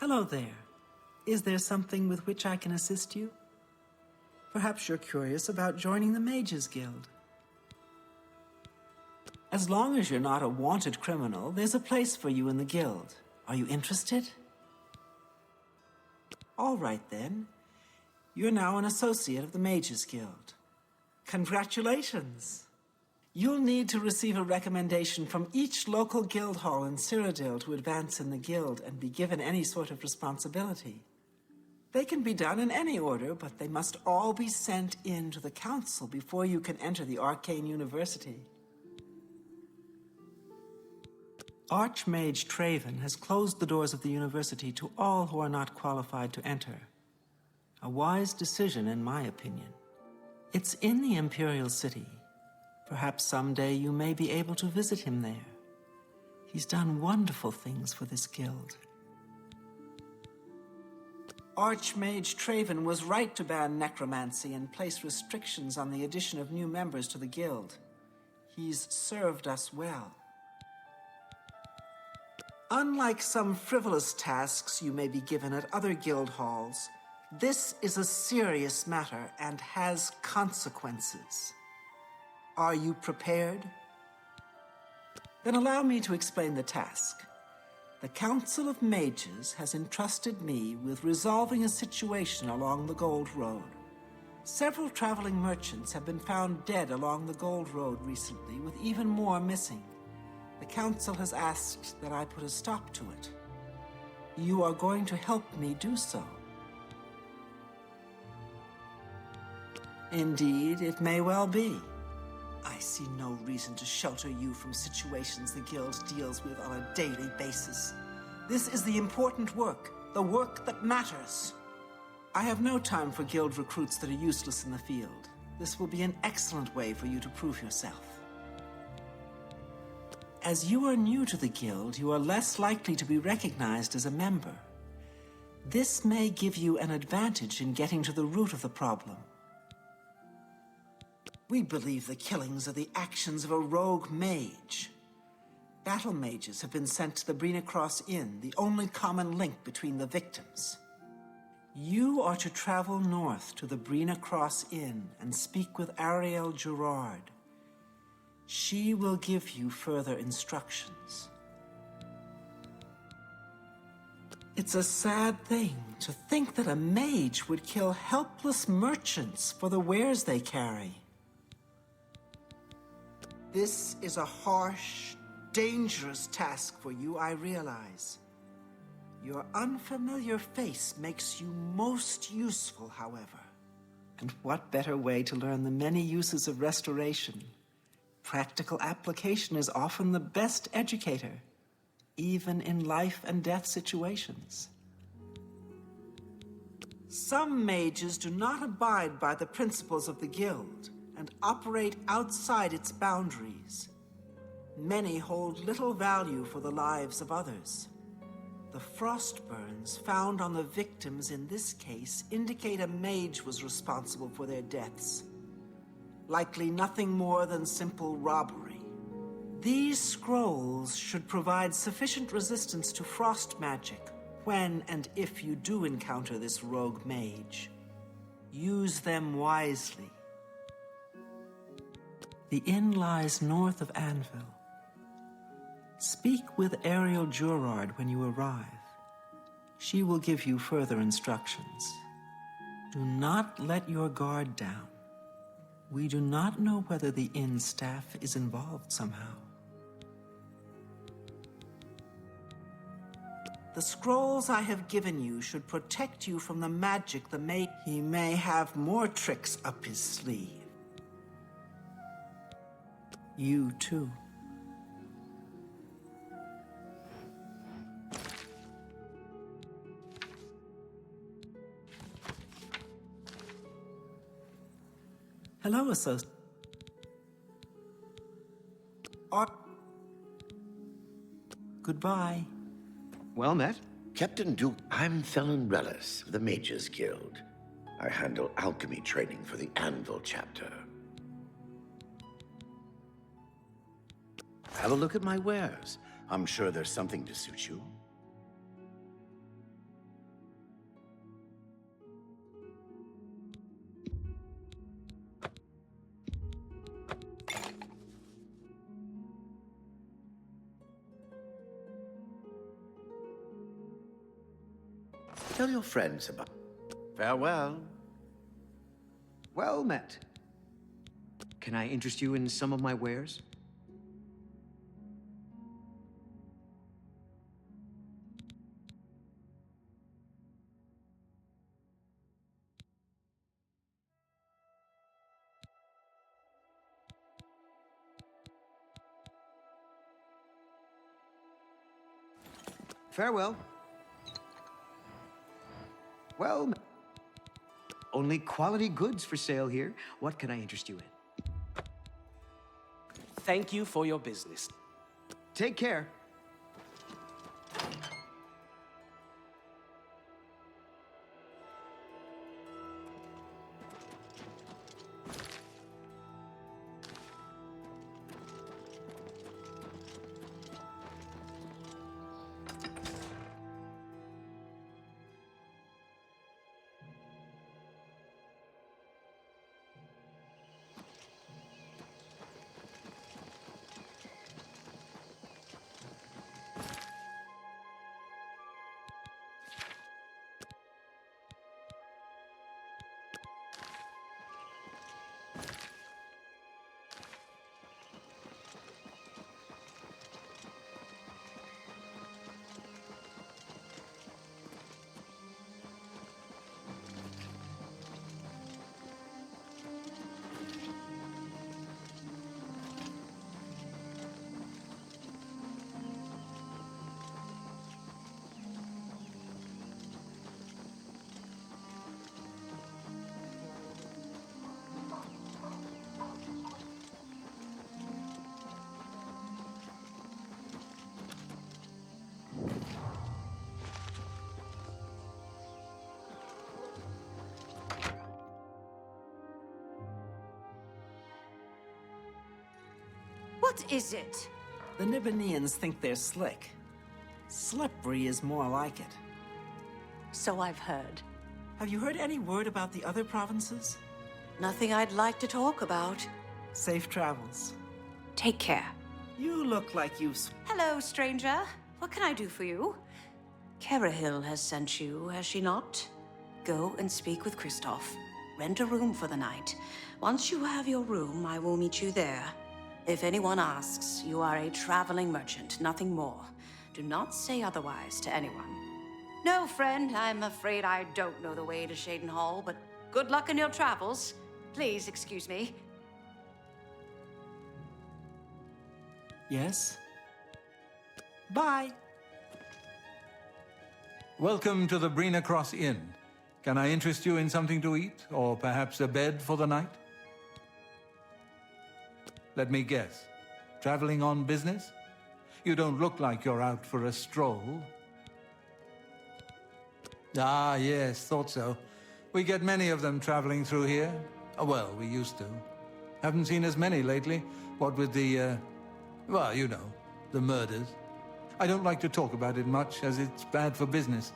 Hello there. Is there something with which I can assist you? Perhaps you're curious about joining the Mages Guild. As long as you're not a wanted criminal, there's a place for you in the guild. Are you interested? All right then. You're now an associate of the Mages Guild. Congratulations! You'll need to receive a recommendation from each local guild hall in Cyrodiil to advance in the guild and be given any sort of responsibility. They can be done in any order, but they must all be sent in to the council before you can enter the Arcane University. Archmage Traven has closed the doors of the university to all who are not qualified to enter. A wise decision, in my opinion. It's in the Imperial City. Perhaps someday you may be able to visit him there. He's done wonderful things for this guild. Archmage Traven was right to ban necromancy and place restrictions on the addition of new members to the guild. He's served us well. Unlike some frivolous tasks you may be given at other guild halls, this is a serious matter and has consequences. Are you prepared? Then allow me to explain the task. The Council of Mages has entrusted me with resolving a situation along the Gold Road. Several traveling merchants have been found dead along the Gold Road recently, with even more missing. The Council has asked that I put a stop to it. You are going to help me do so. Indeed, it may well be. I see no reason to shelter you from situations the Guild deals with on a daily basis. This is the important work, the work that matters. I have no time for Guild recruits that are useless in the field. This will be an excellent way for you to prove yourself. As you are new to the Guild, you are less likely to be recognized as a member. This may give you an advantage in getting to the root of the problem. We believe the killings are the actions of a rogue mage. Battle mages have been sent to the Brina Cross Inn, the only common link between the victims. You are to travel north to the Brina Cross Inn and speak with Uriel Gerard. She will give you further instructions. It's a sad thing to think that a mage would kill helpless merchants for the wares they carry. This is a harsh, dangerous task for you, I realize. Your unfamiliar face makes you most useful, however. And what better way to learn the many uses of restoration? Practical application is often the best educator, even in life and death situations. Some mages do not abide by the principles of the guild and operate outside its boundaries. Many hold little value for the lives of others. The frostburns found on the victims in this case indicate a mage was responsible for their deaths. Likely nothing more than simple robbery. These scrolls should provide sufficient resistance to frost magic when and if you do encounter this rogue mage. Use them wisely. The inn lies north of Anvil. Speak with Uriel Gerard when you arrive. She will give you further instructions. Do not let your guard down. We do not know whether the inn staff is involved somehow. The scrolls I have given you should protect you from the magic the mage. He may have more tricks up his sleeve. You too. Hello, associate. Goodbye. Well met. Captain Duke, I'm Felon Relis of the Mages Guild. I handle alchemy training for the Anvil chapter. Have a look at my wares. I'm sure there's something to suit you. Tell your friends about... Farewell. Well met. Can I interest you in some of my wares? Farewell. Well, only quality goods for sale here. What can I interest you in? Thank you for your business. Take care. What is it? The Nibbaneans think they're slick. Slippery is more like it. So I've heard. Have you heard any word about the other provinces? Nothing I'd like to talk about. Safe travels. Take care. You look like you've... Hello, stranger. What can I do for you? Cyrodiil has sent you, has she not? Go and speak with Kristoff. Rent a room for the night. Once you have your room, I will meet you there. If anyone asks, you are a traveling merchant, nothing more. Do not say otherwise to anyone. No, friend, I'm afraid I don't know the way to Shaden Hall, but good luck in your travels. Please excuse me. Yes? Bye. Welcome to the Brina Cross Inn. Can I interest you in something to eat, or perhaps a bed for the night? Let me guess. Traveling on business? You don't look like you're out for a stroll. Ah, yes, thought so. We get many of them traveling through here. Well, we used to. Haven't seen as many lately. What with the, well, you know, the murders. I don't like to talk about it much, as it's bad for business.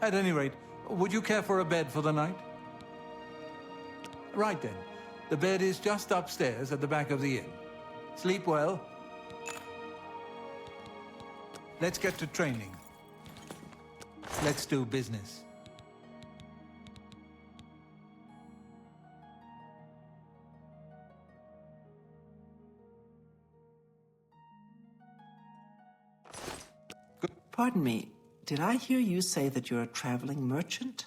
At any rate, would you care for a bed for the night? Right then. The bed is just upstairs at the back of the inn. Sleep well. Let's get to training. Let's do business. Pardon me, did I hear you say that you're a traveling merchant?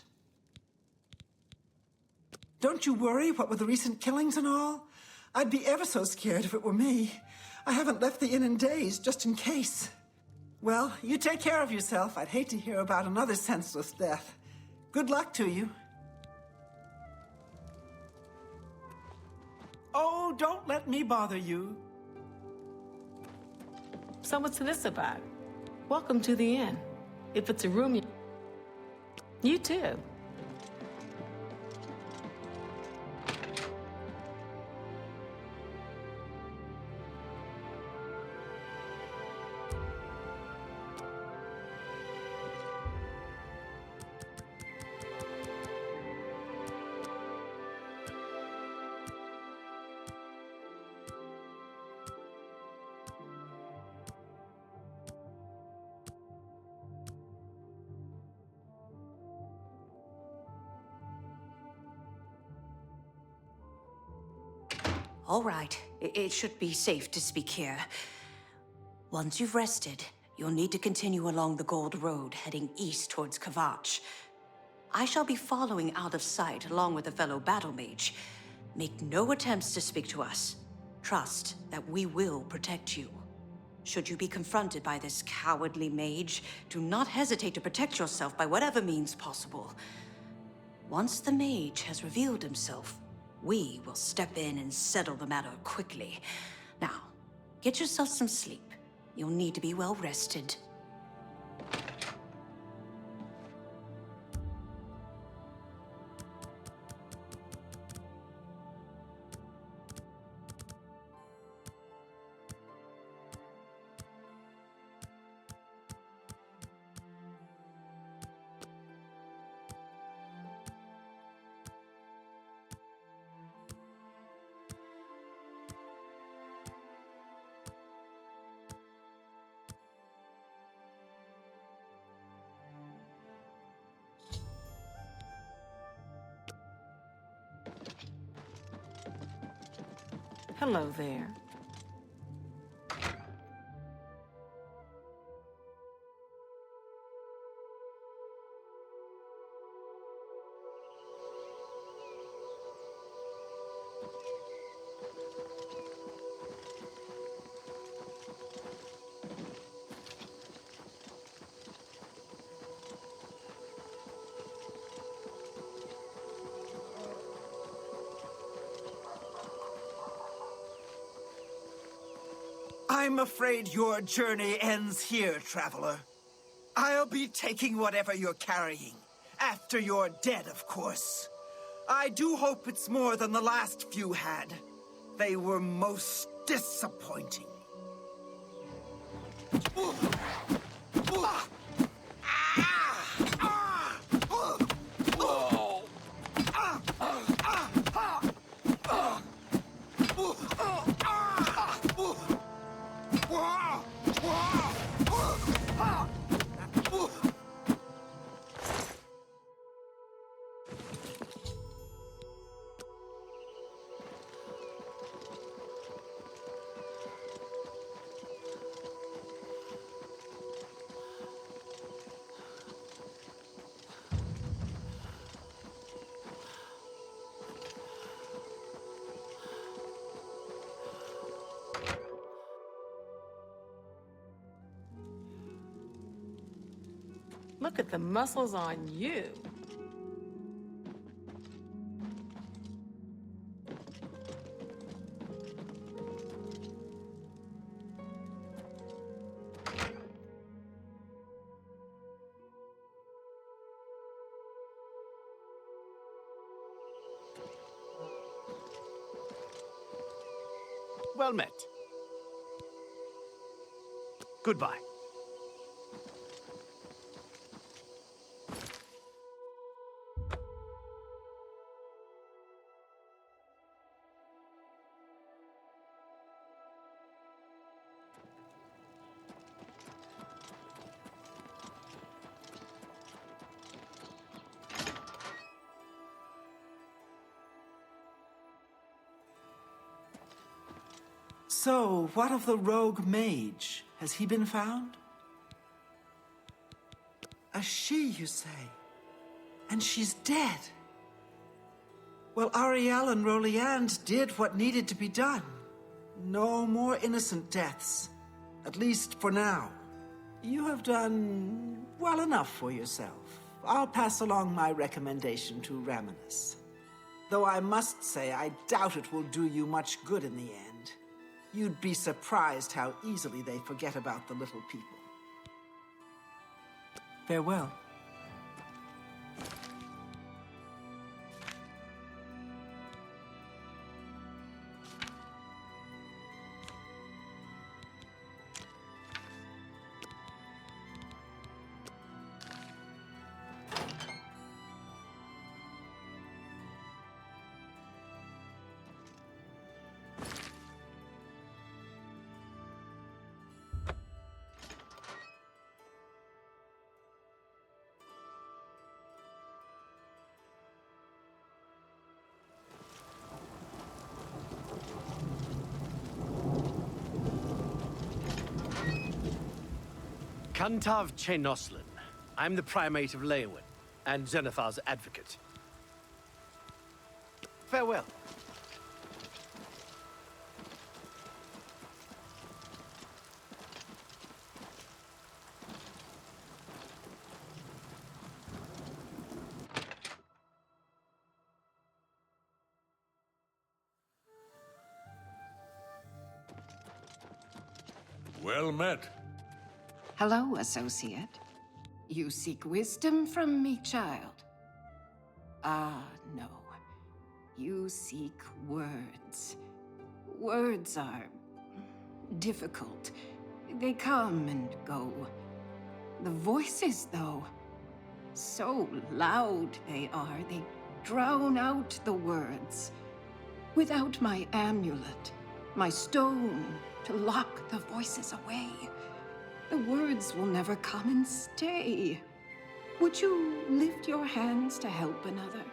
Don't you worry, what with the recent killings and all? I'd be ever so scared if it were me. I haven't left the inn in days, just in case. Well, you take care of yourself. I'd hate to hear about another senseless death. Good luck to you. Oh, don't let me bother you. So what's this about? Welcome to the inn. If it's a room, you too. All right, it should be safe to speak here. Once you've rested, you'll need to continue along the Gold Road, heading east towards Kvatch. I shall be following out of sight along with a fellow battle mage. Make no attempts to speak to us. Trust that we will protect you. Should you be confronted by this cowardly mage, do not hesitate to protect yourself by whatever means possible. Once the mage has revealed himself, we will step in and settle the matter quickly. Now, get yourself some sleep. You'll need to be well rested. Hello there. I'm afraid your journey ends here, traveler. I'll be taking whatever you're carrying. After you're dead, of course. I do hope it's more than the last few had. They were most disappointing. Look at the muscles on you. Well met. Goodbye. So, what of the rogue mage? Has he been found? A she, you say? And she's dead? Well, Uriel and Roliand did what needed to be done. No more innocent deaths. At least for now. You have done well enough for yourself. I'll pass along my recommendation to Raminus. Though I must say, I doubt it will do you much good in the end. You'd be surprised how easily they forget about the little people. Farewell. Kantav Chenoslin. I'm the primate of Leywin, and Xenothar's advocate. Farewell. Well met. Hello, associate. You seek wisdom from me, child? Ah, no. You seek words. Words are difficult. They come and go. The voices, though, so loud they are, they drown out the words. Without my amulet, my stone to lock the voices away, the words will never come and stay. Would you lift your hands to help another?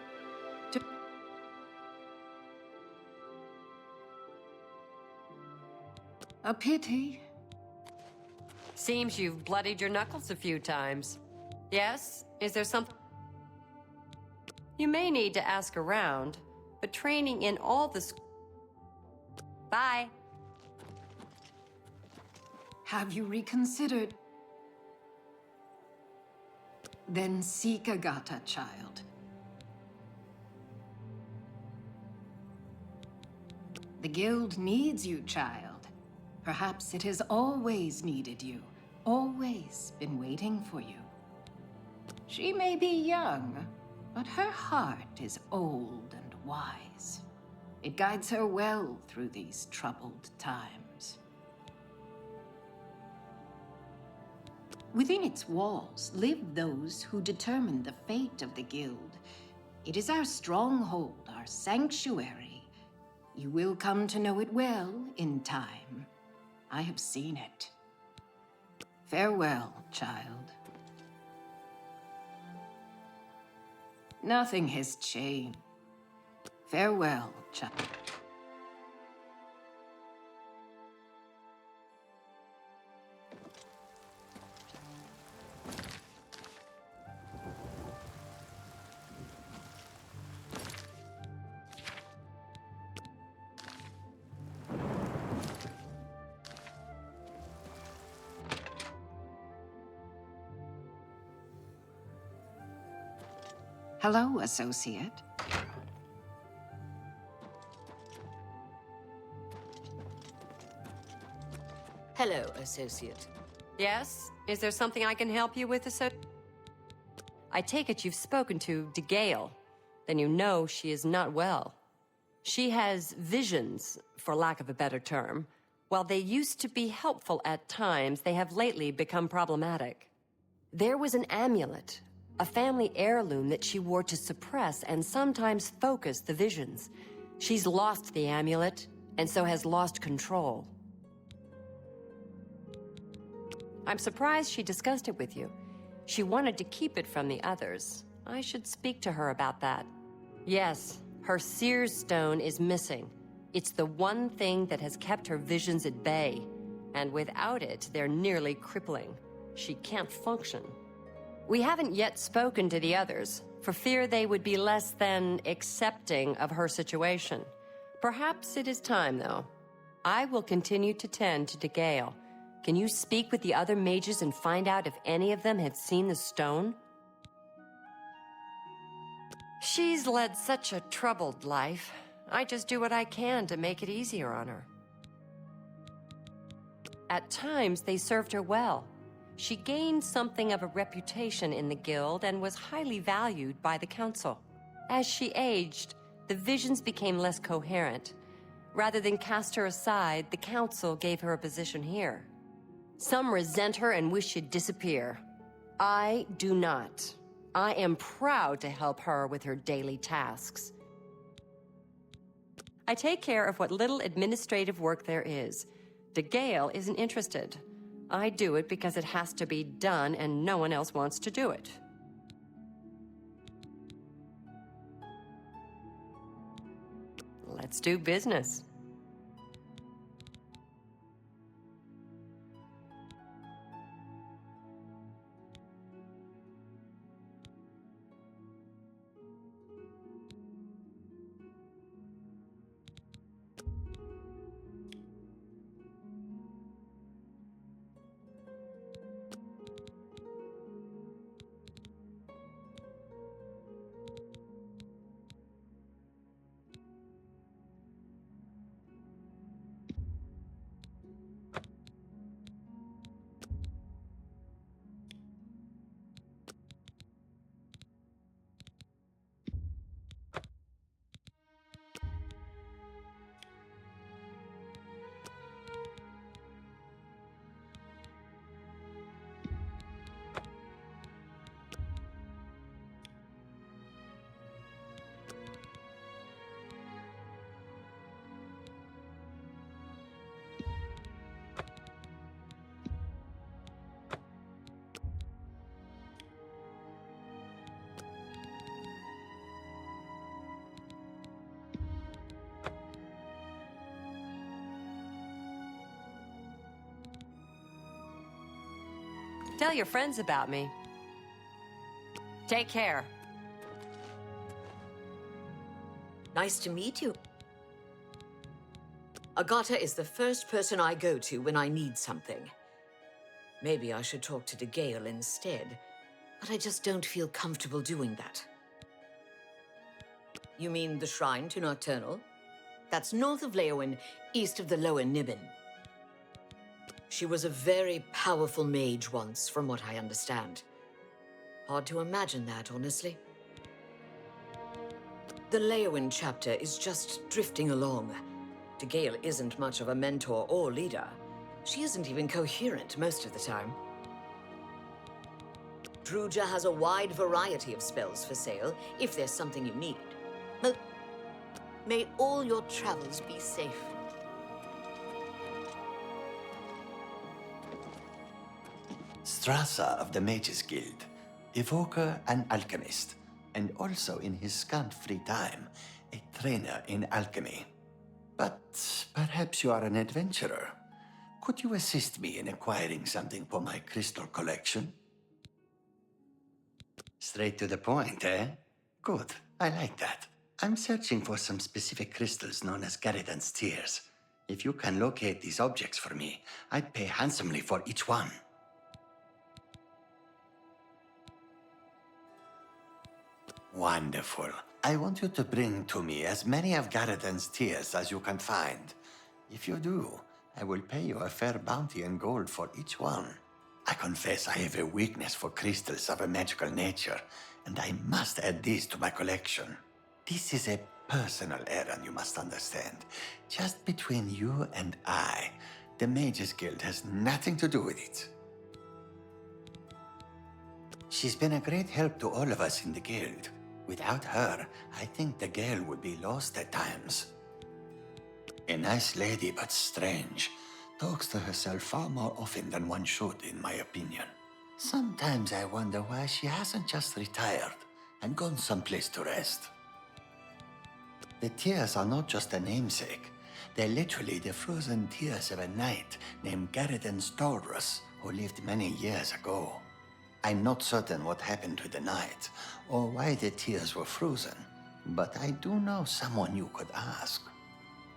A pity. Seems you've bloodied your knuckles a few times. Yes? Is there something? You may need to ask around, but training in all the Bye. Have you reconsidered? Then seek Agata, child. The guild needs you, child. Perhaps it has always needed you, always been waiting for you. She may be young, but her heart is old and wise. It guides her well through these troubled times. Within its walls live those who determine the fate of the guild. It is our stronghold, our sanctuary. You will come to know it well in time. I have seen it. Farewell, child. Nothing has changed. Farewell, child. Hello, associate. Hello, associate. Yes? Is there something I can help you with, I take it you've spoken to DeGale. Then you know she is not well. She has visions, for lack of a better term. While they used to be helpful at times, they have lately become problematic. There was an amulet, a family heirloom that she wore to suppress and sometimes focus the visions. She's lost the amulet, and so has lost control. I'm surprised she discussed it with you. She wanted to keep it from the others. I should speak to her about that. Yes, her Seer's Stone is missing. It's the one thing that has kept her visions at bay. And without it, they're nearly crippling. She can't function. We haven't yet spoken to the others, for fear they would be less than accepting of her situation. Perhaps it is time, though. I will continue to tend to DeGale. Can you speak with the other mages and find out if any of them have seen the stone? She's led such a troubled life. I just do what I can to make it easier on her. At times, they served her well. She gained something of a reputation in the guild and was highly valued by the council. As she aged, the visions became less coherent. Rather than cast her aside, the council gave her a position here. Some resent her and wish she'd disappear. I do not. I am proud to help her with her daily tasks. I take care of what little administrative work there is. DeGale isn't interested. I do it because it has to be done and no one else wants to do it. Let's do business. Tell your friends about me. Take care. Nice to meet you. Agata is the first person I go to when I need something. Maybe I should talk to De Gale instead, but I just don't feel comfortable doing that. You mean the Shrine to Nocturnal? That's north of Leowyn, east of the Lower Nibbin. She was a very powerful mage once, from what I understand. Hard to imagine that, honestly. The Leowyn chapter is just drifting along. De Gale isn't much of a mentor or leader. She isn't even coherent most of the time. Druja has a wide variety of spells for sale, if there's something you need. Well, may all your travels be safe. Strasza of the Mages Guild, evoker and alchemist, and also in his scant free time, a trainer in alchemy. But perhaps you are an adventurer. Could you assist me in acquiring something for my crystal collection? Straight to the point, eh? Good, I like that. I'm searching for some specific crystals known as Garridan's Tears. If you can locate these objects for me, I'd pay handsomely for each one. Wonderful. I want you to bring to me as many of Garridan's Tears as you can find. If you do, I will pay you a fair bounty in gold for each one. I confess I have a weakness for crystals of a magical nature, and I must add these to my collection. This is a personal errand, you must understand. Just between you and I. The Mages Guild has nothing to do with it. She's been a great help to all of us in the guild. Without her, I think the Gale would be lost at times. A nice lady, but strange. Talks to herself far more often than one should, in my opinion. Sometimes I wonder why she hasn't just retired and gone someplace to rest. The tears are not just a namesake. They're literally the frozen tears of a knight named Garridan Stolrus, who lived many years ago. I'm not certain what happened to the knight, or why the tears were frozen, but I do know someone you could ask.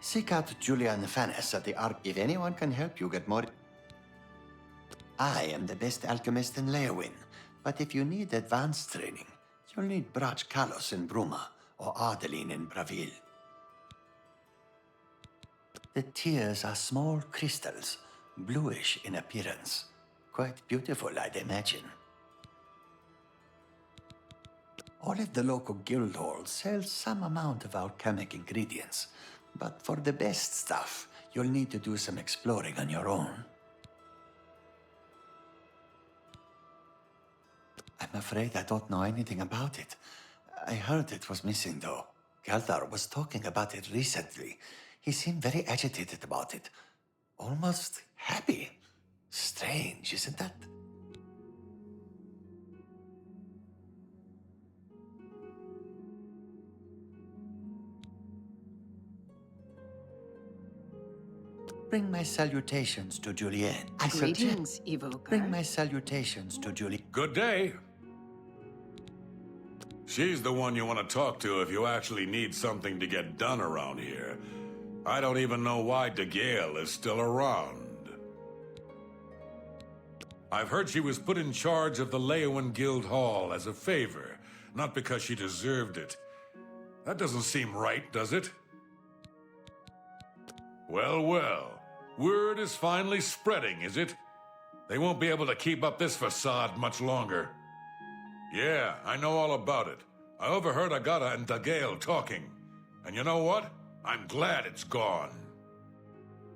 Seek out Julian Fannis at the Ark if anyone can help you get more. I am the best alchemist in Leowyn, but if you need advanced training, you'll need Brach Kalos in Bruma or Ardeline in Bravil. The tears are small crystals, bluish in appearance. Quite beautiful, I'd imagine. All of the local guild halls sell some amount of alchemic ingredients, but for the best stuff, you'll need to do some exploring on your own. I'm afraid I don't know anything about it. I heard it was missing, though. Galdar was talking about it recently. He seemed very agitated about it. Almost happy. Strange, isn't that? Bring my salutations to Julienne. Greetings, Evoker. Bring my salutations to Julienne. Good day. She's the one you want to talk to if you actually need something to get done around here. I don't even know why De Gale is still around. I've heard she was put in charge of the Leowyn Guild Hall as a favor, not because she deserved it. That doesn't seem right, does it? Well, well. Word is finally spreading, is it? They won't be able to keep up this facade much longer. Yeah, I know all about it. I overheard Agata and De Gale talking. And you know what? I'm glad it's gone.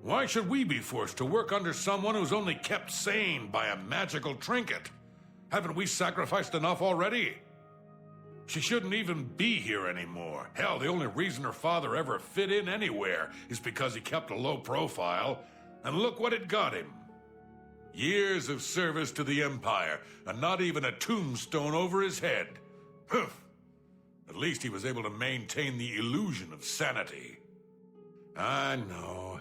Why should we be forced to work under someone who's only kept sane by a magical trinket? Haven't we sacrificed enough already? She shouldn't even be here anymore. Hell, the only reason her father ever fit in anywhere is because he kept a low profile. And look what it got him. Years of service to the Empire, and not even a tombstone over his head. Humph. At least he was able to maintain the illusion of sanity. I know.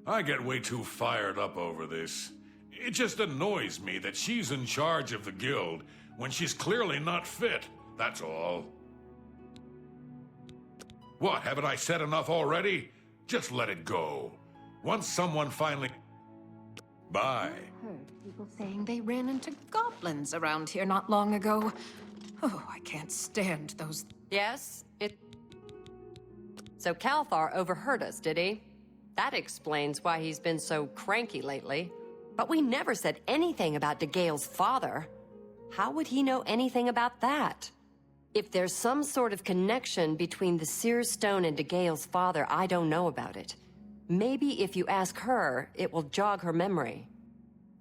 I get way too fired up over this. It just annoys me that she's in charge of the guild when she's clearly not fit, that's all. What, haven't I said enough already? Just let it go. Once someone finally... Bye. I heard people saying they ran into goblins around here not long ago. Oh, I can't stand those... Yes, So Calthar overheard us, did he? That explains why he's been so cranky lately. But we never said anything about DeGale's father. How would he know anything about that? If there's some sort of connection between the Seer Stone and DeGale's father, I don't know about it. Maybe if you ask her, it will jog her memory.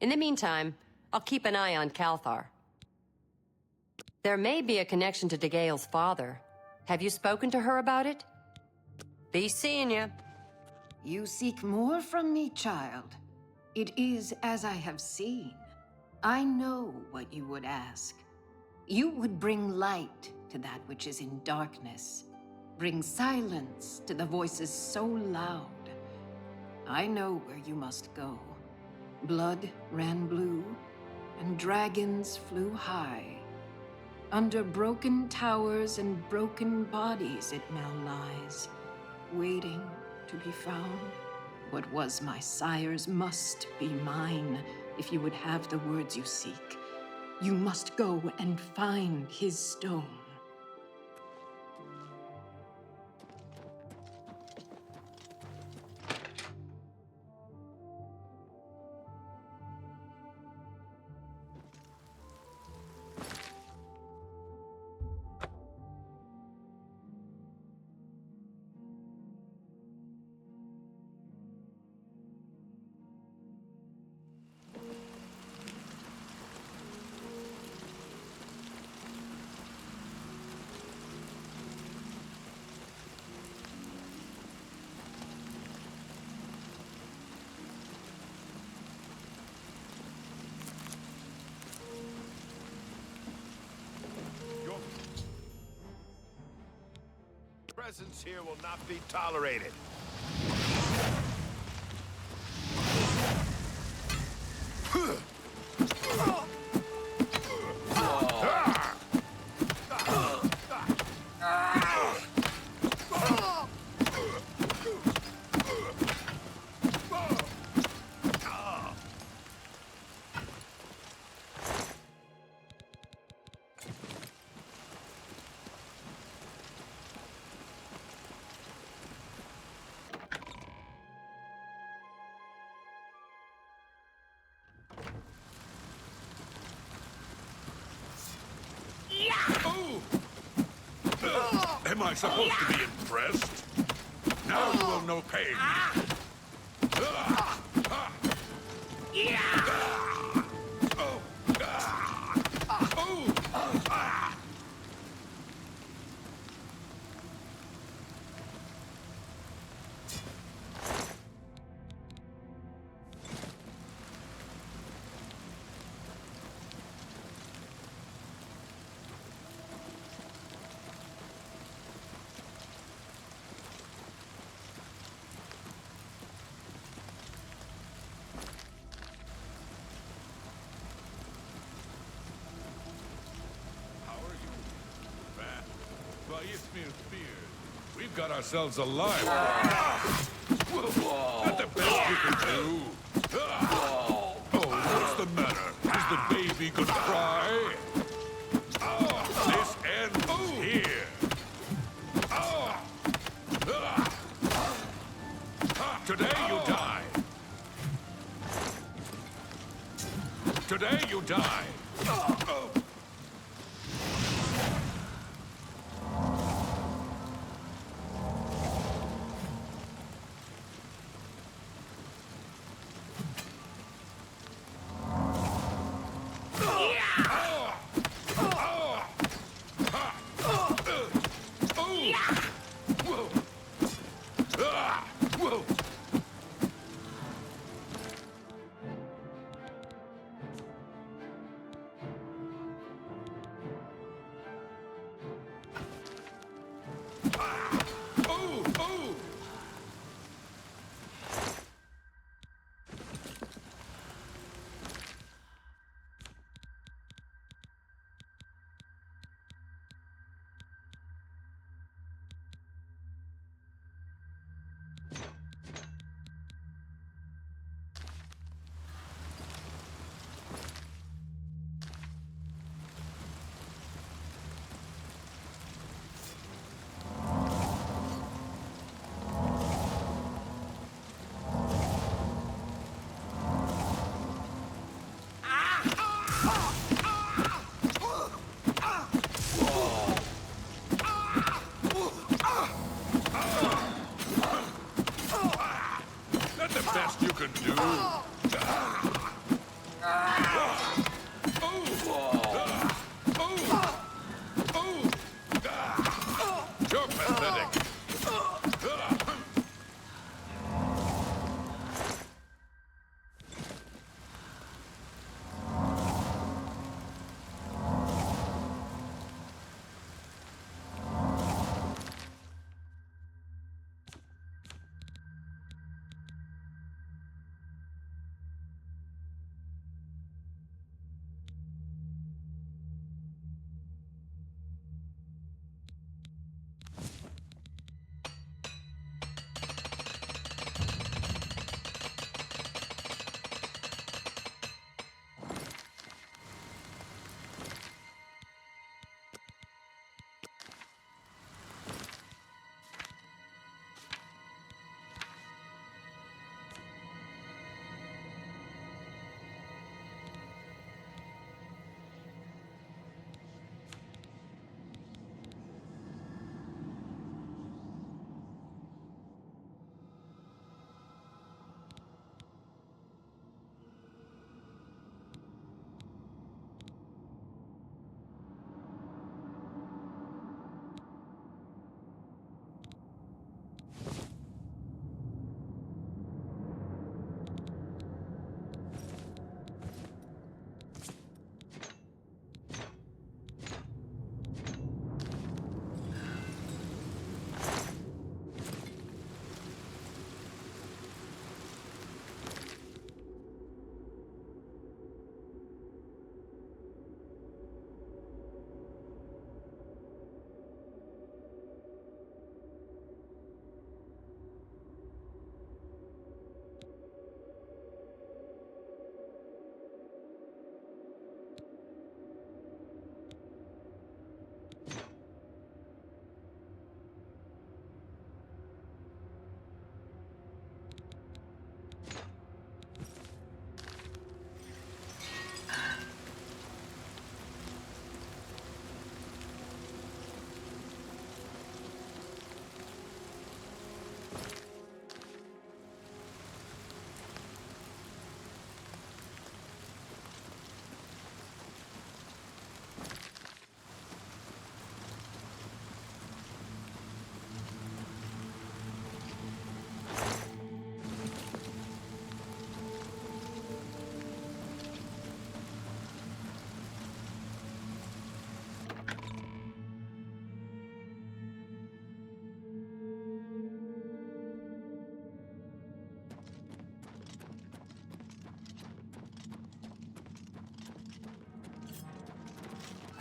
In the meantime, I'll keep an eye on Calthar. There may be a connection to DeGale's father. Have you spoken to her about it? Be seeing ya. You seek more from me, child. It is as I have seen. I know what you would ask. You would bring light to that which is in darkness. Bring silence to the voices so loud. I know where you must go. Blood ran blue, and dragons flew high. Under broken towers and broken bodies it now lies, waiting to be found. What was my sire's must be mine, if you would have the words you seek. You must go and find his stone. Presence here will not be tolerated. Am I supposed to be impressed? Now you will know pain. We've got ourselves a live. Not the best you can do. Oh, what's the matter? Is the baby gonna cry? This ends here. Today you die. Today you die.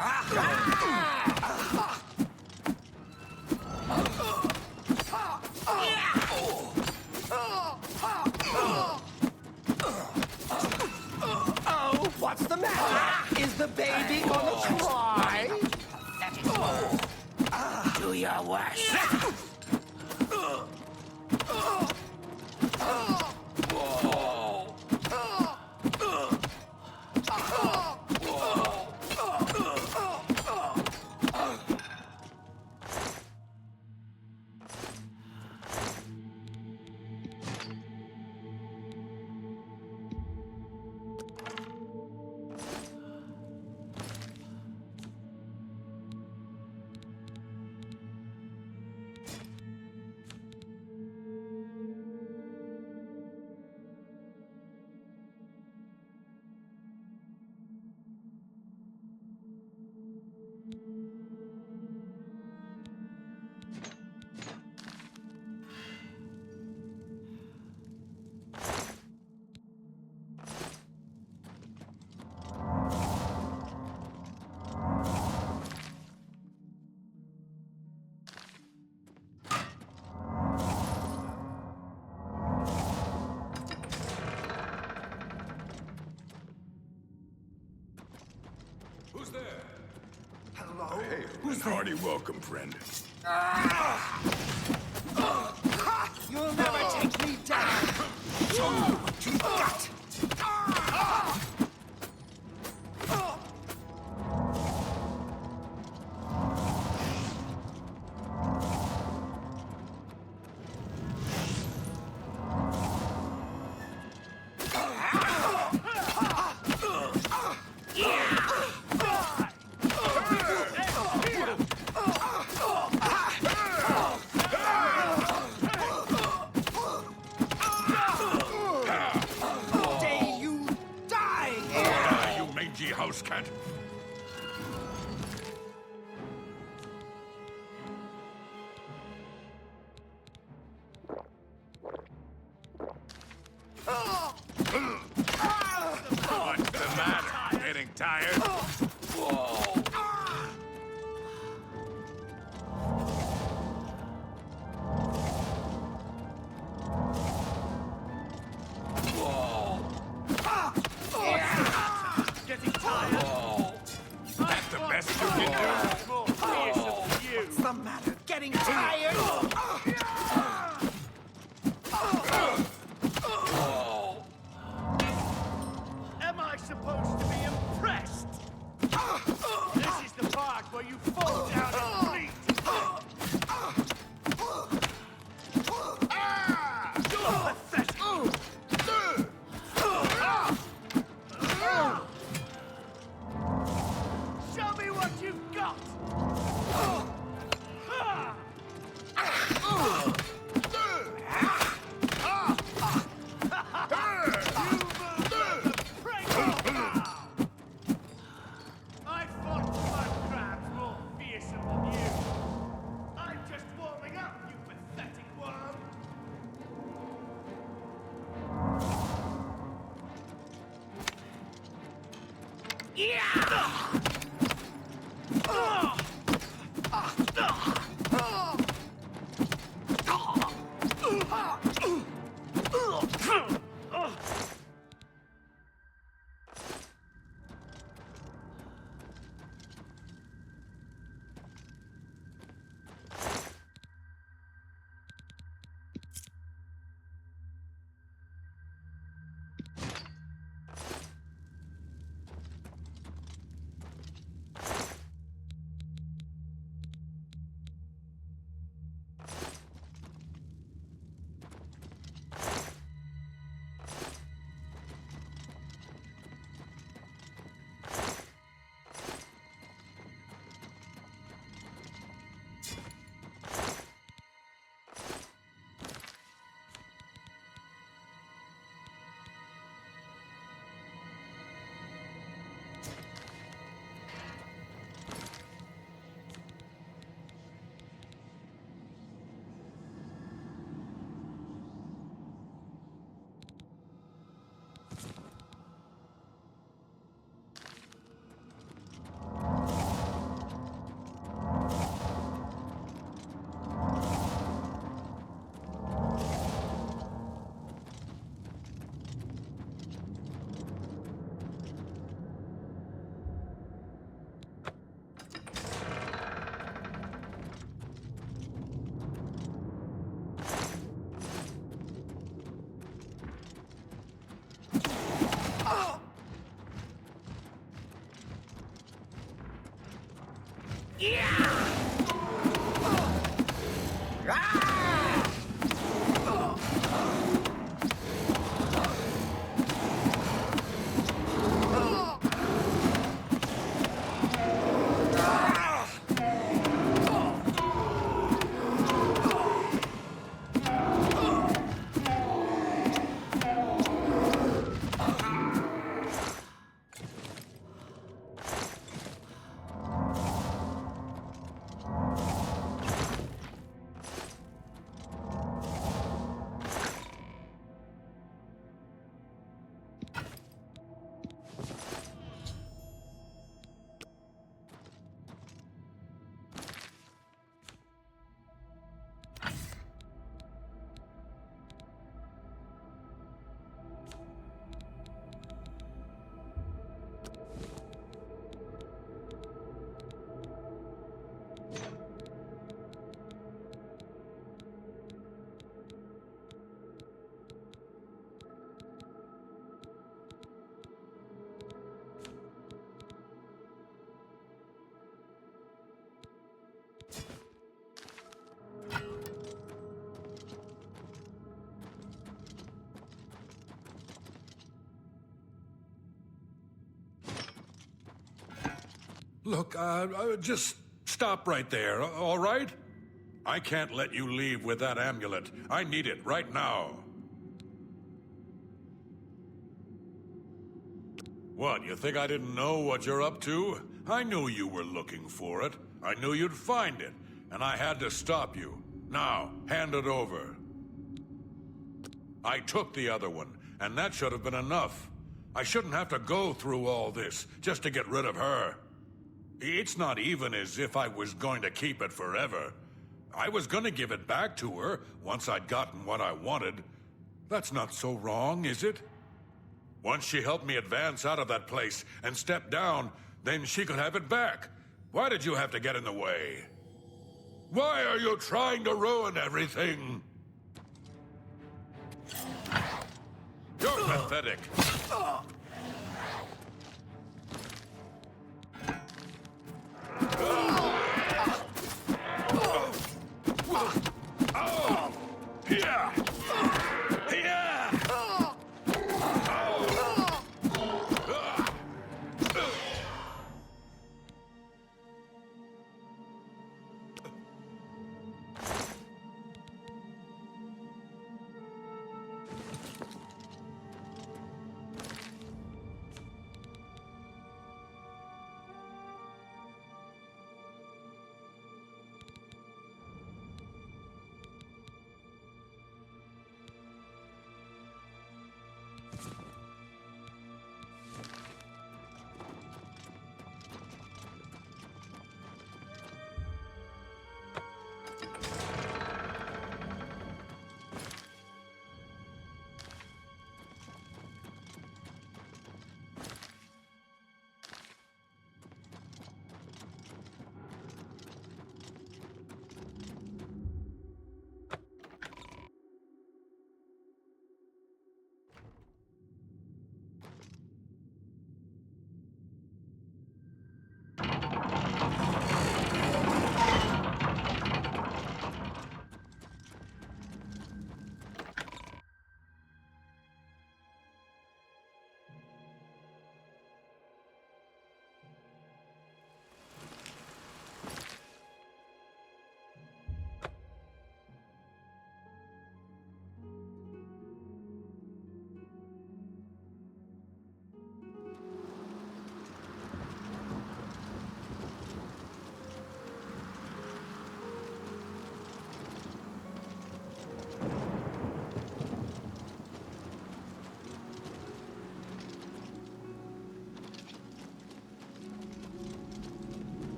Oh, what's the matter? Is the baby gonna cry? Do your worst. Who's there? Hello? Hey, Who's hearty welcome, friend. You'll never take me down! Show me what you've got! House cat. What's the matter? Getting tired? Getting tired? That's the best you can do. What's the matter? Getting tired? Am I supposed to be impressed? This is the part where you fall down and bleed. You're pathetic. Show me what you've got. I fought mud crabs more fearsome than you. I'm just warming up, you pathetic worm. Look, just stop right there, all right? I can't let you leave with that amulet. I need it right now. What, you think I didn't know what you're up to? I knew you were looking for it. I knew you'd find it, and I had to stop you. Now, hand it over. I took the other one, and that should have been enough. I shouldn't have to go through all this just to get rid of her. It's not even as if I was going to keep it forever. I was going to give it back to her once I'd gotten what I wanted. That's not so wrong, is it? Once she helped me advance out of that place and step down, then she could have it back. Why did you have to get in the way? Why are you trying to ruin everything? You're pathetic.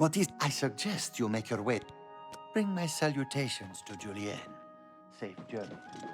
What is... I suggest you make your way. Bring my salutations to Julienne. Safe journey to you.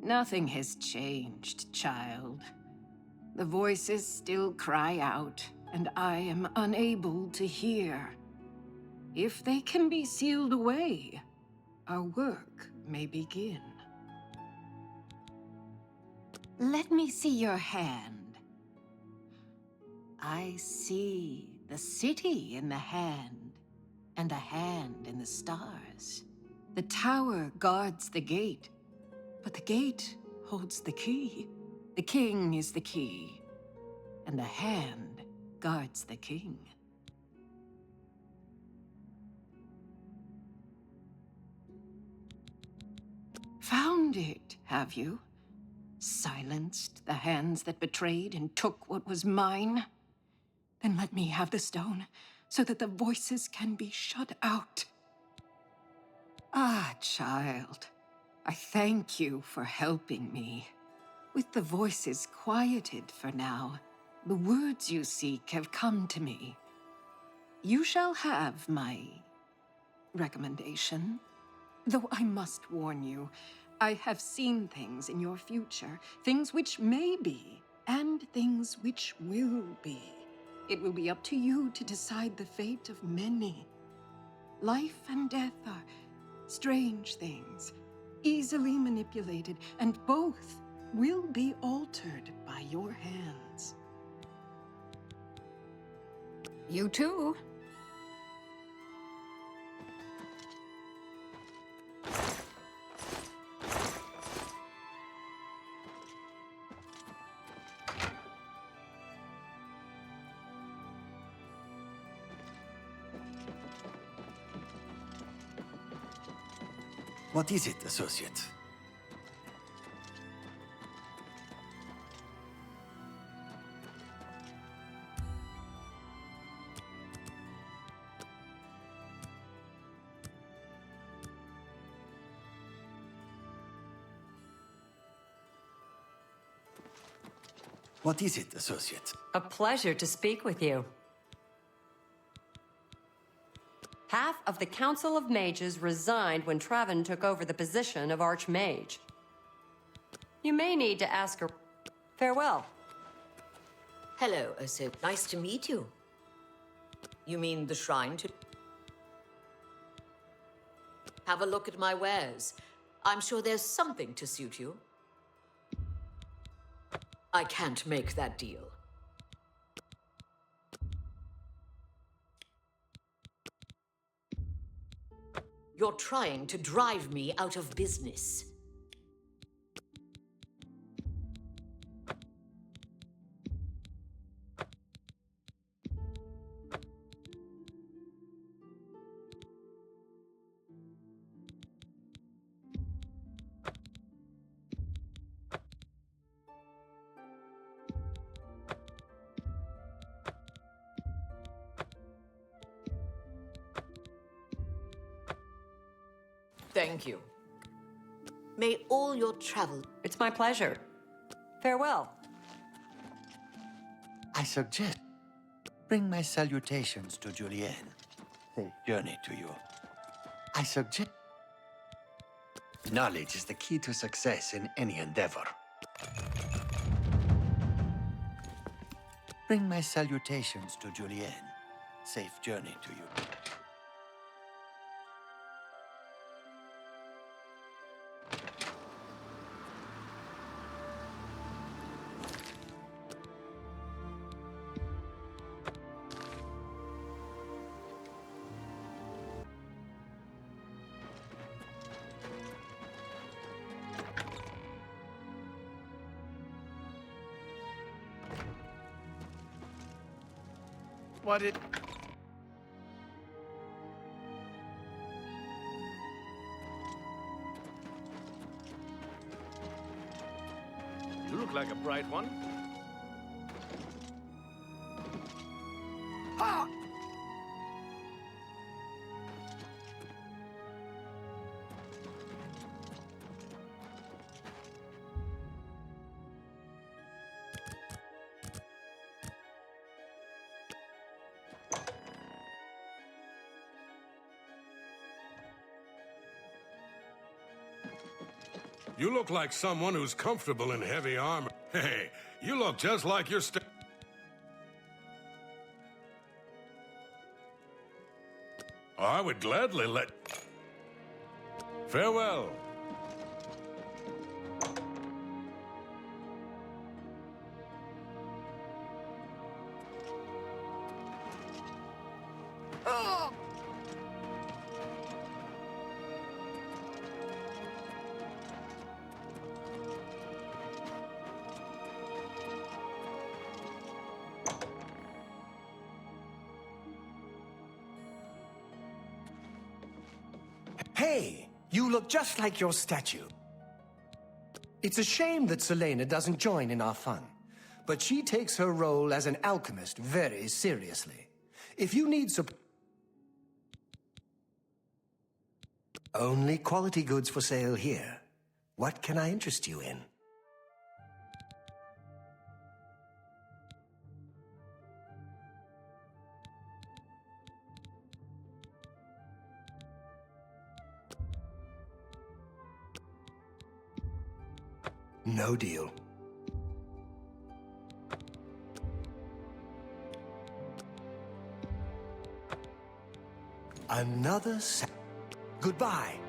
Nothing has changed, child. The voices still cry out, and I am unable to hear. If they can be sealed away, our work may begin. Let me see your hand. I see the city in the hand, and a hand in the stars. The tower guards the gate, but the gate holds the key. The king is the key, and the hand guards the king. Found it, have you? Silenced the hands that betrayed and took what was mine? Then let me have the stone, so that the voices can be shut out. Ah, child, I thank you for helping me. With the voices quieted for now, the words you seek have come to me. You shall have my recommendation. Though I must warn you, I have seen things in your future, things which may be, and things which will be. It will be up to you to decide the fate of many. Life and death are strange things, easily manipulated, and both will be altered by your hands. You too. What is it, associate? What is it, associate? A pleasure to speak with you. Half of the Council of Mages resigned when Traven took over the position of Archmage. You may need to ask her. Farewell. Hello, Oso. Nice to meet you. You mean the shrine to... Have a look at my wares. I'm sure there's something to suit you. I can't make that deal. You're trying to drive me out of business. Thank you. May all your travel... It's my pleasure. Farewell. I suggest bring my salutations to Julienne. Safe journey to you. I suggest... Knowledge is the key to success in any endeavor. Bring my salutations to Julienne. Safe journey to you. What did... You look like a bright one. Ah! You look like someone who's comfortable in heavy armor. Hey, you look just like your I would gladly let... Farewell. Hey, you look just like your statue. It's a shame that Selena doesn't join in our fun, but she takes her role as an alchemist very seriously. If you need Only quality goods for sale here. What can I interest you in? No deal. Another Goodbye.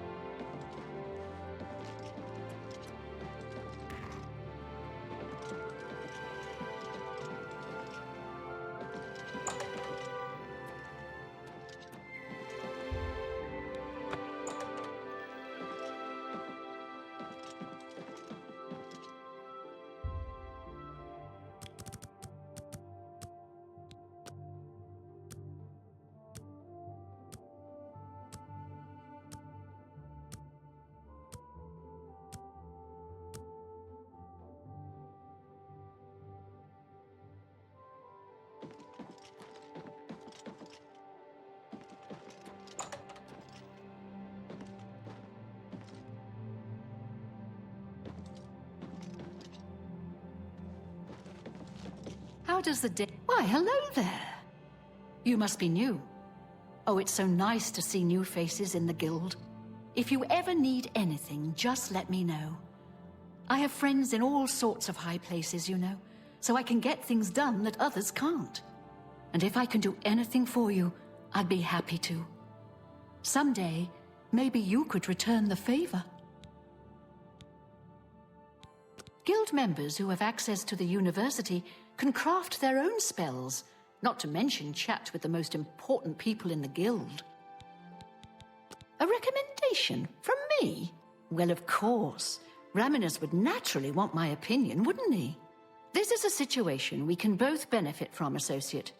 How does the day... Why, hello there. You must be new. Oh, it's so nice to see new faces in the guild. If you ever need anything, just let me know. I have friends in all sorts of high places, you know, so I can get things done that others can't. And if I can do anything for you, I'd be happy to. Someday, maybe you could return the favor. Guild members who have access to the university can craft their own spells, not to mention chat with the most important people in the guild. A recommendation from me? Well, of course. Raminus would naturally want my opinion, wouldn't he? This is a situation we can both benefit from, associate.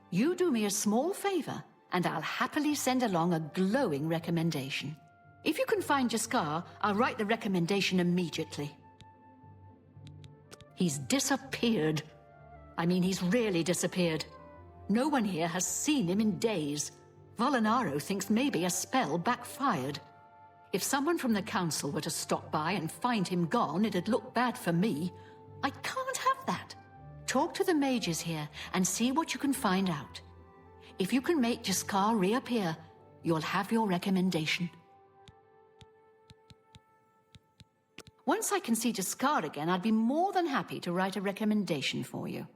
You do me a small favor, and I'll happily send along a glowing recommendation. If you can find Jaskar, I'll write the recommendation immediately. He's disappeared. I mean, he's really disappeared. No one here has seen him in days. Volinaro thinks maybe a spell backfired. If someone from the council were to stop by and find him gone, it'd look bad for me. I can't have that. Talk to the mages here and see what you can find out. If you can make Jaskar reappear, you'll have your recommendation. Once I can see Jaskar again, I'd be more than happy to write a recommendation for you.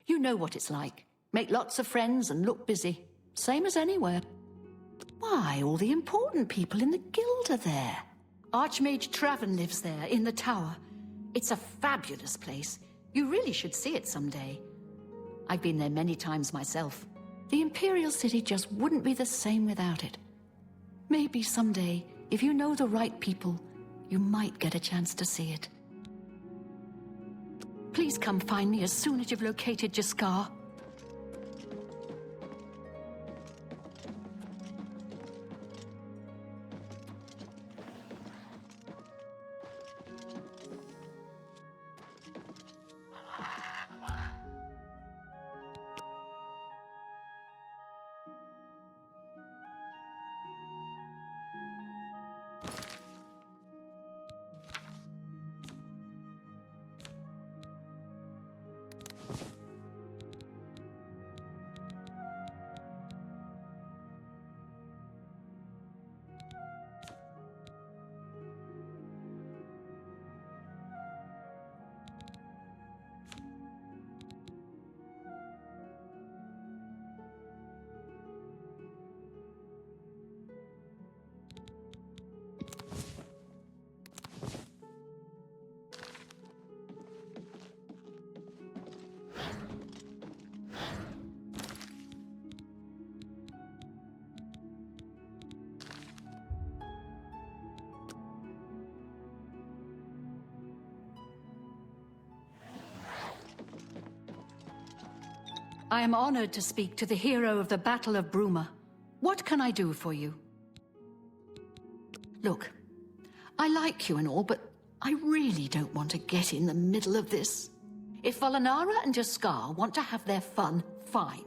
You know what it's like. Make lots of friends and look busy. Same as anywhere. Why, all the important people in the guild are there. Archmage Traven lives there, in the tower. It's a fabulous place. You really should see it someday. I've been there many times myself. The Imperial City just wouldn't be the same without it. Maybe someday, if you know the right people, you might get a chance to see it. Please come find me as soon as you've located Jaskar. I am honored to speak to the hero of the Battle of Bruma. What can I do for you? Look, I like you and all, but I really don't want to get in the middle of this. If Volinara and Jaskar want to have their fun, fine.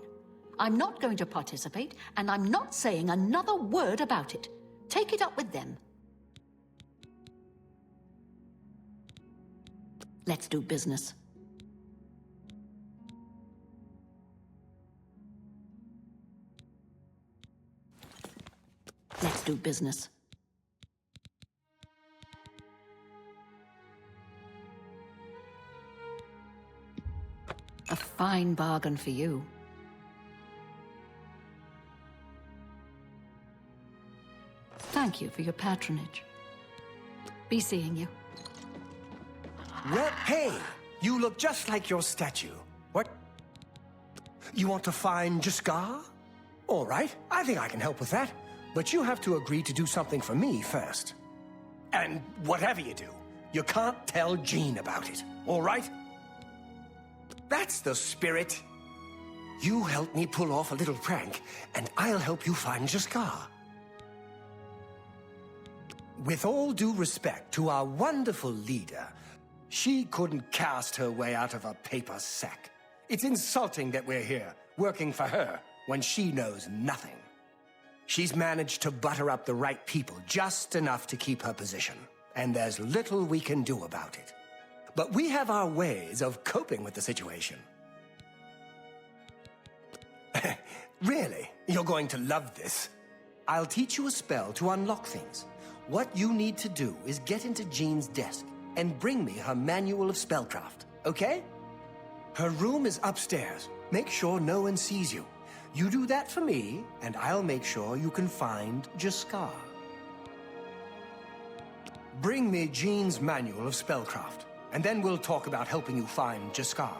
I'm not going to participate, and I'm not saying another word about it. Take it up with them. Let's do business. Let's do business. A fine bargain for you. Thank you for your patronage. Be seeing you. Well, hey! You look just like your statue. What? You want to find Jaskar? All right, I think I can help with that. But you have to agree to do something for me first. And whatever you do, you can't tell Jean about it, all right? That's the spirit. You help me pull off a little prank, and I'll help you find Jaskar. With all due respect to our wonderful leader, she couldn't cast her way out of a paper sack. It's insulting that we're here, working for her, when she knows nothing. She's managed to butter up the right people just enough to keep her position, and there's little we can do about it. But we have our ways of coping with the situation. Really, you're going to love this. I'll teach you a spell to unlock things. What you need to do is get into Jean's desk and bring me her manual of spellcraft, okay? Her room is upstairs. Make sure no one sees you. You do that for me, and I'll make sure you can find Jaskar. Bring me Jean's manual of spellcraft, and then we'll talk about helping you find Jaskar.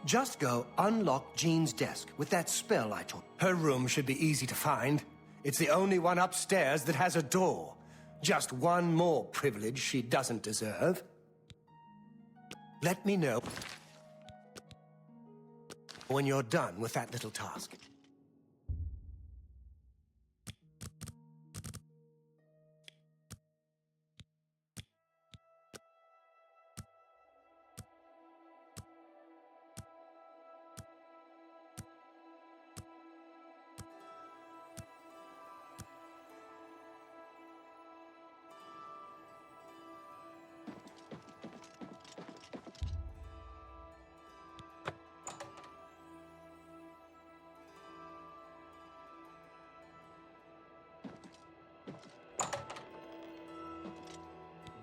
Just go unlock Jean's desk with that spell I taught. Her room should be easy to find. It's the only one upstairs that has a door. Just one more privilege she doesn't deserve. Let me know when you're done with that little task.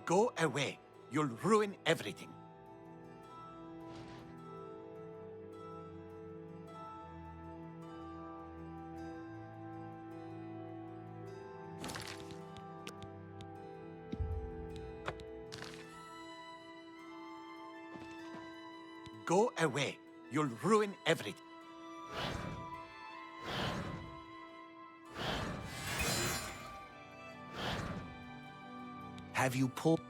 Go away. You'll ruin everything. Go away. You'll ruin everything. Have you pulled?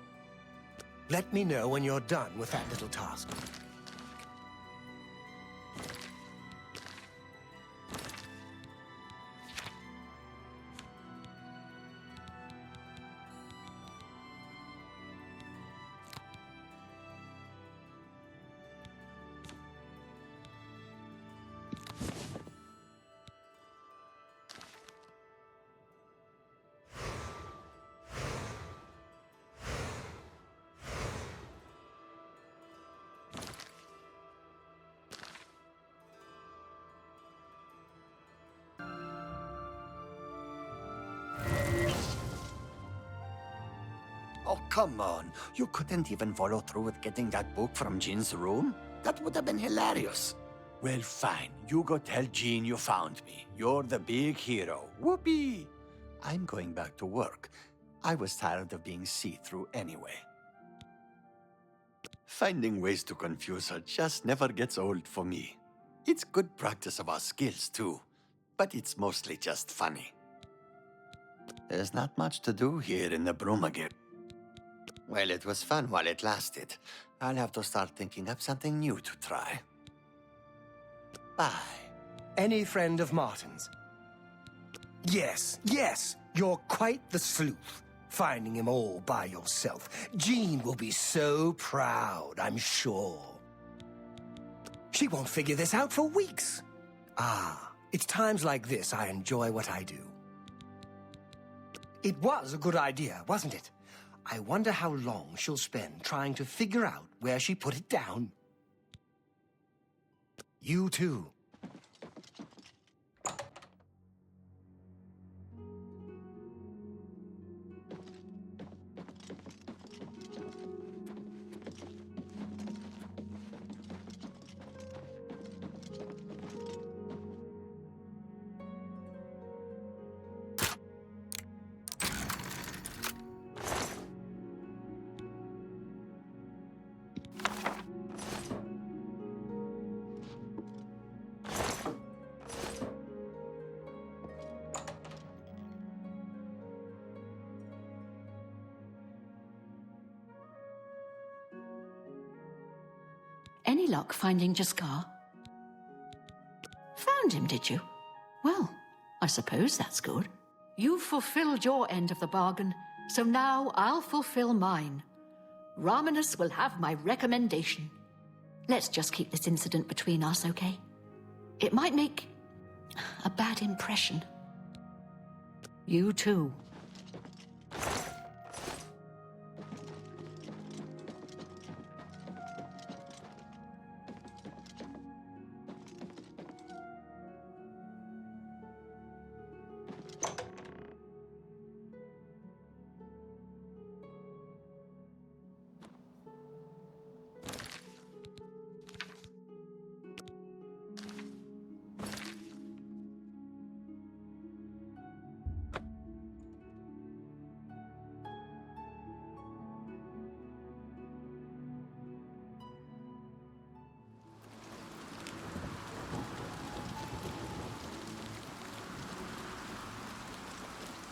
Let me know when you're done with that little task. Oh, come on. You couldn't even follow through with getting that book from Jean's room? That would have been hilarious. Well, fine. You go tell Jean you found me. You're the big hero. Whoopee! I'm going back to work. I was tired of being see-through anyway. Finding ways to confuse her just never gets old for me. It's good practice of our skills, too. But it's mostly just funny. There's not much to do here in the Bruma Guild. Well, it was fun while it lasted. I'll have to start thinking up something new to try. Bye. Any friend of Martin's? Yes, yes, you're quite the sleuth. Finding him all by yourself. Jean will be so proud, I'm sure. She won't figure this out for weeks. Ah, it's times like this I enjoy what I do. It was a good idea, wasn't it? I wonder how long she'll spend trying to figure out where she put it down. You too. Any luck finding Jaskar? Found him, did you? Well, I suppose that's good. You've fulfilled your end of the bargain, so now I'll fulfill mine. Raminus will have my recommendation. Let's just keep this incident between us, okay? It might make a bad impression. You too.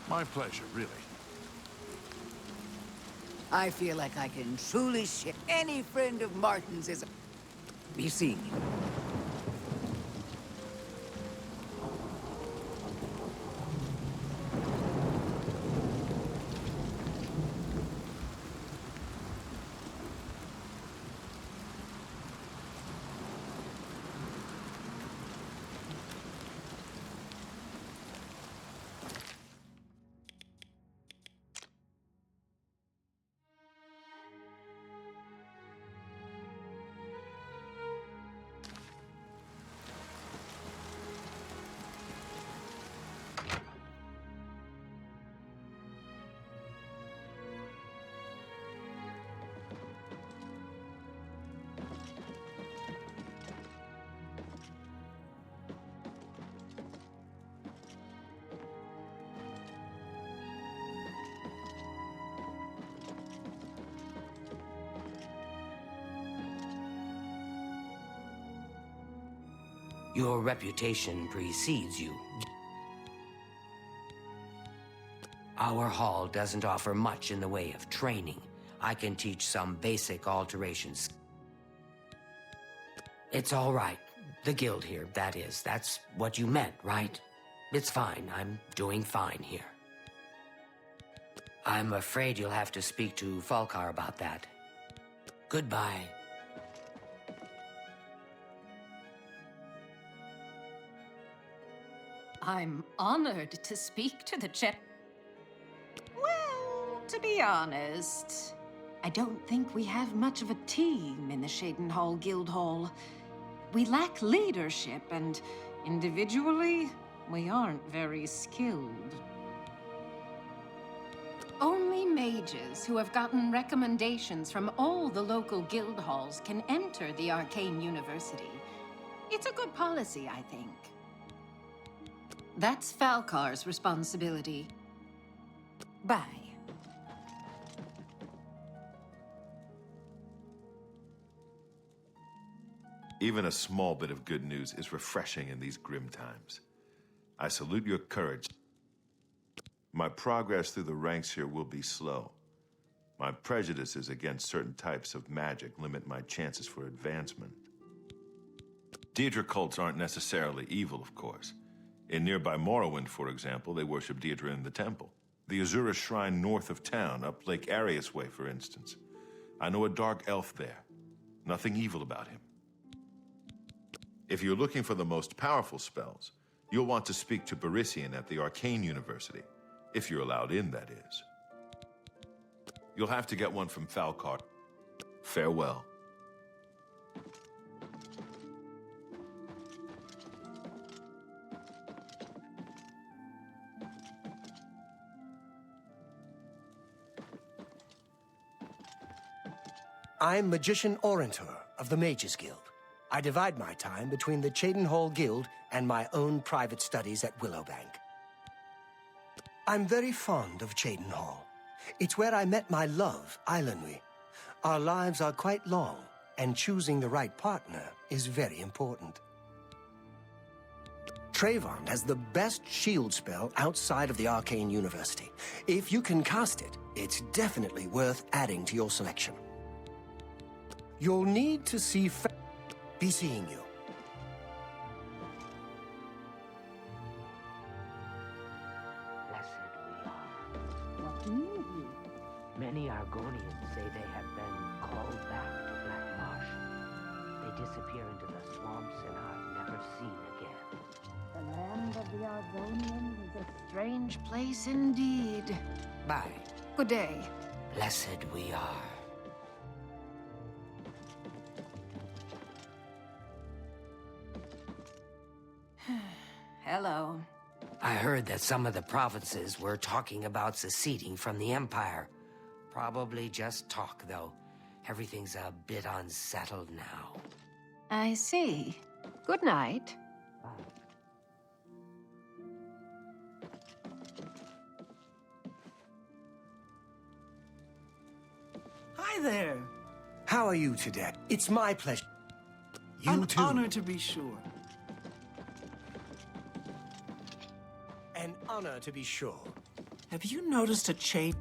My pleasure, really. I feel like I can truly share any friend of Martin's is... Be seeing you. Your reputation precedes you. Our hall doesn't offer much in the way of training. I can teach some basic alterations. It's all right. The guild here, that is. That's what you meant, right? It's fine. I'm doing fine here. I'm afraid you'll have to speak to Falkar about that. Goodbye. I'm honored to speak to the Well, to be honest, I don't think we have much of a team in the Shadenhall Guildhall. We lack leadership, and individually, we aren't very skilled. Only mages who have gotten recommendations from all the local guild halls can enter the Arcane University. It's a good policy, I think. That's Falkar's responsibility. Bye. Even a small bit of good news is refreshing in these grim times. I salute your courage. My progress through the ranks here will be slow. My prejudices against certain types of magic limit my chances for advancement. Deirdre cults aren't necessarily evil, of course. In nearby Morrowind, for example, they worship Deirdre in the temple. The Azura Shrine north of town, up Lake Arius way, for instance. I know a dark elf there. Nothing evil about him. If you're looking for the most powerful spells, you'll want to speak to Barisian at the Arcane University. If you're allowed in, that is. You'll have to get one from Falcar. Farewell. I'm Magician Orentor of the Mages Guild. I divide my time between the Cheydinhal Guild and my own private studies at Willowbank. I'm very fond of Cheydinhal. It's where I met my love, Eilenwy. Our lives are quite long, and choosing the right partner is very important. Trayvon has the best shield spell outside of the Arcane University. If you can cast it, it's definitely worth adding to your selection. You'll need to see be seeing you. Blessed we are. Many Argonians say they have been called back to Black Marsh. They disappear into the swamps and are never seen again. The land of the Argonians is a strange place indeed. Bye. Good day. Blessed we are. Hello. I heard that some of the provinces were talking about seceding from the Empire. Probably just talk, though. Everything's a bit unsettled now. I see. Good night. Hi there. How are you today? It's my pleasure. You too. An honor to be sure. An honor to be sure. Have you noticed a change?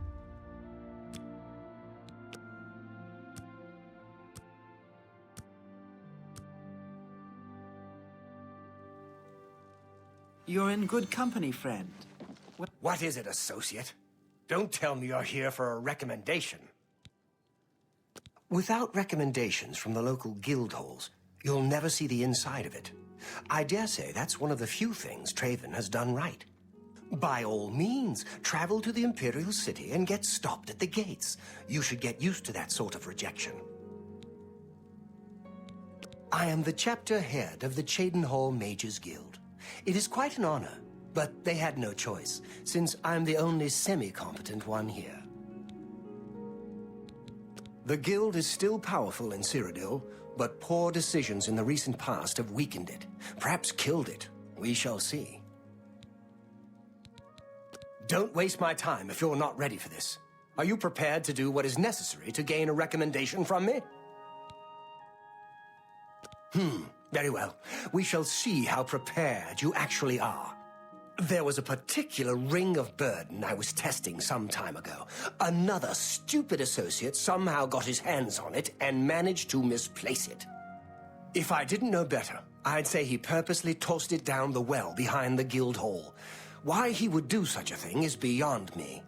You're in good company, friend. What is it, associate? Don't tell me you're here for a recommendation. Without recommendations from the local guild halls, you'll never see the inside of it. I dare say that's one of the few things Trayvon has done right. By all means, travel to the Imperial City and get stopped at the gates. You should get used to that sort of rejection. I am the chapter head of the Cheydinhal Mages Guild. It is quite an honor, but they had no choice, since I'm the only semi-competent one here. The guild is still powerful in Cyrodiil, but poor decisions in the recent past have weakened it, perhaps killed it. We shall see. Don't waste my time if you're not ready for this. Are you prepared to do what is necessary to gain a recommendation from me? Very well. We shall see how prepared you actually are. There was a particular ring of burden I was testing some time ago. Another stupid associate somehow got his hands on it and managed to misplace it. If I didn't know better, I'd say he purposely tossed it down the well behind the guild hall. Why he would do such a thing is beyond me.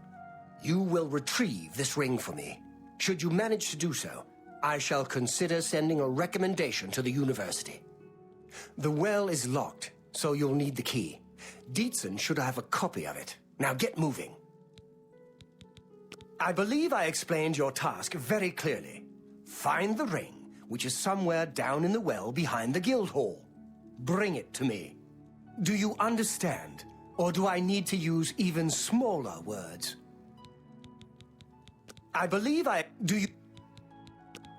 You will retrieve this ring for me. Should you manage to do so, I shall consider sending a recommendation to the university. The well is locked, so you'll need the key. Dietzen should have a copy of it. Now get moving. I believe I explained your task very clearly. Find the ring, which is somewhere down in the well behind the guild hall. Bring it to me. Do you understand? Or do I need to use even smaller words? I believe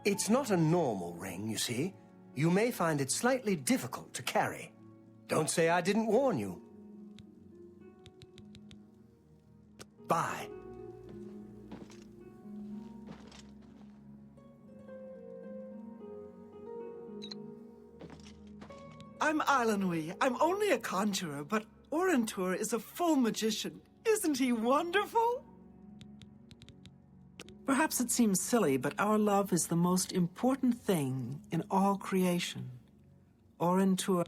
It's not a normal ring, you see. You may find it slightly difficult to carry. Don't say I didn't warn you. Bye. I'm Eilenwy. I'm only a conjurer, but Orentor is a full magician. Isn't he wonderful? Perhaps it seems silly, but our love is the most important thing in all creation. Orentur...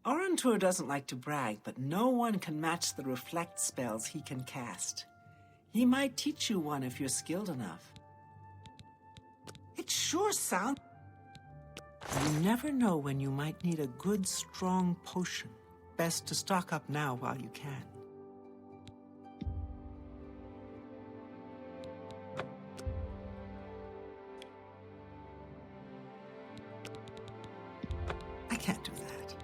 Orentur doesn't like to brag, but no one can match the reflect spells he can cast. He might teach you one if you're skilled enough. It sure sounds... You never know when you might need a good, strong potion. Best to stock up now while you can. I can't do that.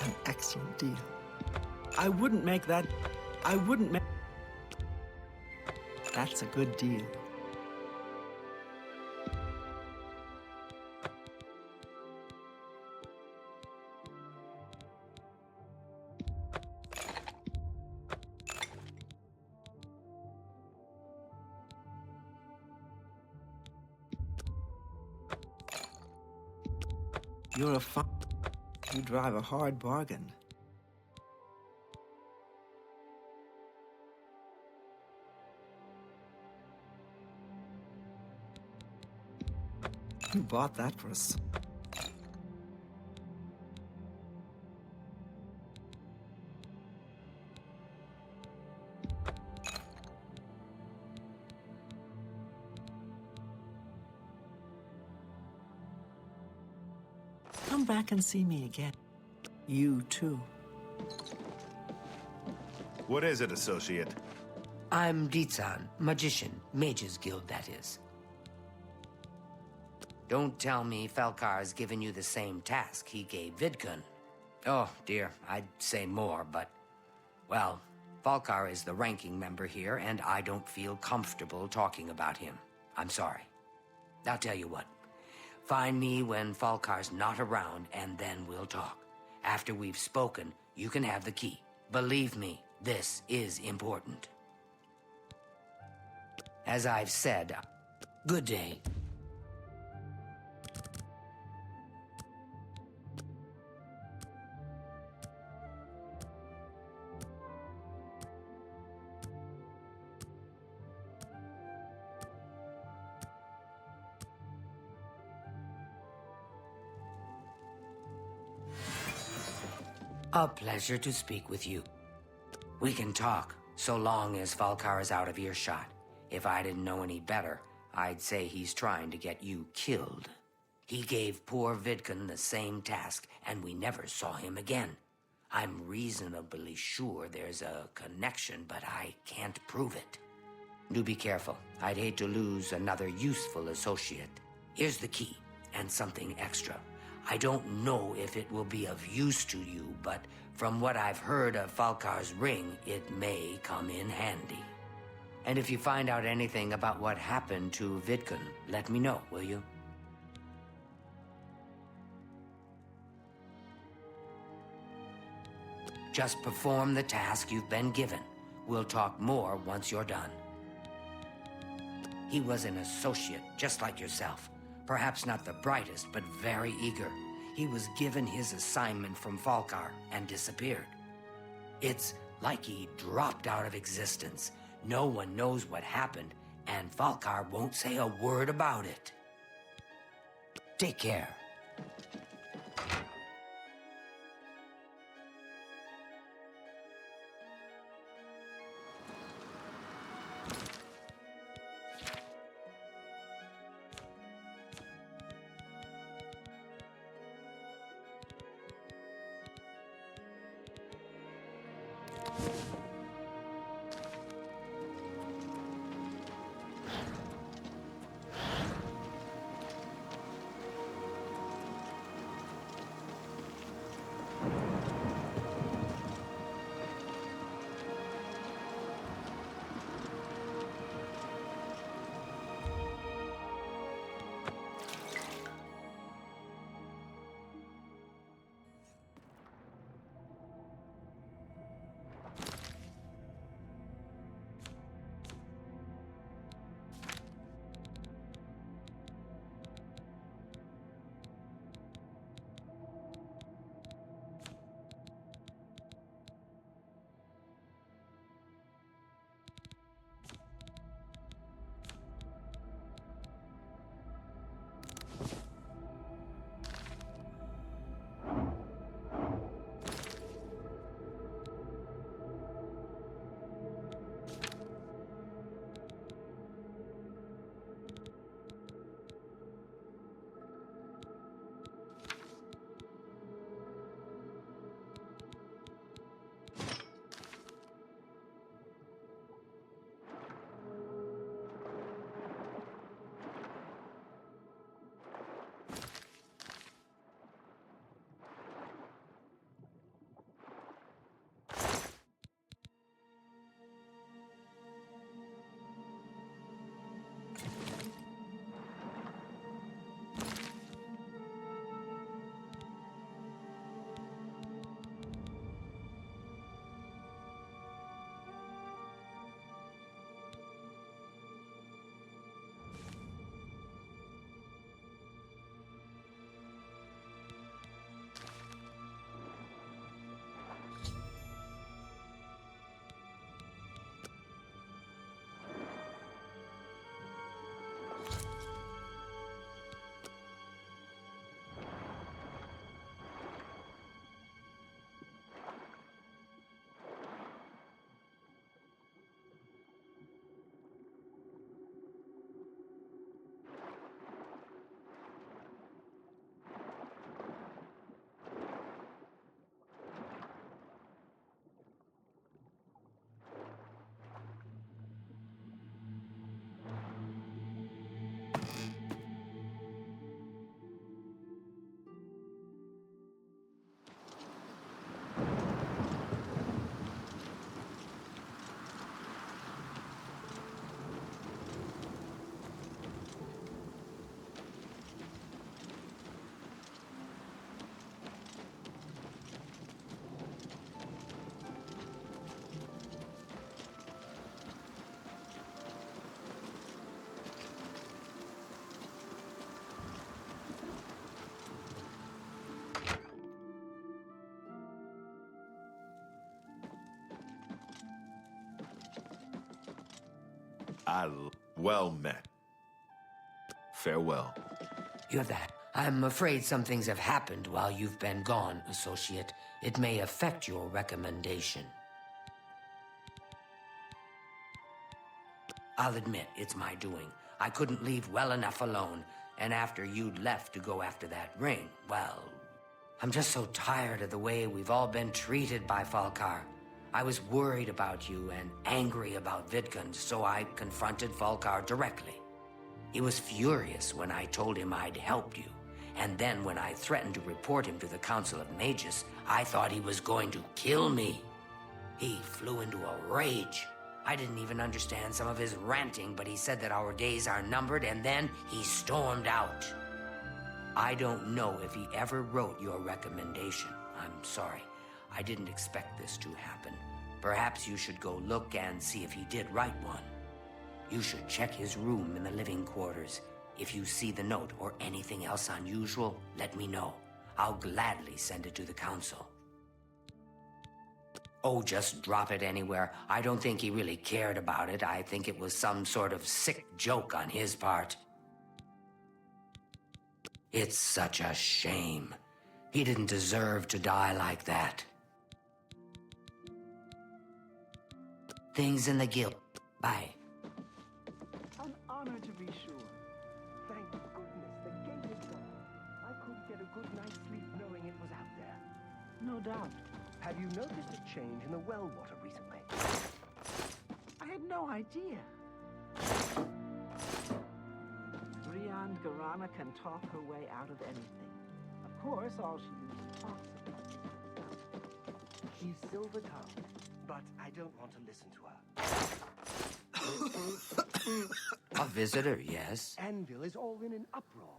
An excellent deal. I wouldn't make that... I wouldn't make... That's a good deal. You're a fun... You drive a hard bargain. You bought that for us. Come back and see me again. You too. What is it, associate? I'm Ditsan, magician, Mage's Guild, that is. Don't tell me Falcar's given you the same task he gave Vidkun. Oh, dear, I'd say more, but... Well, Falcar is the ranking member here, and I don't feel comfortable talking about him. I'm sorry. I'll tell you what. Find me when Falcar's not around, and then we'll talk. After we've spoken, you can have the key. Believe me, this is important. As I've said, good day. A pleasure to speak with you. We can talk, so long as Falcar is out of earshot. If I didn't know any better, I'd say he's trying to get you killed. He gave poor Vidkun the same task, and we never saw him again. I'm reasonably sure there's a connection, but I can't prove it. Do be careful. I'd hate to lose another useful associate. Here's the key, and something extra. I don't know if it will be of use to you, but from what I've heard of Falcar's ring, it may come in handy. And if you find out anything about what happened to Vidkun, let me know, will you? Just perform the task you've been given. We'll talk more once you're done. He was an associate, just like yourself. Perhaps not the brightest, but very eager. He was given his assignment from Falcar and disappeared. It's like he dropped out of existence. No one knows what happened, and Falcar won't say a word about it. Take care. Well met. Farewell. You have that. I'm afraid some things have happened while you've been gone, Associate. It may affect your recommendation. I'll admit, it's my doing. I couldn't leave well enough alone, and after you'd left to go after that ring, well... I'm just so tired of the way we've all been treated by Falkar. I was worried about you and angry about Vidkund, so I confronted Falkar directly. He was furious when I told him I'd helped you, and then when I threatened to report him to the Council of Mages, I thought he was going to kill me. He flew into a rage. I didn't even understand some of his ranting, but he said that our days are numbered, and then he stormed out. I don't know if he ever wrote your recommendation. I'm sorry. I didn't expect this to happen. Perhaps you should go look and see if he did write one. You should check his room in the living quarters. If you see the note or anything else unusual, let me know. I'll gladly send it to the council. Oh, just drop it anywhere. I don't think he really cared about it. I think it was some sort of sick joke on his part. It's such a shame. He didn't deserve to die like that. Things in the guild. Bye. An honor to be sure. Thank goodness the gate is gone. I couldn't get a good night's sleep knowing it was out there. No doubt. Have you noticed a change in the well water recently? I had no idea. Briand Garana can talk her way out of anything. Of course, all she uses talks about. She's silver-tongued, but I don't want to listen to her. A visitor, yes. Anvil is all in an uproar.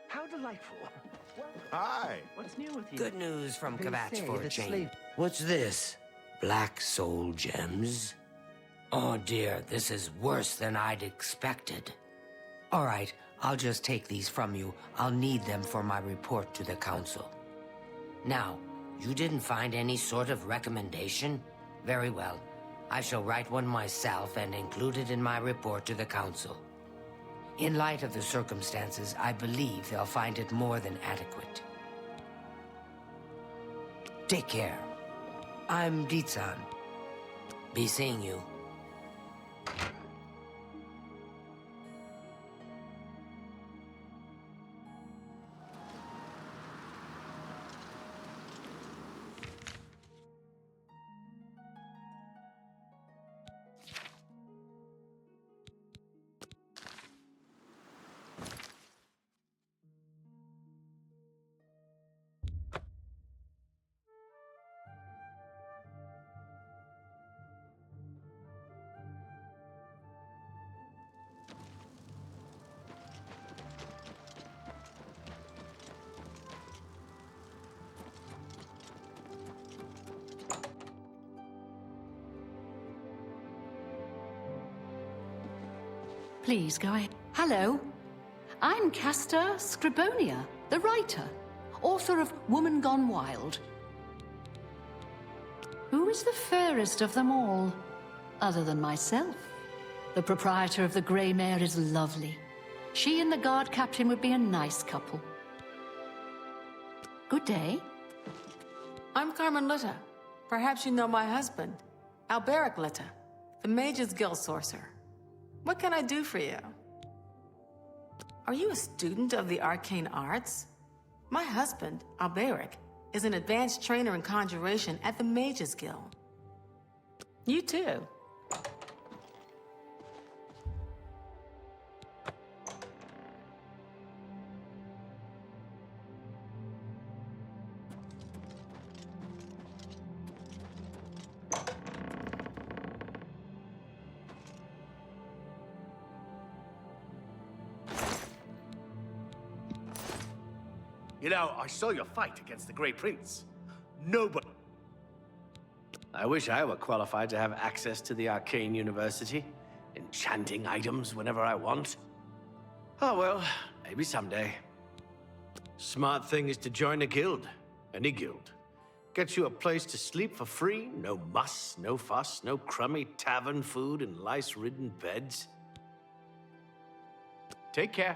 How delightful. Well, hi. What's new with you? Good news from They Kvatch say for a that change. slave- What's this? Black soul gems? Oh dear, this is worse than I'd expected. All right, I'll just take these from you. I'll need them for my report to the council. Now, you didn't find any sort of recommendation? Very well. I shall write one myself and include it in my report to the council. In light of the circumstances, I believe they'll find it more than adequate. Take care. I'm Ditsan. Be seeing you. Please go ahead. Hello. I'm Castor Scribonia, the writer, author of Woman Gone Wild. Who is the fairest of them all, other than myself? The proprietor of the Grey Mare is lovely. She and the guard captain would be a nice couple. Good day. I'm Carmen Litta. Perhaps you know my husband, Alberic Litta, the Mage's Guild Sorcerer. What can I do for you? Are you a student of the arcane arts? My husband, Alberic, is an advanced trainer in conjuration at the Mages Guild. You too. You know, I saw your fight against the Grey Prince. Nobody... I wish I were qualified to have access to the Arcane University, enchanting items whenever I want. Oh well, maybe someday. Smart thing is to join a guild. Any guild. Gets you a place to sleep for free, no muss, no fuss, no crummy tavern food and lice-ridden beds. Take care.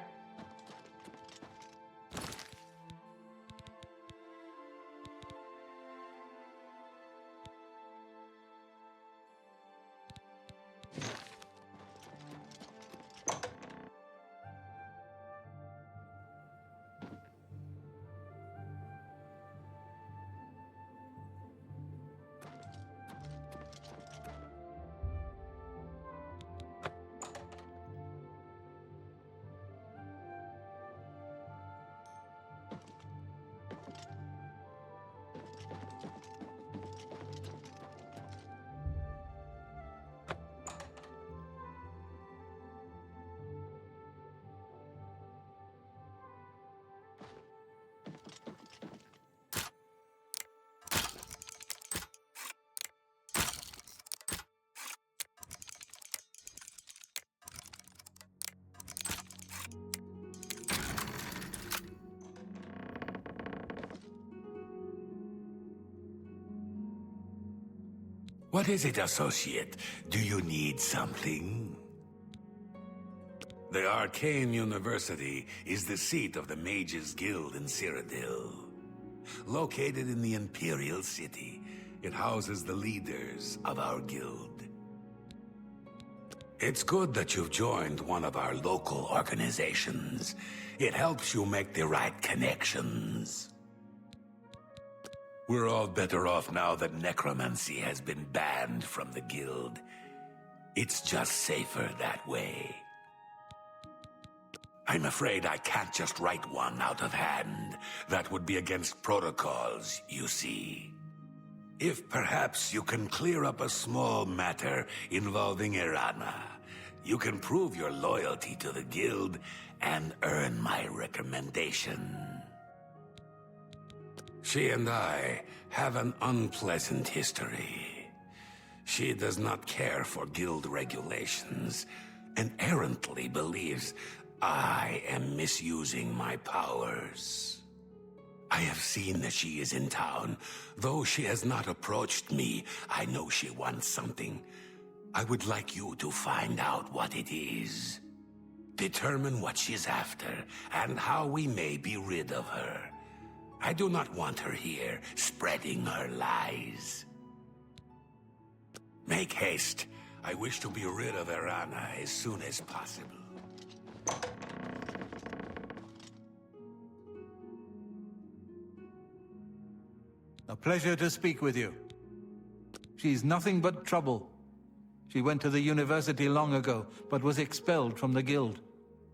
What is it, Associate? Do you need something? The Arcane University is the seat of the Mages Guild in Cyrodiil. Located in the Imperial City, it houses the leaders of our guild. It's good that you've joined one of our local organizations. It helps you make the right connections. We're all better off now that necromancy has been banned from the guild. It's just safer that way. I'm afraid I can't just write one out of hand. That would be against protocols, you see. If perhaps you can clear up a small matter involving Irana, you can prove your loyalty to the guild and earn my recommendation. She and I have an unpleasant history. She does not care for guild regulations and errantly believes I am misusing my powers. I have seen that she is in town. Though she has not approached me, I know she wants something. I would like you to find out what it is. Determine what she's after and how we may be rid of her. I do not want her here, spreading her lies. Make haste. I wish to be rid of Irana as soon as possible. A pleasure to speak with you. She's nothing but trouble. She went to the university long ago, but was expelled from the guild.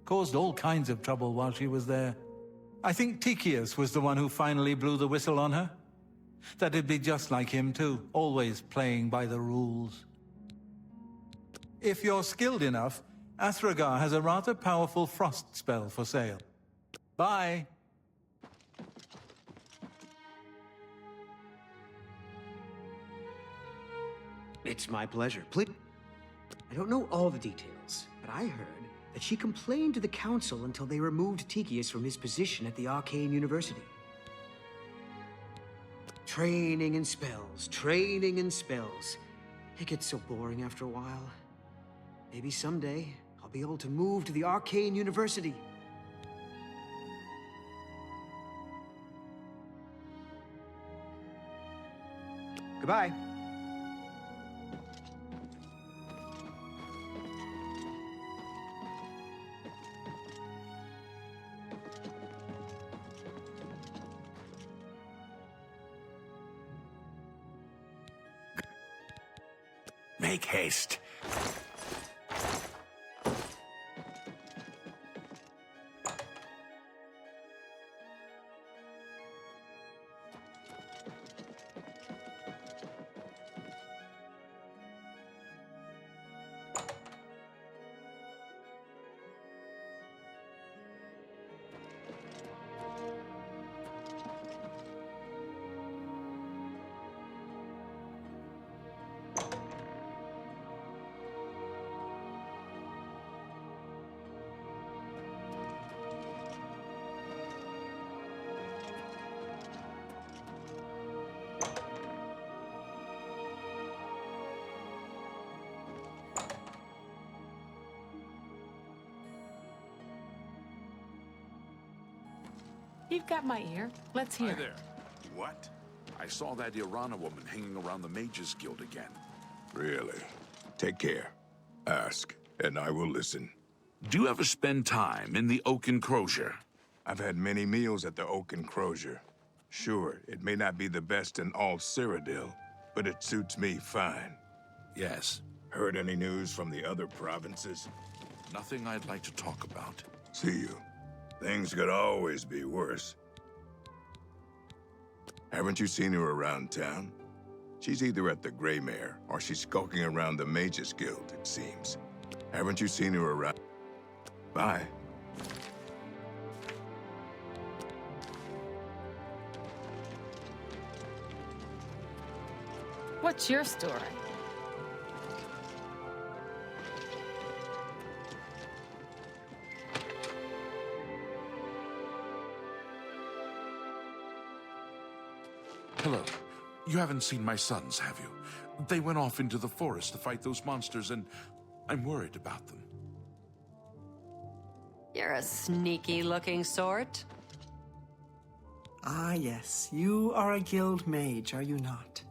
Caused all kinds of trouble while she was there. I think Tychius was the one who finally blew the whistle on her. That'd be just like him too, always playing by the rules. If you're skilled enough, Athragar has a rather powerful frost spell for sale. Bye! It's my pleasure. Please. I don't know all the details, but I heard that she complained to the council until they removed Tychius from his position at the Arcane University. Training and spells, training and spells. It gets so boring after a while. Maybe someday I'll be able to move to the Arcane University. Goodbye. Make haste. You've got my ear. Let's hear Hi it. there. What? I saw that Irana woman hanging around the Mages Guild again. Really? Take care. Ask, and I will listen. Do you ever spend time in the Oak Enclosure? I've had many meals at the Oak Enclosure. Sure, it may not be the best in all Cyrodiil, but it suits me fine. Yes. Heard any news from the other provinces? Nothing I'd like to talk about. See you. Things could always be worse. Haven't you seen her around town? She's either at the Grey Mare, or she's skulking around the Mages Guild, it seems. Haven't you seen her around? Bye. What's your story? Hello. You haven't seen my sons, have you? They went off into the forest to fight those monsters, and I'm worried about them. You're a sneaky-looking sort. Ah, yes. You are a guild mage, are you not?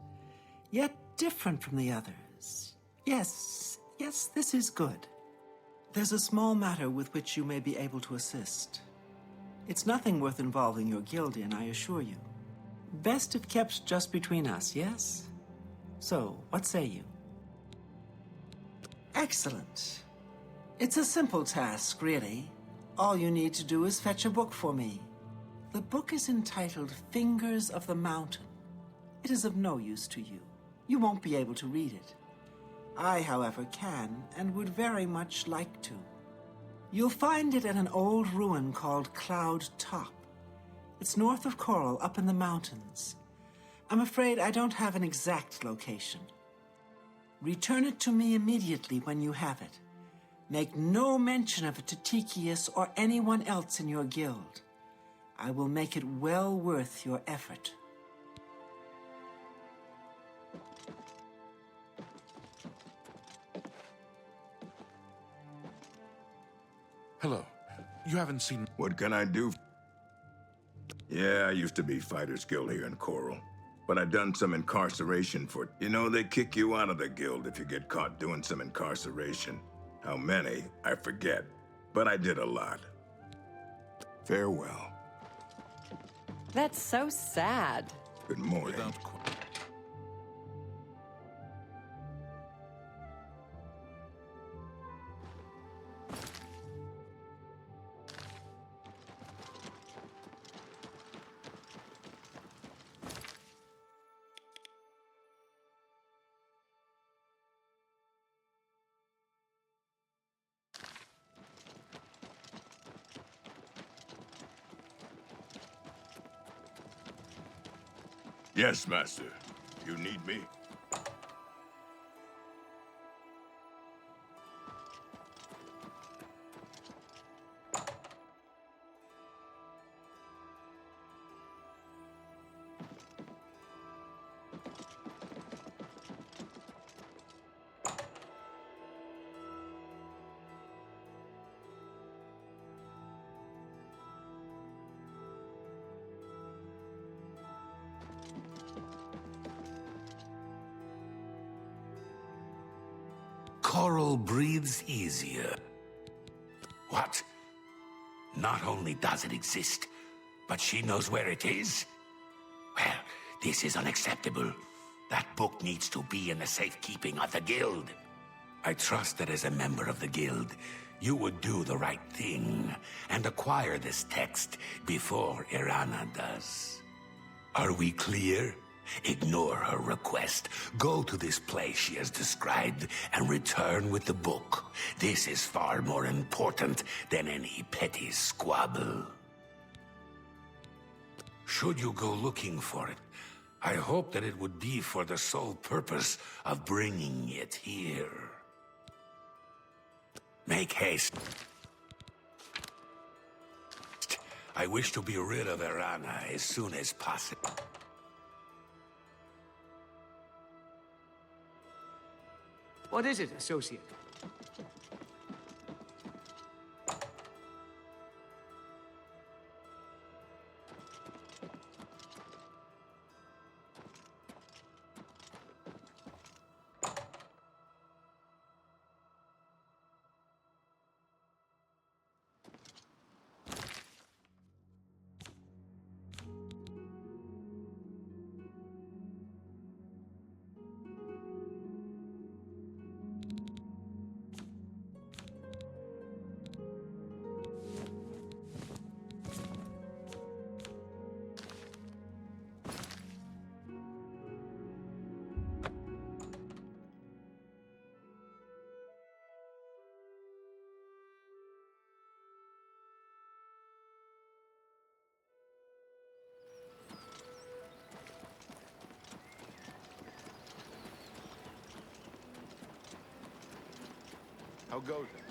Yet different from the others. Yes, this is good. There's a small matter with which you may be able to assist. It's nothing worth involving your guild in, I assure you. Best if kept just between us, yes? So, what say you? Excellent. It's a simple task, really. All you need to do is fetch a book for me. The book is entitled Fingers of the Mountain. It is of no use to you. You won't be able to read it. I, however, can and would very much like to. You'll find it at an old ruin called Cloud Top. It's north of Coral, up in the mountains. I'm afraid I don't have an exact location. Return it to me immediately when you have it. Make no mention of it to Tychius or anyone else in your guild. I will make it well worth your effort. Hello. You haven't seen... What can I do? Yeah, I used to be Fighters Guild here in Coral. But I done some incarceration for... You know, they kick you out of the guild if you get caught doing some incarceration. How many, I forget. But I did a lot. Farewell. That's so sad. Good morning. Yes, Master. You need me? Coral breathes easier. What? Not only does it exist, but she knows where it is? Well, this is unacceptable. That book needs to be in the safekeeping of the guild. I trust that as a member of the guild, you would do the right thing and acquire this text before Irana does. Are we clear? Ignore her request. Go to this place she has described and return with the book. This is far more important than any petty squabble. Should you go looking for it, I hope that it would be for the sole purpose of bringing it here. Make haste. I wish to be rid of Irana as soon as possible. What is it, Associate? How goes it?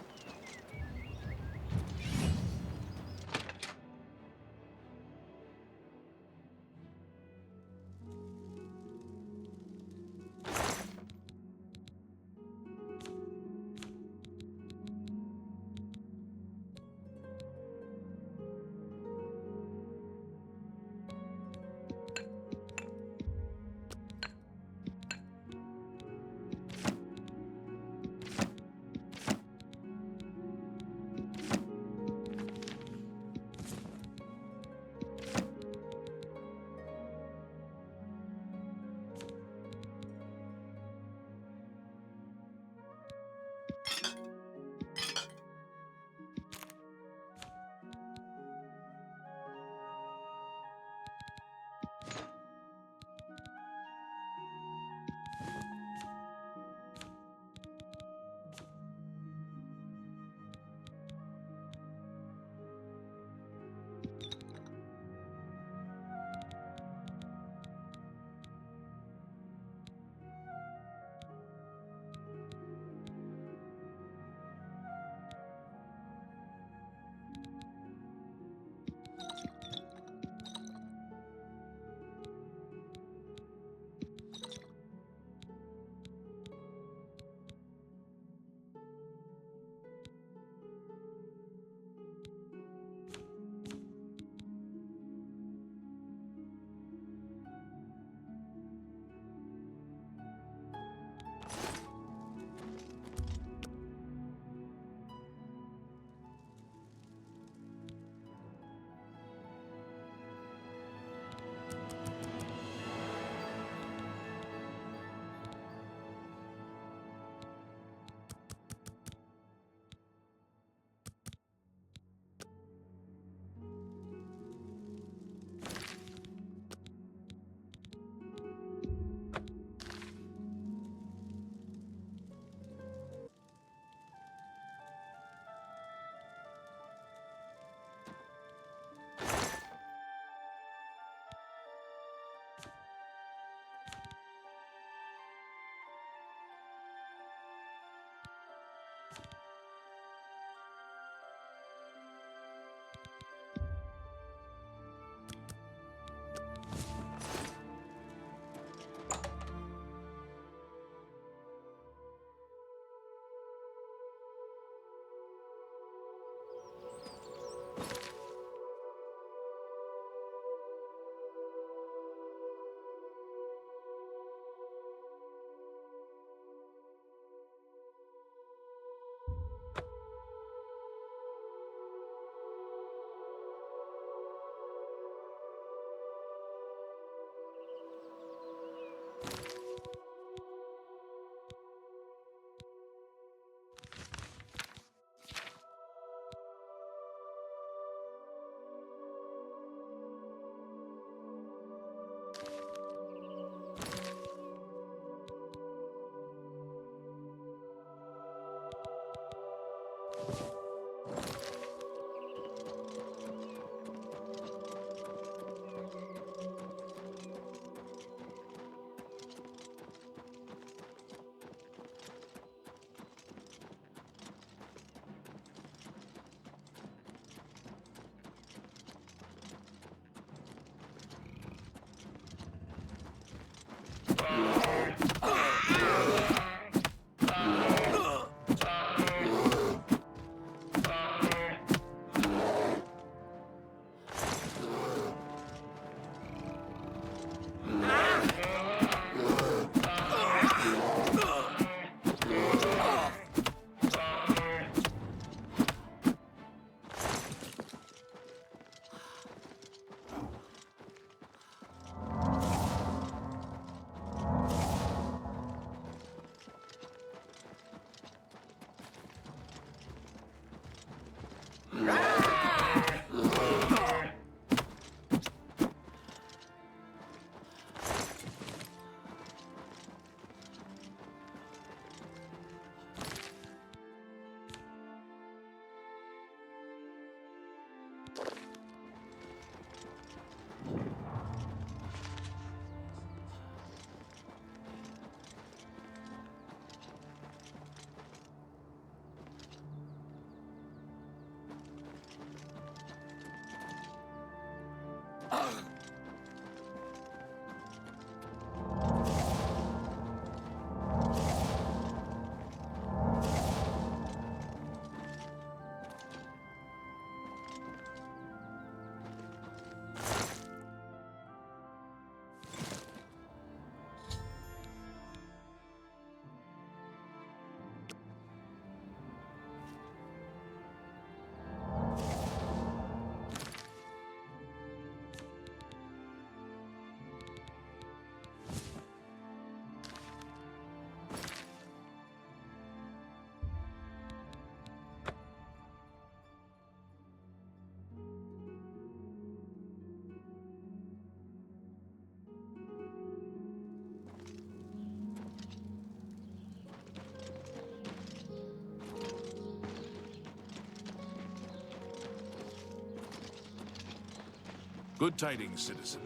Good tidings, citizen.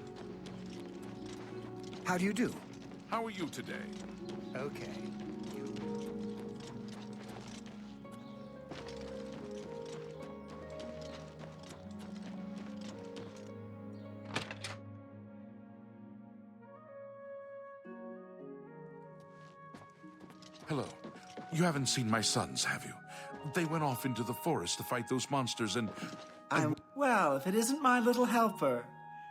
How do you do? How are you today? Okay. Hello. You haven't seen my sons, have you? They went off into the forest to fight those monsters and... Well, if it isn't my little helper.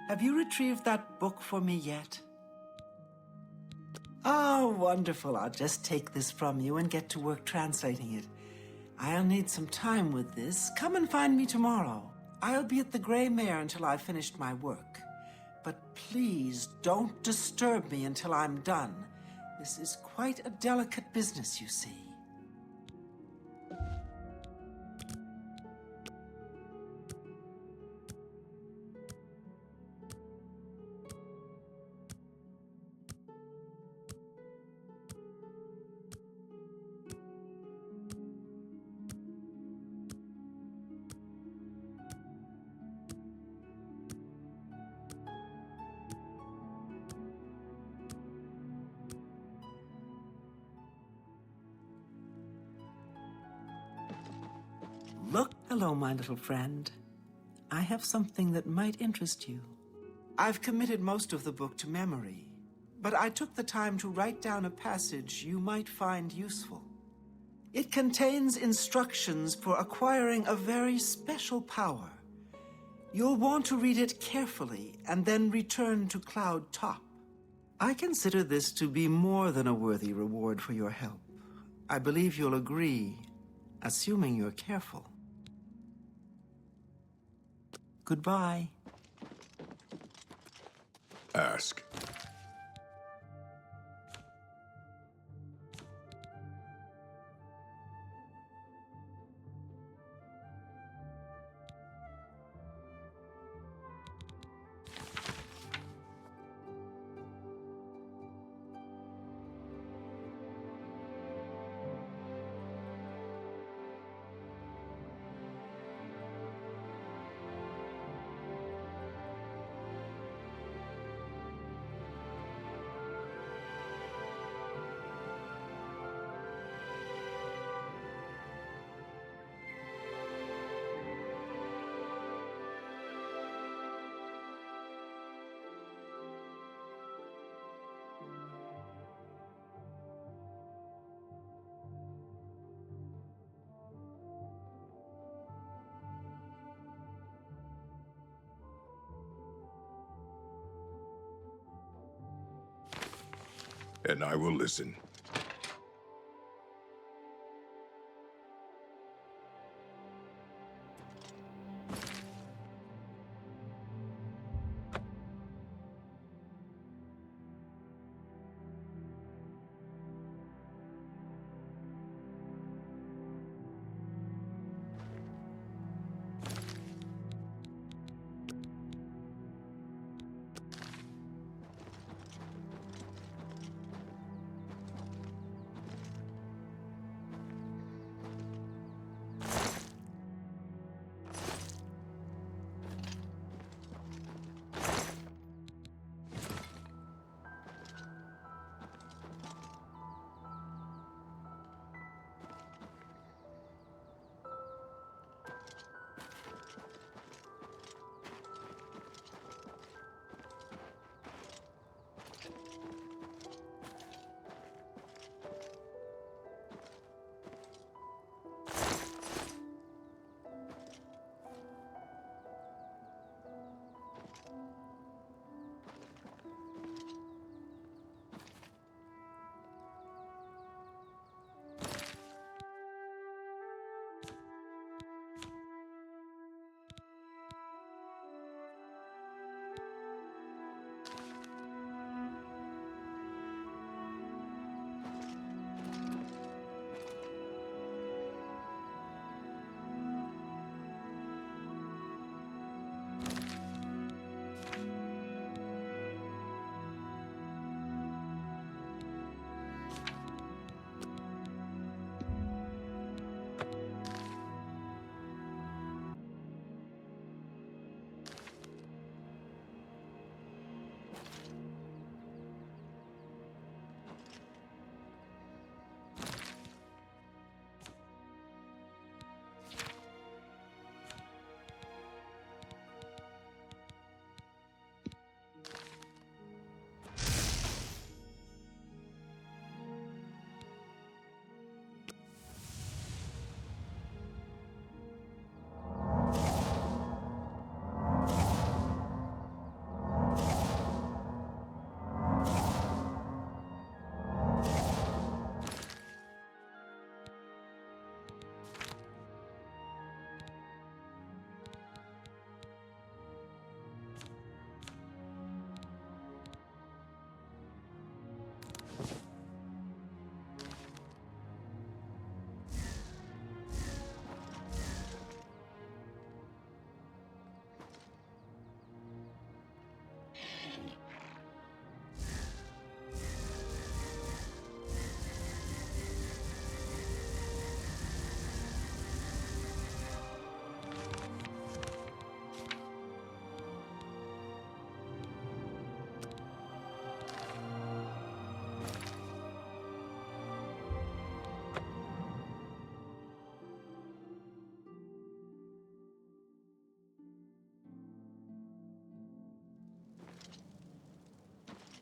Have you retrieved that book for me yet? Oh, wonderful. I'll just take this from you and get to work translating it. I'll need some time with this. Come and find me tomorrow. I'll be at the Grey Mare until I've finished my work. But please don't disturb me until I'm done. This is quite a delicate business, you see. Look, hello, my little friend. I have something that might interest you. I've committed most of the book to memory, but I took the time to write down a passage you might find useful. It contains instructions for acquiring a very special power. You'll want to read it carefully and then return to Cloud Top. I consider this to be more than a worthy reward for your help. I believe you'll agree, assuming you're careful. Goodbye. Ask. and I will listen.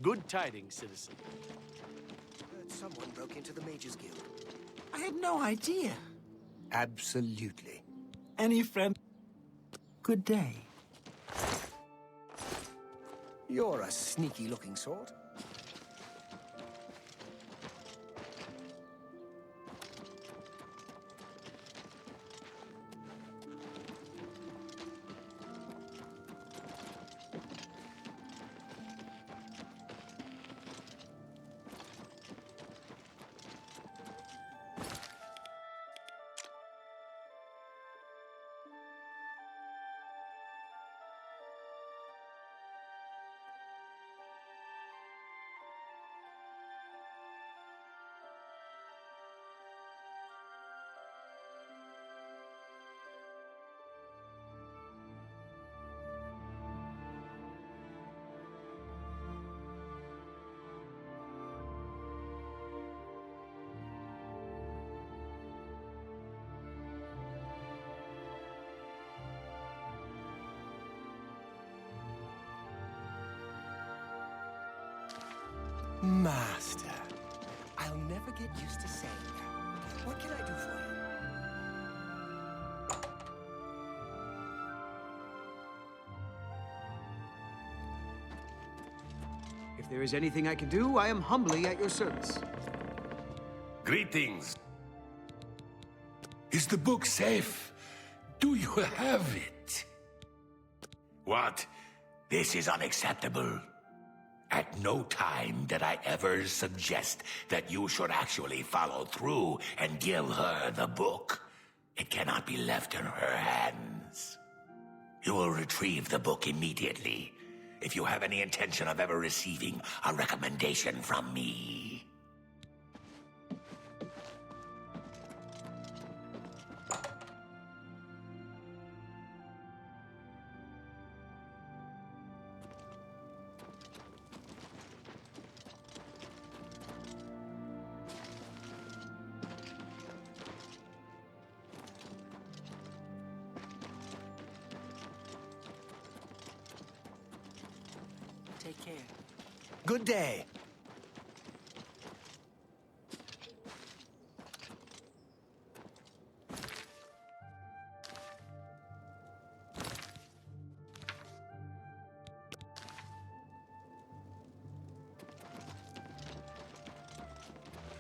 Good tidings, citizen. Heard someone broke into the Mages Guild. I had no idea. Absolutely. Any friend? Good day. You're a sneaky-looking sort. Master, I'll never get used to saying that. What can I do for you? If there is anything I can do, I am humbly at your service. Greetings. Is the book safe? Do you have it? What? This is unacceptable. At no time did I ever suggest that you should actually follow through and give her the book. It cannot be left in her hands. You will retrieve the book immediately if you have any intention of ever receiving a recommendation from me. Take care. Good day.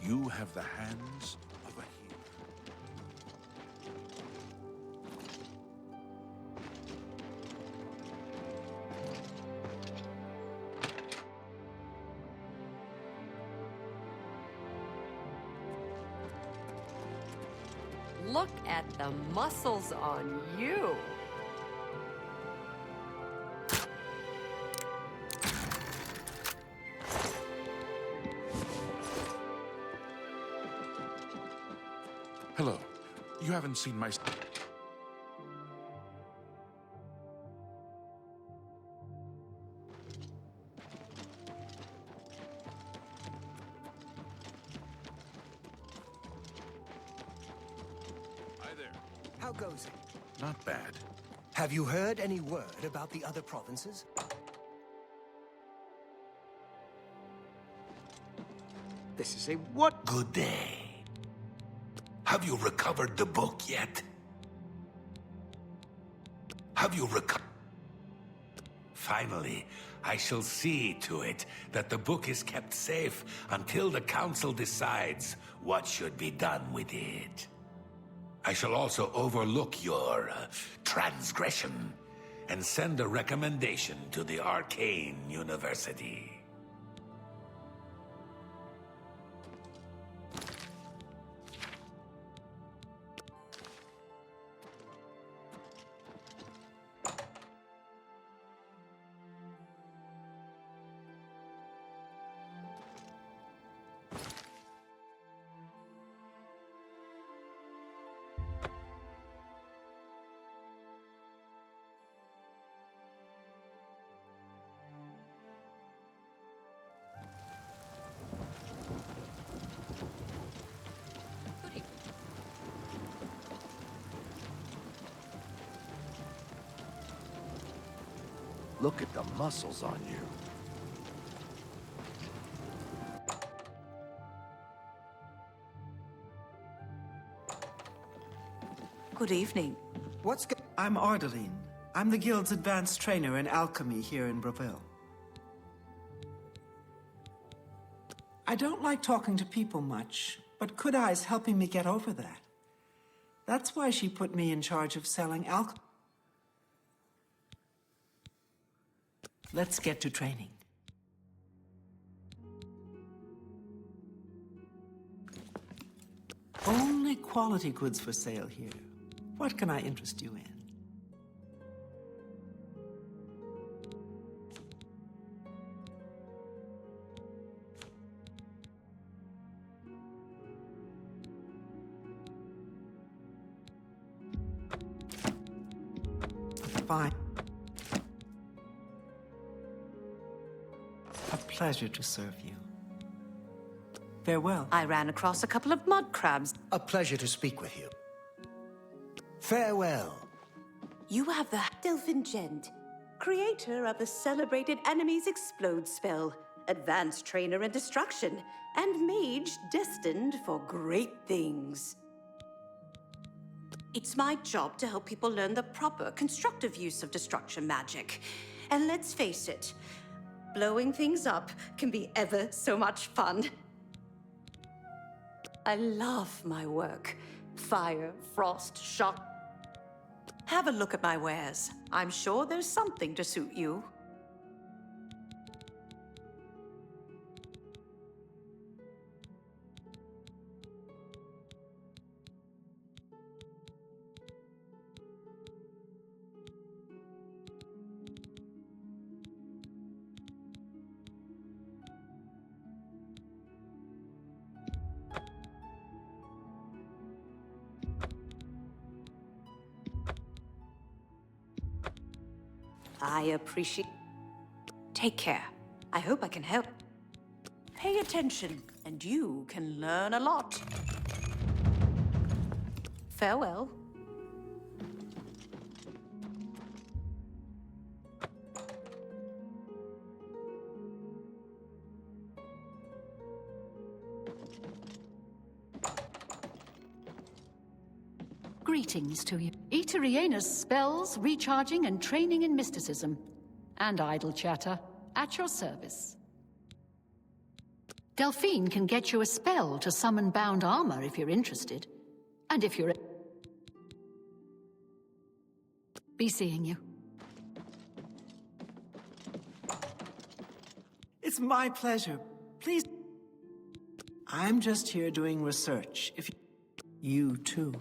You have the hands of a hero. Look at the muscles on you. Hello. You haven't seen my... How goes it? Not bad. Have you heard any word about the other provinces? This is a what? Good day. Have you recovered the book yet? Have you recovered? Finally, I shall see to it that the book is kept safe until the council decides what should be done with it. I shall also overlook your transgression and send a recommendation to the Arcane University. Look at the muscles on you. Good evening. I'm Ardeline. I'm the Guild's advanced trainer in alchemy here in Breville. I don't like talking to people much, but Kudai's helping me get over that. That's why she put me in charge of selling alchemy. Let's get to training. Only quality goods for sale here. What can I interest you in? Fine. A pleasure to serve you. Farewell. I ran across a couple of mud crabs. A pleasure to speak with you. Farewell. You have the Delphin Gent, creator of the celebrated Enemies Explode spell, advanced trainer in destruction, and mage destined for great things. It's my job to help people learn the proper constructive use of destruction magic. And let's face it, Blowing things up can be ever so much fun. I love my work. Fire, frost, shock. Have a look at my wares. I'm sure there's something to suit you. I appreciate... Take care. I hope I can help. Pay attention, and you can learn a lot. Farewell. Greetings to you. Eteriena's spells, recharging and training in mysticism. And idle chatter. At your service. Delphine can get you a spell to summon bound armor if you're interested. And if you're... Be seeing you. It's my pleasure. Please. I'm just here doing research. If you too.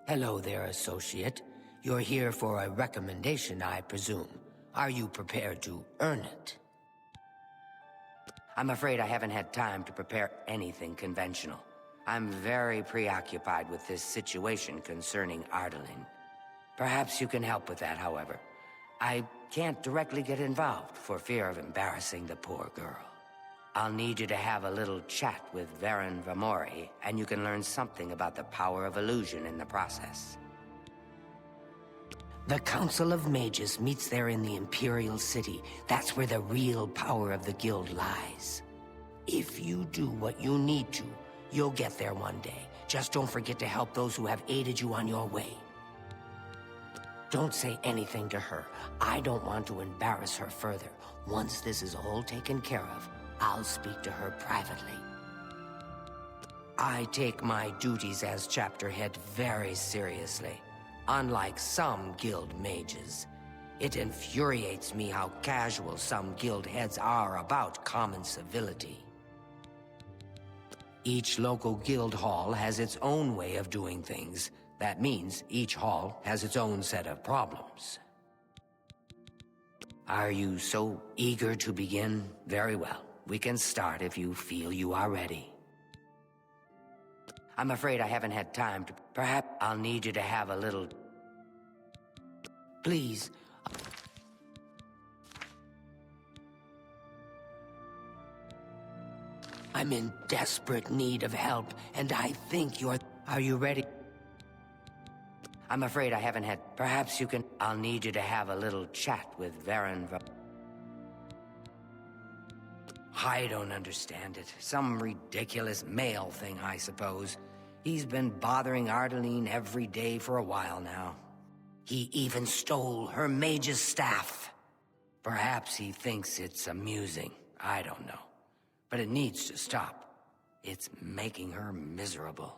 Hello there, associate. You're here for a recommendation, I presume. Are you prepared to earn it? I'm afraid I haven't had time to prepare anything conventional. I'm very preoccupied with this situation concerning Ardalin. Perhaps you can help with that, however. I can't directly get involved for fear of embarrassing the poor girl. I'll need you to have a little chat with Varen Vamori, and you can learn something about the power of illusion in the process. The Council of Mages meets there in the Imperial City. That's where the real power of the guild lies. If you do what you need to, you'll get there one day. Just don't forget to help those who have aided you on your way. Don't say anything to her. I don't want to embarrass her further. Once this is all taken care of, I'll speak to her privately. I take my duties as chapter head very seriously. Unlike some guild mages, it infuriates me how casual some guild heads are about common civility. Each local guild hall has its own way of doing things. That means each hall has its own set of problems. Are you so eager to begin? Very well. We can start if you feel you are ready. I'm afraid I haven't had time to... Perhaps I'll need you to have a little... Please. I'm in desperate need of help, and I think you're... Are you ready? I'm afraid I haven't had... Perhaps you can... I'll need you to have a little chat with Varen. I don't understand it. Some ridiculous male thing, I suppose. He's been bothering Ardalin every day for a while now. He even stole her mage's staff. Perhaps he thinks it's amusing. I don't know. But it needs to stop. It's making her miserable.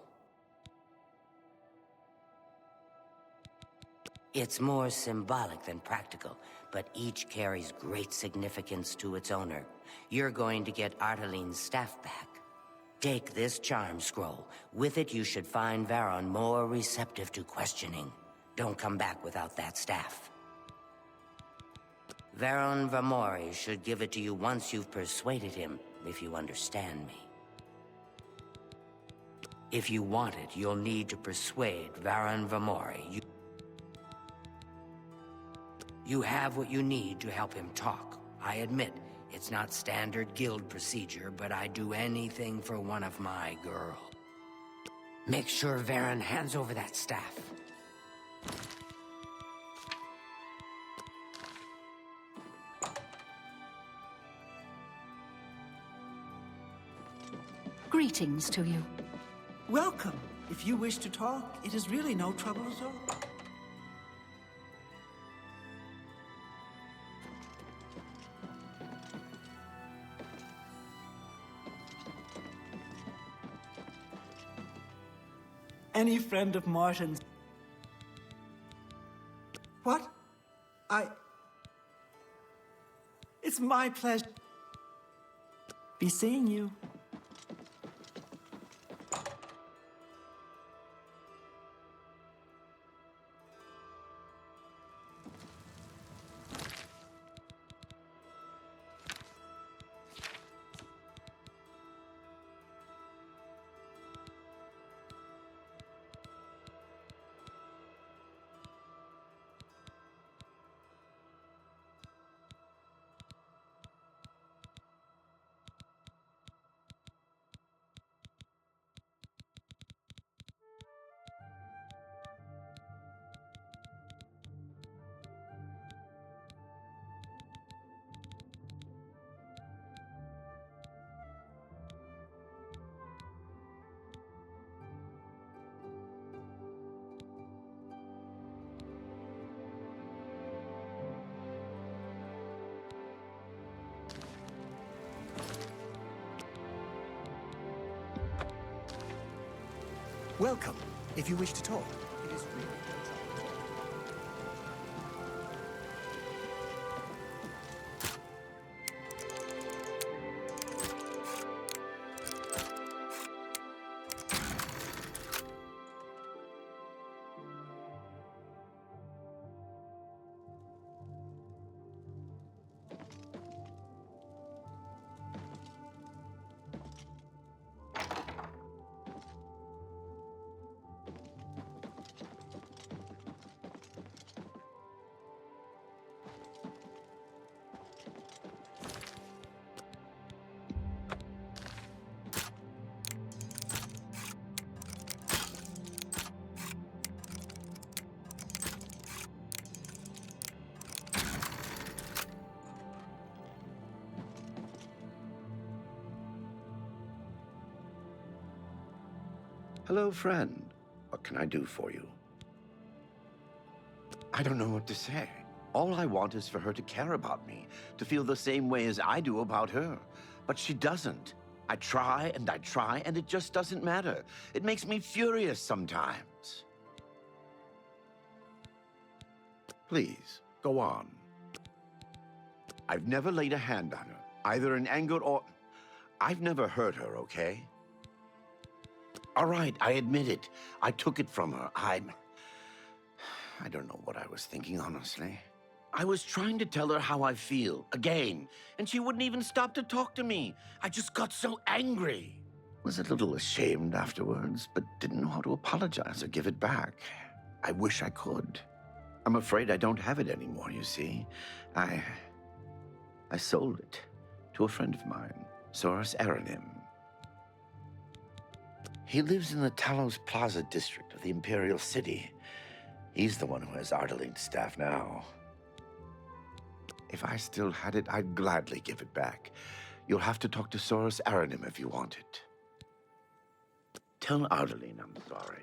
It's more symbolic than practical, but each carries great significance to its owner. You're going to get Ardalin's staff back. Take this charm scroll. With it, you should find Varon more receptive to questioning. Don't come back without that staff. Varon Vamori should give it to you once you've persuaded him, if you understand me. If you want it, you'll need to persuade Varon Vamori. You have what you need to help him talk. I admit, it's not standard guild procedure, but I'd do anything for one of my girls. Make sure Varen hands over that staff. Greetings to you. Welcome. If you wish to talk, it is really no trouble at all. Any friend of Martin's... What? It's my pleasure. Be seeing you. Welcome. If you wish to talk, it is really Hello, friend. What can I do for you? I don't know what to say. All I want is for her to care about me, to feel the same way as I do about her. But she doesn't. I try, and it just doesn't matter. It makes me furious sometimes. Please, go on. I've never laid a hand on her, either in anger or... I've never hurt her, okay? All right, I admit it. I took it from her. I don't know what I was thinking, honestly. I was trying to tell her how I feel, again, and she wouldn't even stop to talk to me. I just got so angry. Was a little ashamed afterwards, but didn't know how to apologize or give it back. I wish I could. I'm afraid I don't have it anymore, you see. I sold it to a friend of mine, Soros Aranim. He lives in the Talos Plaza district of the Imperial City. He's the one who has Ardaline's staff now. If I still had it, I'd gladly give it back. You'll have to talk to Soros Aranim if you want it. Tell Ardaline I'm sorry.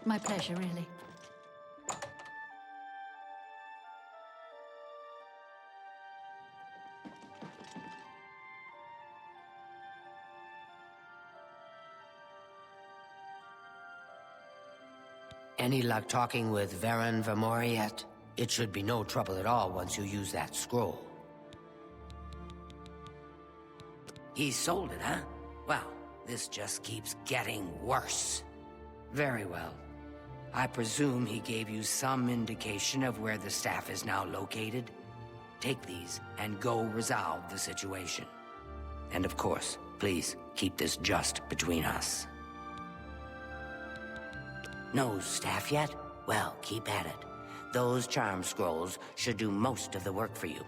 My pleasure, really. Any luck talking with Varen Vamori yet? It should be no trouble at all once you use that scroll. He sold it, huh? Well, this just keeps getting worse. Very well. I presume he gave you some indication of where the staff is now located? Take these and go resolve the situation. And of course, please keep this just between us. No staff yet? Well, keep at it. Those charm scrolls should do most of the work for you.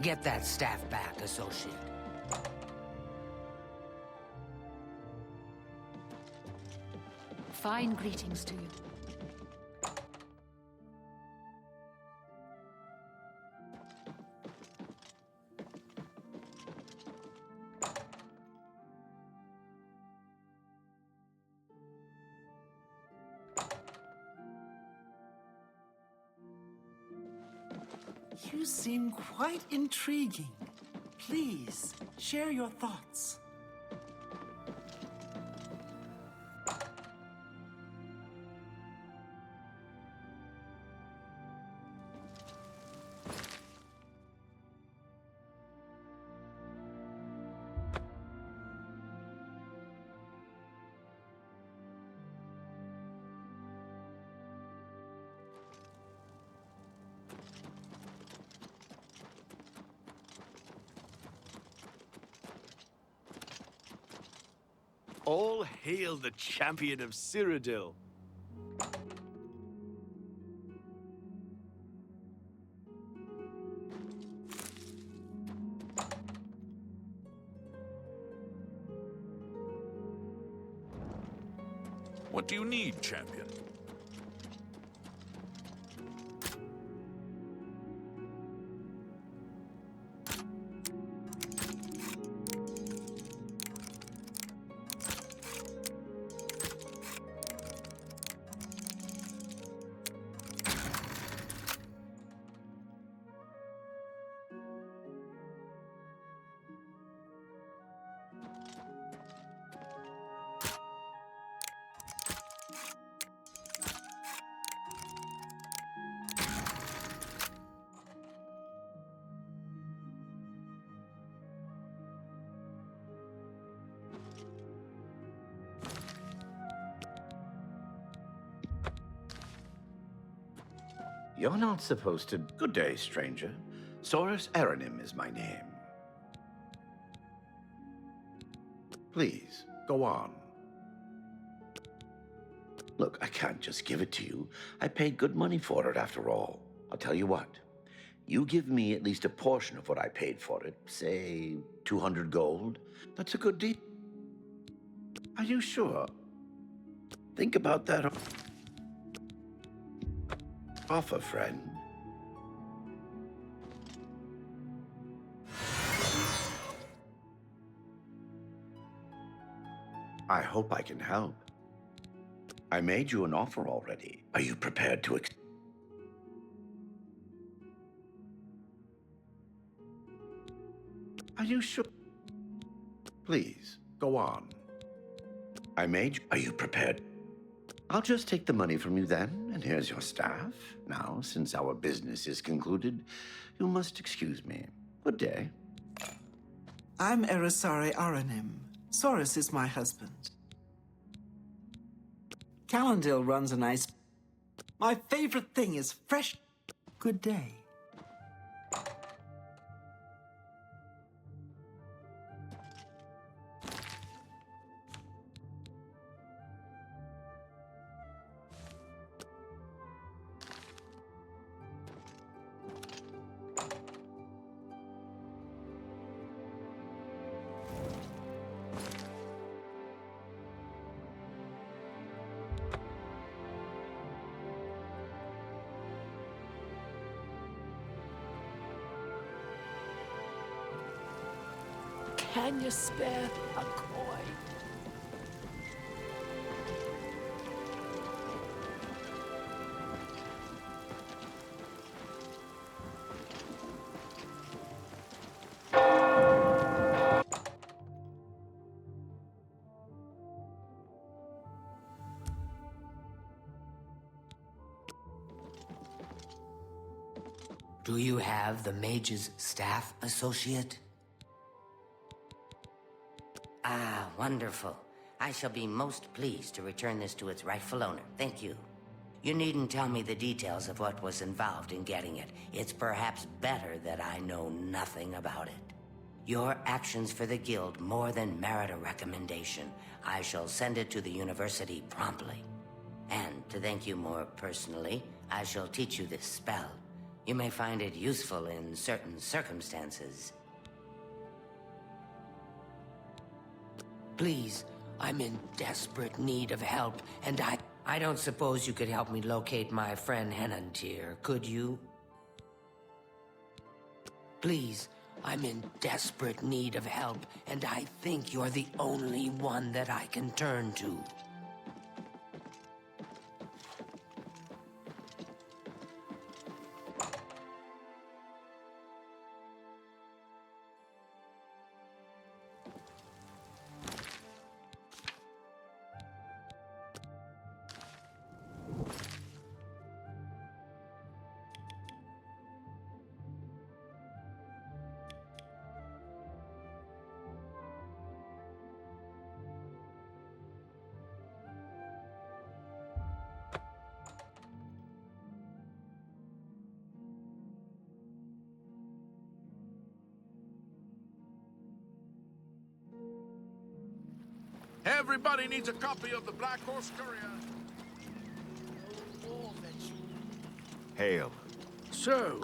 Get that staff back, associate. Fine greetings to you. You seem quite intriguing. Please, share your thoughts. All hail the champion of Cyrodiil. What do you need, champion? You're not supposed to... Good day, stranger. Saurus Aranim is my name. Please, go on. Look, I can't just give it to you. I paid good money for it, after all. I'll tell you what. You give me at least a portion of what I paid for it. Say, 200 gold. That's a good deal. Are you sure? Think about that offer, friend. I hope I can help. I made you an offer already. Are you prepared to Are you sure? Please, go on. Are you prepared? I'll just take the money from you then, and here's your staff. Now, since our business is concluded, you must excuse me. Good day. I'm Erisare Aranim. Saurus is my husband. Cyrodiil runs a nice... My favorite thing is fresh... Good day. Can you spare a coin? Do you have the Mage's staff associate? Ah, wonderful. I shall be most pleased to return this to its rightful owner. Thank you. You needn't tell me the details of what was involved in getting it. It's perhaps better that I know nothing about it. Your actions for the Guild more than merit a recommendation. I shall send it to the university promptly. And to thank you more personally, I shall teach you this spell. You may find it useful in certain circumstances. Please, I'm in desperate need of help, and I don't suppose you could help me locate my friend Henantir, could you? Please, I'm in desperate need of help, and I think you're the only one that I can turn to. Everybody needs a copy of the Black Horse Courier. Hail. So,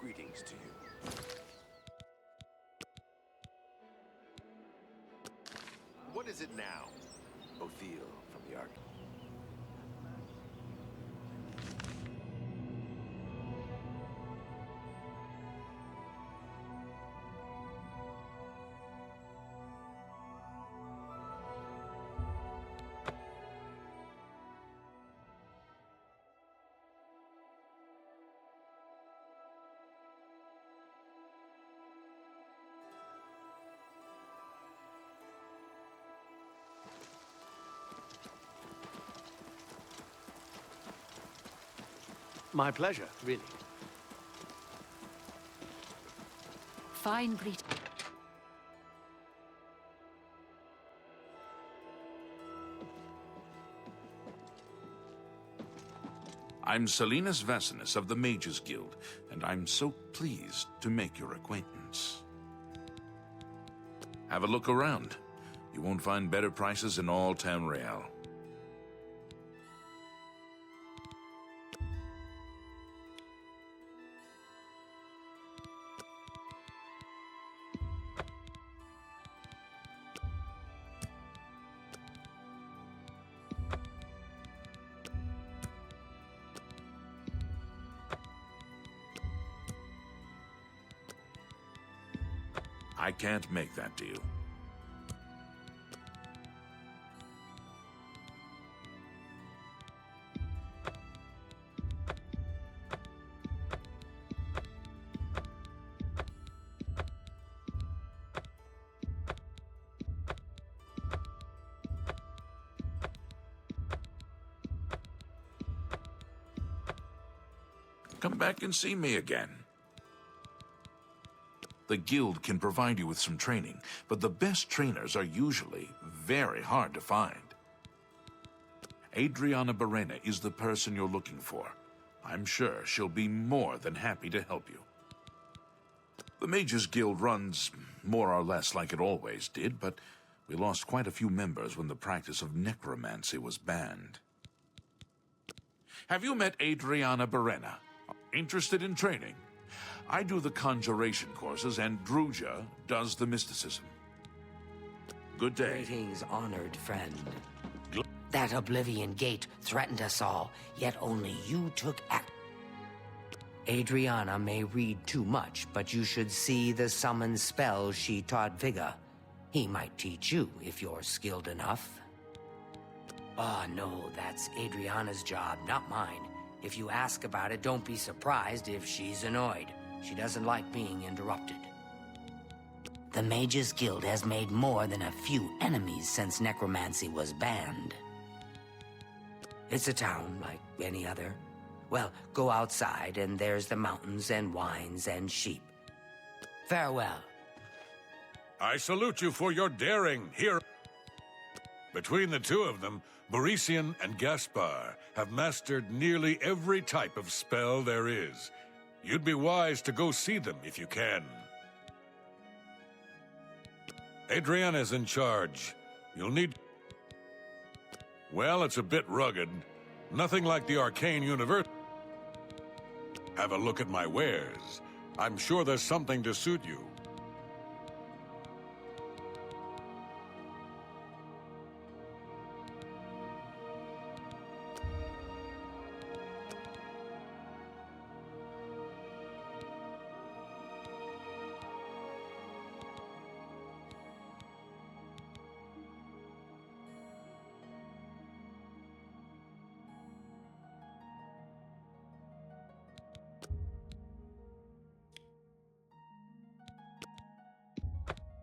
Greetings to you. What is it now? Ophil from the Ark. My pleasure, really. Fine greeting. I'm Salinas Vasinus of the Mages Guild, and I'm so pleased to make your acquaintance. Have a look around. You won't find better prices in all Tamriel. I can't make that deal. Come back and see me again. The guild can provide you with some training, but the best trainers are usually very hard to find. Adriana Barrena is the person you're looking for. I'm sure she'll be more than happy to help you. The Mages Guild runs more or less like it always did, but we lost quite a few members when the practice of necromancy was banned. Have you met Adriana Barrena? Interested in training? I do the conjuration courses, and Druja does the mysticism. Good day. Greetings, honored friend. That Oblivion Gate threatened us all, yet only you took act. Adriana may read too much, but you should see the summon spell she taught Vigga. He might teach you if you're skilled enough. Oh no, that's Adriana's job, not mine. If you ask about it, don't be surprised if she's annoyed. She doesn't like being interrupted. The Mages Guild has made more than a few enemies since necromancy was banned. It's a town like any other. Well, go outside and there's the mountains and wines and sheep. Farewell. I salute you for your daring here. Between the two of them, Borisian and Gaspar have mastered nearly every type of spell there is. You'd be wise to go see them if you can. Adriana's in charge. You'll need... Well, it's a bit rugged. Nothing like the Arcane Universe. Have a look at my wares. I'm sure there's something to suit you.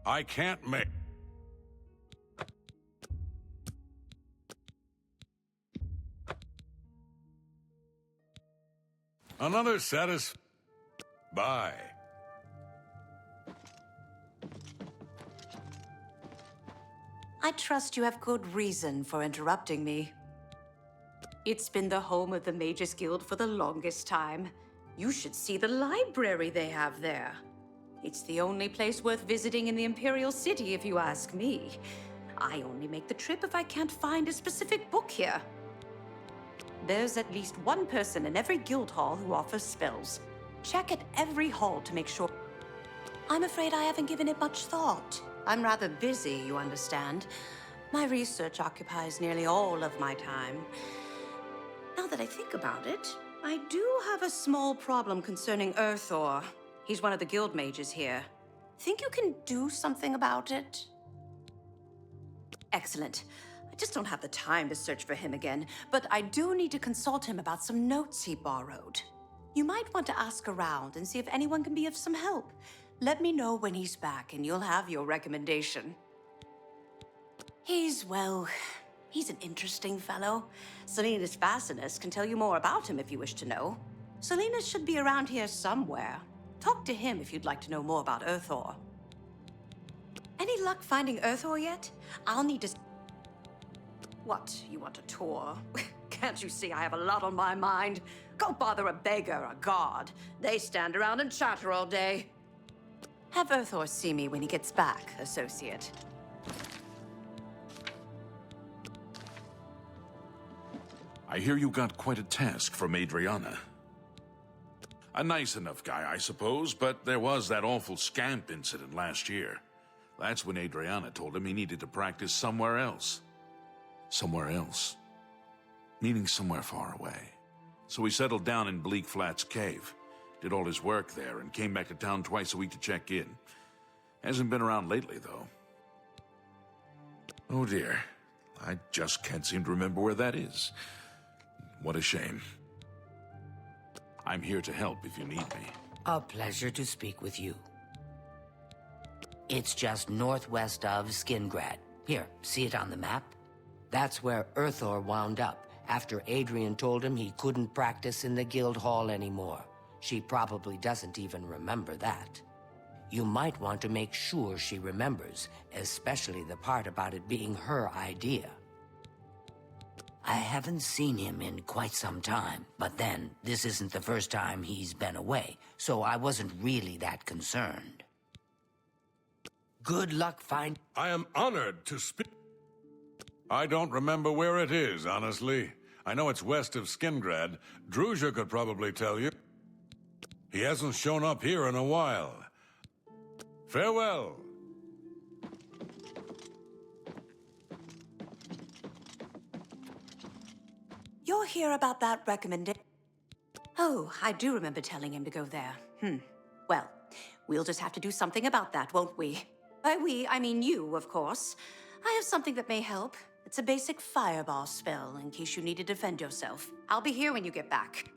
I can't make... Another Bye. I trust you have good reason for interrupting me. It's been the home of the Mages Guild for the longest time. You should see the library they have there. It's the only place worth visiting in the Imperial City, if you ask me. I only make the trip if I can't find a specific book here. There's at least one person in every guild hall who offers spells. Check at every hall to make sure. I'm afraid I haven't given it much thought. I'm rather busy, you understand. My research occupies nearly all of my time. Now that I think about it, I do have a small problem concerning Earthor. He's one of the guild mages here. Think you can do something about it? Excellent. I just don't have the time to search for him again, but I do need to consult him about some notes he borrowed. You might want to ask around and see if anyone can be of some help. Let me know when he's back and you'll have your recommendation. He's an interesting fellow. Selena's Fascinus can tell you more about him if you wish to know. Selena should be around here somewhere. Talk to him if you'd like to know more about Earthor. Any luck finding Earthor yet? I'll need to... What, you want a tour? Can't you see I have a lot on my mind? Go bother a beggar or a guard. They stand around and chatter all day. Have Earthor see me when he gets back, associate. I hear you got quite a task from Adriana. A nice enough guy, I suppose, but there was that awful scamp incident last year. That's when Adriana told him he needed to practice somewhere else. Somewhere else. Meaning somewhere far away. So he settled down in Bleak Flats Cave, did all his work there, and came back to town twice a week to check in. Hasn't been around lately, though. Oh dear. I just can't seem to remember where that is. What a shame. I'm here to help if you need me. A pleasure to speak with you. It's just northwest of Skingrad. Here, see it on the map? That's where Earthor wound up after Adrian told him he couldn't practice in the guild hall anymore. She probably doesn't even remember that. You might want to make sure she remembers, especially the part about it being her idea. I haven't seen him in quite some time, but then, this isn't the first time he's been away, so I wasn't really that concerned. Good luck find— I am honored to speak. I don't remember where it is, honestly. I know it's west of Skingrad. Druzha could probably tell you. He hasn't shown up here in a while. Farewell. You're here about that recommendation? Oh, I do remember telling him to go there. Well, we'll just have to do something about that, won't we? By we, I mean you, of course. I have something that may help. It's a basic fireball spell, in case you need to defend yourself. I'll be here when you get back.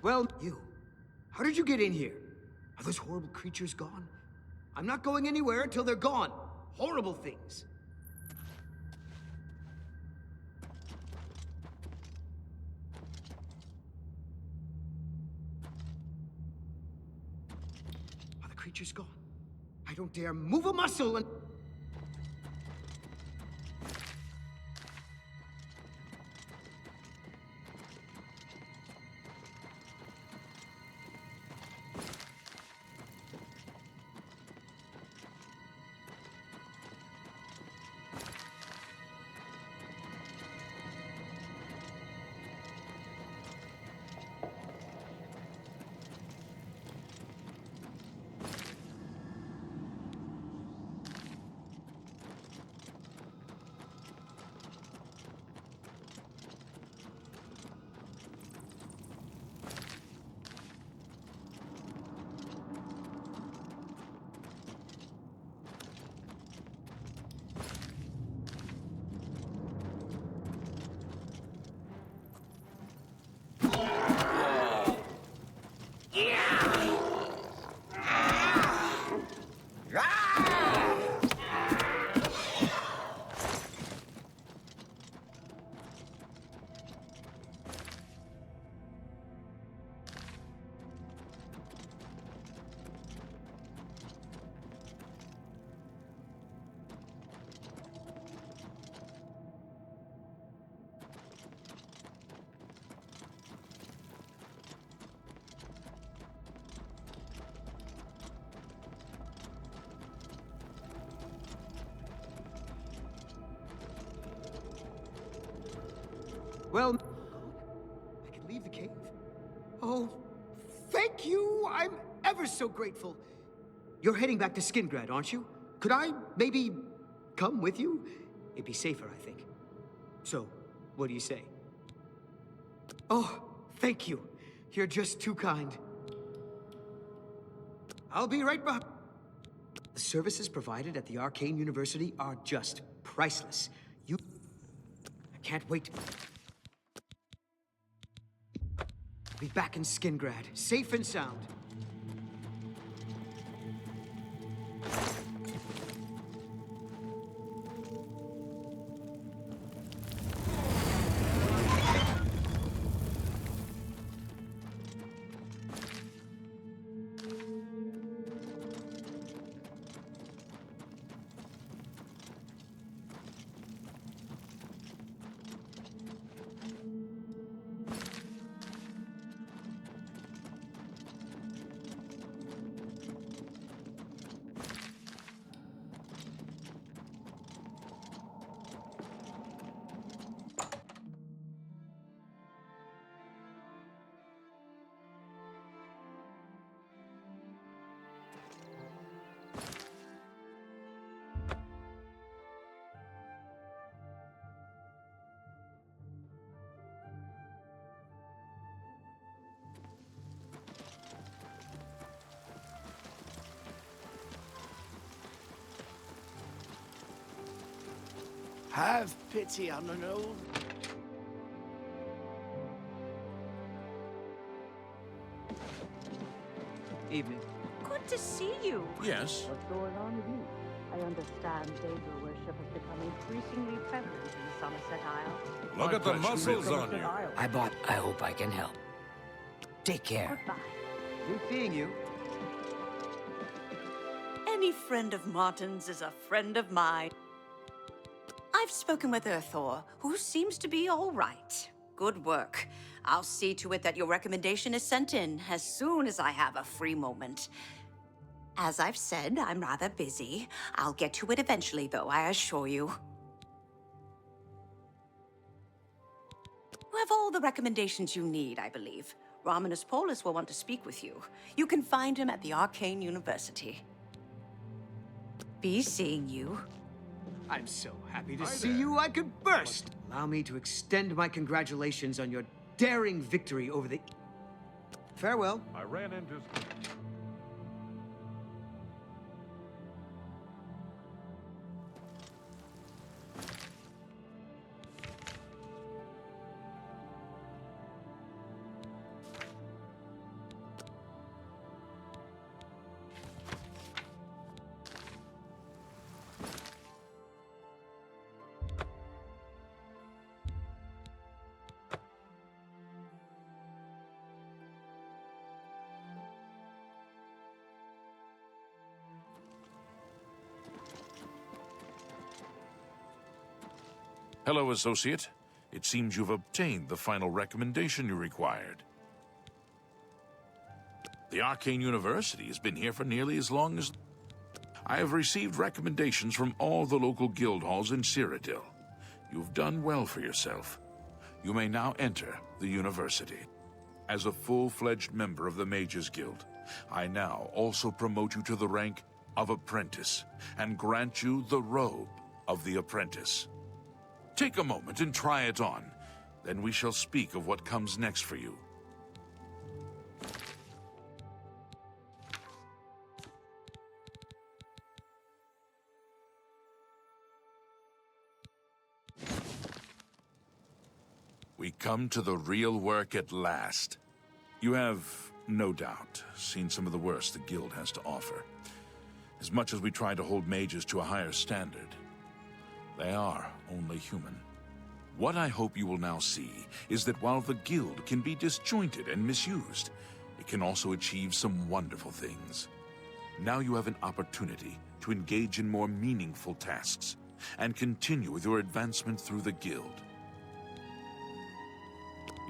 Well, you. How did you get in here? Are those horrible creatures gone? I'm not going anywhere until they're gone. Horrible things. Are the creatures gone? I don't dare move a muscle and... Well, I can leave the cave. Oh, thank you! I'm ever so grateful. You're heading back to Skingrad, aren't you? Could I maybe come with you? It'd be safer, I think. So, what do you say? Oh, thank you. You're just too kind. I'll be right back. The services provided at the Arcane University are just priceless. I can't wait. I'll be back in Skingrad, safe and sound. Have pity on an old... Evening. Good to see you. Yes? What's going on with you? I understand Daedra worship has become increasingly prevalent in the Somerset Isle. Look at the muscles on you. I hope I can help. Take care. Goodbye. Good seeing you. Any friend of Martin's is a friend of mine. I've spoken with Thor, who seems to be all right. Good work. I'll see to it that your recommendation is sent in as soon as I have a free moment. As I've said, I'm rather busy. I'll get to it eventually, though, I assure you. You have all the recommendations you need, I believe. Romanus Paulus will want to speak with you. You can find him at the Arcane University. Be seeing you. I'm so happy to see you, I could burst! Allow me to extend my congratulations on your daring victory over the... Farewell. I ran into... Hello, Associate. It seems you've obtained the final recommendation you required. The Arcane University has been here for nearly as long as... I have received recommendations from all the local guild halls in Cyrodiil. You've done well for yourself. You may now enter the university. As a full-fledged member of the Mages Guild, I now also promote you to the rank of Apprentice and grant you the robe of the Apprentice. Take a moment and try it on. Then we shall speak of what comes next for you. We come to the real work at last. You have, no doubt, seen some of the worst the Guild has to offer. As much as we try to hold mages to a higher standard, they are only human. What I hope you will now see is that while the Guild can be disjointed and misused, it can also achieve some wonderful things. Now you have an opportunity to engage in more meaningful tasks and continue with your advancement through the Guild.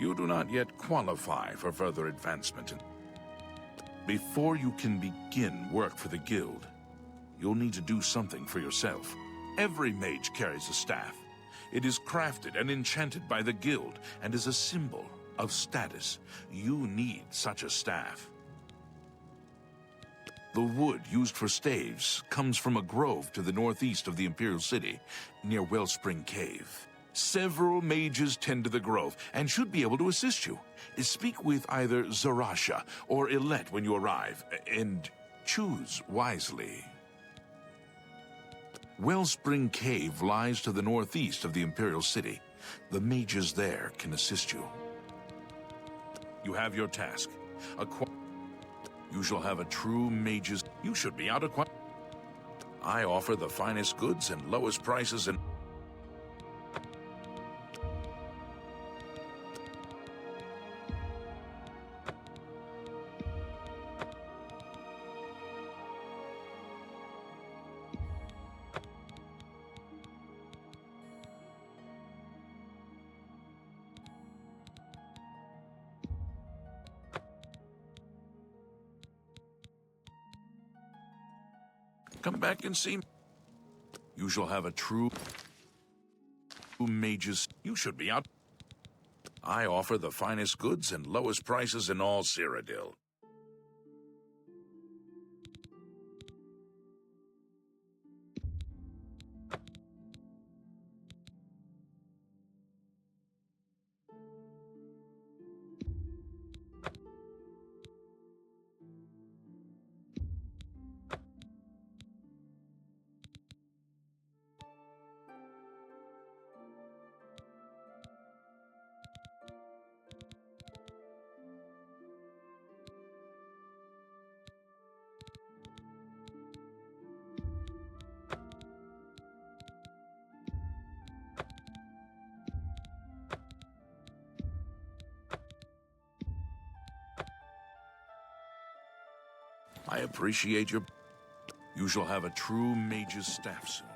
You do not yet qualify for further advancement. Before you can begin work for the Guild, you'll need to do something for yourself. Every mage carries a staff. It is crafted and enchanted by the guild and is a symbol of status. You need such a staff. The wood used for staves comes from a grove to the northeast of the Imperial City, near Wellspring Cave. Several mages tend to the grove and should be able to assist you. Speak with either Zarasha or Ilette when you arrive, and choose wisely. Wellspring Cave lies to the northeast of the Imperial City. The mages there can assist you. You have your task. You shall have a true mage's... You should be out of... I offer the finest goods and lowest prices and... Come back and see me. You shall have a true mage's... You should be out. I offer the finest goods and lowest prices in all Cyrodiil. I appreciate your... You shall have a true mage's staff soon.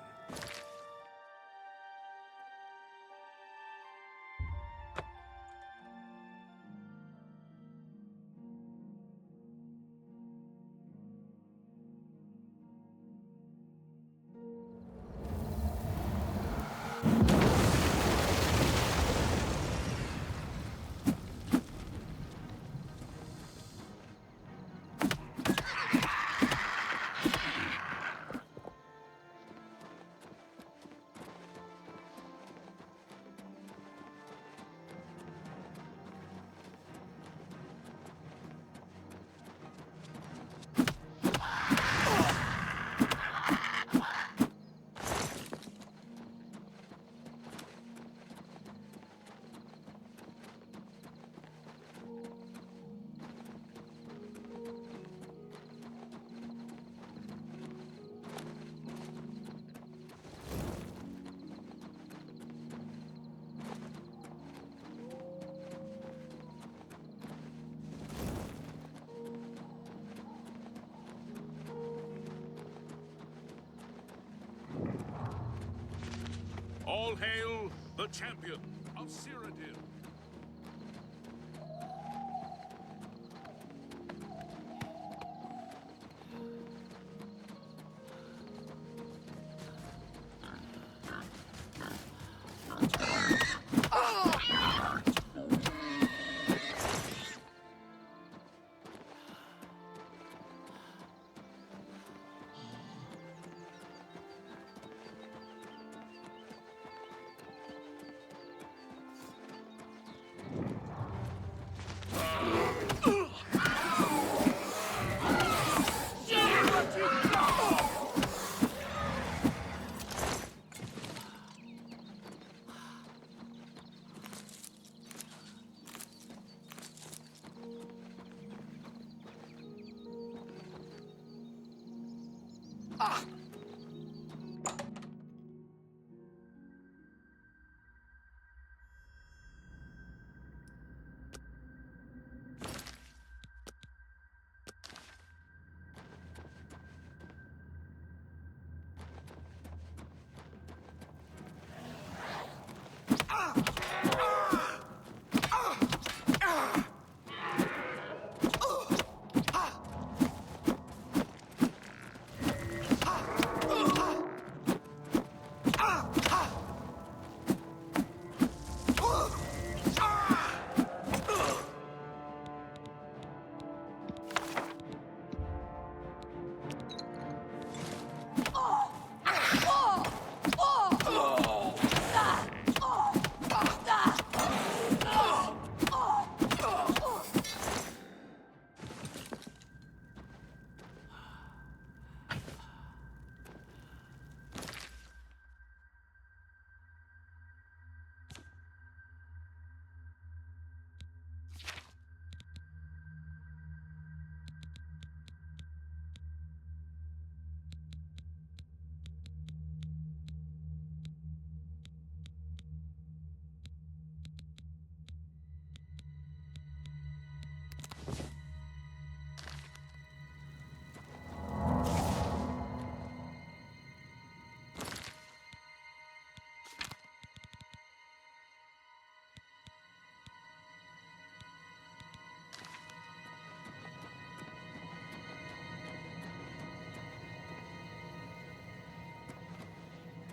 All hail the champion of Cyrodiil.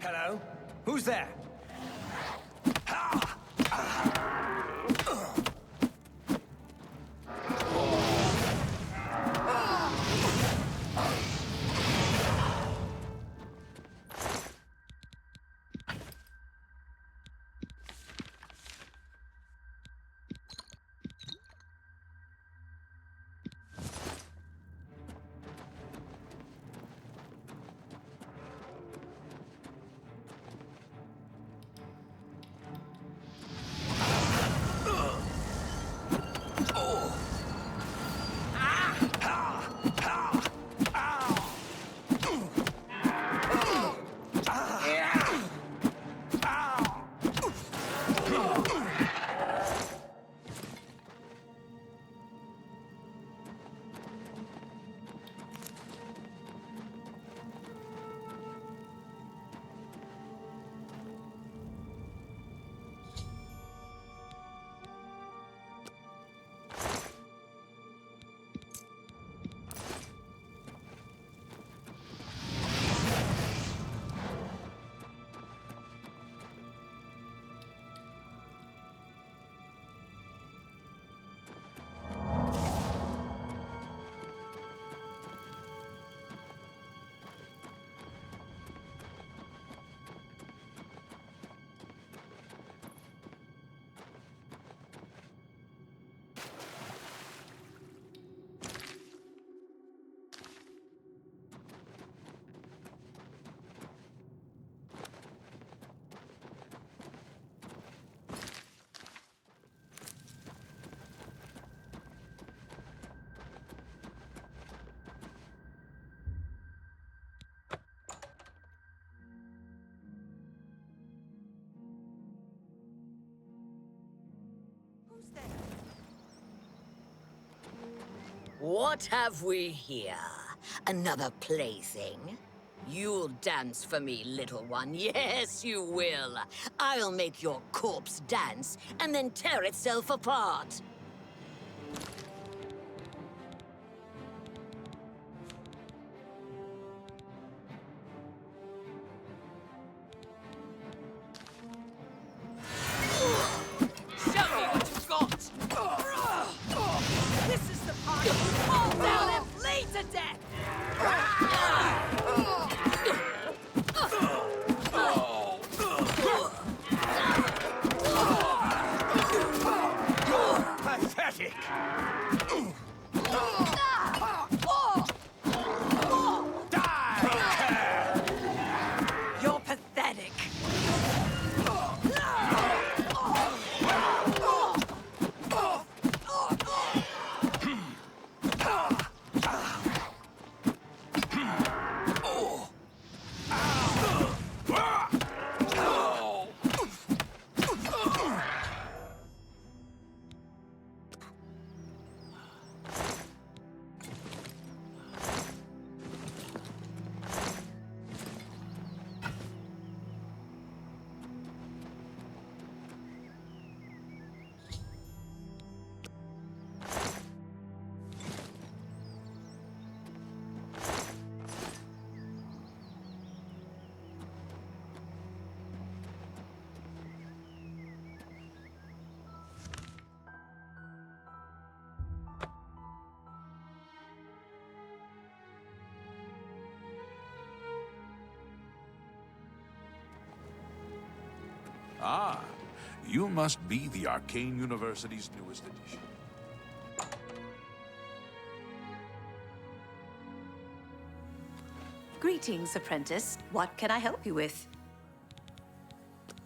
Hello? Who's there? What have we here? Another plaything? You'll dance for me, little one. Yes, you will. I'll make your corpse dance and then tear itself apart. Show me what you've got! This is the part you fall down and bleed to death! Pathetic! You're pathetic. Ah, you must be the Arcane University's newest edition. Greetings, apprentice. What can I help you with?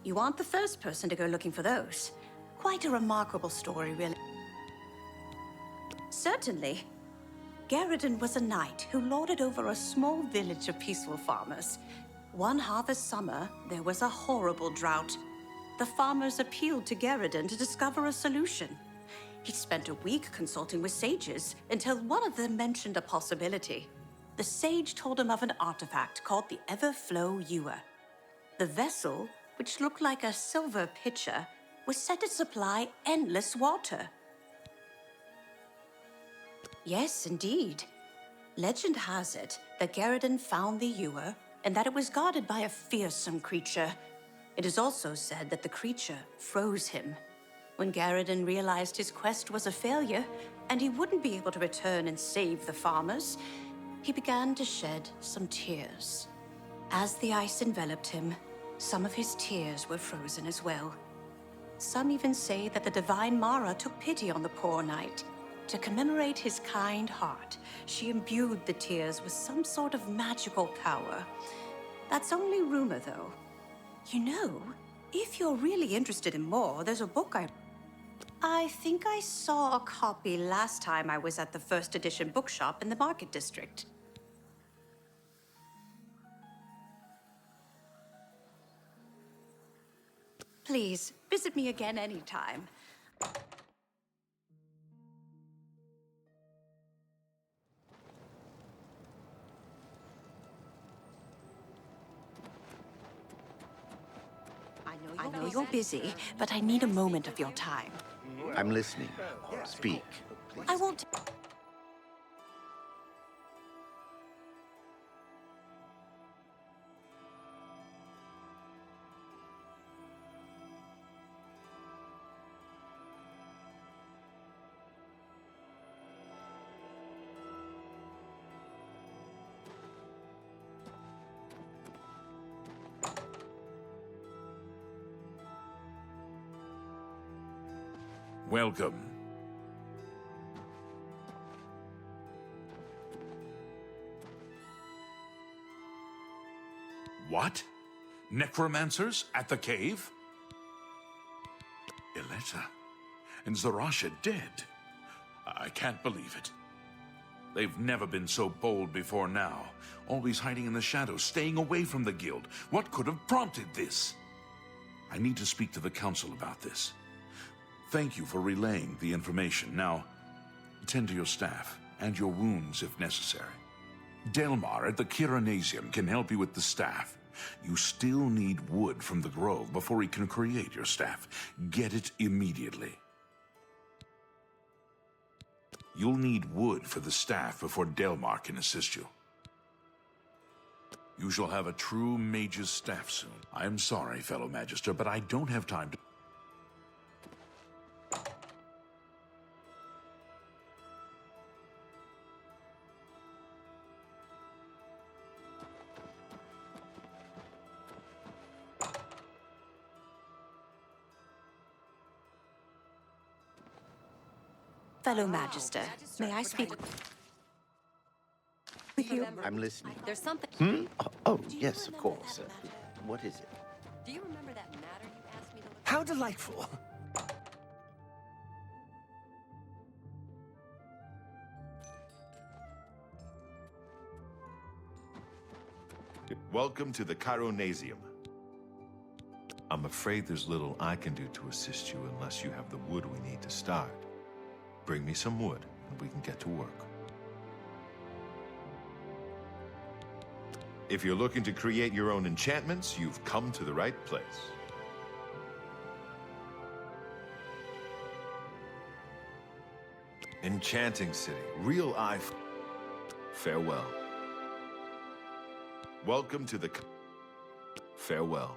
You aren't the first person to go looking for those. Quite a remarkable story, really. Certainly. Garridan was a knight who lorded over a small village of peaceful farmers. One harvest summer, there was a horrible drought. The farmers appealed to Garridan to discover a solution. He spent a week consulting with sages until one of them mentioned a possibility. The sage told him of an artifact called the Everflow Ewer. The vessel, which looked like a silver pitcher, was said to supply endless water. Yes, indeed. Legend has it that Garridan found the ewer, and that it was guarded by a fearsome creature. It is also said that the creature froze him. When Garridan realized his quest was a failure, and he wouldn't be able to return and save the farmers, he began to shed some tears. As the ice enveloped him, some of his tears were frozen as well. Some even say that the divine Mara took pity on the poor knight. To commemorate his kind heart, she imbued the tears with some sort of magical power. That's only rumor, though. You know, if you're really interested in more, there's a book I think I saw a copy last time I was at the first edition bookshop in the Market District. Please, visit me again anytime. I know you're busy, but I need a moment of your time. I'm listening. Speak, please. I won't... Welcome. What? Necromancers at the cave? Ileta and Zarasha dead? I can't believe it. They've never been so bold before now. Always hiding in the shadows, staying away from the guild. What could have prompted this? I need to speak to the council about this. Thank you for relaying the information. Now, tend to your staff and your wounds if necessary. Delmar at the Kiranasium can help you with the staff. You still need wood from the grove before he can create your staff. Get it immediately. You'll need wood for the staff before Delmar can assist you. You shall have a true mage's staff soon. I am sorry, fellow Magister, but I don't have time to... Fellow Magister, may I speak with you? I'm listening. There's something... Oh, yes, of course. What is it? Do you remember that matter you asked me to look... How delightful. Welcome to the Chironasium. I'm afraid there's little I can do to assist you unless you have the wood we need to start. Bring me some wood, and we can get to work. If you're looking to create your own enchantments, you've come to the right place. Enchanting City, real farewell. Welcome to the... Farewell.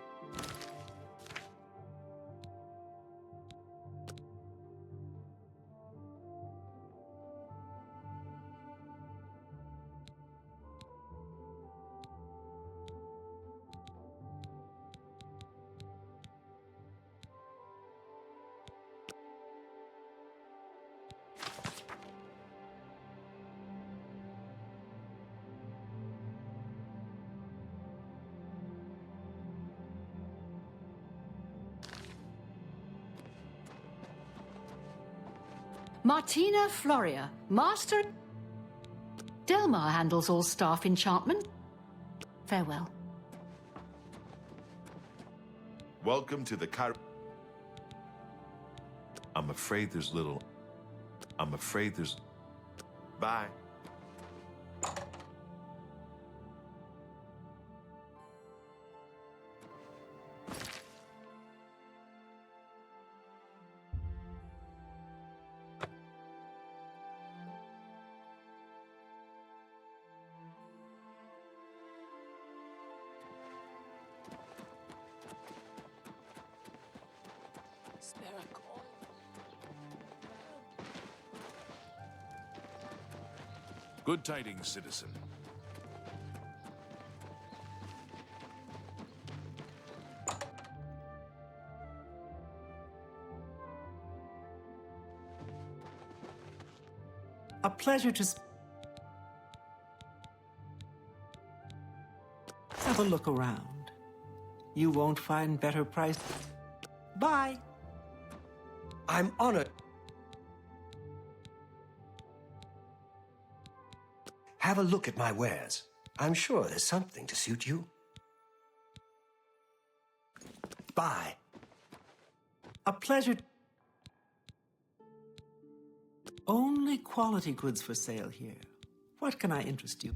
Martina Floria, Master... Delmar handles all staff enchantment. Farewell. Welcome to the I'm afraid there's little... I'm afraid there's... Bye. Good tidings, citizen. A pleasure to have a look around. You won't find better prices. Bye. I'm honored. Have a look at my wares. I'm sure there's something to suit you. Bye. A pleasure. Only quality goods for sale here. What can I interest you?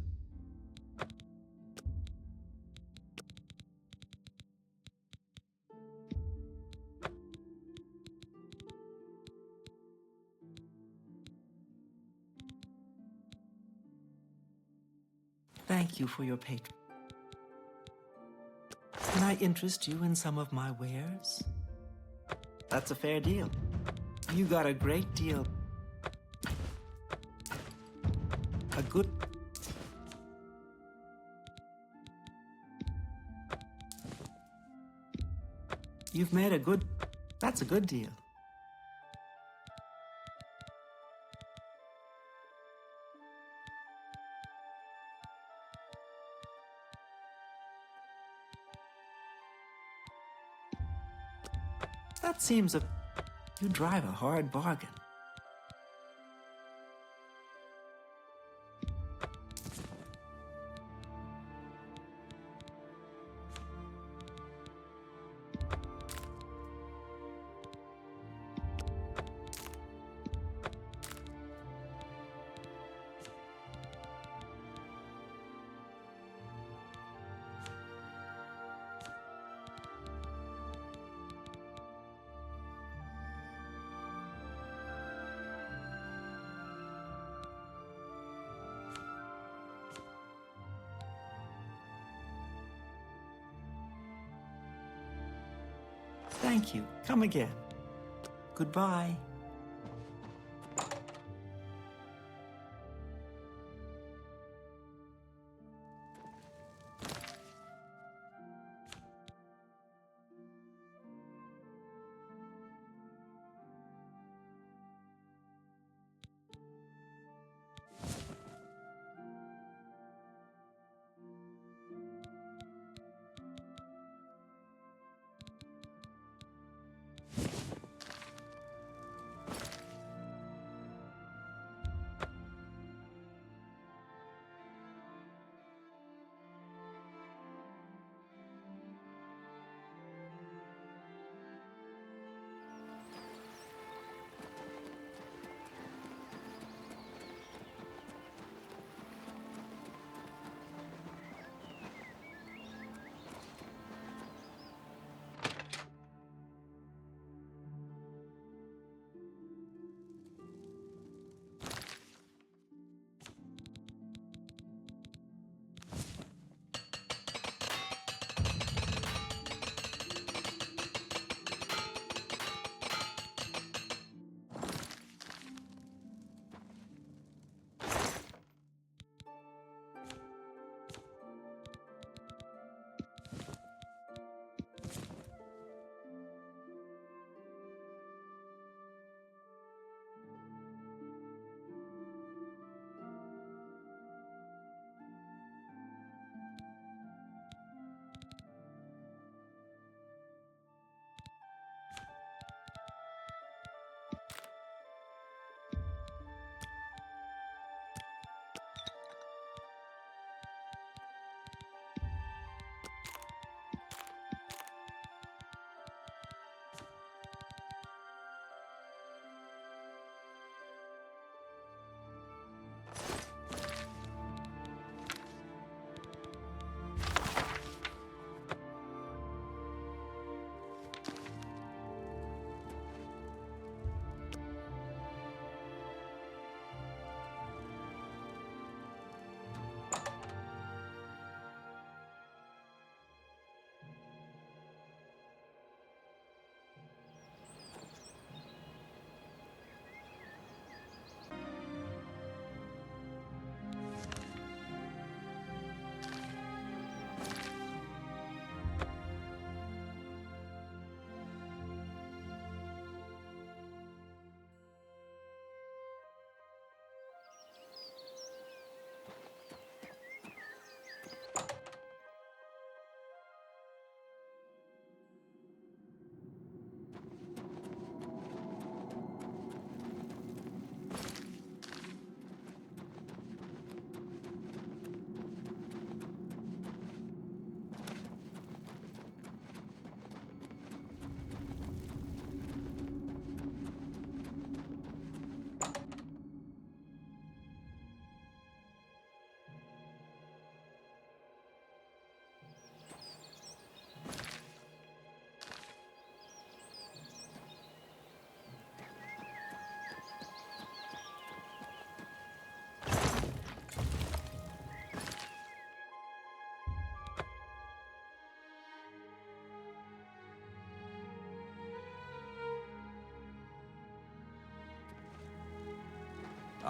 Thank you for your patron. Can I interest you in some of my wares? That's a fair deal. You got a great deal. A good... You've made a good... That's a good deal. That seems a... You drive a hard bargain. Thank you. Come again. Goodbye.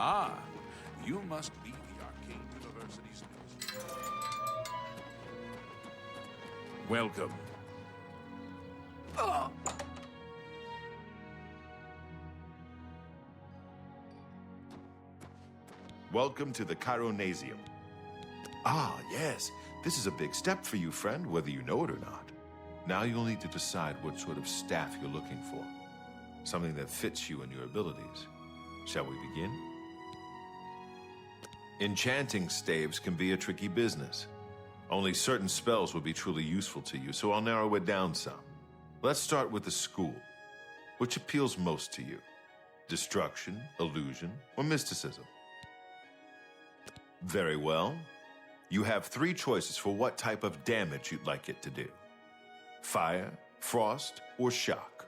Ah, you must be the Arcane University's next. Welcome. Welcome to the Chironasium. Ah, yes. This is a big step for you, friend, whether you know it or not. Now you'll need to decide what sort of staff you're looking for. Something that fits you and your abilities. Shall we begin? Enchanting staves can be a tricky business. Only certain spells will be truly useful to you, so I'll narrow it down some. Let's start with the school. Which appeals most to you? Destruction, illusion, or mysticism? Very well. You have 3 choices for what type of damage you'd like it to do. Fire, frost, or shock.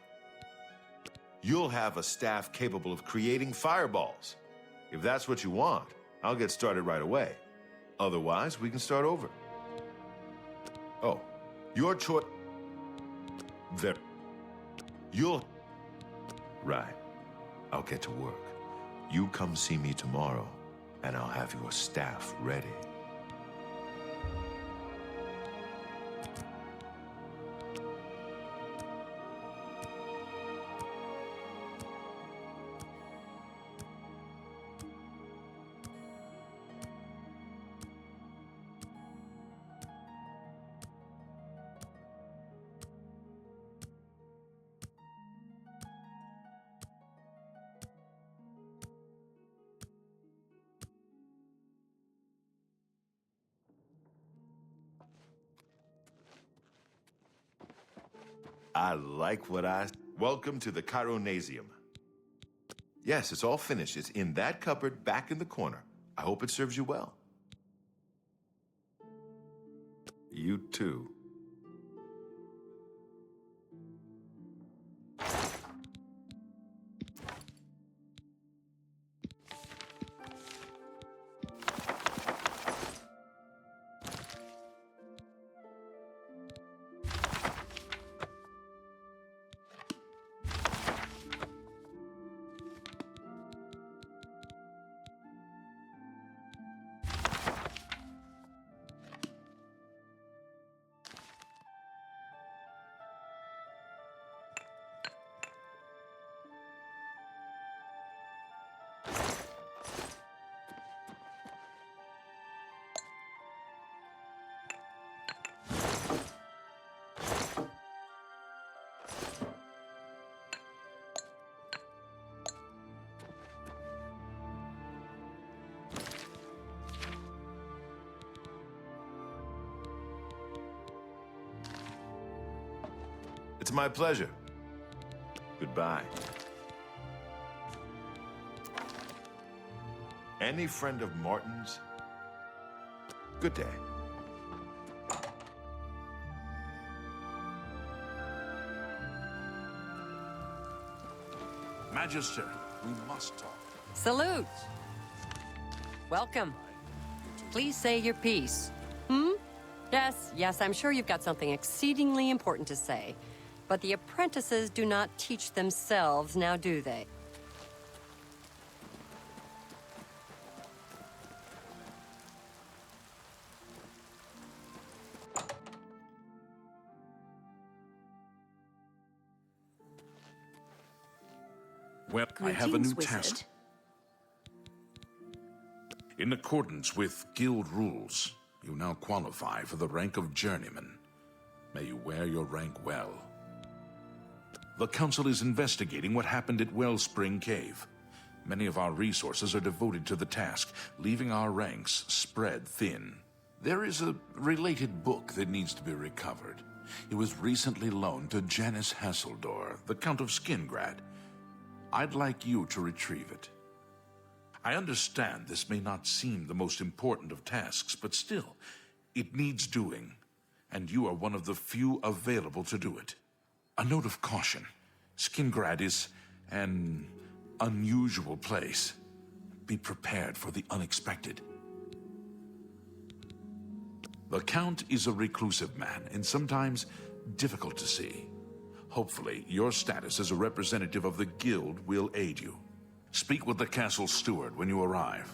You'll have a staff capable of creating fireballs. If that's what you want, I'll get started right away. Otherwise, we can start over. Oh, your choice... There. You'll... Right. I'll get to work. You come see me tomorrow, and I'll have your staff ready. I like what I... Welcome to the Chironasium. Yes, it's all finished. It's in that cupboard back in the corner. I hope it serves you well. You too. It's my pleasure. Goodbye. Any friend of Martin's? Good day. Magister, we must talk. Salute! Welcome. Please say your piece. Yes, I'm sure you've got something exceedingly important to say. But the apprentices do not teach themselves, now do they? Well, I have a new Greetings, task. wizard. In accordance with guild rules, you now qualify for the rank of journeyman. May you wear your rank well. The Council is investigating what happened at Wellspring Cave. Many of our resources are devoted to the task, leaving our ranks spread thin. There is a related book that needs to be recovered. It was recently loaned to Janice Hasseldor, the Count of Skingrad. I'd like you to retrieve it. I understand this may not seem the most important of tasks, but still, it needs doing, and you are one of the few available to do it. A note of caution. Skingrad is an unusual place. Be prepared for the unexpected. The Count is a reclusive man, and sometimes difficult to see. Hopefully, your status as a representative of the Guild will aid you. Speak with the castle steward when you arrive.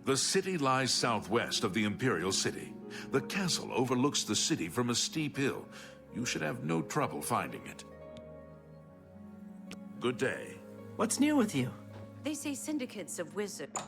The city lies southwest of the Imperial City. The castle overlooks the city from a steep hill. You should have no trouble finding it. Good day. What's new with you? They say syndicates of wizards.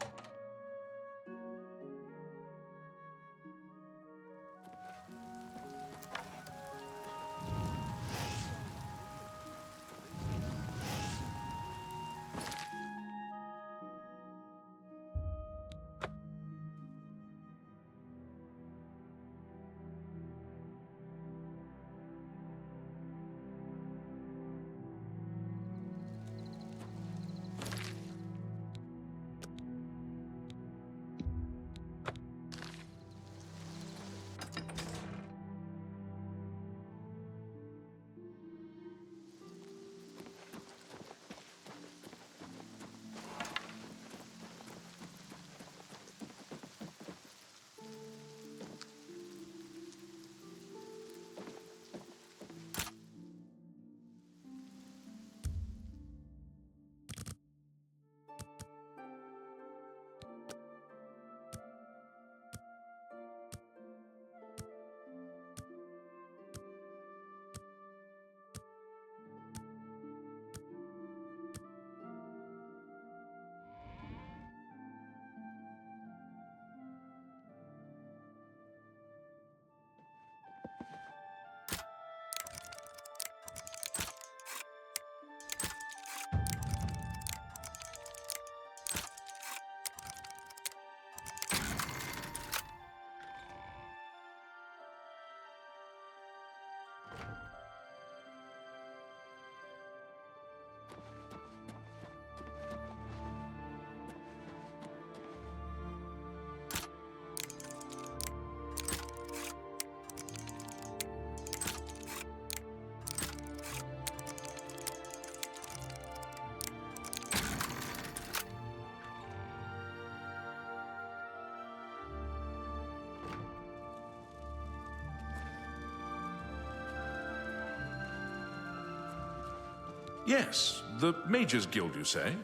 Yes, the Mage's Guild, you say?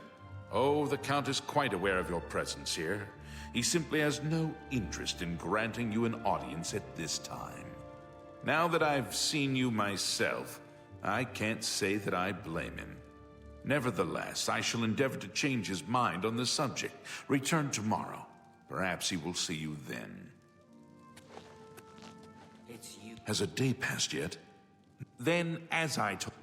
Oh, the Count is quite aware of your presence here. He simply has no interest in granting you an audience at this time. Now that I've seen you myself, I can't say that I blame him. Nevertheless, I shall endeavor to change his mind on the subject. Return tomorrow. Perhaps he will see you then. It's you. Has a day passed yet? Then, as I told...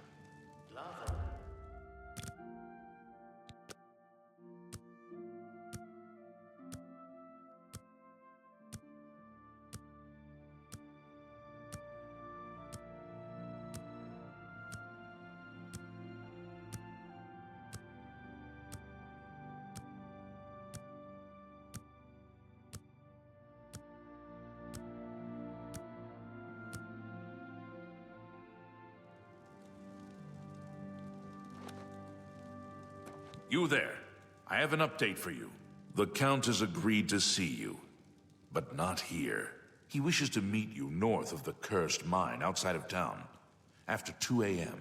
You there. I have an update for you. The Count has agreed to see you, but not here. He wishes to meet you north of the cursed mine outside of town, after 2 a.m.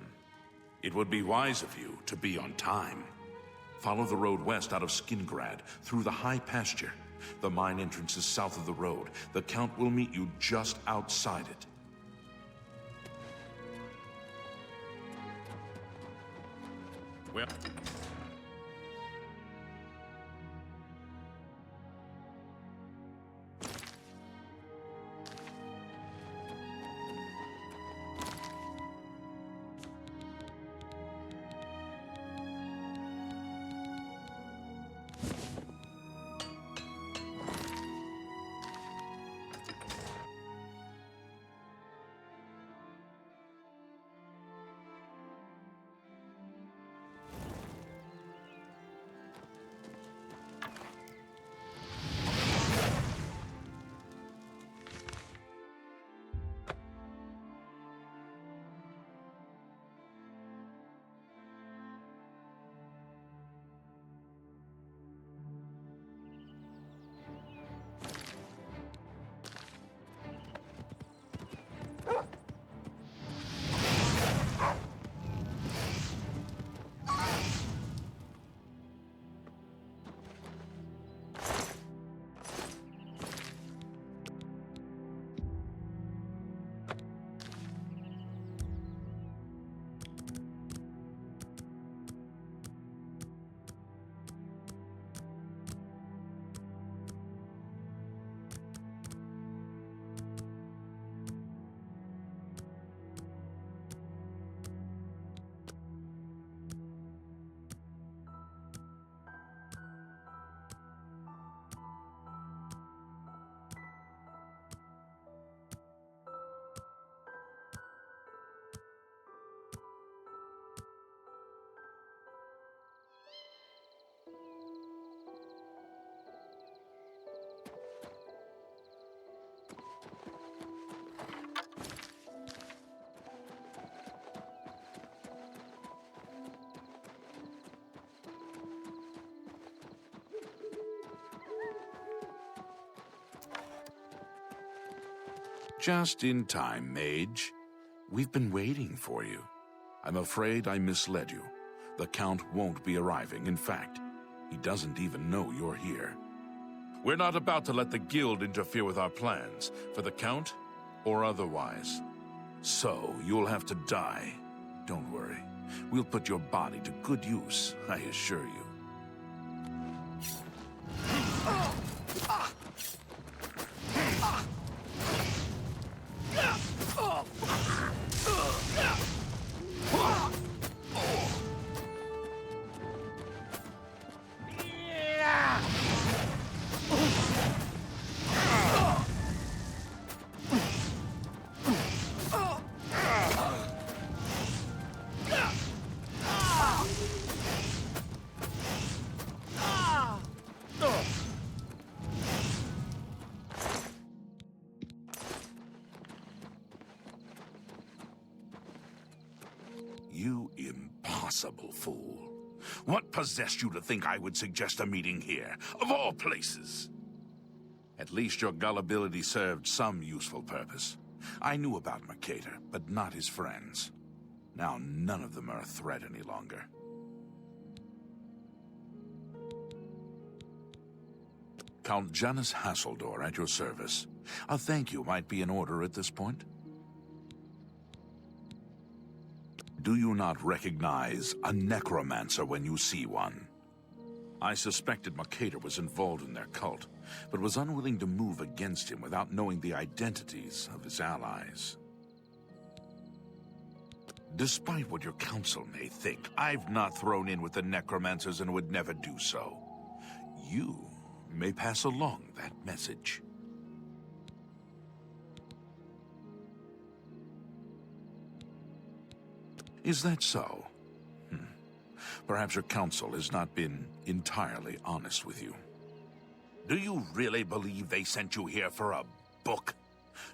It would be wise of you to be on time. Follow the road west out of Skingrad, through the high pasture. The mine entrance is south of the road. The Count will meet you just outside it. Well... Just in time, Mage. We've been waiting for you. I'm afraid I misled you. The Count won't be arriving. In fact, he doesn't even know you're here. We're not about to let the Guild interfere with our plans, for the Count or otherwise. So, you'll have to die. Don't worry. We'll put your body to good use, I assure you. You impossible fool. What possessed you to think I would suggest a meeting here, of all places? At least your gullibility served some useful purpose. I knew about Mercator, but not his friends. Now none of them are a threat any longer. Count Janus Hasseldor at your service. A thank you might be in order at this point. Do you not recognize a necromancer when you see one? I suspected Mercator was involved in their cult, but was unwilling to move against him without knowing the identities of his allies. Despite what your council may think, I've not thrown in with the necromancers and would never do so. You may pass along that message. Is that so? Perhaps your council has not been entirely honest with you. Do you really believe they sent you here for a book?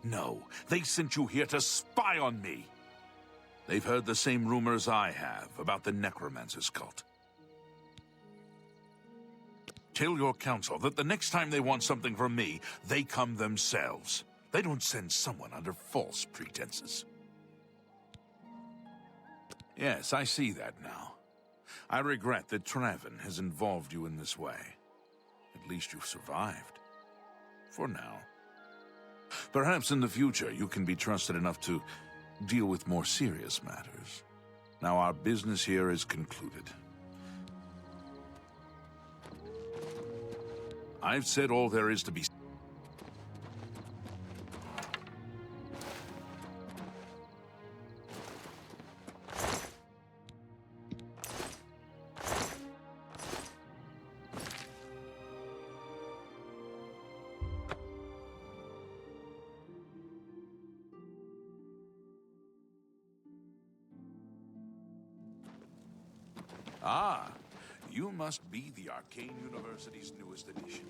No, they sent you here to spy on me. They've heard the same rumors I have about the Necromancer's cult. Tell your council that the next time they want something from me, they come themselves. They don't send someone under false pretenses. Yes, I see that now. I regret that Traven has involved you in this way. At least you've survived. For now. Perhaps in the future you can be trusted enough to deal with more serious matters. Now our business here is concluded. I've said all there is to be said. Ah, you must be the Arcane University's newest edition.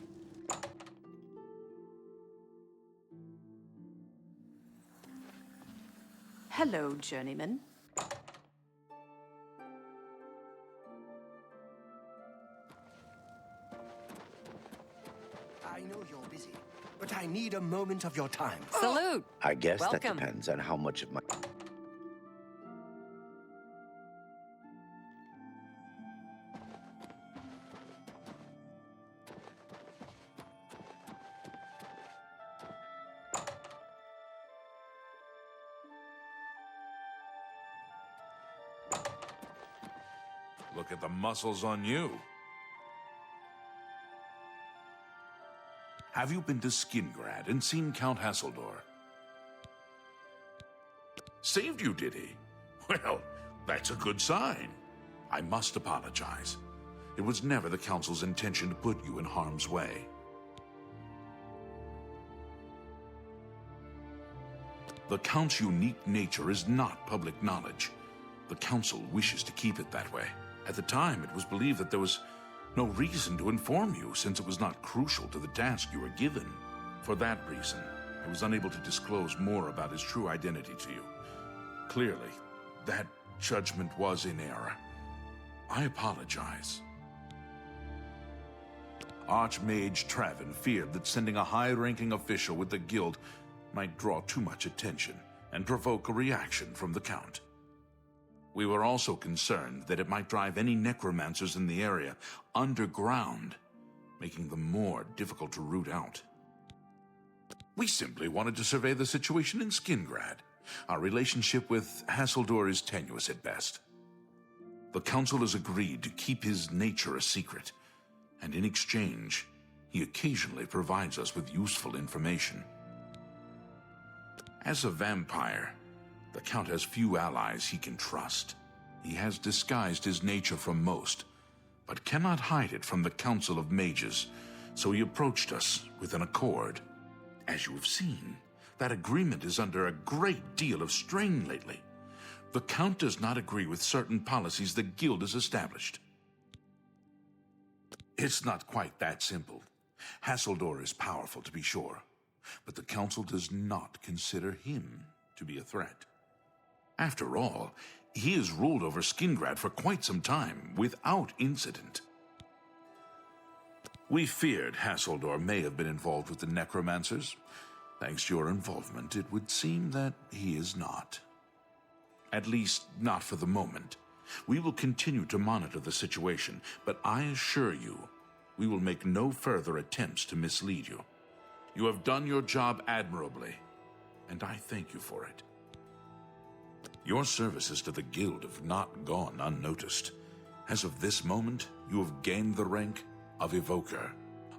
Hello, journeyman. I know you're busy, but I need a moment of your time. Salute! I guess that Welcome. depends on how much of my... Look at the muscles on you. Have you been to Skingrad and seen Count Hasseldor? Saved you, did he? Well, that's a good sign. I must apologize. It was never the Council's intention to put you in harm's way. The Count's unique nature is not public knowledge. The Council wishes to keep it that way. At the time, it was believed that there was no reason to inform you, since it was not crucial to the task you were given. For that reason, I was unable to disclose more about his true identity to you. Clearly, that judgment was in error. I apologize. Archmage Traven feared that sending a high-ranking official with the Guild might draw too much attention and provoke a reaction from the Count. We were also concerned that it might drive any necromancers in the area underground, making them more difficult to root out. We simply wanted to survey the situation in Skingrad. Our relationship with Hasseldor is tenuous at best. The Council has agreed to keep his nature a secret, and in exchange, he occasionally provides us with useful information. As a vampire, the Count has few allies he can trust. He has disguised his nature from most, but cannot hide it from the Council of Mages, so he approached us with an accord. As you have seen, that agreement is under a great deal of strain lately. The Count does not agree with certain policies the Guild has established. It's not quite that simple. Hasseldor is powerful, to be sure, but the Council does not consider him to be a threat. After all, he has ruled over Skingrad for quite some time, without incident. We feared Hasseldor may have been involved with the necromancers. Thanks to your involvement, it would seem that he is not. At least, not for the moment. We will continue to monitor the situation, but I assure you, we will make no further attempts to mislead you. You have done your job admirably, and I thank you for it. Your services to the Guild have not gone unnoticed. As of this moment, you have gained the rank of Evoker.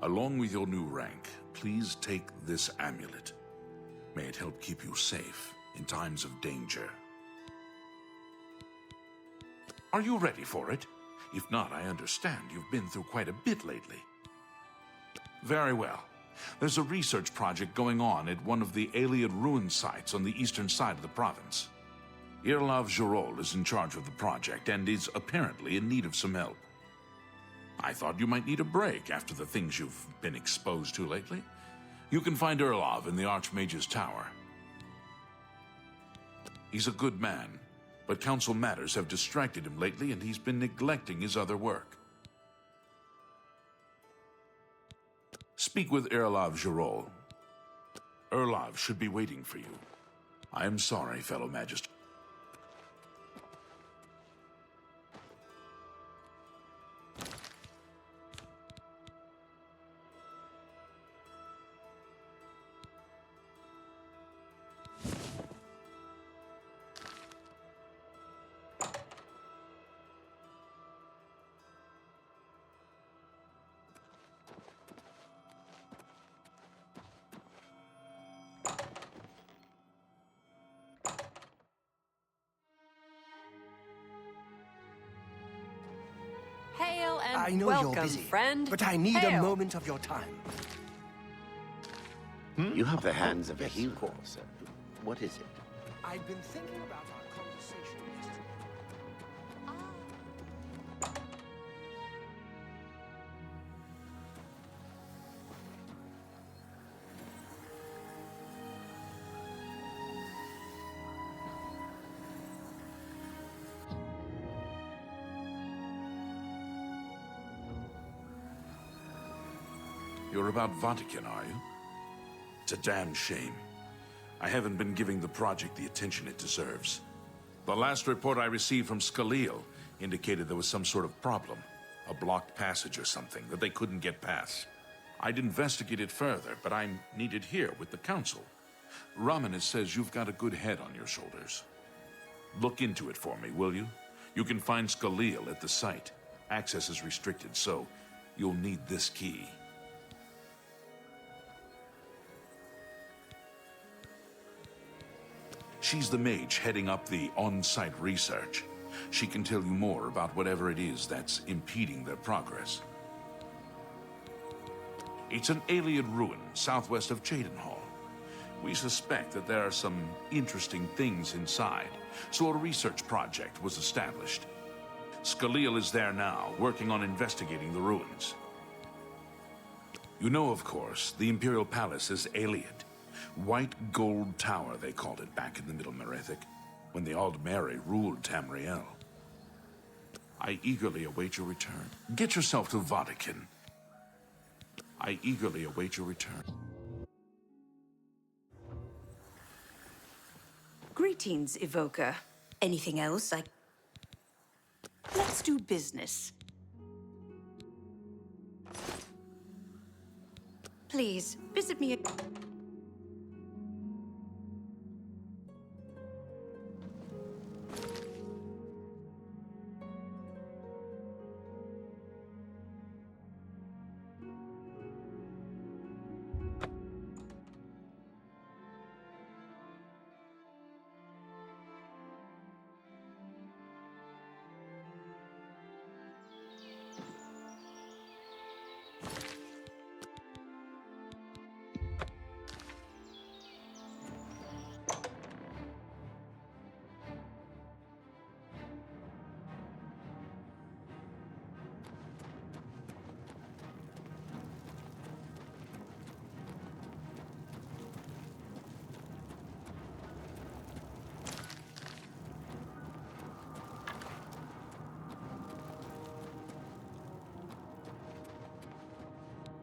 Along with your new rank, please take this amulet. May it help keep you safe in times of danger. Are you ready for it? If not, I understand you've been through quite a bit lately. Very well. There's a research project going on at one of the Aliad ruin sites on the eastern side of the province. Uriel is in charge of the project and is apparently in need of some help. I thought you might need a break after the things you've been exposed to lately. You can find Uriel in the Archmage's tower. He's a good man, but council matters have distracted him lately and he's been neglecting his other work. Speak with Uriel. Uriel should be waiting for you. I am sorry, fellow Magistrate. Hail and I know welcome, you're busy, friend. but I need Hail. a moment of your time. You have the hands of a hero, sir. What is it? I've been thinking about our conversation yesterday. You're about Vatican, are you? It's a damn shame. I haven't been giving the project the attention it deserves. The last report I received from Cyrodiil indicated there was some sort of problem, a blocked passage or something that they couldn't get past. I'd investigate it further, but I'm needed here with the council. Romanus says you've got a good head on your shoulders. Look into it for me, will you? You can find Cyrodiil at the site. Access is restricted, so you'll need this key. She's the mage heading up the on-site research. She can tell you more about whatever it is that's impeding their progress. It's an Aliad ruin southwest of Cheydinhall. We suspect that there are some interesting things inside, so a research project was established. Cyrodiil is there now, working on investigating the ruins. You know, of course, the Imperial Palace is Aliad. White Gold Tower, they called it back in the Middle Merethic, when the Aldmeri ruled Tamriel. I eagerly await your return. Get yourself to Vatican. I eagerly await your return. Greetings, Evoker. Anything else Let's do business. Please, visit me.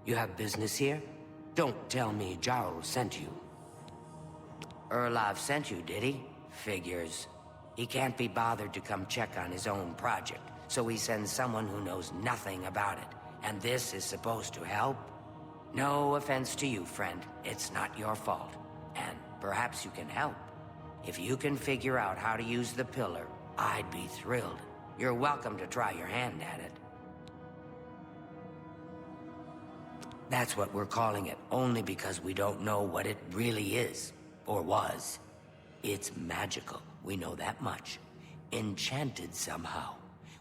You have business here? Don't tell me Jarl sent you. Erlov sent you, did he? Figures. He can't be bothered to come check on his own project, so he sends someone who knows nothing about it. And this is supposed to help? No offense to you, friend. It's not your fault. And perhaps you can help. If you can figure out how to use the pillar, I'd be thrilled. You're welcome to try your hand at it. That's what we're calling it, only because we don't know what it really is, or was. It's magical, we know that much. Enchanted somehow.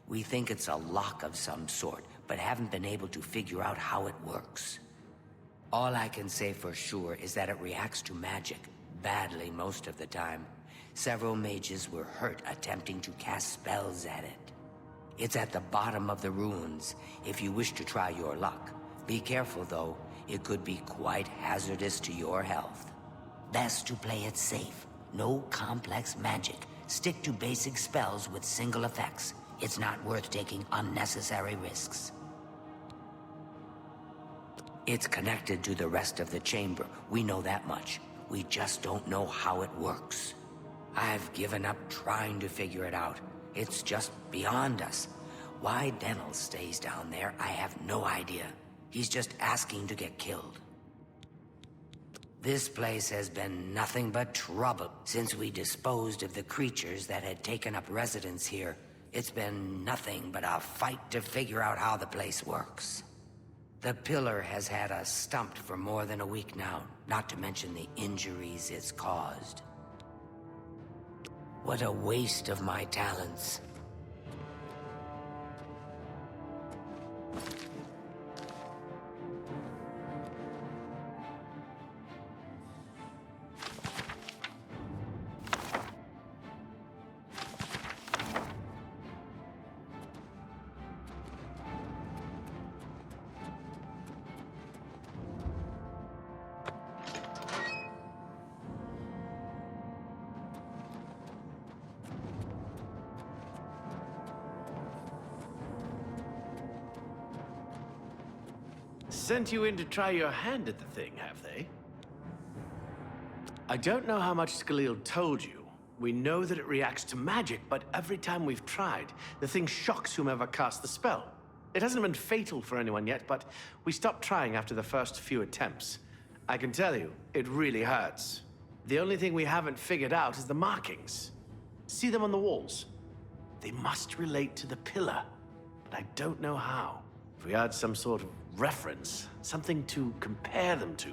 We think it's a lock of some sort, but haven't been able to figure out how it works. All I can say for sure is that it reacts to magic, badly most of the time. Several mages were hurt attempting to cast spells at it. It's at the bottom of the ruins, if you wish to try your luck. Be careful, though. It could be quite hazardous to your health. Best to play it safe. No complex magic. Stick to basic spells with single effects. It's not worth taking unnecessary risks. It's connected to the rest of the chamber. We know that much. We just don't know how it works. I've given up trying to figure it out. It's just beyond us. Why Denel stays down there, I have no idea. He's just asking to get killed. This place has been nothing but trouble since we disposed of the creatures that had taken up residence here. It's been nothing but a fight to figure out how the place works. The pillar has had us stumped for more than a week now, not to mention the injuries it's caused. What a waste of my talents. Sent you in to try your hand at the thing, have they? I don't know how much Cyrodiil told you. We know that it reacts to magic, but every time we've tried, the thing shocks whomever cast the spell. It hasn't been fatal for anyone yet, but we stopped trying after the first few attempts. I can tell you, it really hurts. The only thing we haven't figured out is the markings. See them on the walls? They must relate to the pillar, but I don't know how. If we had some sort of reference, something to compare them to,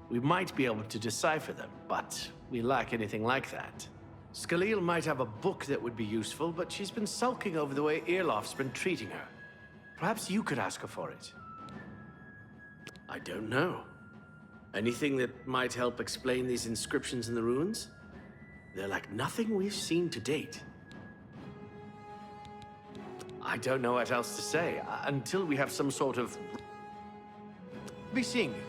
we might be able to decipher them, but we lack anything like that. Cyrodiil might have a book that would be useful, but she's been sulking over the way Irlof's been treating her. Perhaps you could ask her for it. I don't know. Anything that might help explain these inscriptions in the ruins? They're like nothing we've seen to date. I don't know what else to say, until we have some sort of... Be seeing you.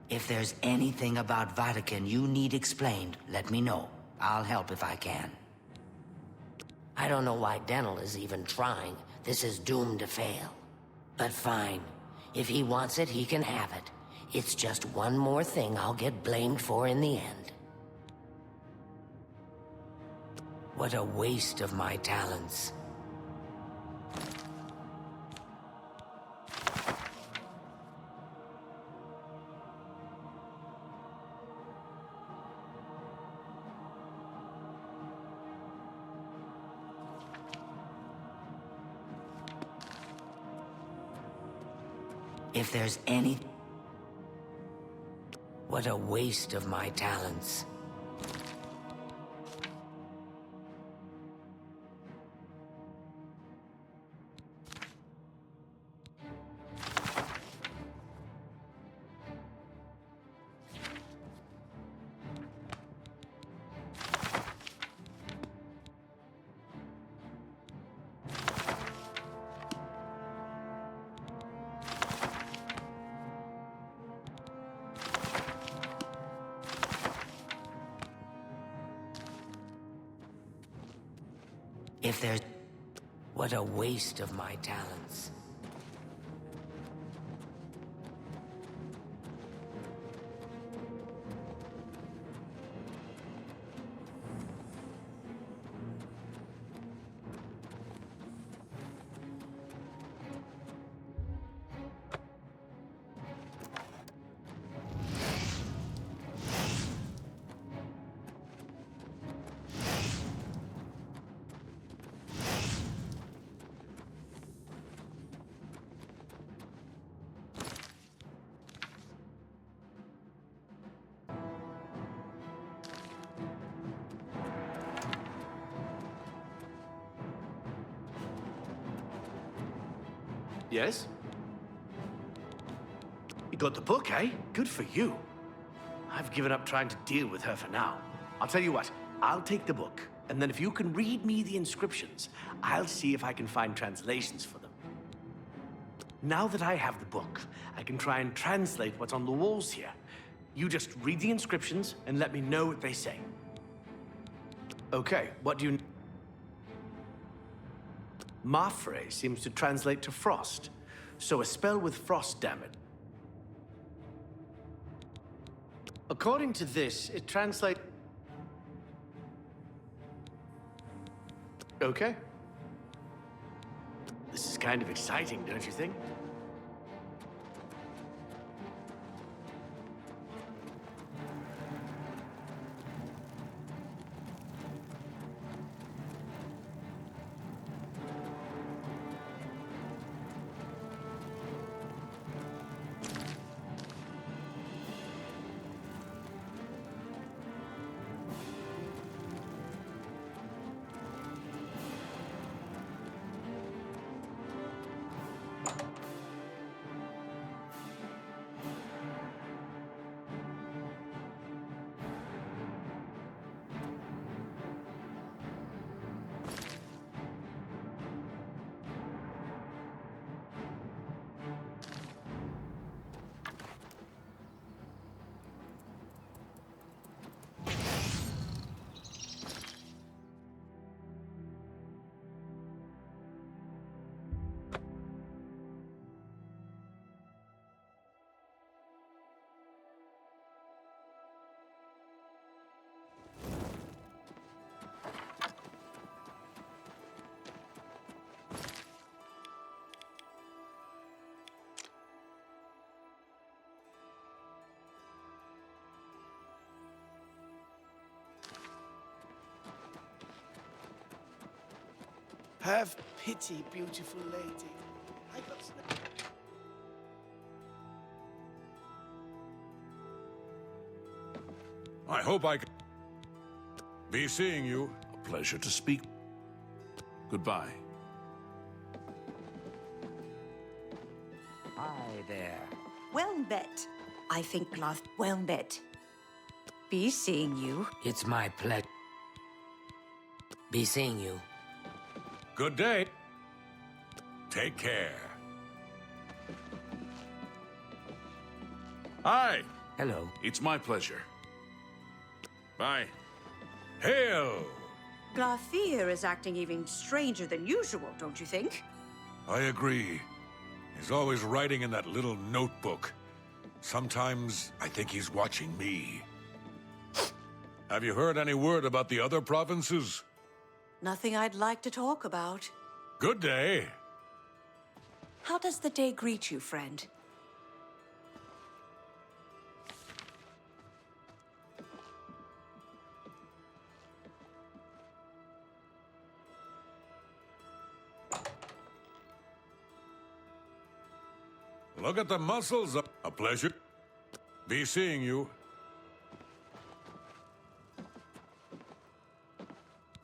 If there's anything about Vatican you need explained, let me know. I'll help if I can. I don't know why Dental is even trying. This is doomed to fail. But fine. If he wants it, he can have it. It's just one more thing I'll get blamed for in the end. What a waste of my talents. If there's any... What a waste of my talents. If there's... What a waste of my talents. Yes? You got the book, eh? Good for you. I've given up trying to deal with her for now. I'll tell you what, I'll take the book, and then if you can read me the inscriptions, I'll see if I can find translations for them. Now that I have the book, I can try and translate what's on the walls here. You just read the inscriptions and let me know what they say. Okay, what do you... Mafre seems to translate to frost, so a spell with frost damage. According to this, it translates... Okay. This is kind of exciting, don't you think? Have pity, beautiful lady. I got I hope I can be seeing you. A pleasure to speak. Goodbye. Hi there. Well met. I think last well met. Be seeing you. It's my pleasure. Be seeing you. Good day. Take care. Hi, Hello. It's my pleasure. Bye. Hail! Glarthir is acting even stranger than usual, don't you think? I agree. He's always writing in that little notebook. Sometimes I think he's watching me. Have you heard any word about the other provinces? Nothing I'd like to talk about. Good day. How does the day greet you, friend? Look at the muscles. A pleasure. Be seeing you.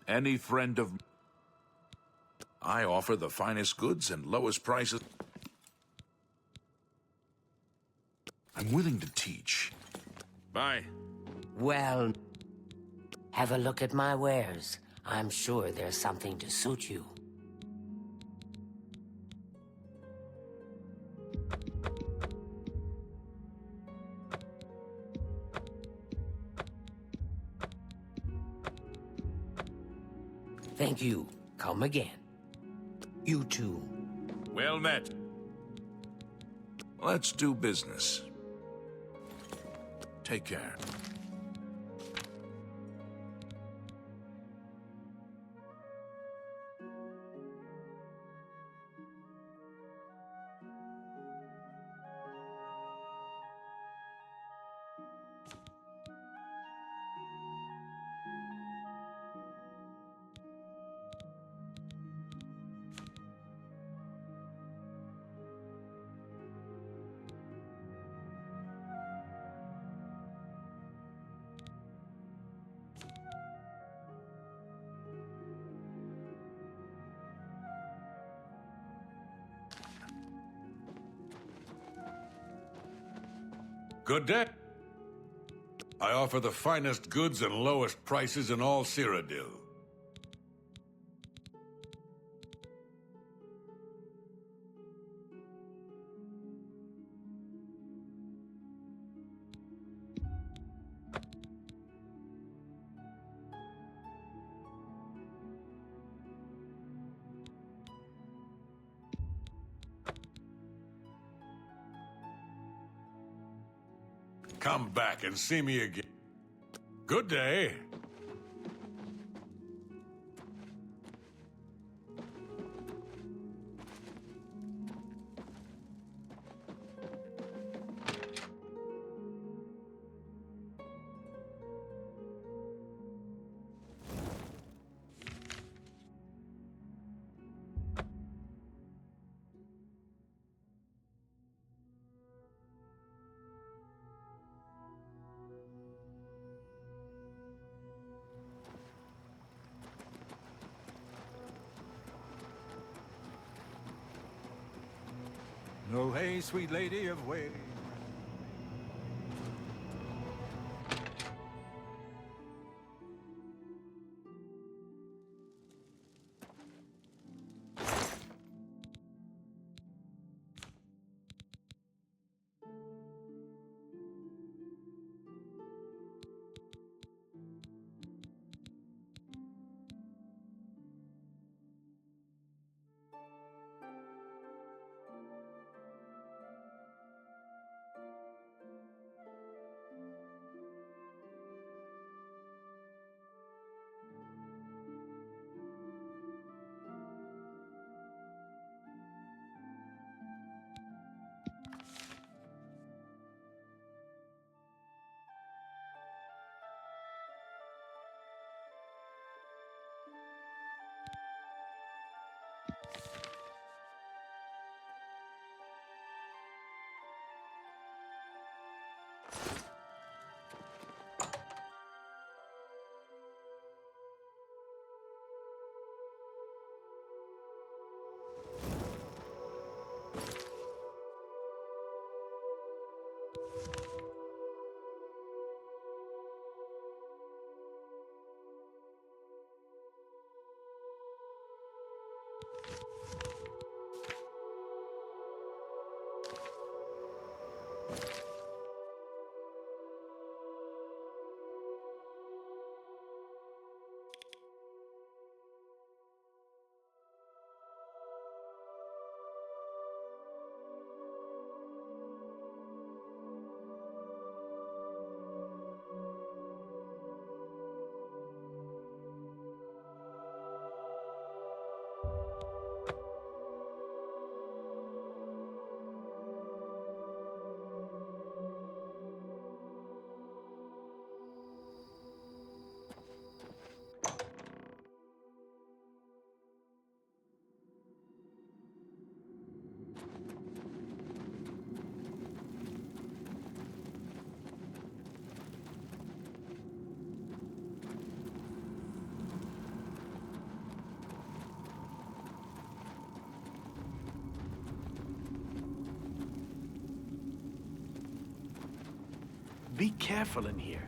Any friend of... I offer the finest goods and lowest prices. I'm willing to teach. Bye. Well, have a look at my wares. I'm sure there's something to suit you. Thank you. Come again. You too. Well met. Let's do business. Take care. Good day. I offer the finest goods and lowest prices in all Cyrodiil. Come back and see me again. Good day. Oh, hey, sweet lady of waiting. Be careful in here.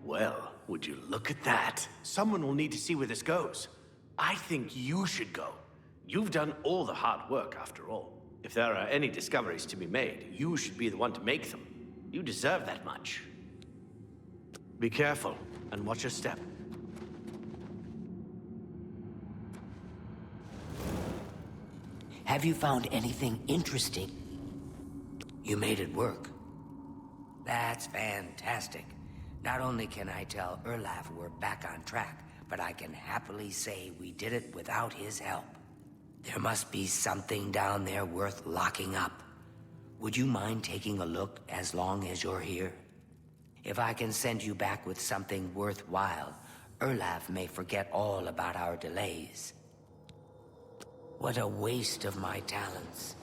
Well, would you look at that? Someone will need to see where this goes. I think you should go. You've done all the hard work, after all. If there are any discoveries to be made, you should be the one to make them. You deserve that much. Be careful, and watch your step. Have you found anything interesting? You made it work. That's fantastic. Not only can I tell Erlaf we're back on track, but I can happily say we did it without his help. There must be something down there worth locking up. Would you mind taking a look as long as you're here? If I can send you back with something worthwhile, Erlaf may forget all about our delays. What a waste of my talents.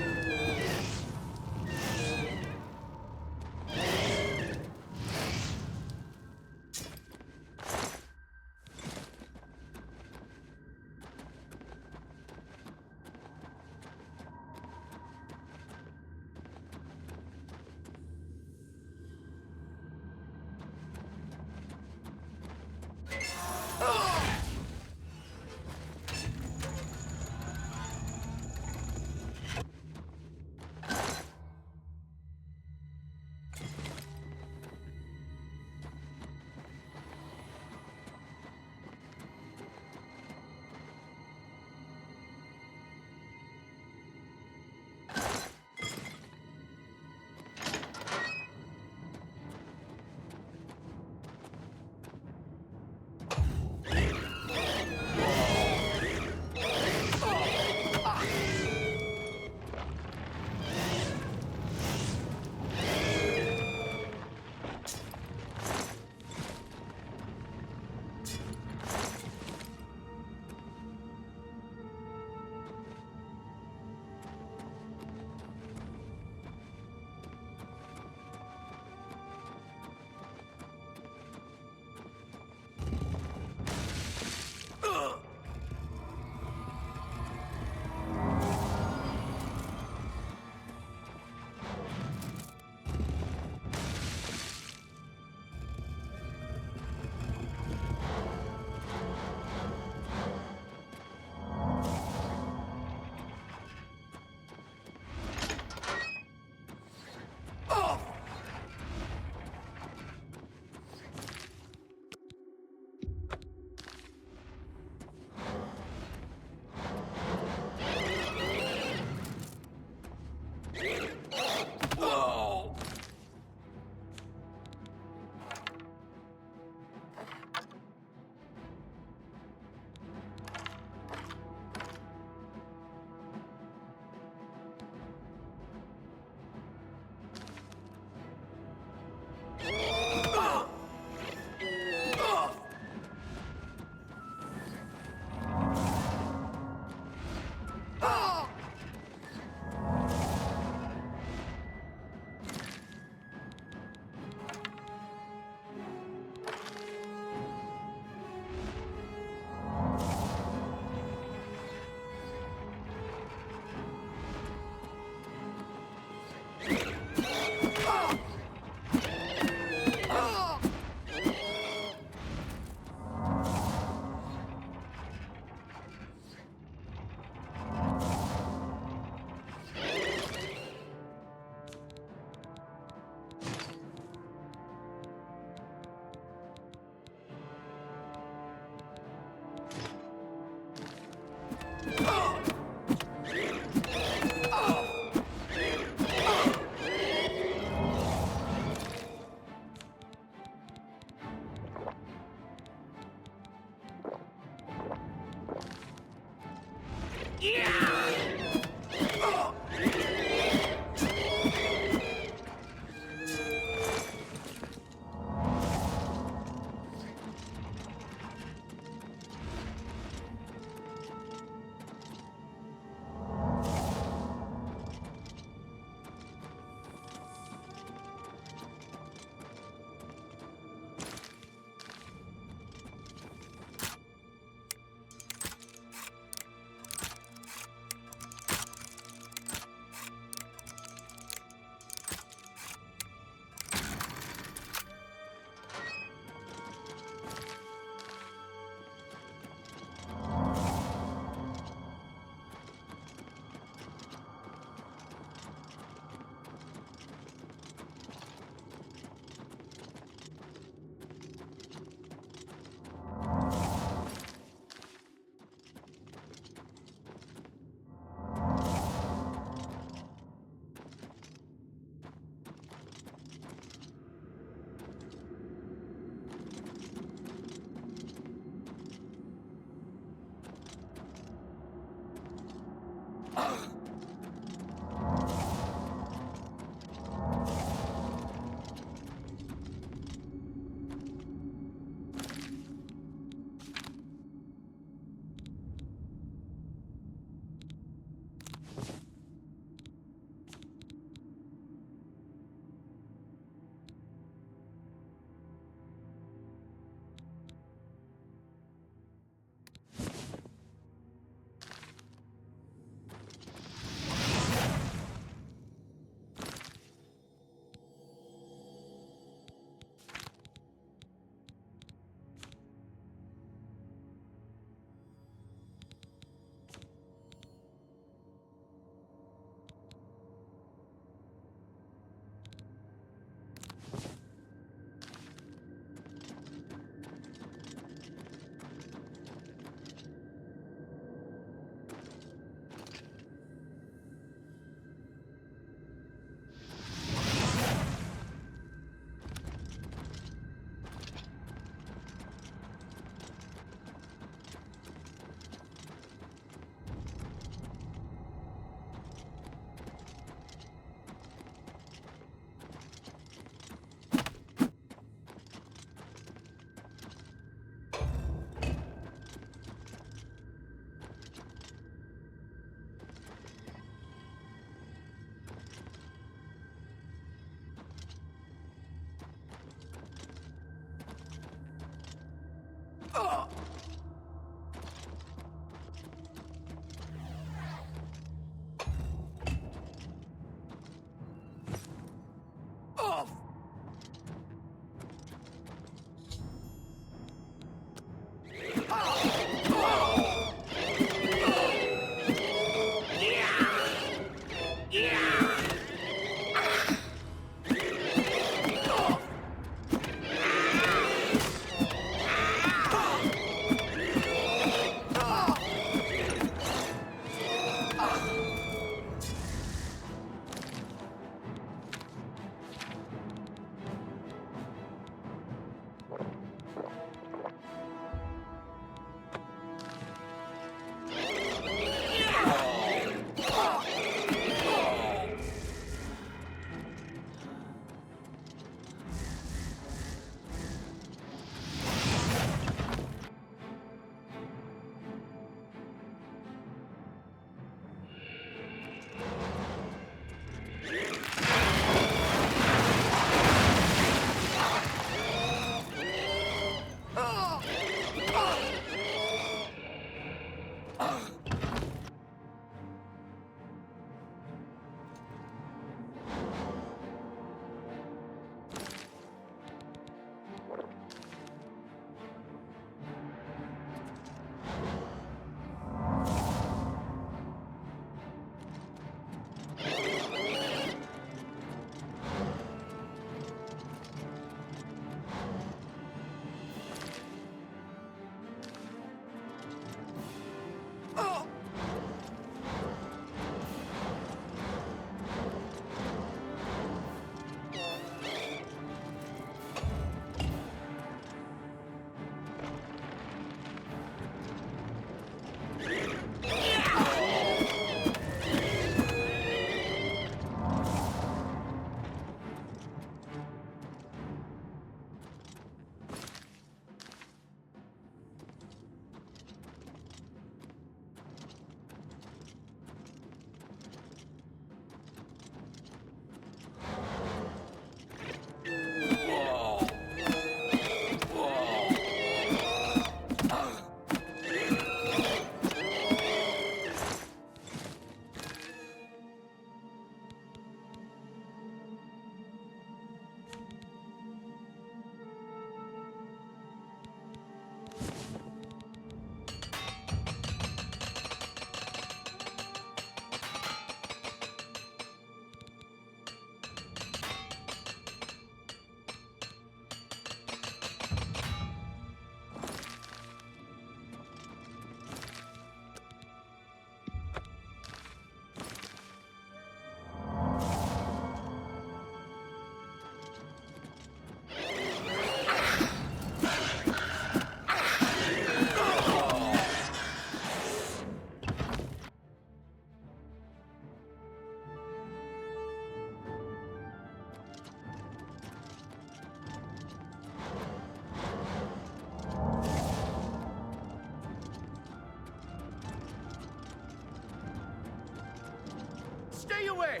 Stay away!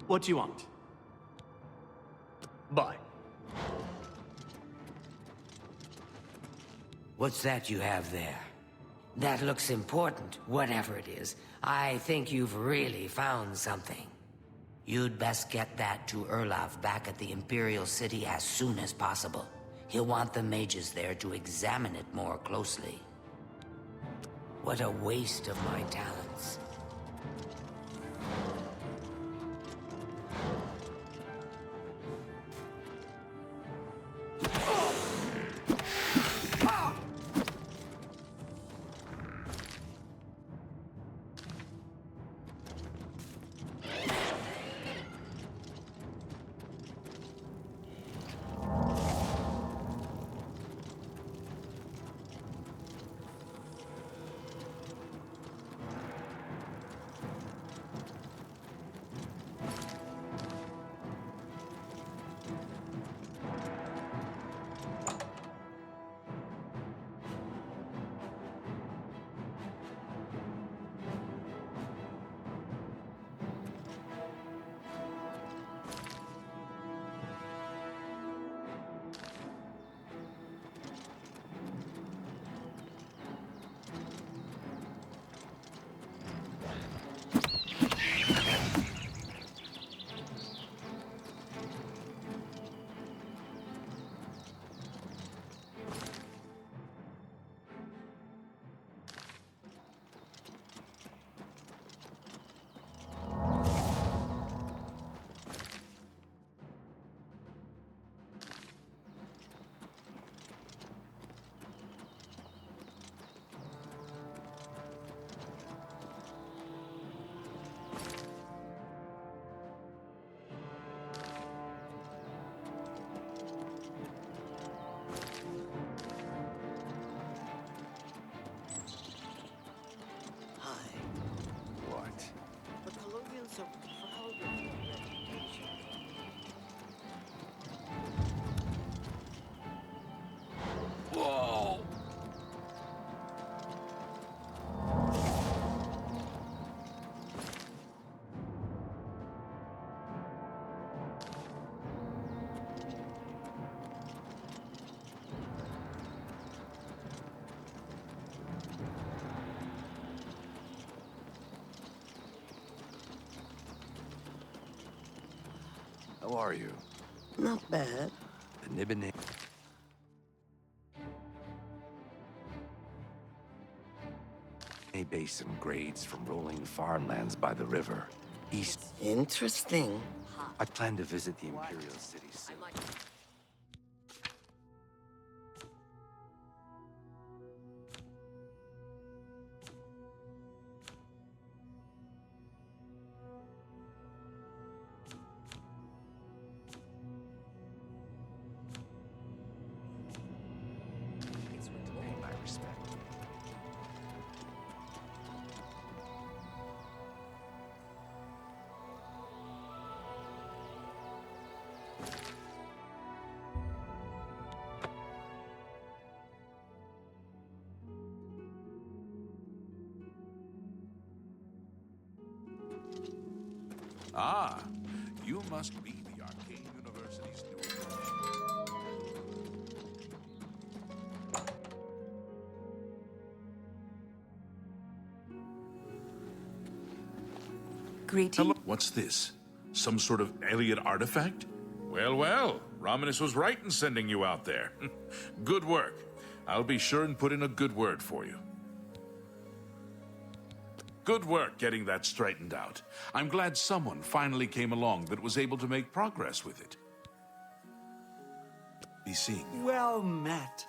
What do you want? Bye. What's that you have there? That looks important, whatever it is. I think you've really found something. You'd best get that to Erlaf back at the Imperial City as soon as possible. He'll want the mages there to examine it more closely. What a waste of my talents. How are you? Not bad. The Nibbin. A basin grades from rolling farmlands by the river. East. Interesting. I plan to visit the Imperial City soon. Pay my respect. Ah, you must be the Arcane University's new addition. Greetings. Hello. What's this? Some sort of alien artifact? Well, well, Romanus was right in sending you out there. Good work. I'll be sure and put in a good word for you. Good work getting that straightened out. I'm glad someone finally came along that was able to make progress with it. Be seeing you. Well met.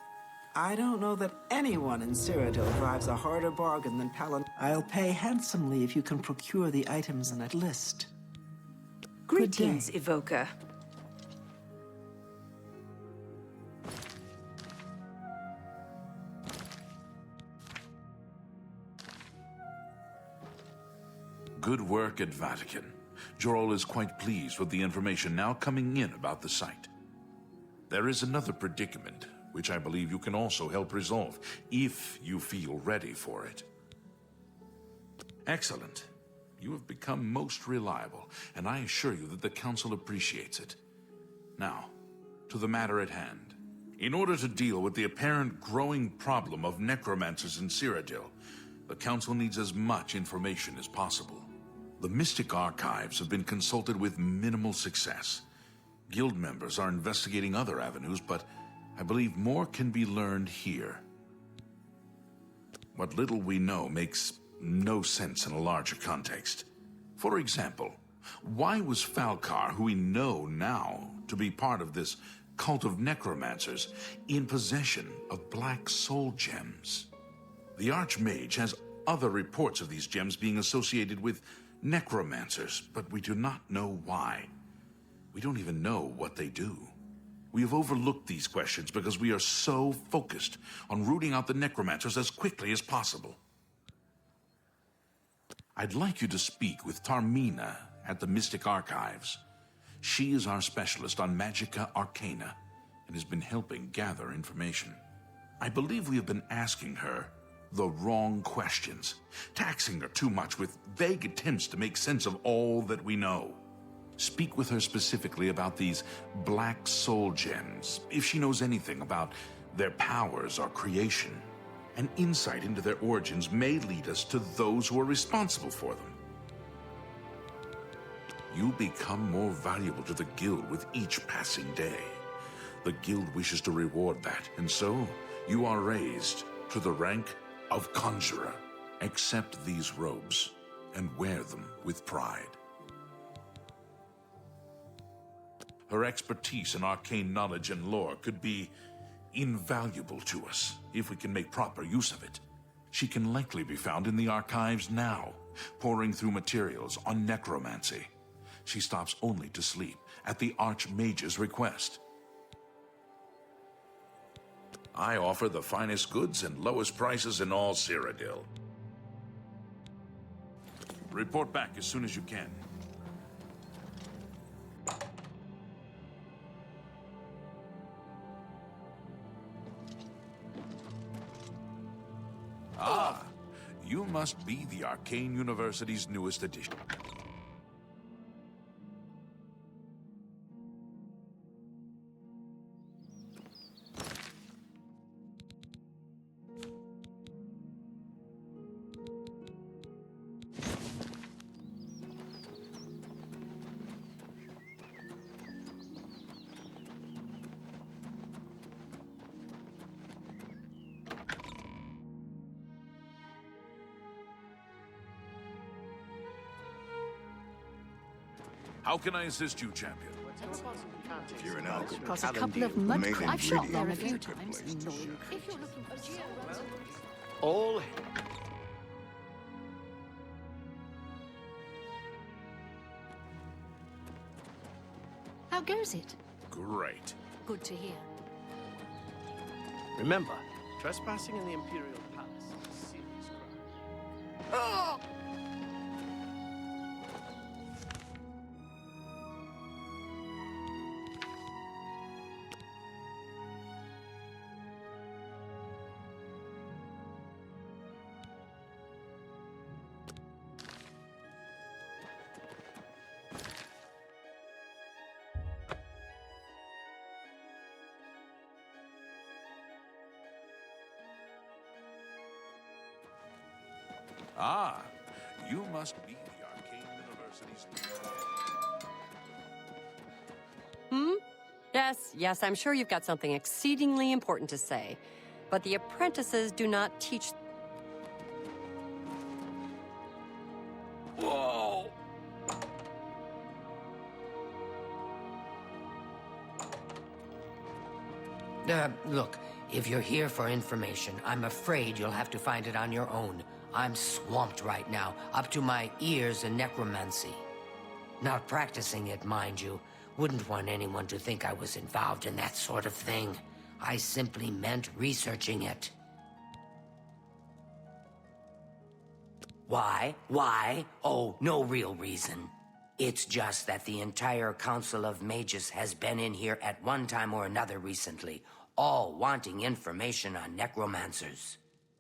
I don't know that anyone in Cyrodiil drives a harder bargain than Palin. I'll pay handsomely if you can procure the items in that list. Greetings, Evoker. Good work at Vatican. Jorol is quite pleased with the information now coming in about the site. There is another predicament, which I believe you can also help resolve, if you feel ready for it. Excellent. You have become most reliable, and I assure you that the Council appreciates it. Now, to the matter at hand. In order to deal with the apparent growing problem of necromancers in Cyrodiil, the Council needs as much information as possible. The Mystic Archives have been consulted with minimal success. Guild members are investigating other avenues, but I believe more can be learned here. What little we know makes no sense in a larger context. For example, why was Falcar, who we know now to be part of this cult of necromancers, in possession of black soul gems? The Archmage has other reports of these gems being associated with necromancers, but we do not know why. We don't even know what they do. We have overlooked these questions because we are so focused on rooting out the necromancers as quickly as possible. I'd like you to speak with Tarmina at the Mystic Archives. She is our specialist on Magica Arcana and has been helping gather information. I believe we have been asking her the wrong questions, taxing her too much with vague attempts to make sense of all that we know. Speak with her specifically about these black soul gems, if she knows anything about their powers or creation. An insight into their origins may lead us to those who are responsible for them. You become more valuable to the Guild with each passing day. The Guild wishes to reward that, and so you are raised to the rank of Conjurer. Accept these robes and wear them with pride. Her expertise in arcane knowledge and lore could be invaluable to us if we can make proper use of it. She can likely be found in the archives now, poring through materials on necromancy. She stops only to sleep at the Archmage's request. I offer the finest goods and lowest prices in all Cyrodiil. Report back as soon as you can. Ah, you must be the Arcane University's newest addition. How can I assist you, champion? If you're an alchemist, Because a couple of the mud main crabs. I've shot there a ingredient few is a good times. place to shine. If you're looking for georuns, All how goes it? Great. Good to hear. remember, trespassing in the Imperial Palace is a serious crime. Ah, you must be the Arcane University's... Yes, I'm sure you've got something exceedingly important to say. But the apprentices do not teach... Whoa! Look, if you're here for information, I'm afraid you'll have to find it on your own. I'm swamped right now, up to my ears in necromancy. Not practicing it, mind you. Wouldn't want anyone to think I was involved in that sort of thing. I simply meant researching it. Why? Why? Oh, no real reason. It's just that the entire Council of Mages has been in here at one time or another recently, all wanting information on necromancers.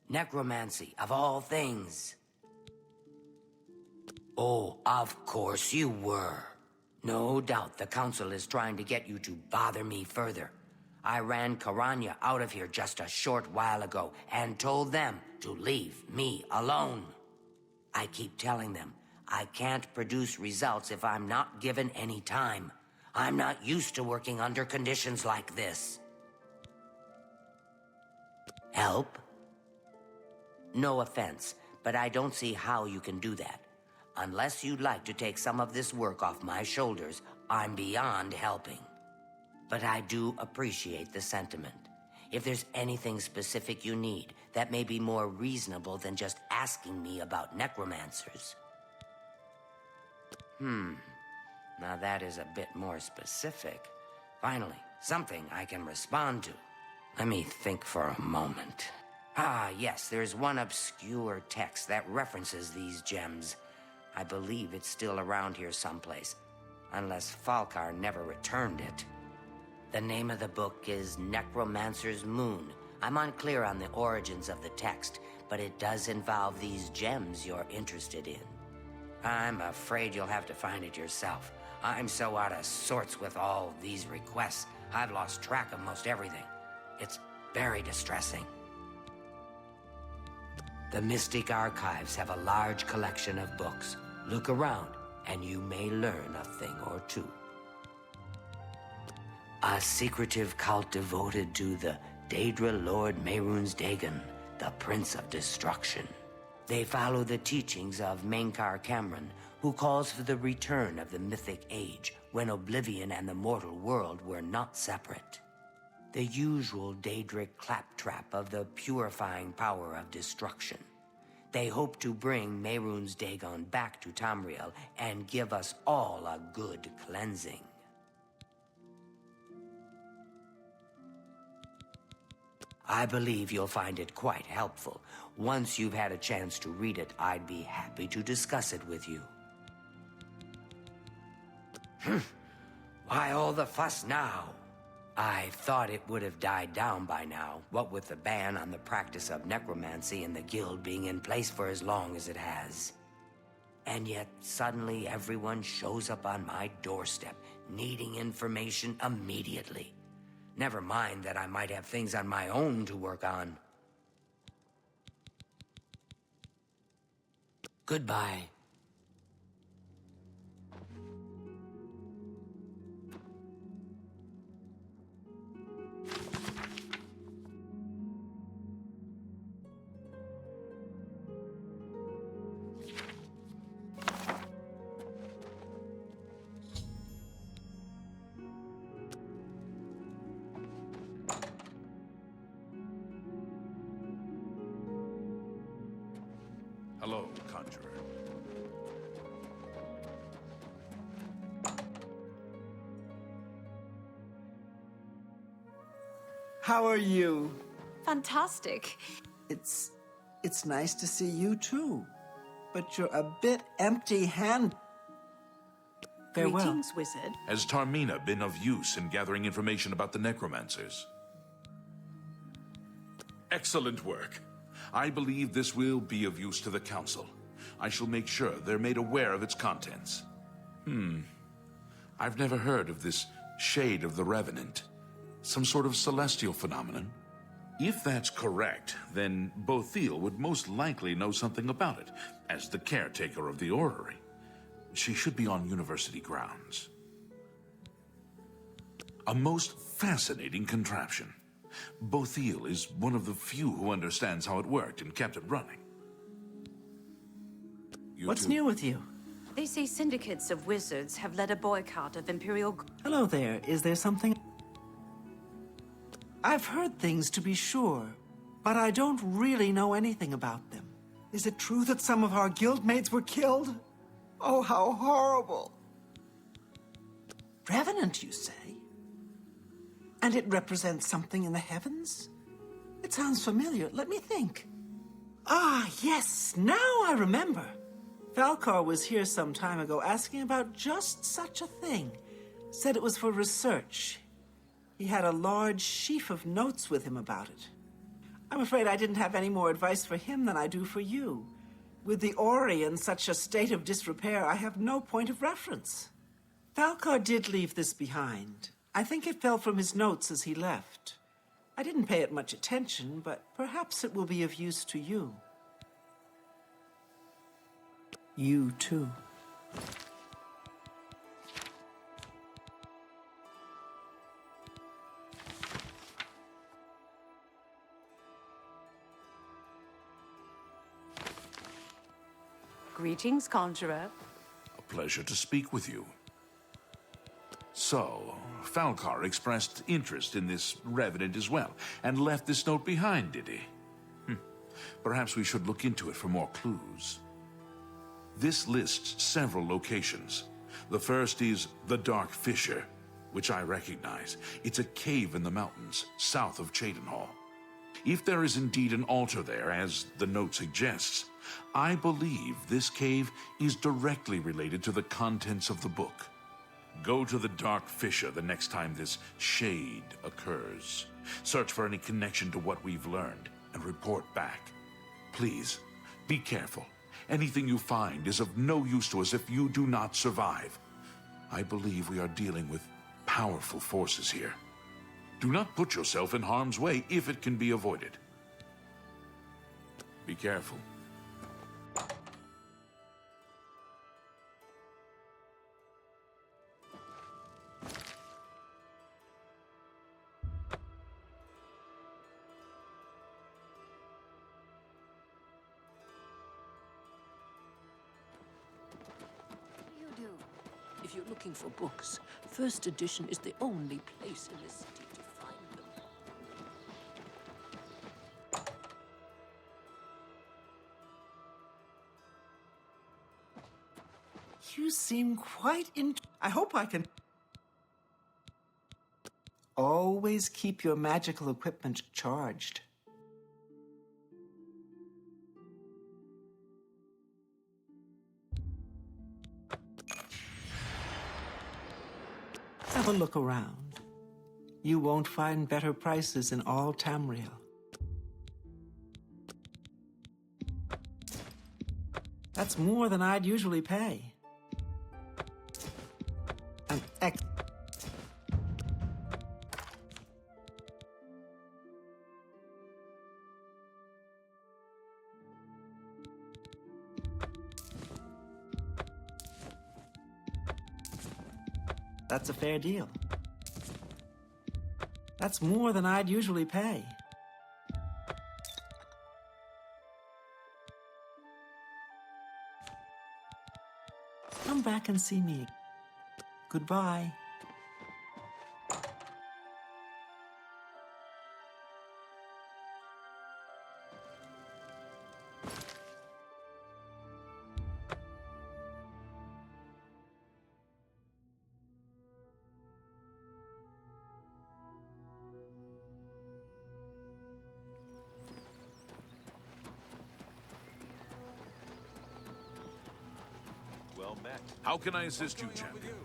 Necromancy, of all things. Oh, of course you were. No doubt the Council is trying to get you to bother me further. I ran Karanya out of here just a short while ago and told them to leave me alone. I keep telling them I can't produce results if I'm not given any time. I'm not used to working under conditions like this. Help? No offense, but I don't see how you can do that. Unless you'd like to take some of this work off my shoulders, I'm beyond helping. But I do appreciate the sentiment. If there's anything specific you need, that may be more reasonable than just asking me about necromancers. Now that is a bit more specific. Finally, something I can respond to. Let me think for a moment. Ah, yes, there's one obscure text that references these gems. I believe it's still around here someplace, unless Falkar never returned it. The name of the book is Necromancer's Moon. I'm unclear on the origins of the text, but it does involve these gems you're interested in. I'm afraid you'll have to find it yourself. I'm so out of sorts with all these requests, I've lost track of most everything. It's very distressing. The Mystic Archives have a large collection of books. Look around, and you may learn a thing or two. A secretive cult devoted to the Daedra Lord Mehrunes Dagon, the Prince of Destruction. They follow the teachings of Mainkar Cameron, who calls for the return of the Mythic Age, when Oblivion and the mortal world were not separate. The usual Daedric claptrap of the purifying power of destruction. They hope to bring Mehrunes Dagon back to Tamriel and give us all a good cleansing. I believe you'll find it quite helpful. Once you've had a chance to read it, I'd be happy to discuss it with you. Why all the fuss now? I thought it would have died down by now, what with the ban on the practice of necromancy and the guild being in place for as long as it has. And yet, suddenly everyone shows up on my doorstep, needing information immediately. Never mind that I might have things on my own to work on. Goodbye. conjurer. How are you? Fantastic. It's nice to see you too. But you're a bit empty-handed. Farewell. Greetings, wizard. Has Tarmina been of use in gathering information about the necromancers? Excellent work. I believe this will be of use to the Council. I shall make sure they're made aware of its contents. I've never heard of this Shade of the Revenant. Some sort of celestial phenomenon? If that's correct, then Bothiel would most likely know something about it, as the caretaker of the orrery. She should be on university grounds. A most fascinating contraption. Bothiel is one of the few who understands how it worked and kept it running. What's new with you? They say syndicates of wizards have led a boycott of Imperial... Hello there. Is there something? I've heard things, to be sure, but I don't really know anything about them. Is it true that some of our guildmates were killed? Oh, how horrible. Revenant, you say? And it represents something in the heavens? It sounds familiar. Let me think. Ah, yes, now I remember. Falcar was here some time ago asking about just such a thing. Said it was for research. He had a large sheaf of notes with him about it. I'm afraid I didn't have any more advice for him than I do for you. With the Ori in such a state of disrepair, I have no point of reference. Falcar did leave this behind. I think it fell from his notes as he left. I didn't pay it much attention, but perhaps it will be of use to you. You too. Greetings, conjurer. A pleasure to speak with you. So, Falcar expressed interest in this revenant as well, and left this note behind, did he? Perhaps we should look into it for more clues. This lists several locations. The first is the Dark Fissure, which I recognize. It's a cave in the mountains, south of Cheydinhall. If there is indeed an altar there, as the note suggests, I believe this cave is directly related to the contents of the book. Go to the Dark Fissure the next time this shade occurs. Search for any connection to what we've learned, and report back. Please, be careful. Anything you find is of no use to us if you do not survive. I believe we are dealing with powerful forces here. Do not put yourself in harm's way if it can be avoided. Be careful. If you're looking for books, First Edition is the only place in the city to find them. You seem quite I hope I can... Always keep your magical equipment charged. Have a look around. You won't find better prices in all Tamriel. That's more than I'd usually pay. An ex... That's a fair deal. That's more than I'd usually pay. Come back and see me. Goodbye. How can I assist you, champion?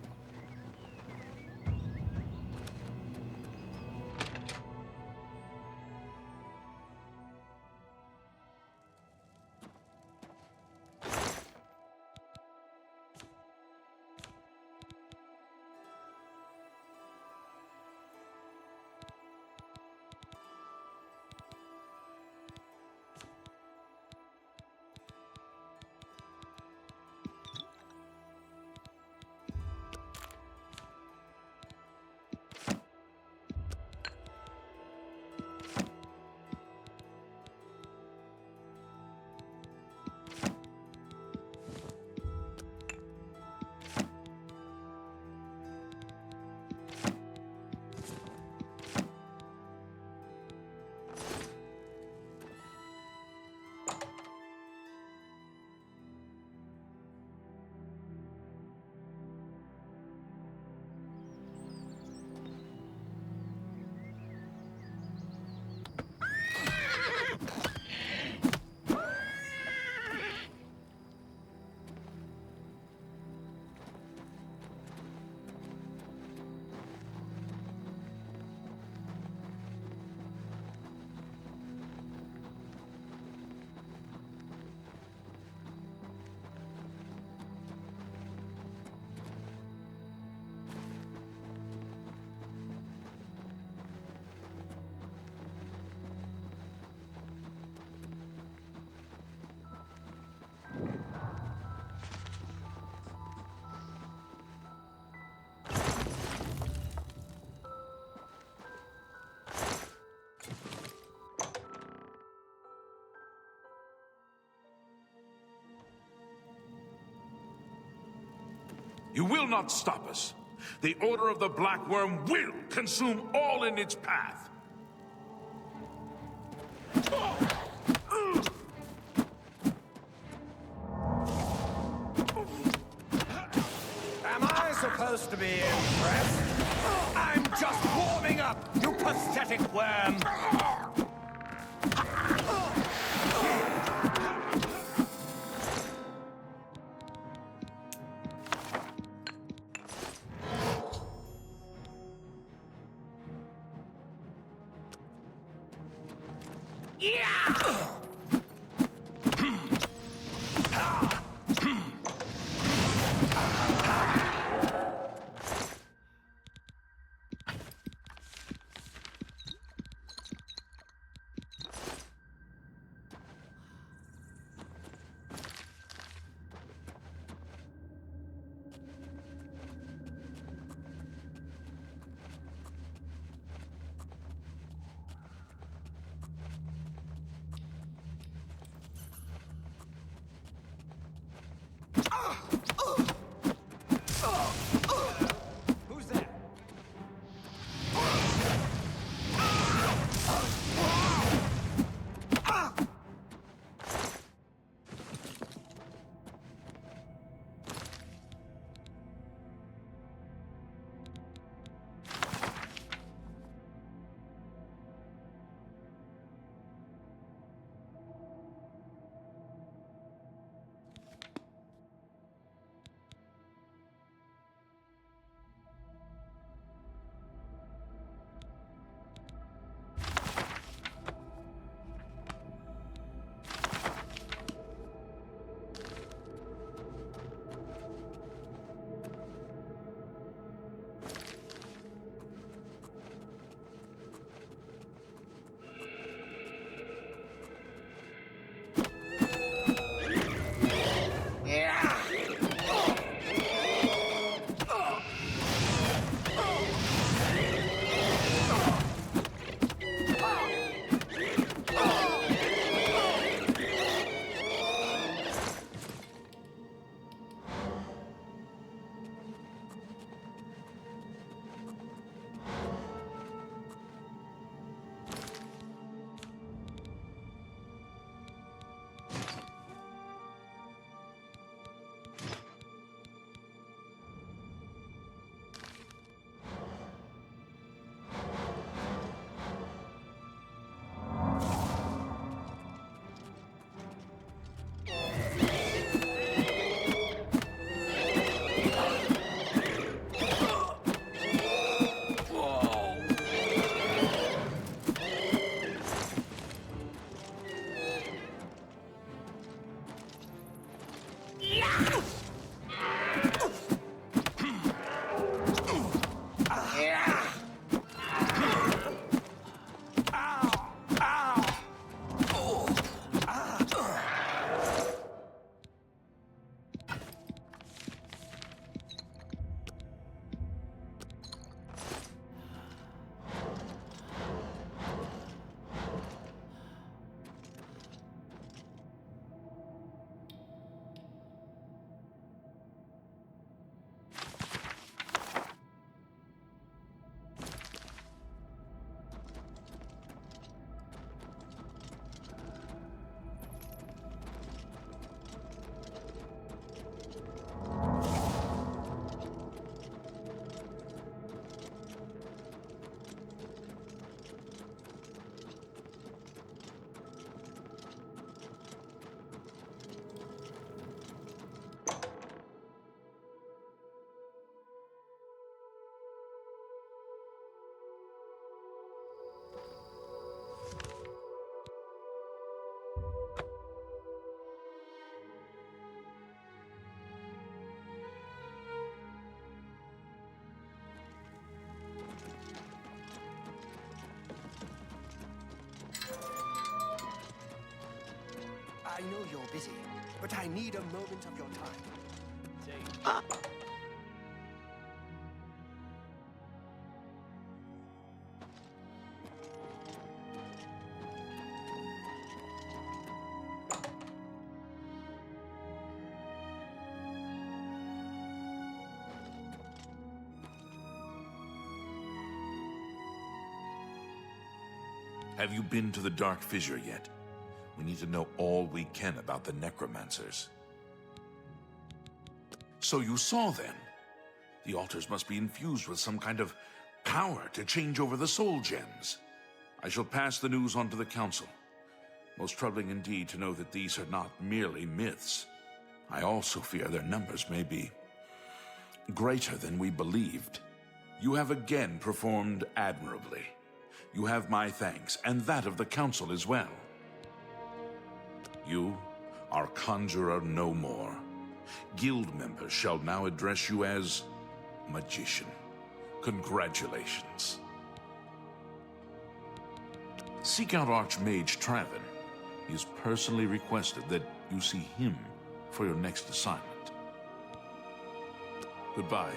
You will not stop us. The Order of the Black Worm will consume all in its path. Am I supposed to be impressed? I'm just warming up, you pathetic worm! busy, but I need a moment of your time. Have you been to the Dark Fissure yet? We need to know all we can about the necromancers. So you saw then? The altars must be infused with some kind of power to change over the soul gems. I shall pass the news on to the Council. Most troubling indeed to know that these are not merely myths. I also fear their numbers may be greater than we believed. You have again performed admirably. You have my thanks, and that of the Council as well. You are Conjurer no more. Guild members shall now address you as Magician. Congratulations. Seek out Archmage Traven. He has personally requested that you see him for your next assignment. Goodbye.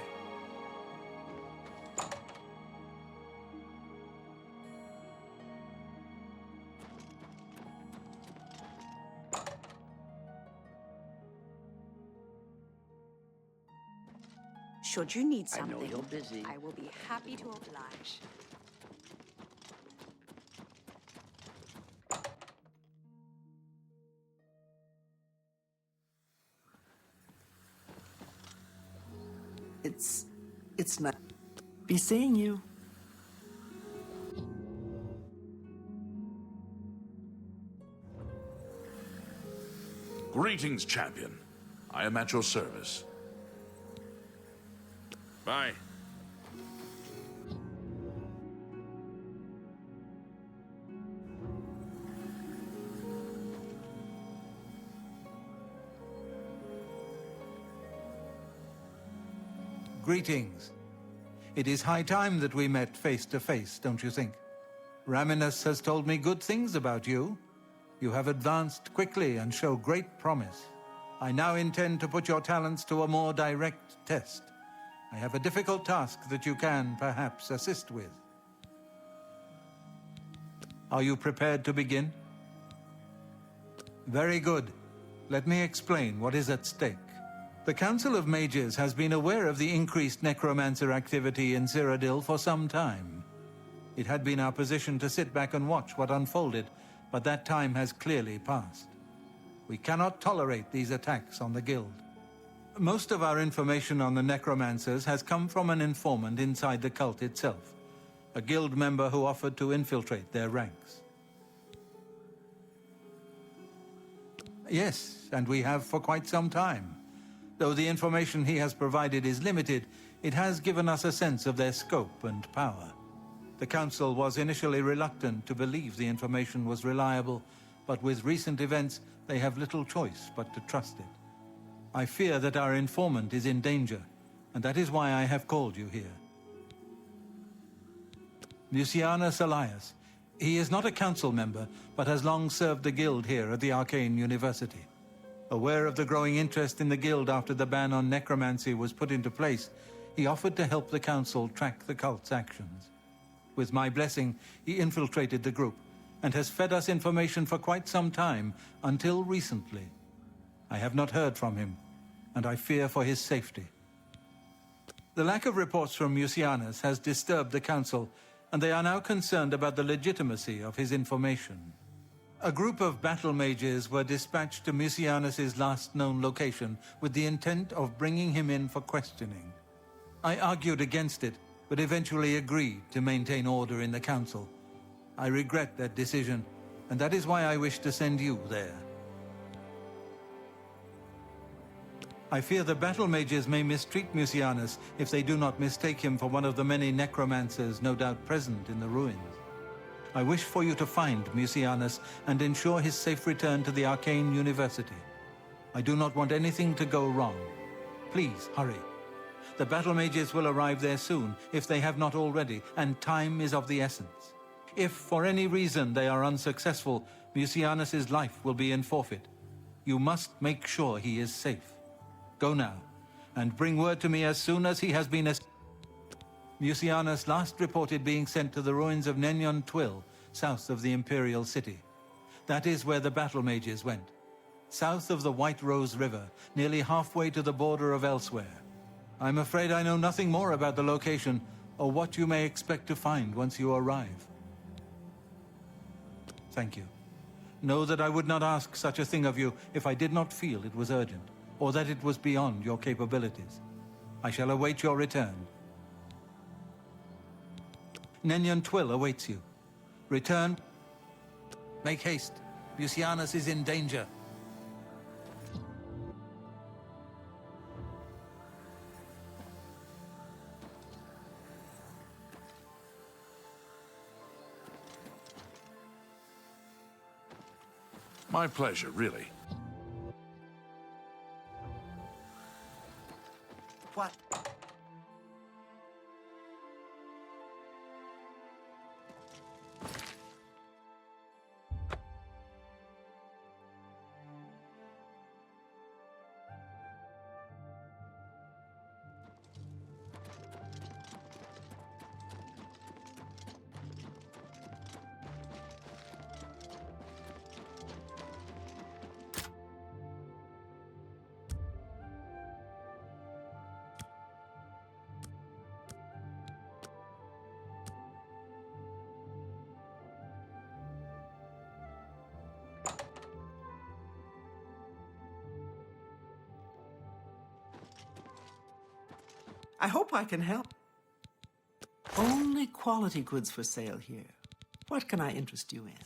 Should you need something, I know you're busy. I will be happy to oblige. It's not. Be seeing you. Greetings, champion. I am at your service. Bye. Greetings. It is high time that we met face to face, don't you think? Raminus has told me good things about you. You have advanced quickly and show great promise. I now intend to put your talents to a more direct test. I have a difficult task that you can, perhaps, assist with. Are you prepared to begin? Very good. Let me explain what is at stake. The Council of Mages has been aware of the increased necromancer activity in Cyrodiil for some time. It had been our position to sit back and watch what unfolded, but that time has clearly passed. We cannot tolerate these attacks on the Guild. Most of our information on the necromancers has come from an informant inside the cult itself, a Guild member who offered to infiltrate their ranks. Yes, and we have for quite some time. Though the information he has provided is limited, it has given us a sense of their scope and power. The Council was initially reluctant to believe the information was reliable, but with recent events, they have little choice but to trust it. I fear that our informant is in danger, and that is why I have called you here. Lucianus Elias. He is not a council member, but has long served the Guild here at the Arcane University. Aware of the growing interest in the Guild after the ban on necromancy was put into place, he offered to help the Council track the cult's actions. With my blessing, he infiltrated the group, and has fed us information for quite some time, until recently. I have not heard from him, and I fear for his safety. The lack of reports from Mucianus has disturbed the Council, and they are now concerned about the legitimacy of his information. A group of battle mages were dispatched to Mucianus's last known location with the intent of bringing him in for questioning. I argued against it, but eventually agreed to maintain order in the Council. I regret that decision, and that is why I wish to send you there. I fear the battle mages may mistreat Mucianus if they do not mistake him for one of the many necromancers no doubt present in the ruins. I wish for you to find Mucianus and ensure his safe return to the Arcane University. I do not want anything to go wrong. Please, hurry. The battle mages will arrive there soon, if they have not already, and time is of the essence. If, for any reason, they are unsuccessful, Mucianus's life will be in forfeit. You must make sure he is safe. Go now, and bring word to me as soon as he has been Mucianus last reported being sent to the ruins of Nenyon Twill, south of the Imperial City. That is where the battle mages went. South of the White Rose River, nearly halfway to the border of elsewhere. I'm afraid I know nothing more about the location, or what you may expect to find once you arrive. Thank you. Know that I would not ask such a thing of you if I did not feel it was urgent, or that it was beyond your capabilities. I shall await your return. Nenyon Twill awaits you. Return. Make haste. Mucianus is in danger. My pleasure, really. What? I hope I can help. Only quality goods for sale here. What can I interest you in?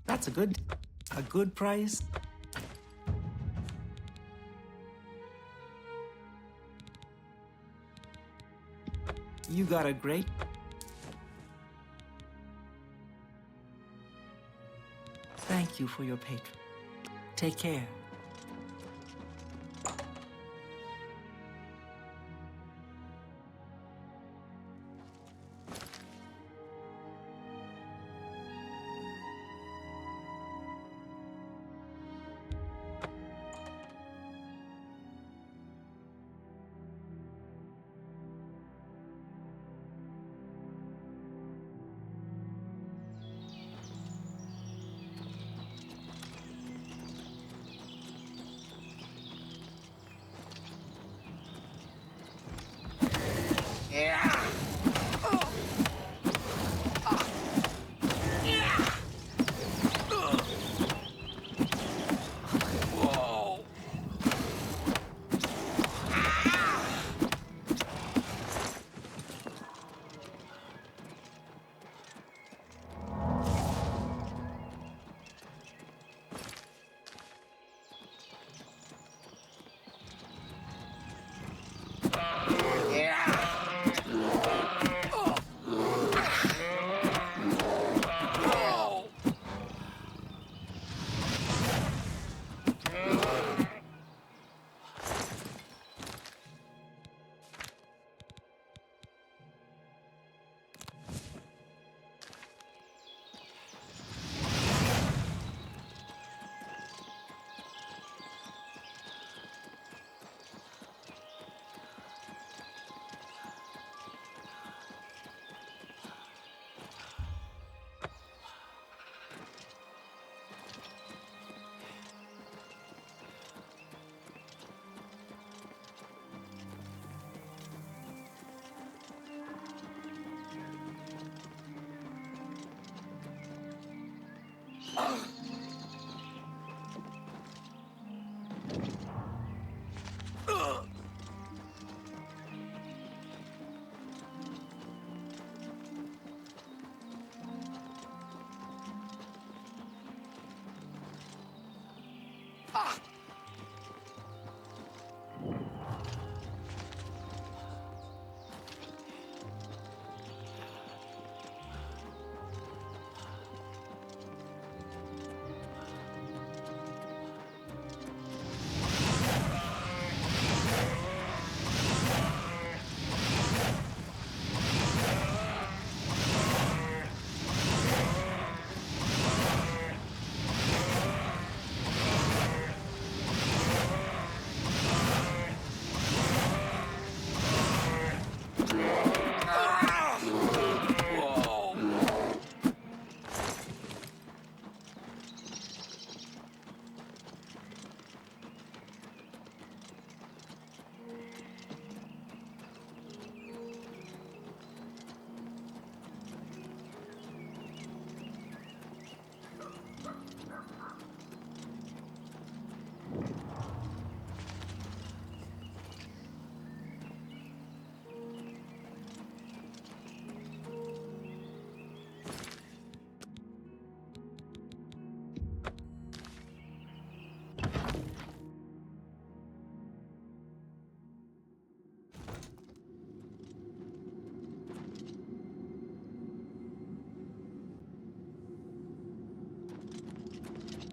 That's a good price. You got a great... Thank you for your patron. Take care.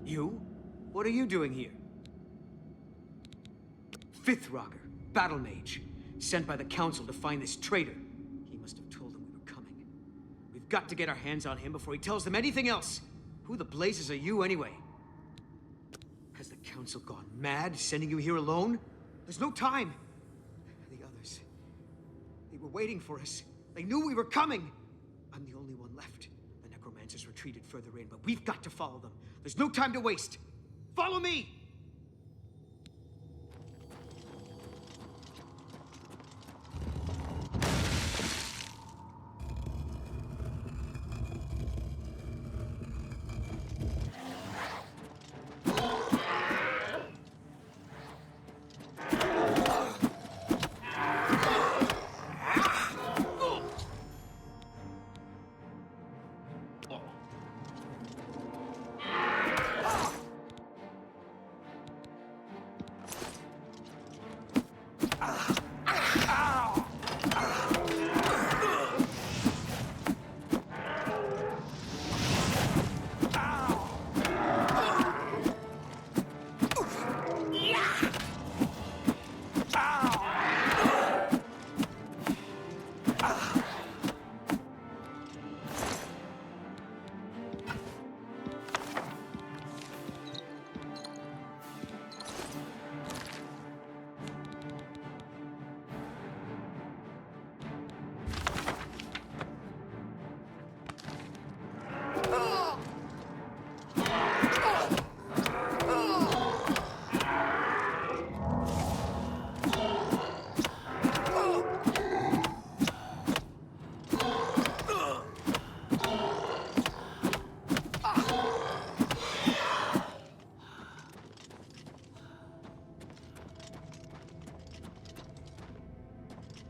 You? What are you doing here? Fifth Rocker, Battle Mage, sent by the Council to find this traitor. He must have told them we were coming. We've got to get our hands on him before he tells them anything else. Who the blazes are you, anyway? Has the Council gone mad, sending you here alone? There's no time. The others, they were waiting for us. They knew we were coming. I'm the only one left. The Necromancers retreated further in, but we've got to follow them. There's no time to waste. Follow me!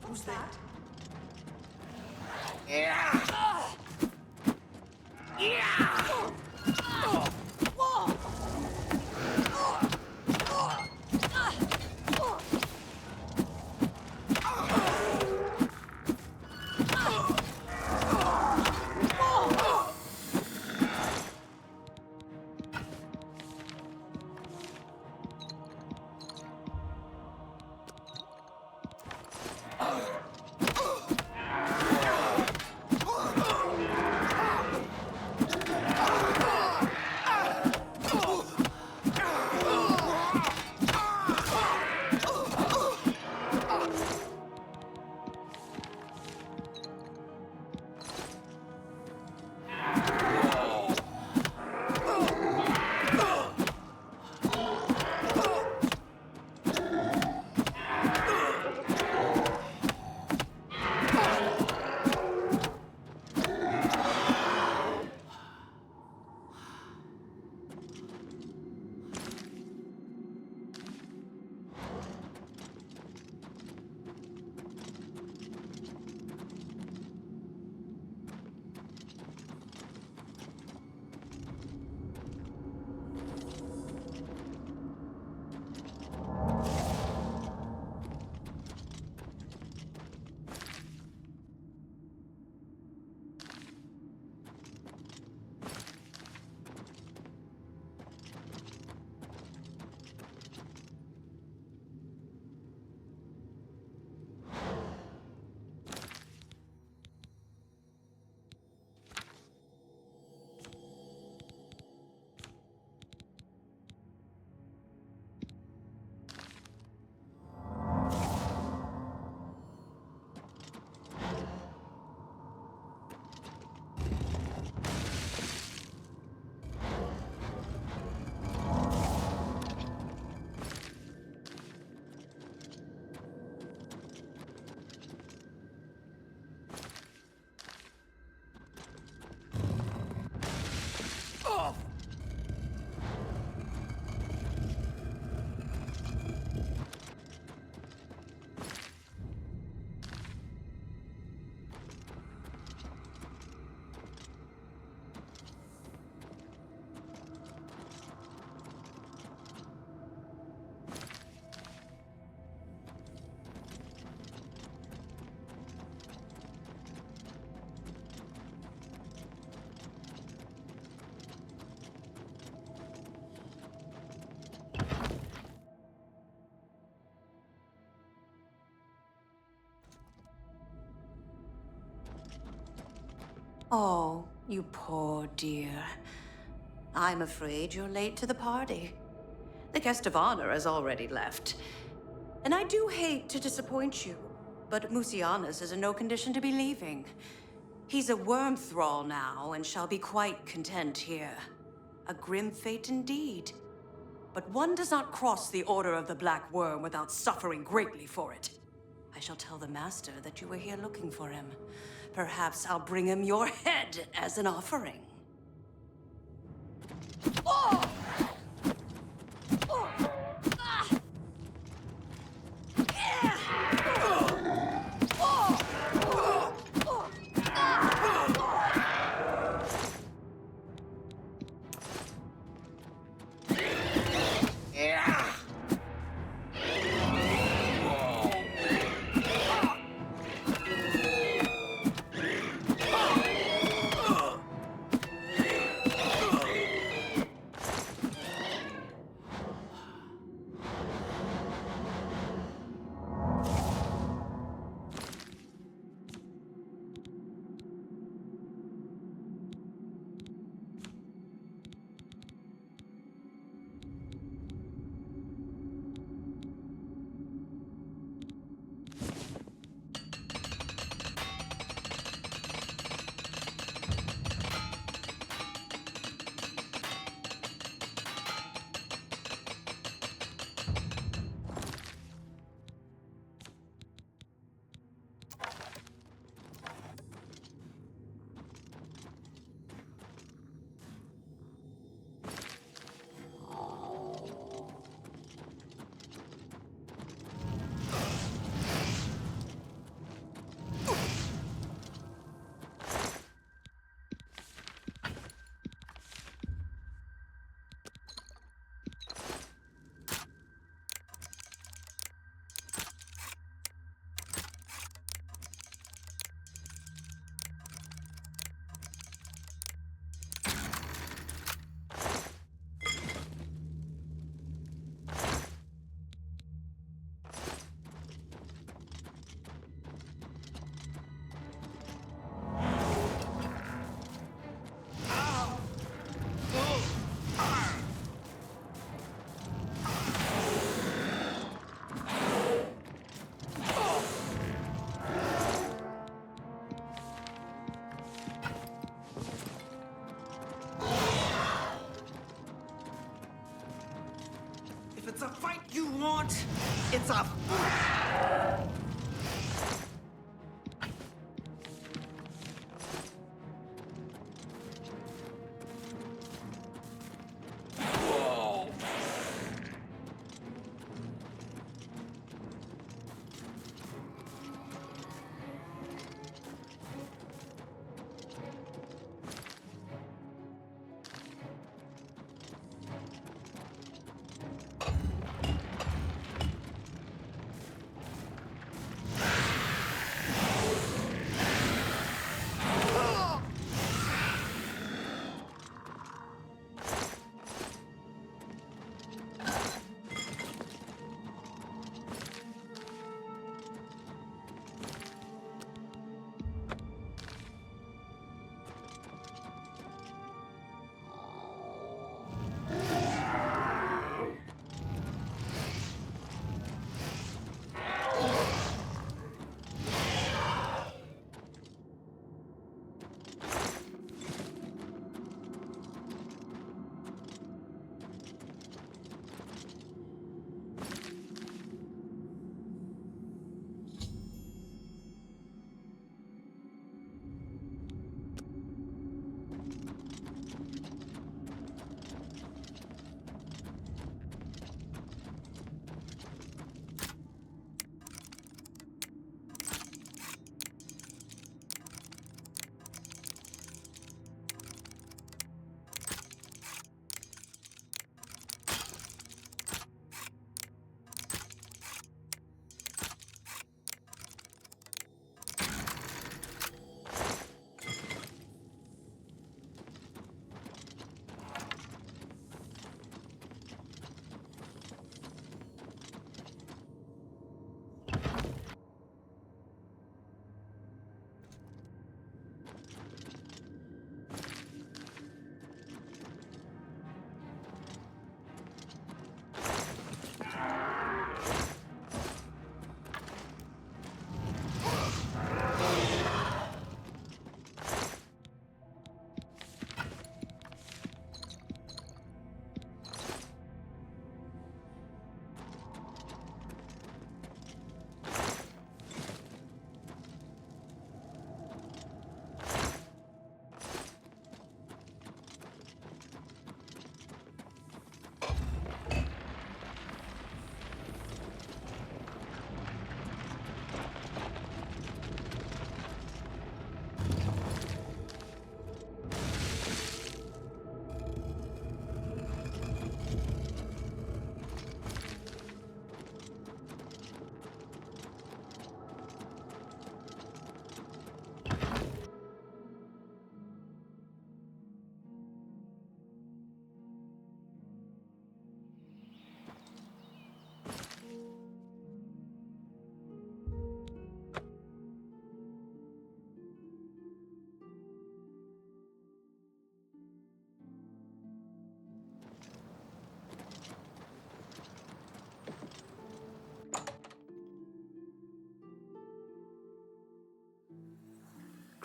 Who's that? Oh, you poor dear. I'm afraid you're late to the party. The guest of honor has already left. And I do hate to disappoint you, but Musianus is in no condition to be leaving. He's a worm thrall now, and shall be quite content here. A grim fate indeed. But one does not cross the Order of the Black Worm without suffering greatly for it. I shall tell the Master that you were here looking for him. Perhaps I'll bring him your head as an offering. Oh! Oh! Ah! Yeah! Oh! Oh! Oh! Yeah! It's a fight you want. It's a...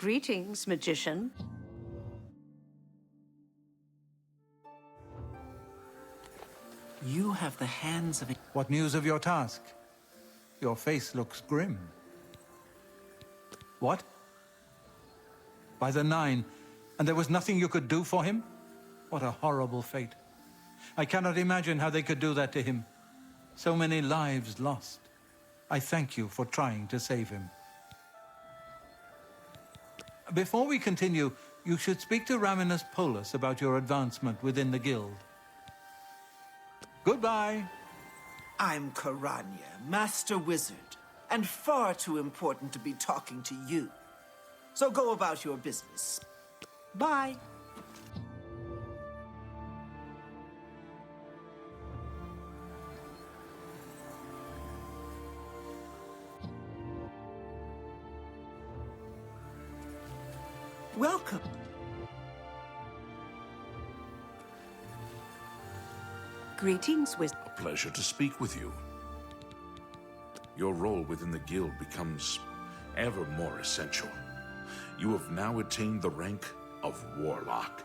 Greetings, magician. You have the hands of a... What news of your task? Your face looks grim. What? By the Nine, and there was nothing you could do for him? What a horrible fate. I cannot imagine how they could do that to him. So many lives lost. I thank you for trying to save him. Before we continue, you should speak to Raminus Polus about your advancement within the guild. Goodbye. I'm Karanya, Master Wizard, and far too important to be talking to you. So go about your business. Bye. Welcome. Greetings, Wizard. A pleasure to speak with you. Your role within the guild becomes ever more essential. You have now attained the rank of Warlock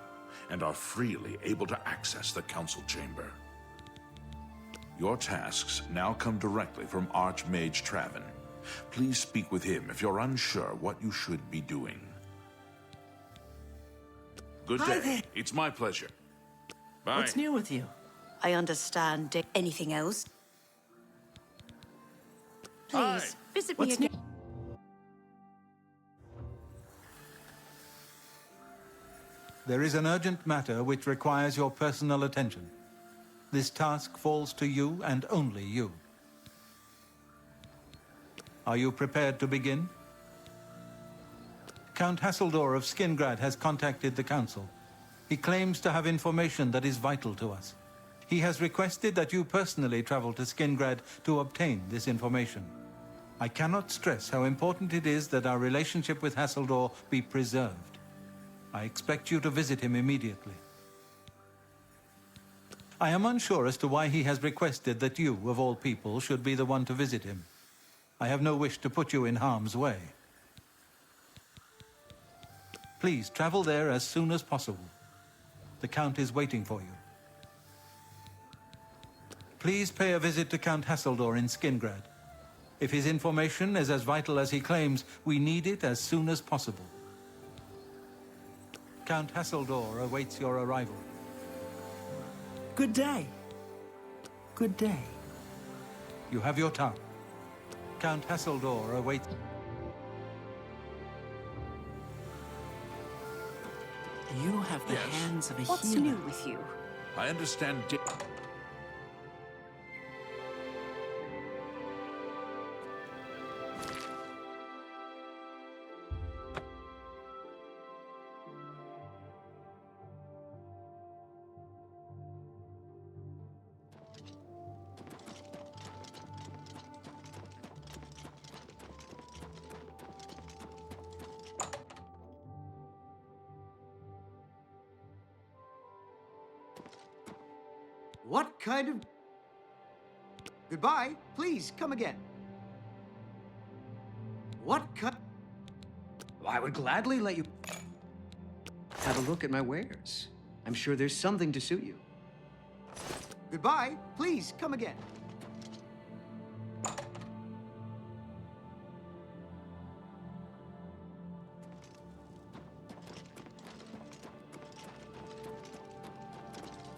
and are freely able to access the council chamber. Your tasks now come directly from Archmage Traven. Please speak with him if you're unsure what you should be doing. Good Hi day. there. It's my pleasure. Bye. What's new with you? I understand. Anything else? Hi. Please, visit What's me again. There is an urgent matter which requires your personal attention. This task falls to you and only you. Are you prepared to begin? Count Hasseldor of Skingrad has contacted the Council. He claims to have information that is vital to us. He has requested that you personally travel to Skingrad to obtain this information. I cannot stress how important it is that our relationship with Hasseldor be preserved. I expect you to visit him immediately. I am unsure as to why he has requested that you, of all people, should be the one to visit him. I have no wish to put you in harm's way. Please travel there as soon as possible. The Count is waiting for you. Please pay a visit to Count Hasseldor in Skingrad. If his information is as vital as he claims, we need it as soon as possible. Count Hasseldor awaits your arrival. Good day. Good day. You have your task. Count Hasseldor awaits... You have the hands of a What's healer. new with you? I understand. What kind of... Goodbye. Please, come again. What kind... I would gladly let you... have a look at my wares. I'm sure there's something to suit you. Goodbye. Please, come again.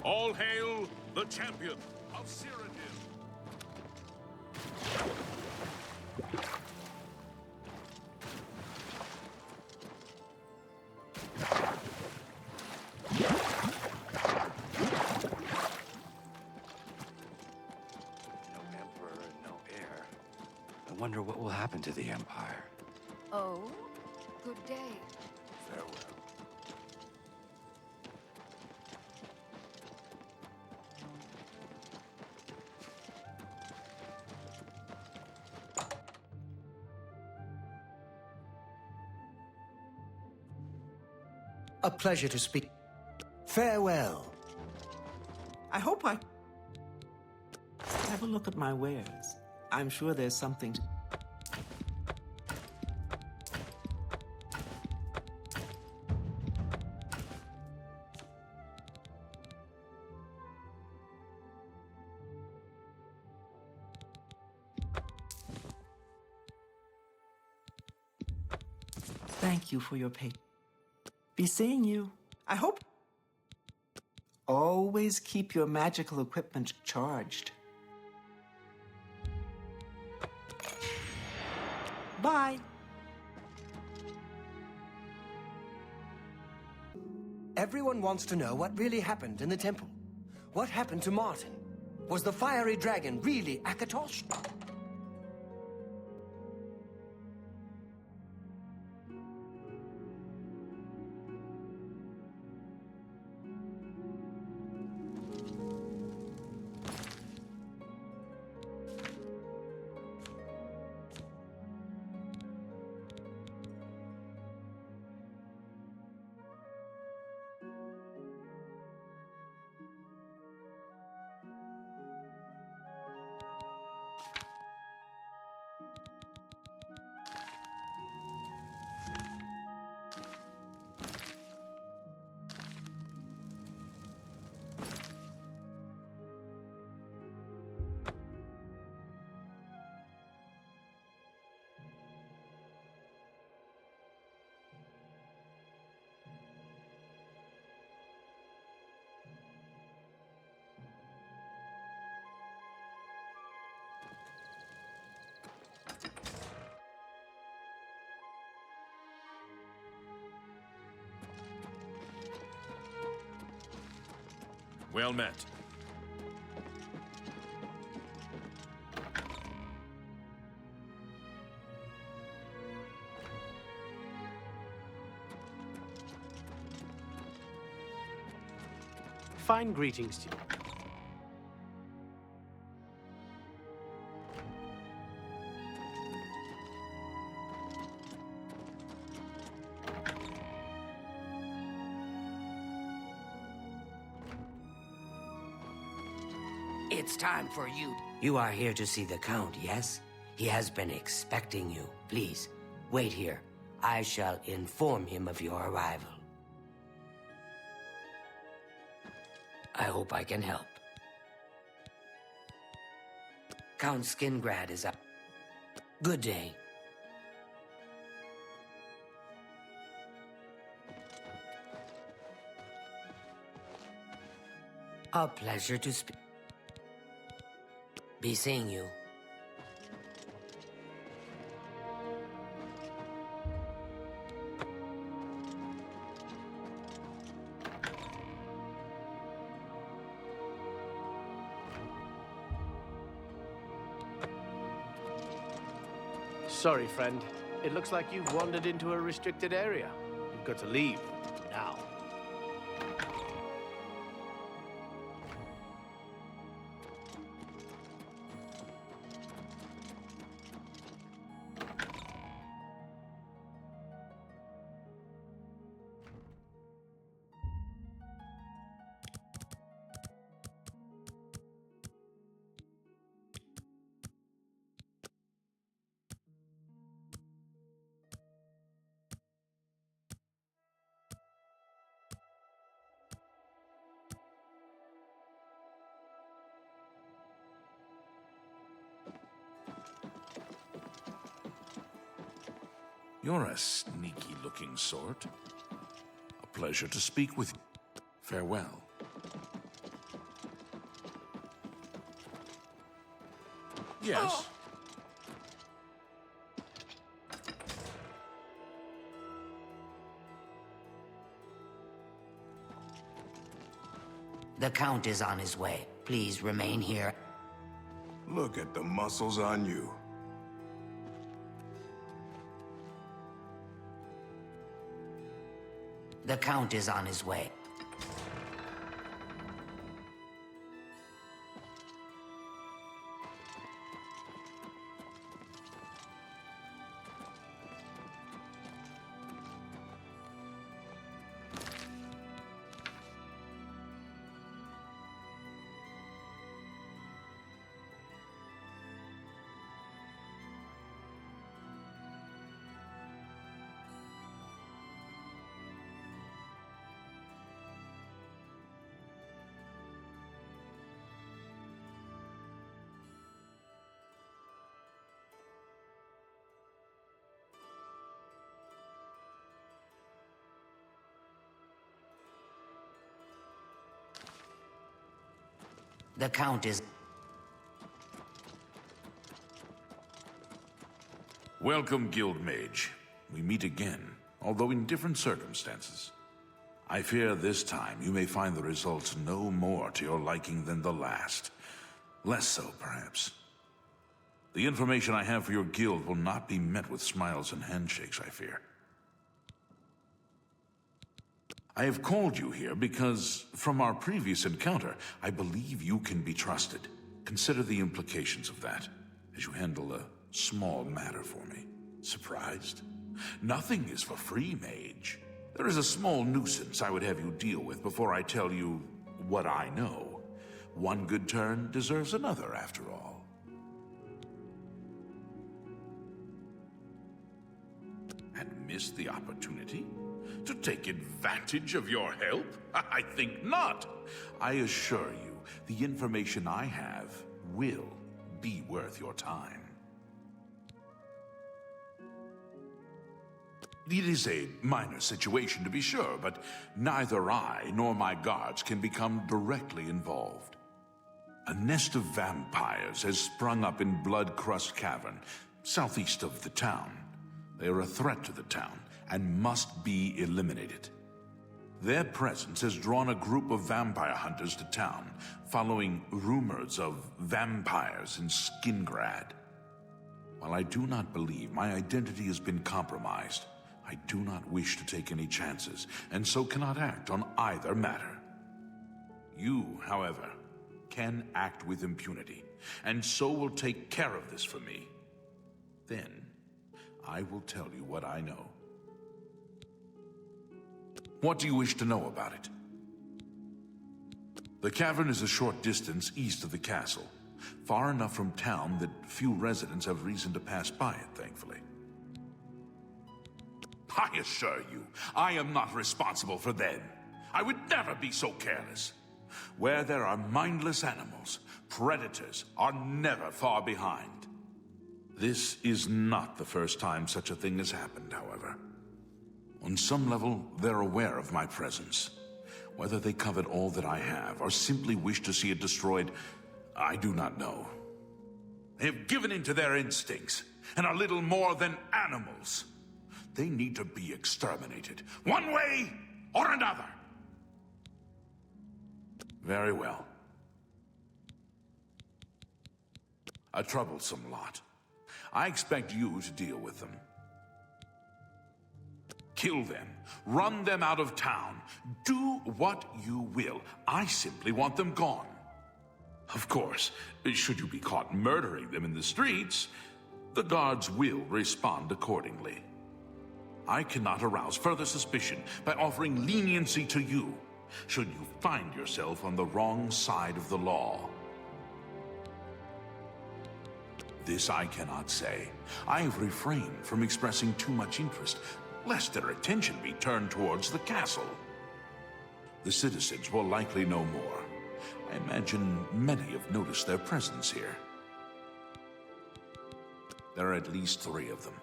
All hail the champion of Cyrodiil. No emperor, no heir. I wonder what will happen to the Empire. Oh, good day. Farewell. A pleasure to speak. Farewell. I hope I... Have a look at my wares. I'm sure there's something... Thank you for your patience. Be seeing you. I hope. Always keep your magical equipment charged. Bye. Everyone wants to know what really happened in the temple. What happened to Martin? Was the fiery dragon really Akatosh? Well met. Fine greetings to you. It's time for you. You are here to see the Count, yes? He has been expecting you. Please, wait here. I shall inform him of your arrival. I hope I can help. Count Skingrad is up. Good day. A pleasure to speak. Be seeing you. Sorry, friend. It looks like you've wandered into a restricted area. You've got to leave now. You're a sneaky-looking sort. A pleasure to speak with you. Farewell. Yes? The Count is on his way. Please remain here. Look at the muscles on you. The Count is on his way. The Count is... Welcome, Guild Mage. We meet again, although in different circumstances. I fear this time you may find the results no more to your liking than the last. Less so, perhaps. The information I have for your guild will not be met with smiles and handshakes, I fear. I have called you here because, from our previous encounter, I believe you can be trusted. Consider the implications of that, as you handle a small matter for me. Surprised? Nothing is for free, Mage. There is a small nuisance I would have you deal with before I tell you what I know. One good turn deserves another, after all. And miss the opportunity? To take advantage of your help? I think not. I assure you, the information I have will be worth your time. It is a minor situation, to be sure, but neither I nor my guards can become directly involved. A nest of vampires has sprung up in Blood-Crust Cavern, southeast of the town. They are a threat to the town and must be eliminated. Their presence has drawn a group of vampire hunters to town, following rumors of vampires in Skingrad. While I do not believe my identity has been compromised, I do not wish to take any chances, and so cannot act on either matter. You, however, can act with impunity, and so will take care of this for me. Then, I will tell you what I know. What do you wish to know about it? The cavern is a short distance east of the castle, far enough from town that few residents have reason to pass by it, thankfully. I assure you, I am not responsible for them. I would never be so careless. Where there are mindless animals, predators are never far behind. This is not the first time such a thing has happened, however. On some level, they're aware of my presence. Whether they covet all that I have, or simply wish to see it destroyed, I do not know. They have given in to their instincts, and are little more than animals. They need to be exterminated, one way or another. Very well. A troublesome lot. I expect you to deal with them. Kill them, run them out of town, do what you will. I simply want them gone. Of course, should you be caught murdering them in the streets, the guards will respond accordingly. I cannot arouse further suspicion by offering leniency to you, should you find yourself on the wrong side of the law. This I cannot say. I have refrained from expressing too much interest, lest their attention be turned towards the castle. The citizens will likely know more. I imagine many have noticed their presence here. There are at least 3 of them.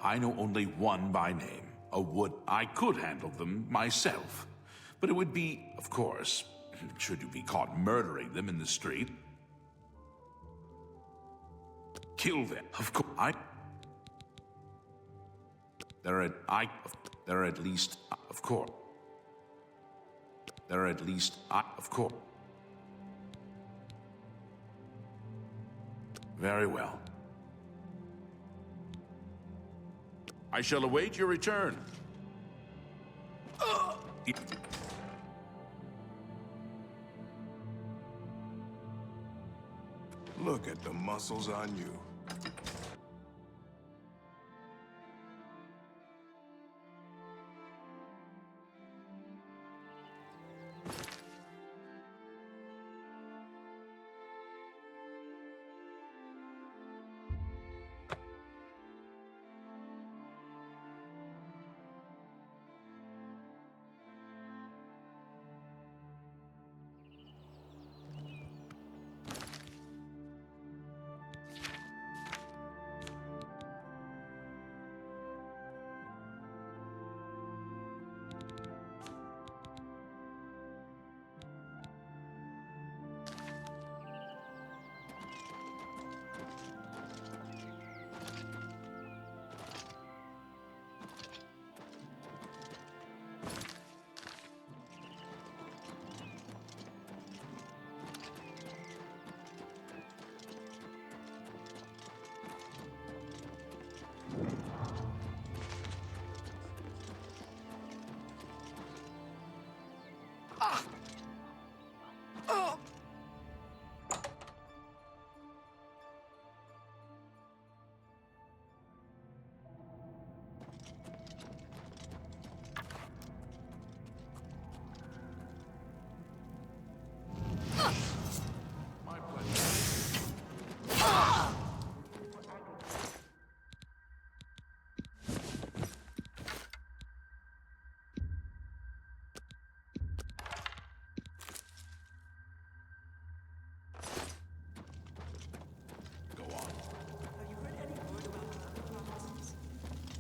I know only one by name, a wood. I could handle them myself, but it would be, of course, should you be caught murdering them in the street. Kill them, of course. There are at least, of course. There are at least, of course. Very well. I shall await your return. Look at the muscles on you.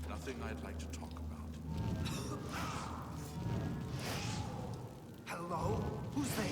Nothing I'd like to talk about. Hello? Who's there?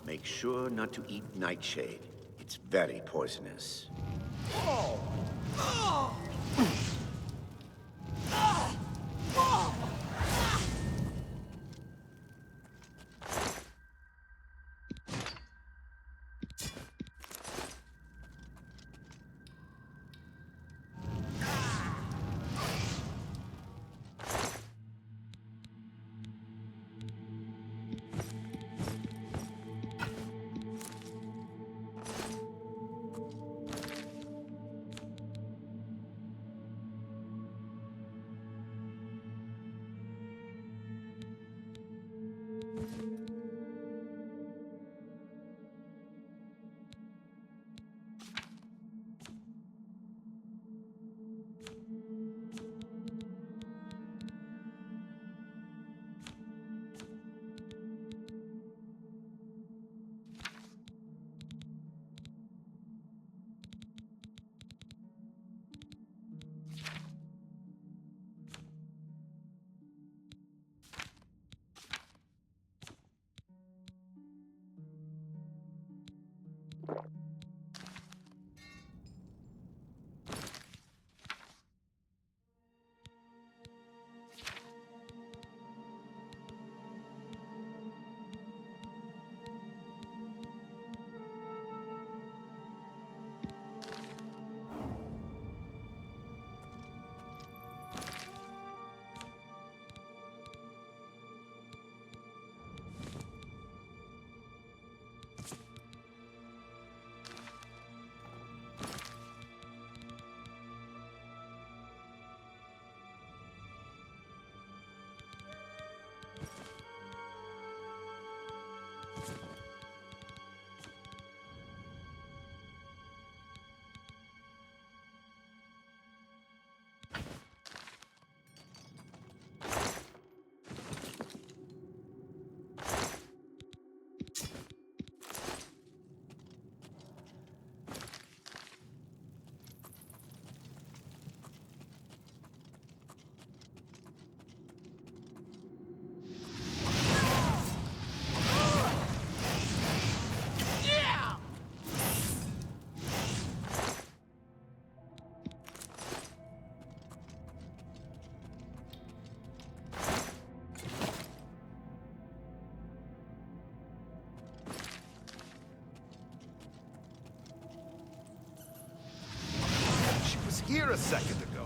Make sure not to eat nightshade. It's very poisonous. Here a second ago.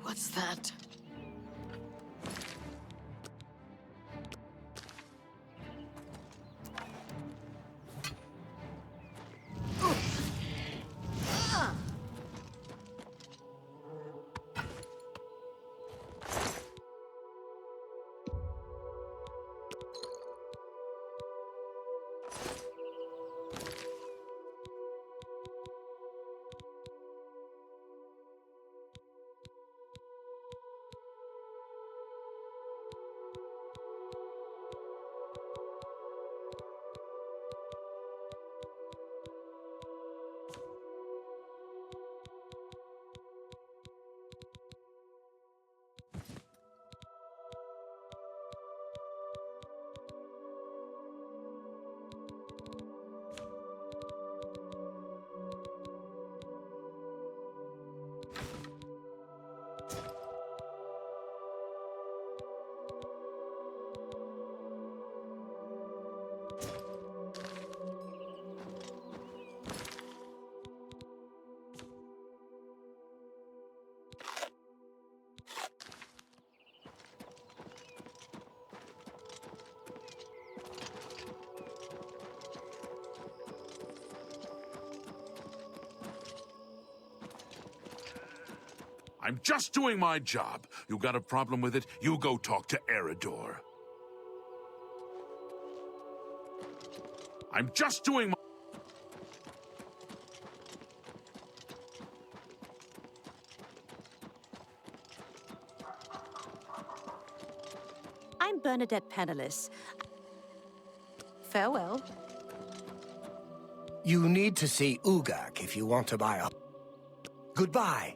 What's that? I'm just doing my job. You got a problem with it? You go talk to Eridor. I'm just doing my... I'm Bernadette Penniless. Farewell. You need to see Ugak if you want to buy a... Goodbye.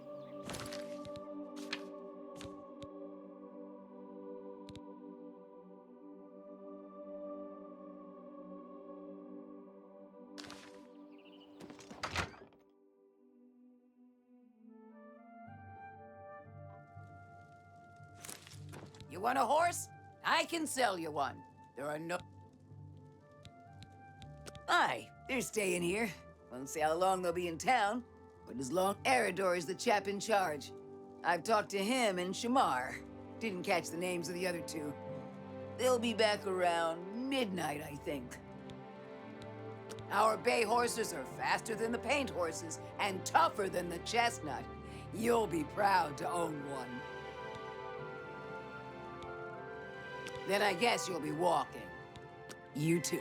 You want a horse? I can sell you one. There are no... Aye, they're staying here. Won't say how long they'll be in town, but as long... Eridor is the chap in charge. I've talked to him and Shamar. Didn't catch the names of the other two. They'll be back around midnight, I think. Our bay horses are faster than the paint horses and tougher than the chestnut. You'll be proud to own one. Then I guess you'll be walking. You too.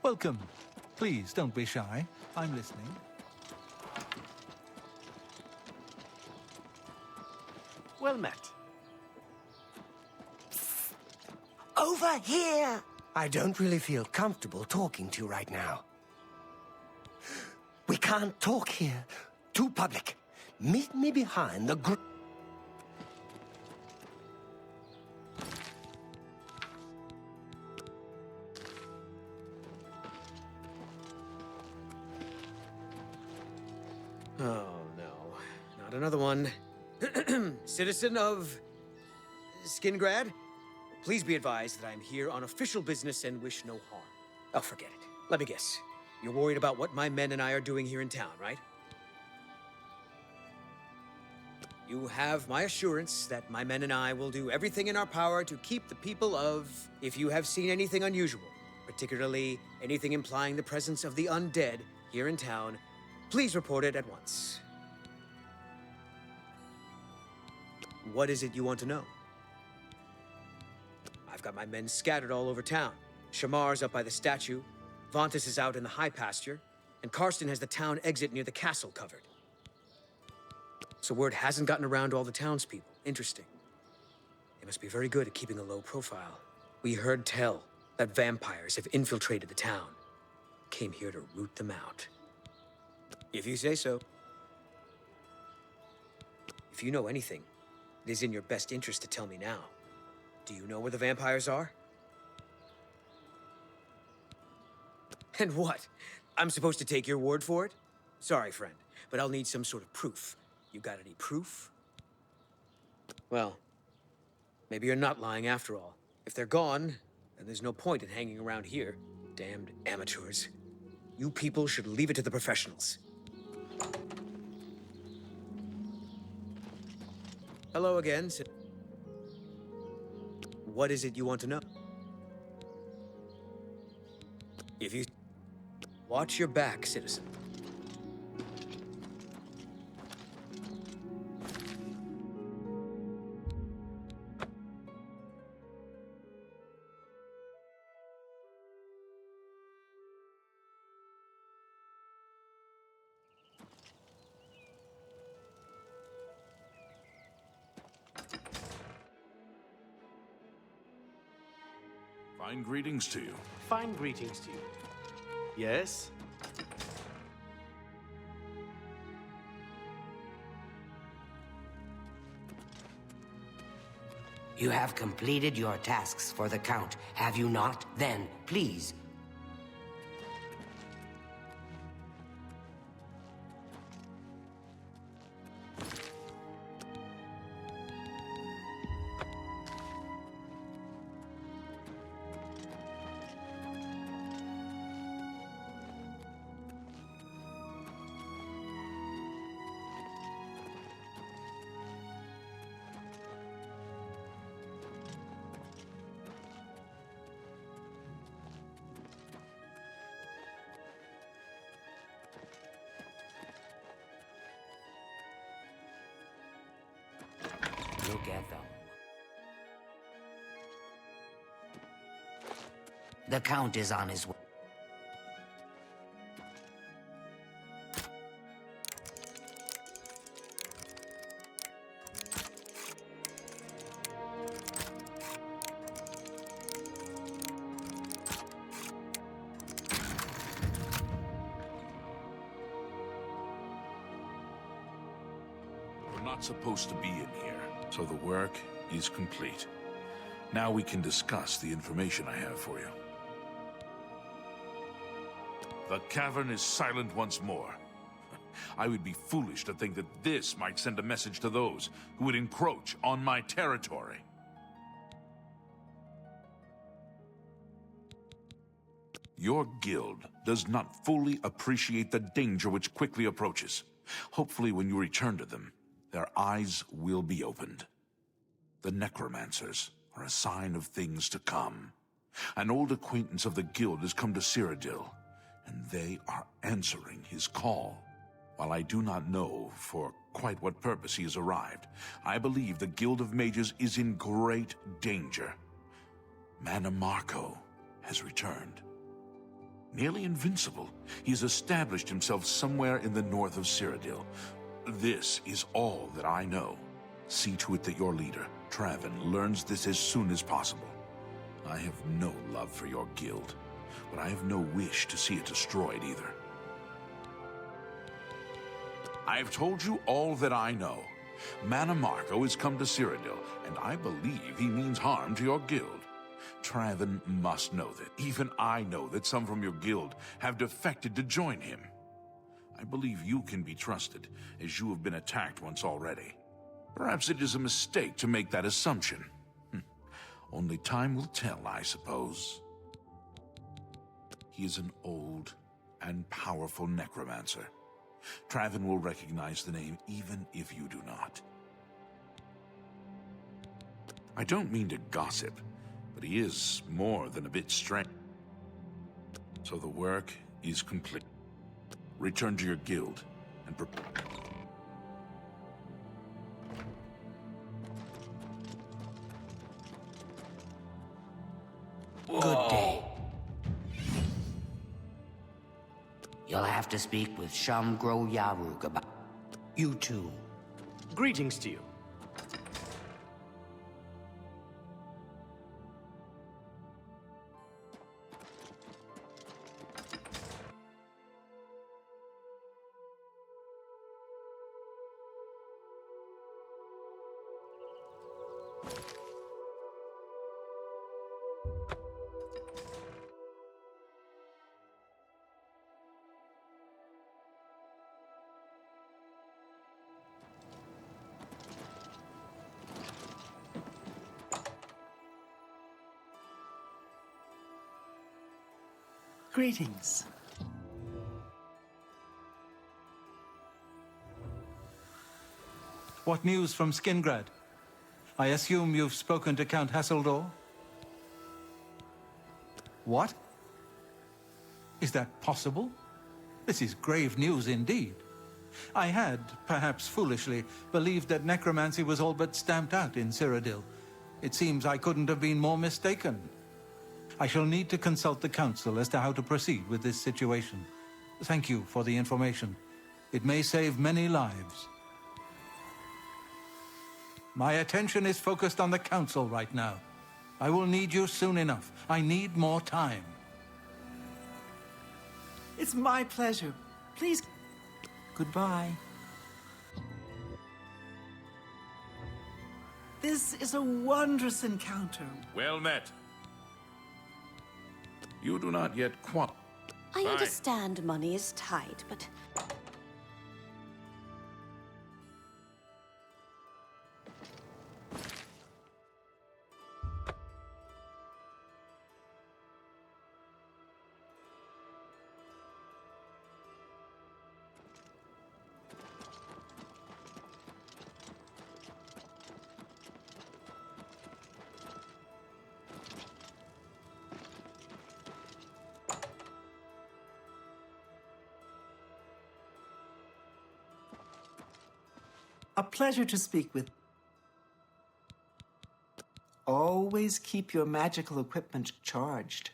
Welcome. Please, don't be shy. I'm listening. Well met. Over here! I don't really feel comfortable talking to you right now. We can't talk here. Too public. Meet me behind the Oh, no. Not another one. Citizen of... Skingrad? Please be advised that I'm here on official business and wish no harm. Oh, forget it. Let me guess. You're worried about what my men and I are doing here in town, right? You have my assurance that my men and I will do everything in our power to keep the people of... If you have seen anything unusual, particularly anything implying the presence of the undead here in town, please report it at once. What is it you want to know? I've got my men scattered all over town. Shamar's up by the statue, Vontus is out in the high pasture, and Karsten has the town exit near the castle covered. So word hasn't gotten around to all the townspeople. Interesting. They must be very good at keeping a low profile. We heard tell that vampires have infiltrated the town. Came here to root them out. If you say so. If you know anything, it is in your best interest to tell me now. Do you know where the vampires are? And what? I'm supposed to take your word for it? Sorry, friend, but I'll need some sort of proof. You got any proof? Well, maybe you're not lying after all. If they're gone, then there's no point in hanging around here. Damned amateurs. You people should leave it to the professionals. Hello again. What is it you want to know? If you... Watch your back, citizen. Fine greetings to you. Fine greetings to you. Yes? You have completed your tasks for the Count, have you not? Then, please. Look at them. The Count is on his way. We're not supposed to be in here, so the work is complete. Now we can discuss the information I have for you. The cavern is silent once more. I would be foolish to think that this might send a message to those who would encroach on my territory. Your guild does not fully appreciate the danger which quickly approaches. Hopefully, when you return to them, their eyes will be opened. The necromancers are a sign of things to come. An old acquaintance of the guild has come to Cyrodiil, and they are answering his call. While I do not know for quite what purpose he has arrived, I believe the Guild of Mages is in great danger. Marco has returned. Nearly invincible, he has established himself somewhere in the north of Cyrodiil. This is all that I know. See to it that your leader, Traven, learns this as soon as possible. I have no love for your guild, but I have no wish to see it destroyed either. I have told you all that I know. Marco has come to Cyrodiil, and I believe he means harm to your guild. Traven must know that. Even I know that some from your guild have defected to join him. I believe you can be trusted, as you have been attacked once already. Perhaps it is a mistake to make that assumption. Only time will tell, I suppose. He is an old and powerful necromancer. Traven will recognize the name even if you do not. I don't mean to gossip, but he is more than a bit strange. So the work is complete. Return to your guild and prepare. Good day. You'll have to speak with Shamgro Yarug about... You too. Greetings to you. Greetings. What news from Skingrad? I assume you've spoken to Count Hasseldor? What? Is that possible? This is grave news indeed. I had, perhaps foolishly, believed that necromancy was all but stamped out in Cyrodiil. It seems I couldn't have been more mistaken. I shall need to consult the Council as to how to proceed with this situation. Thank you for the information. It may save many lives. My attention is focused on the Council right now. I will need you soon enough. I need more time. It's my pleasure. Please, goodbye. This is a wondrous encounter. Well met. You do not yet qualify. I understand money is tight, but a pleasure to speak with. Always keep your magical equipment charged.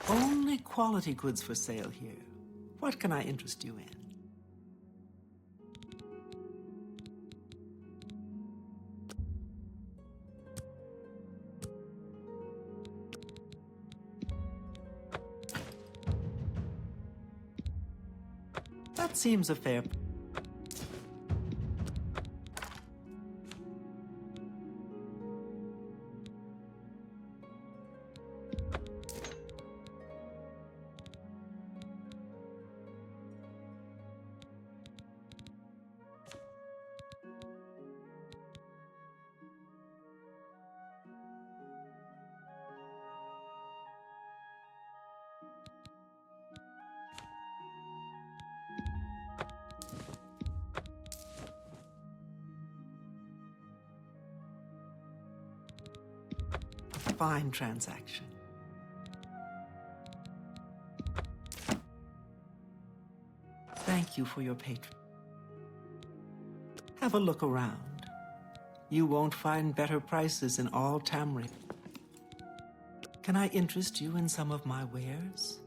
Only quality goods for sale here. What can I interest you in? That seems a fair... fine transaction. Thank you for your patron. Have a look around. You won't find better prices in all Tamriel. Can I interest you in some of my wares?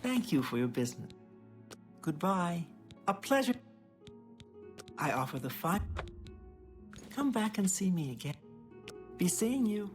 Thank you for your business. Goodbye. A pleasure. I offer the fine. Come back and see me again. Be seeing you.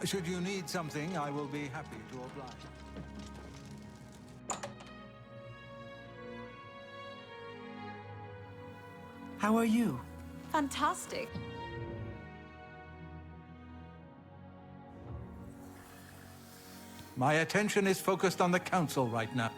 Should you need something, I will be happy to oblige. How are you? Fantastic. My attention is focused on the Council right now.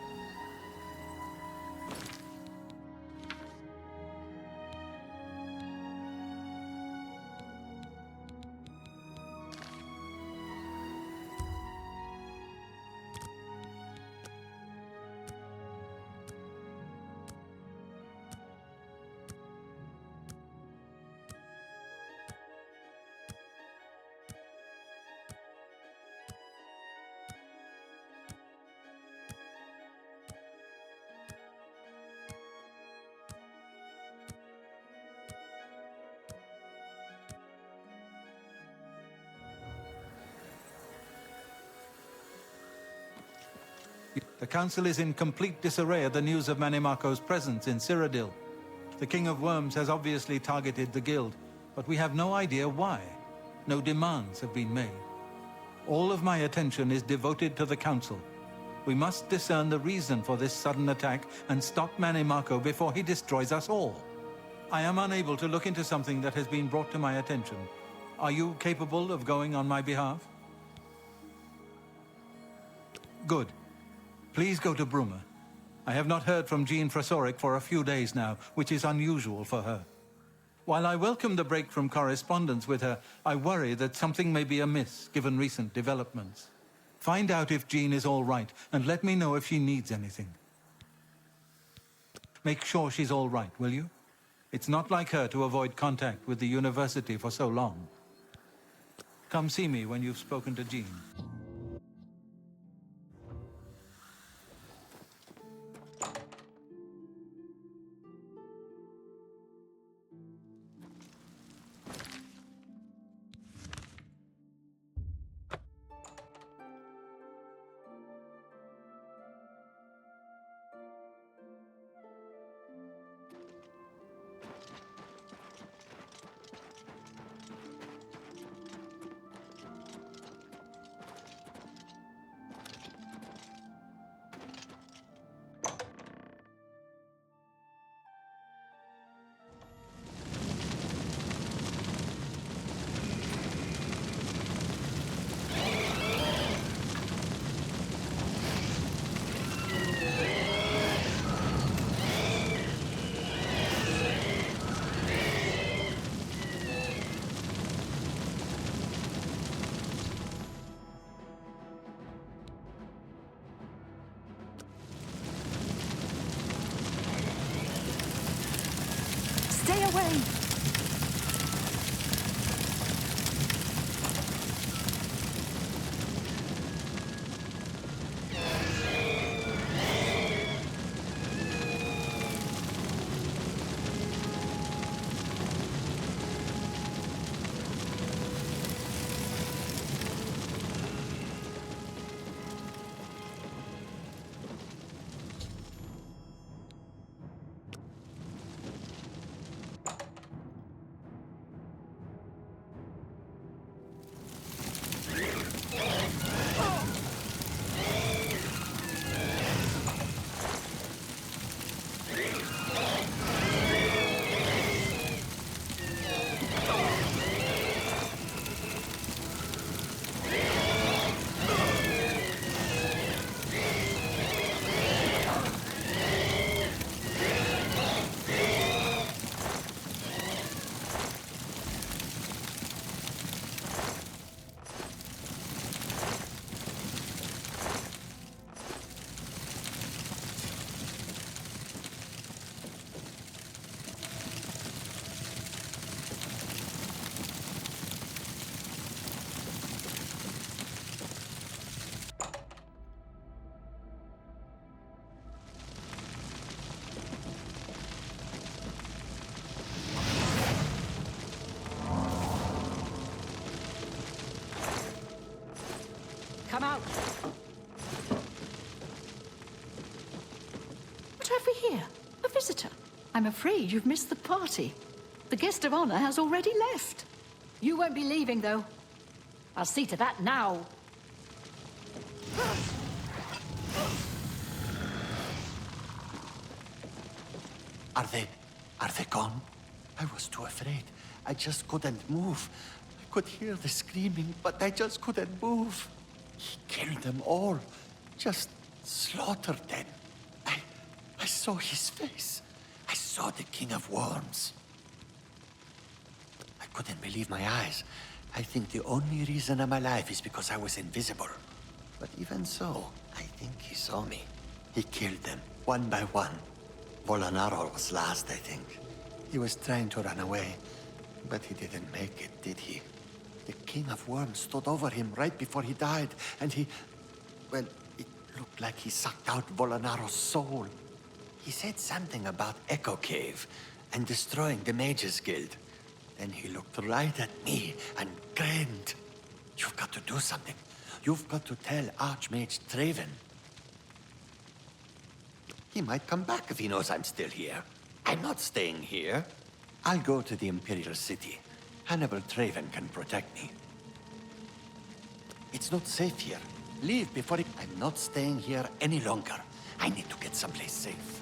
The Council is in complete disarray at the news of Manimako's presence in Cyrodiil. The King of Worms has obviously targeted the Guild, but we have no idea why. No demands have been made. All of my attention is devoted to the Council. We must discern the reason for this sudden attack and stop Manimako before he destroys us all. I am unable to look into something that has been brought to my attention. Are you capable of going on my behalf? Good. Please go to Bruma. I have not heard from Jean Frasoric for a few days now, which is unusual for her. While I welcome the break from correspondence with her, I worry that something may be amiss, given recent developments. Find out if Jean is all right, and let me know if she needs anything. Make sure she's all right, will you? It's not like her to avoid contact with the university for so long. Come see me when you've spoken to Jean. Stay away! Come out! What have we here? A visitor? I'm afraid you've missed the party. The guest of honor has already left. You won't be leaving, though. I'll see to that now. Are they gone? I was too afraid. I just couldn't move. I could hear the screaming, but I just couldn't move. He killed them all. Just slaughtered them. I saw his face. I saw the King of Worms. I couldn't believe my eyes. I think the only reason I'm alive is because I was invisible. But even so, I think he saw me. He killed them, one by one. Volanaro was last, I think. He was trying to run away, but he didn't make it, did he? The King of Worms stood over him right before he died, and he... well, it looked like he sucked out Volanaro's soul. He said something about Echo Cave and destroying the Mages Guild. Then he looked right at me and grinned. You've got to do something. You've got to tell Archmage Traven. He might come back if he knows I'm still here. I'm not staying here. I'll go to the Imperial City. Hannibal Traven can protect me. It's not safe here. Leave before it... I'm not staying here any longer. I need to get someplace safe.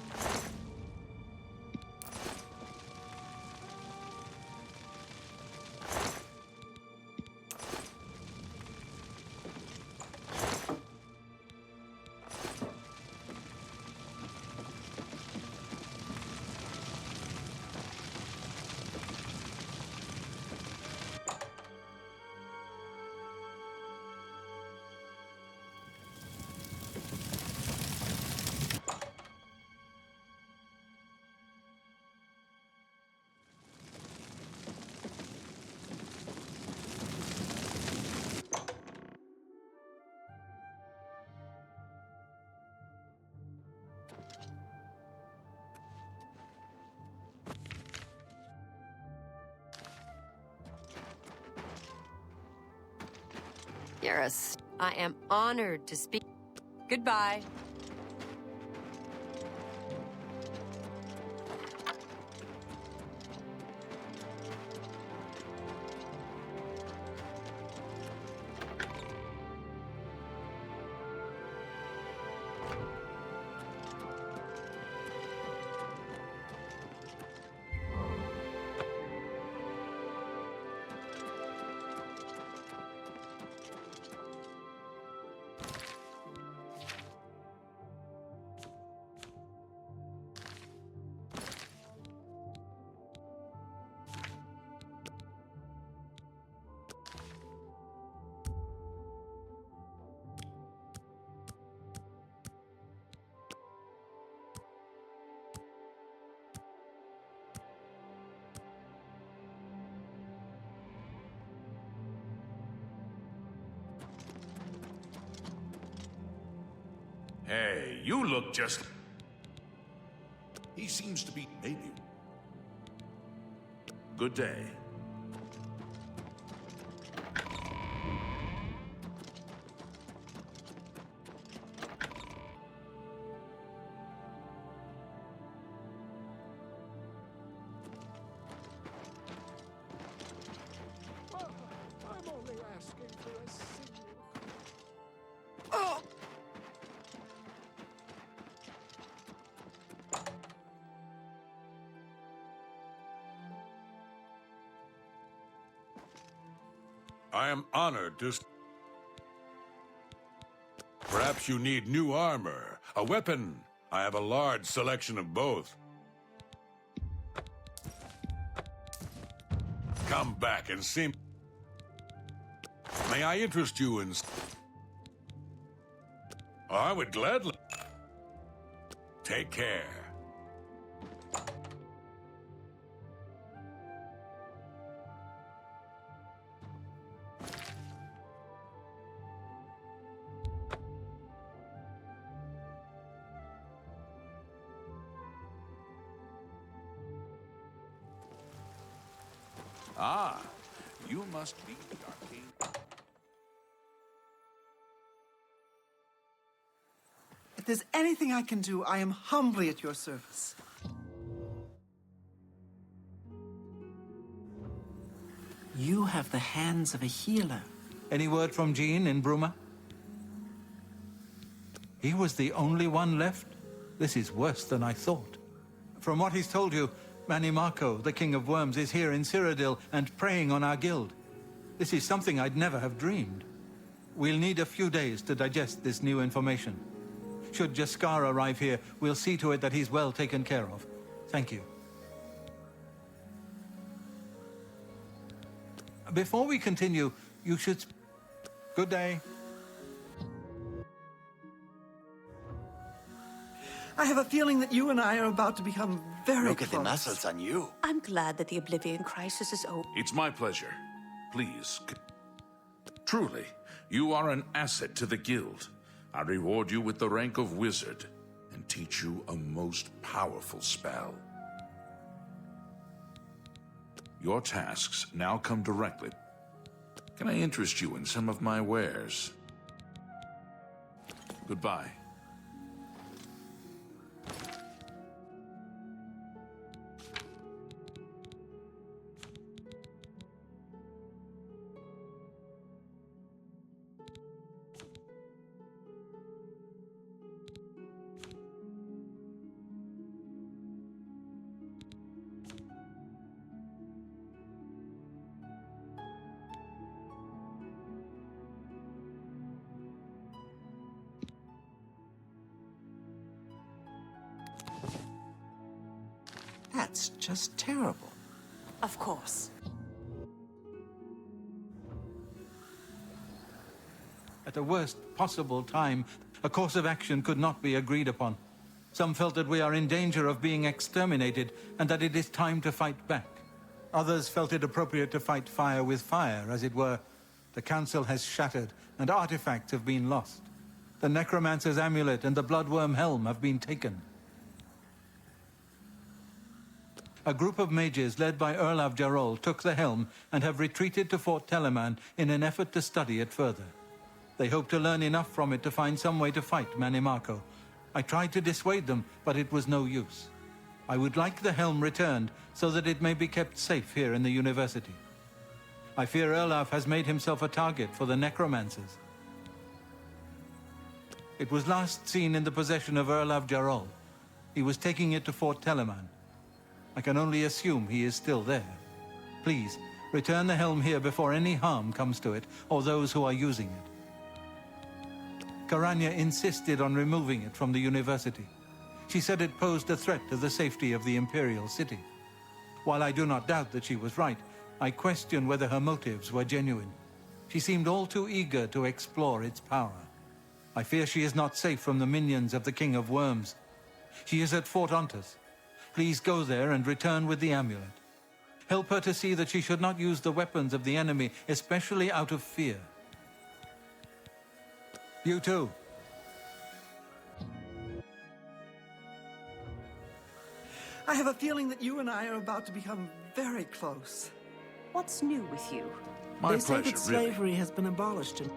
Garrus, I am honored to speak. Goodbye. Hey, you look just... He seems to be... maybe. Good day. I'm only asking for a single... I am honored to... Perhaps you need new armor, a weapon. I have a large selection of both. Come back and see me. May I interest you in... I would gladly... Take care. Ah, you must be the arcane... If there's anything I can do, I am humbly at your service. You have the hands of a healer. Any word from Jean in Bruma? He was the only one left? This is worse than I thought. From what he's told you, Manimarco, the King of Worms, is here in Cyrodiil and preying on our guild. This is something I'd never have dreamed. We'll need a few days to digest this new information. Should Jaskar arrive here, we'll see to it that he's well taken care of. Thank you. Before we continue, you should... Good day. I have a feeling that you and I are about to become very Look at the close. muscles on you. I'm glad that the Oblivion Crisis is over. It's my pleasure. Please. Truly, you are an asset to the guild. I reward you with the rank of wizard and teach you a most powerful spell. Your tasks now come directly. Can I interest you in some of my wares? Goodbye. That's just terrible. Of course. At the worst possible time, a course of action could not be agreed upon. Some felt that we are in danger of being exterminated and that it is time to fight back. Others felt it appropriate to fight fire with fire, as it were. The council has shattered and artifacts have been lost. The necromancer's amulet and the bloodworm helm have been taken. A group of mages led by Uriel Septim took the helm and have retreated to Fort Telemann in an effort to study it further. They hope to learn enough from it to find some way to fight Manimarco. I tried to dissuade them, but it was no use. I would like the helm returned so that it may be kept safe here in the university. I fear Uriel has made himself a target for the necromancers. It was last seen in the possession of Uriel Septim. He was taking it to Fort Telemann. I can only assume he is still there. Please, return the helm here before any harm comes to it, or those who are using it. Karanya insisted on removing it from the university. She said it posed a threat to the safety of the Imperial City. While I do not doubt that she was right, I question whether her motives were genuine. She seemed all too eager to explore its power. I fear she is not safe from the minions of the King of Worms. She is at Fort Ontus. Please go there and return with the amulet. Help her to see that she should not use the weapons of the enemy, especially out of fear. You too. I have a feeling that you and I are about to become very close. What's new with you? They say that slavery has been abolished in...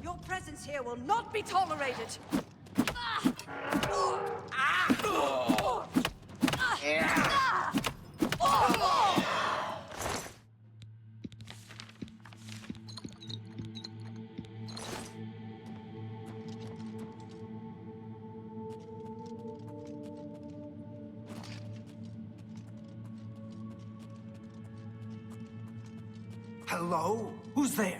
Your presence here will not be tolerated! Hello? Who's there?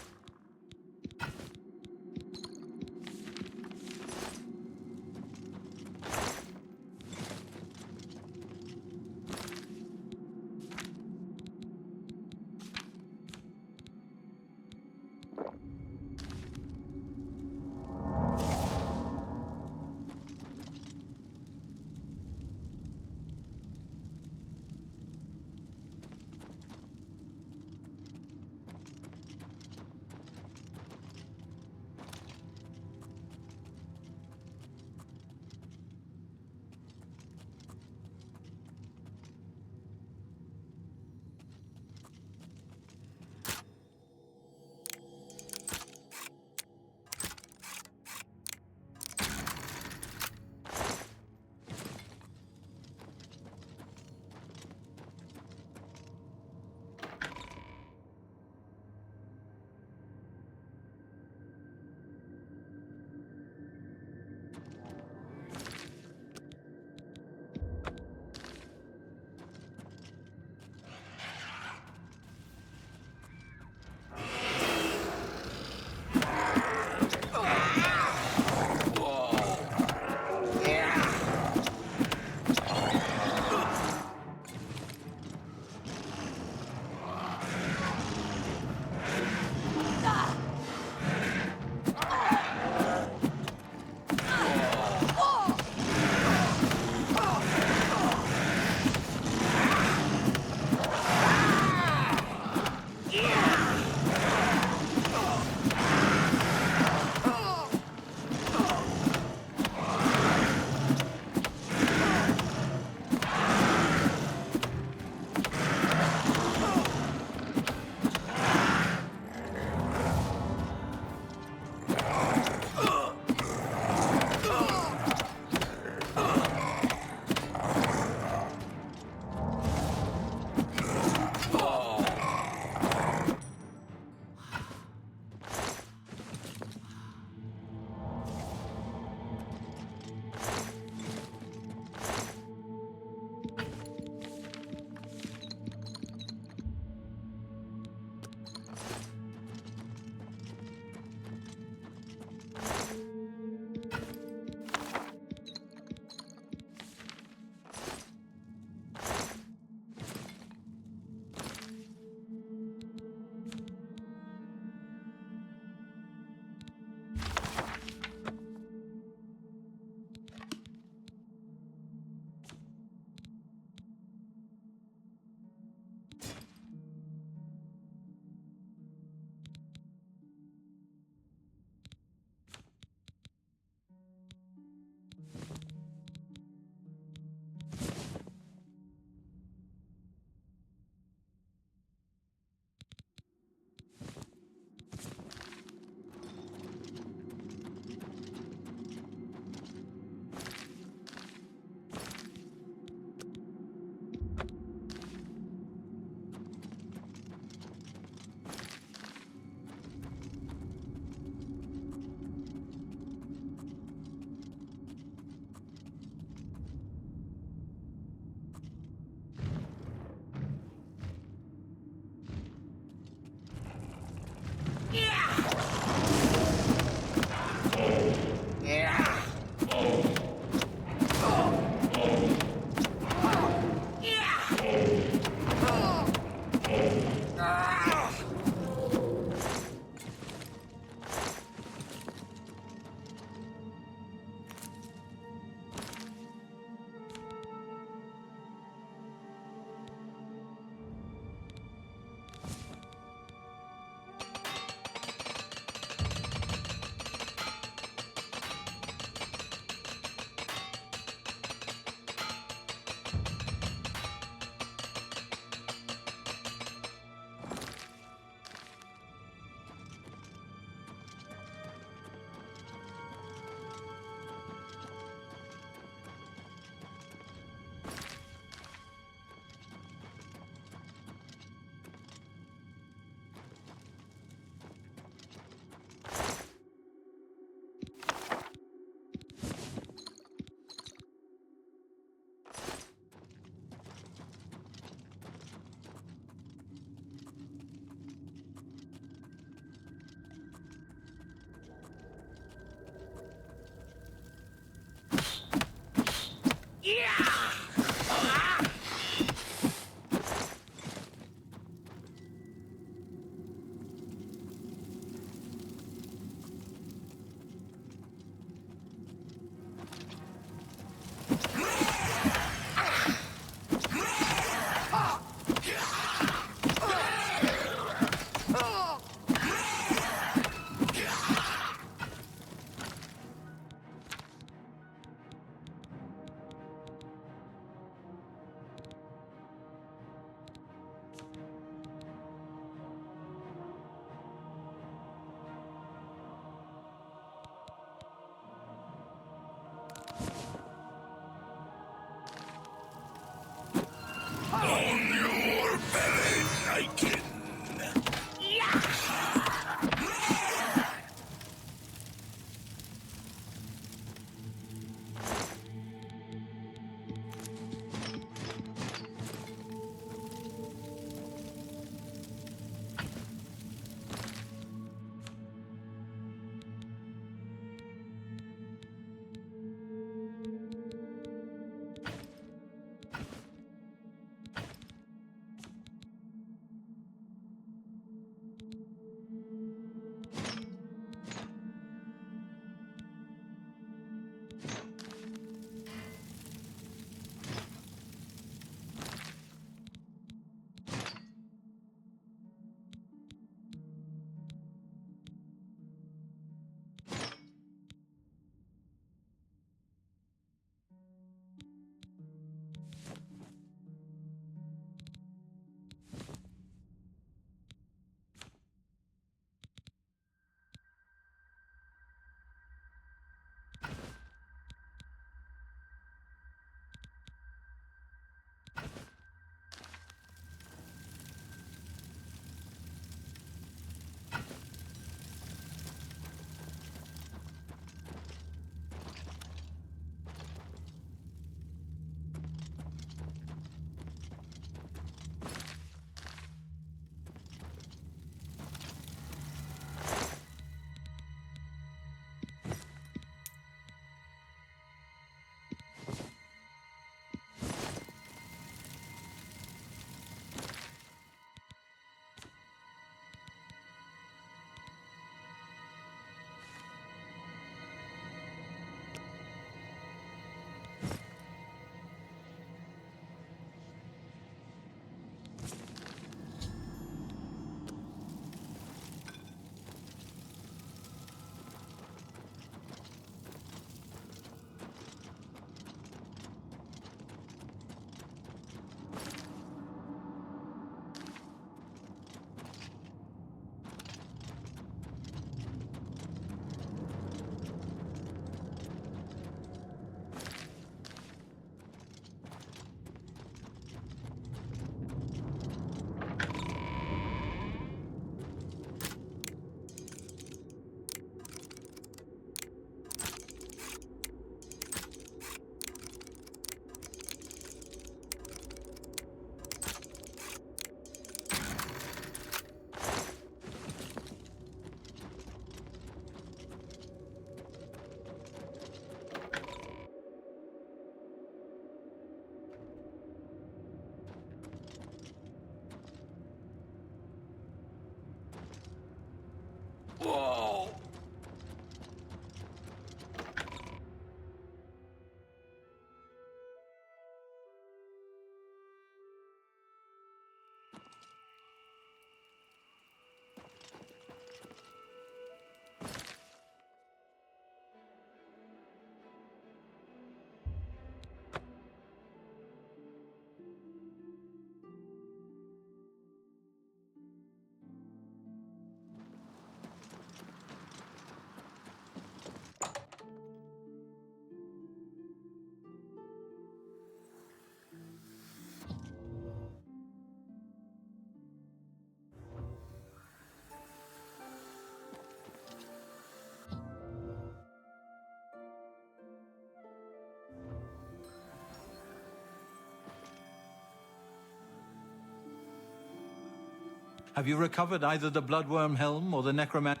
Have you recovered either the Bloodworm Helm or the Necromancer?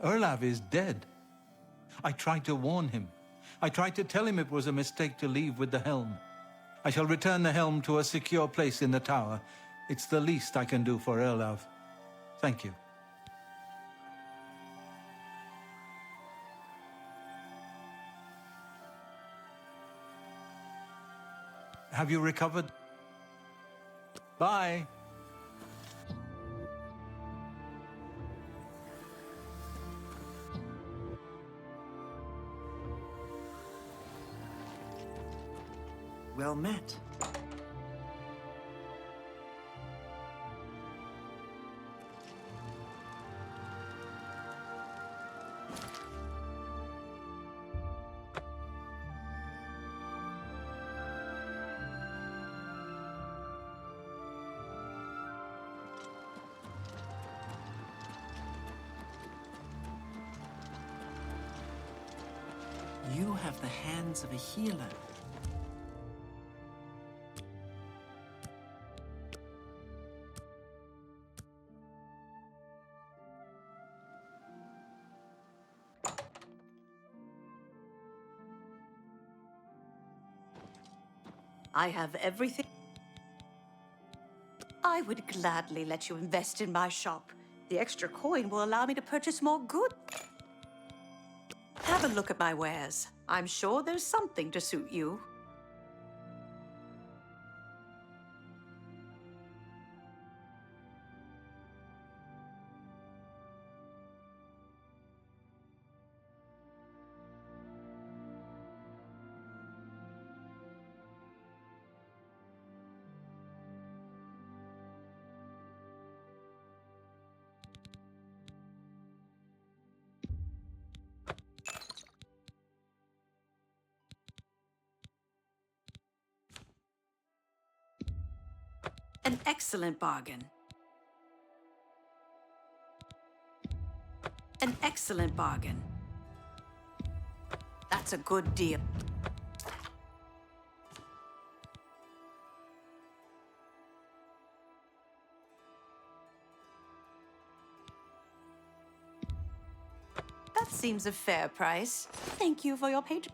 Erlav is dead. I tried to warn him. I tried to tell him it was a mistake to leave with the helm. I shall return the helm to a secure place in the tower. It's the least I can do for Erlov. Thank you. Have you recovered? Bye. Well met. You have the hands of a healer. I have everything. I would gladly let you invest in my shop. The extra coin will allow me to purchase more goods. Have a look at my wares. I'm sure there's something to suit you. An excellent bargain. An excellent bargain. That's a good deal. That seems a fair price. Thank you for your patron.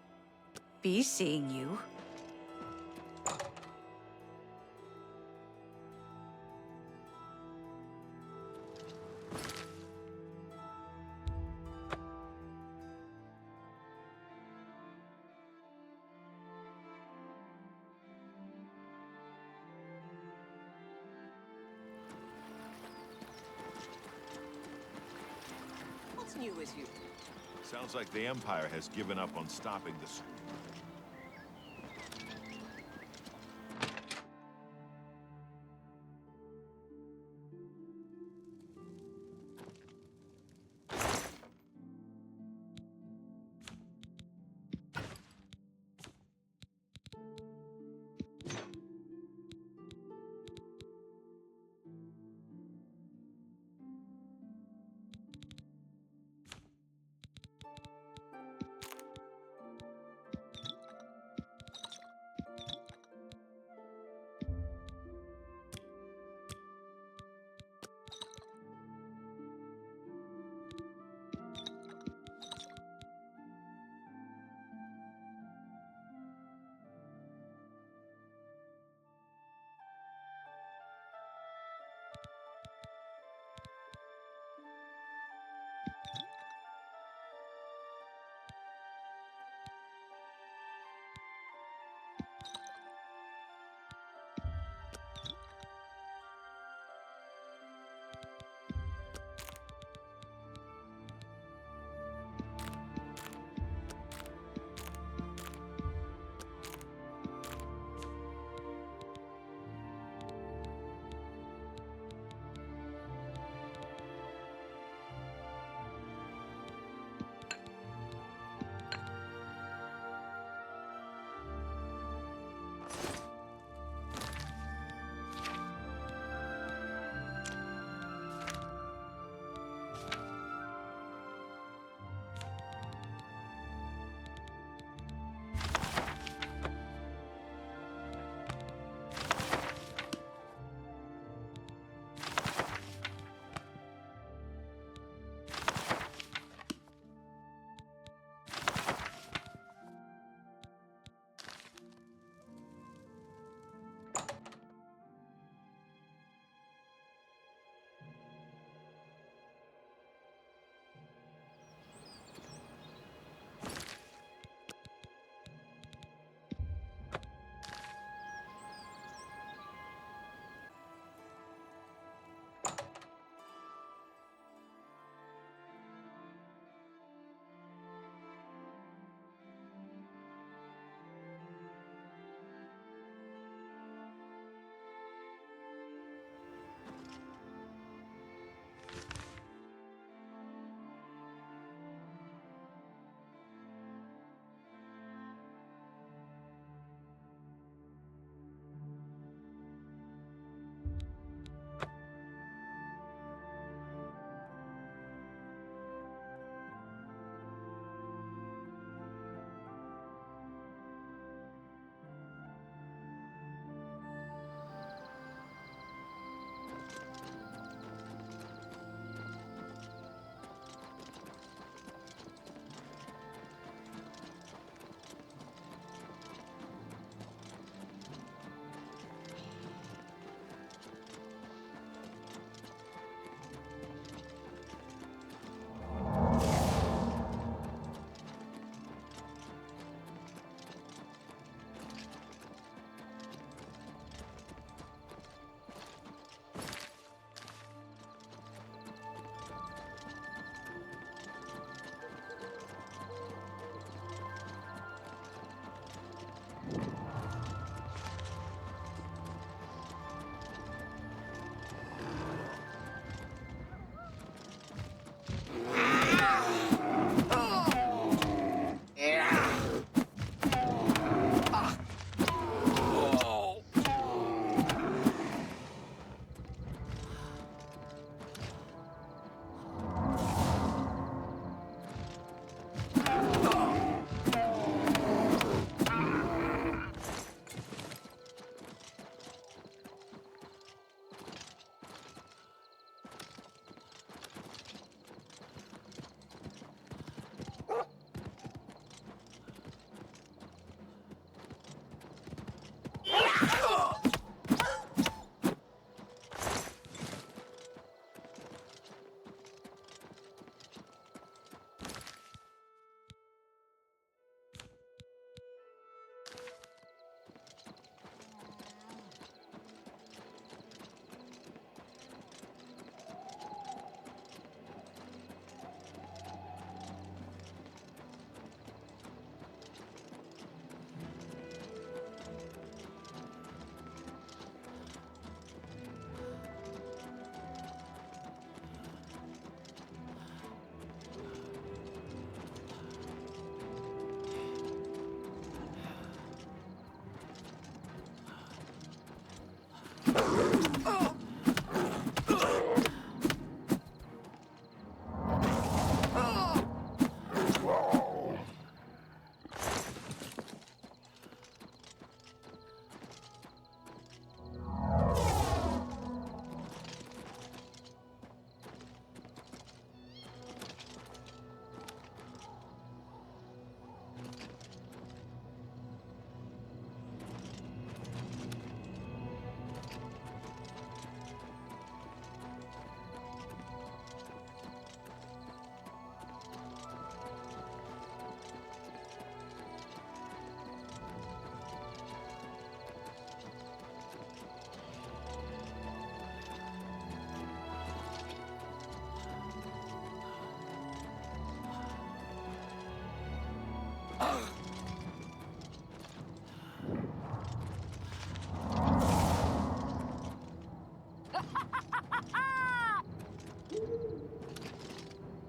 Be seeing you. What's new with you? Sounds like the Empire has given up on stopping this.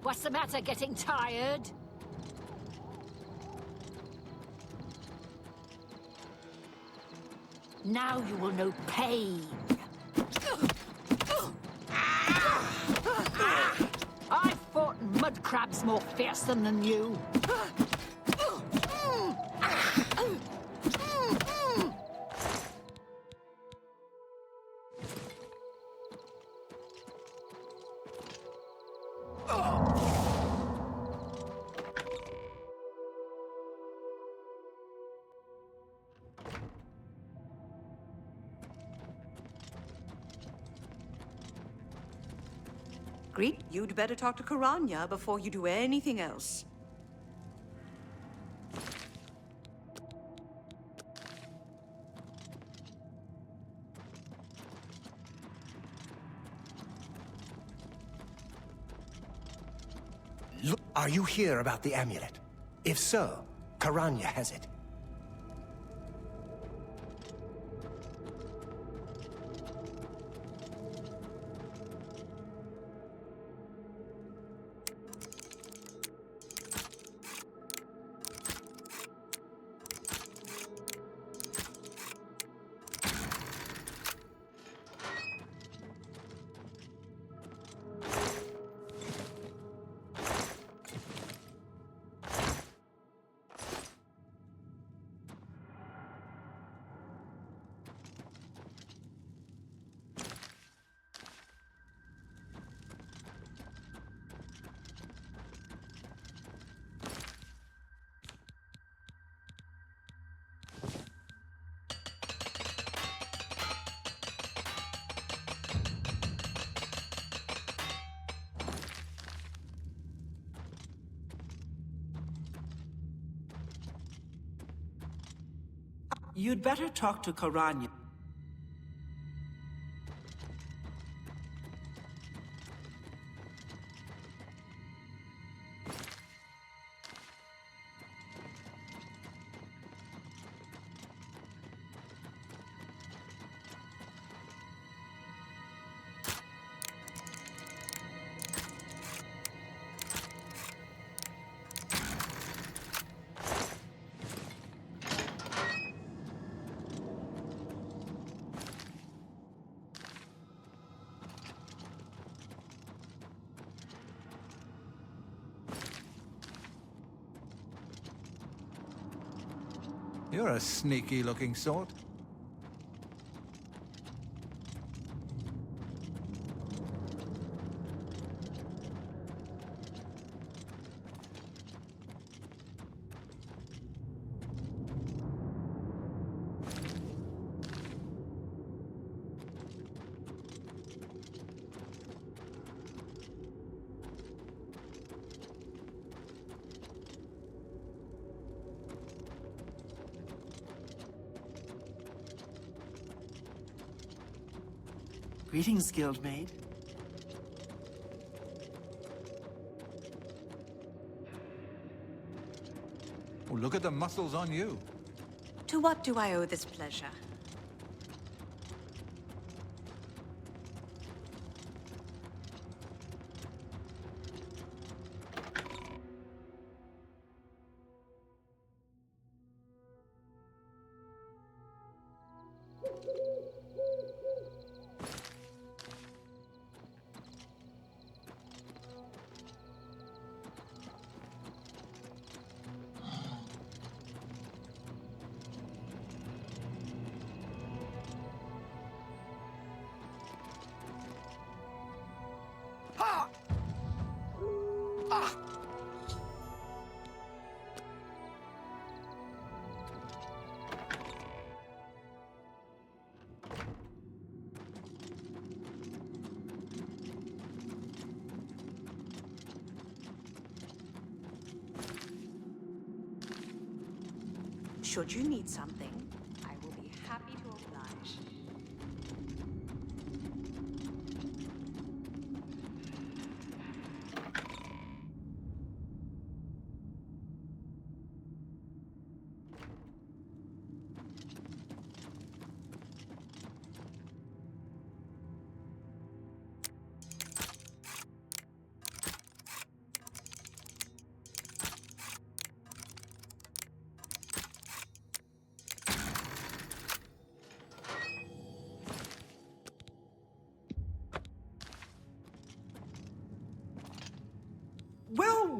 What's the matter, getting tired? Now you will know pain. I've fought mud crabs more fearsome than you. Greet, you'd better talk to Karanya before you do anything else. Look, are you here about the amulet? If so, Karanya has it. You'd better talk to Karanya. You're a sneaky-looking sort. Greetings, Guildmaid. Oh, look at the muscles on you. To what do I owe this pleasure? Should you need something, I will be happy to oblige.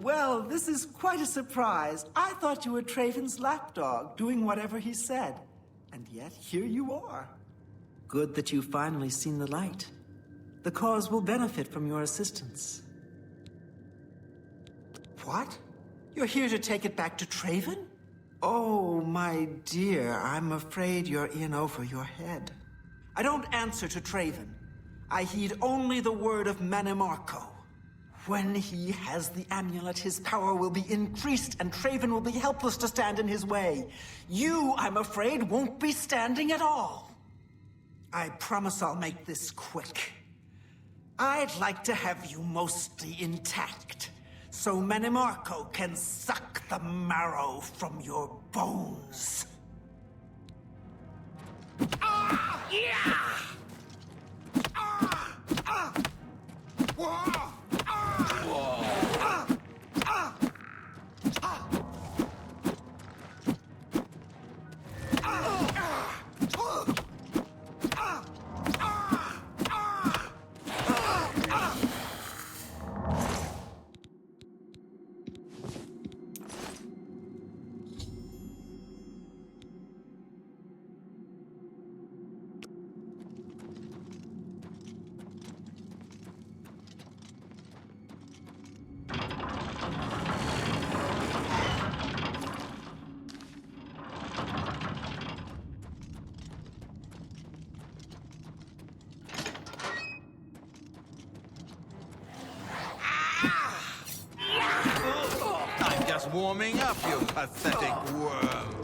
Well, this is quite a surprise. I thought you were Traven's lapdog, doing whatever he said. And yet, here you are. Good that you've finally seen the light. The cause will benefit from your assistance. What? You're here to take it back to Traven? Oh, my dear, I'm afraid you're in over your head. I don't answer to Traven. I heed only the word of Manimarco. When he has the amulet, his power will be increased, and Traven will be helpless to stand in his way. You, I'm afraid, won't be standing at all. I promise I'll make this quick. I'd like to have you mostly intact, so Manimarco can suck the marrow from your bones. Ah! Yeah! Ah! Ah! Whoa! Warming up, you pathetic worm.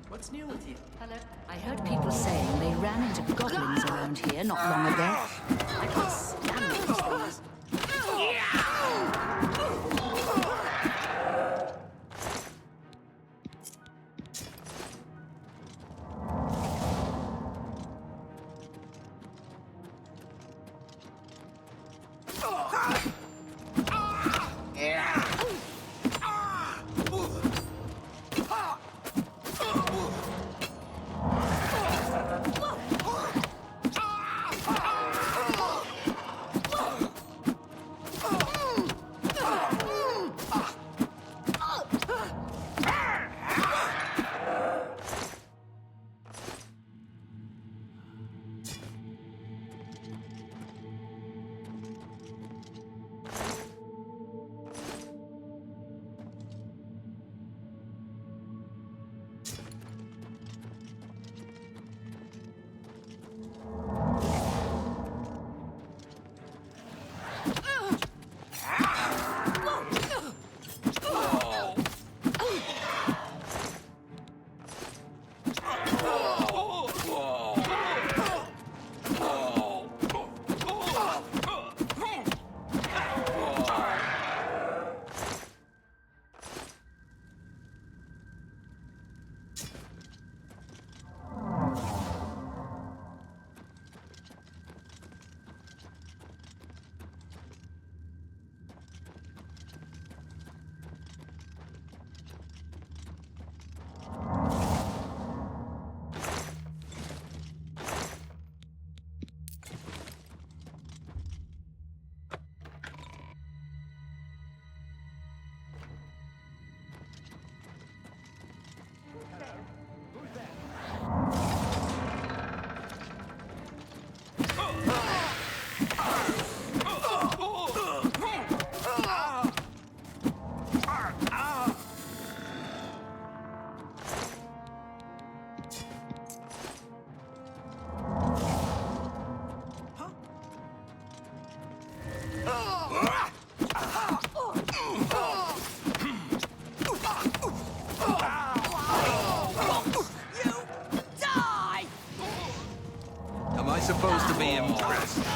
What's new with you? Hello. I heard people saying they ran into goblins around here not long ago. I can't stand these things. dangerous!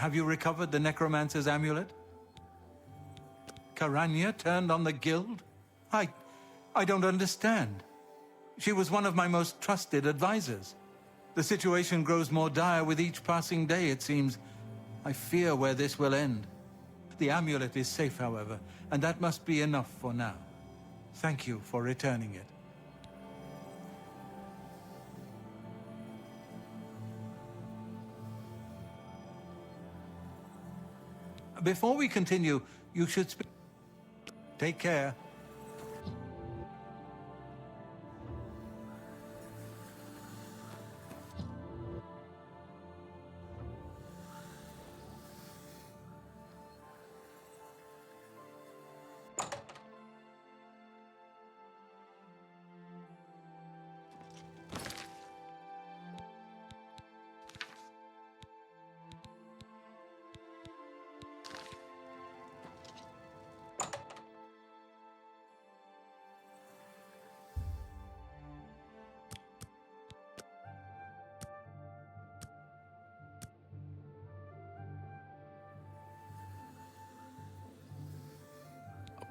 Have you recovered the Necromancer's amulet? Karanya turned on the guild? I don't understand. She was one of my most trusted advisors. The situation grows more dire with each passing day, it seems. I fear where this will end. The amulet is safe, however, and that must be enough for now. Thank you for returning it. Before we continue, you should take care.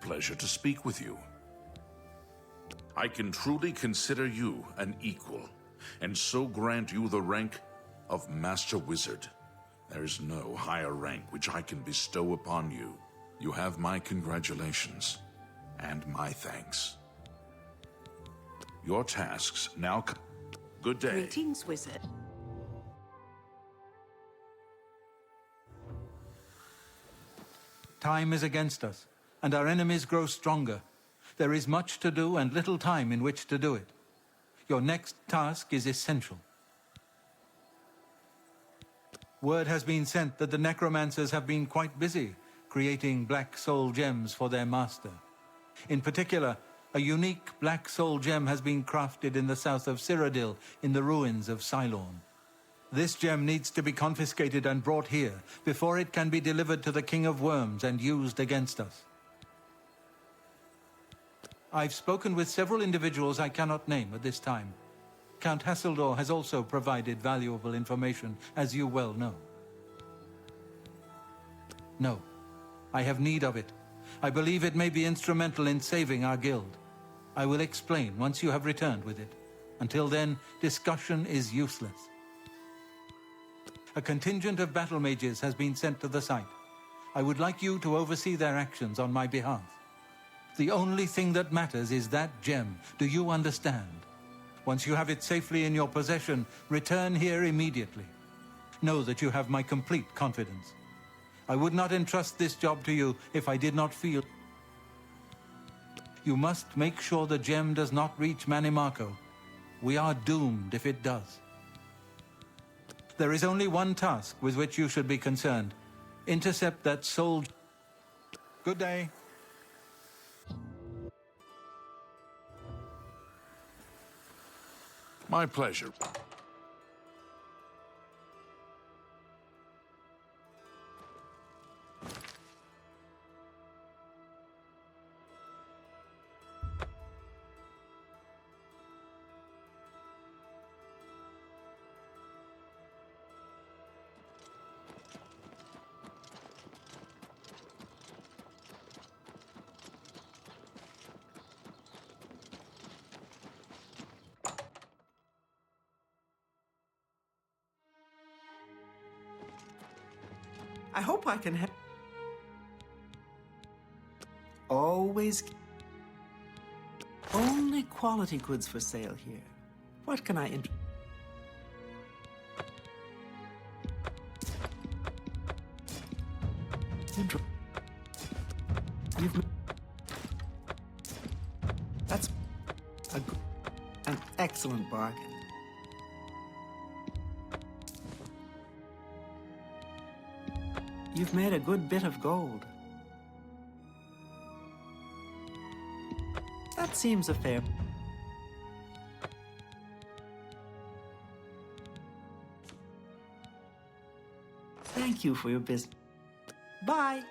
Pleasure to speak with you. I can truly consider you an equal, and so grant you the rank of Master Wizard. There is no higher rank which I can bestow upon you. You have my congratulations, and my thanks. Your tasks now Good day. Greetings, Wizard. Time is against us, and our enemies grow stronger. There is much to do and little time in which to do it. Your next task is essential. Word has been sent that the necromancers have been quite busy creating black soul gems for their master. In particular, a unique black soul gem has been crafted in the south of Cyrodiil in the ruins of Cylorn. This gem needs to be confiscated and brought here before it can be delivered to the King of Worms and used against us. I've spoken with several individuals I cannot name at this time. Count Hasseldor has also provided valuable information, as you well know. No, I have need of it. I believe it may be instrumental in saving our guild. I will explain once you have returned with it. Until then, discussion is useless. A contingent of battle mages has been sent to the site. I would like you to oversee their actions on my behalf. The only thing that matters is that gem. Do you understand? Once you have it safely in your possession, return here immediately. Know that you have my complete confidence. I would not entrust this job to you if I did not feel... You must make sure the gem does not reach Manimarco. We are doomed if it does. There is only one task with which you should be concerned. Intercept that soul... Good day. My pleasure. I hope I can help. Always. Only quality goods for sale here. What can I That's an excellent bargain. You've made a good bit of gold. That seems a fair... Thank you for your business. Bye.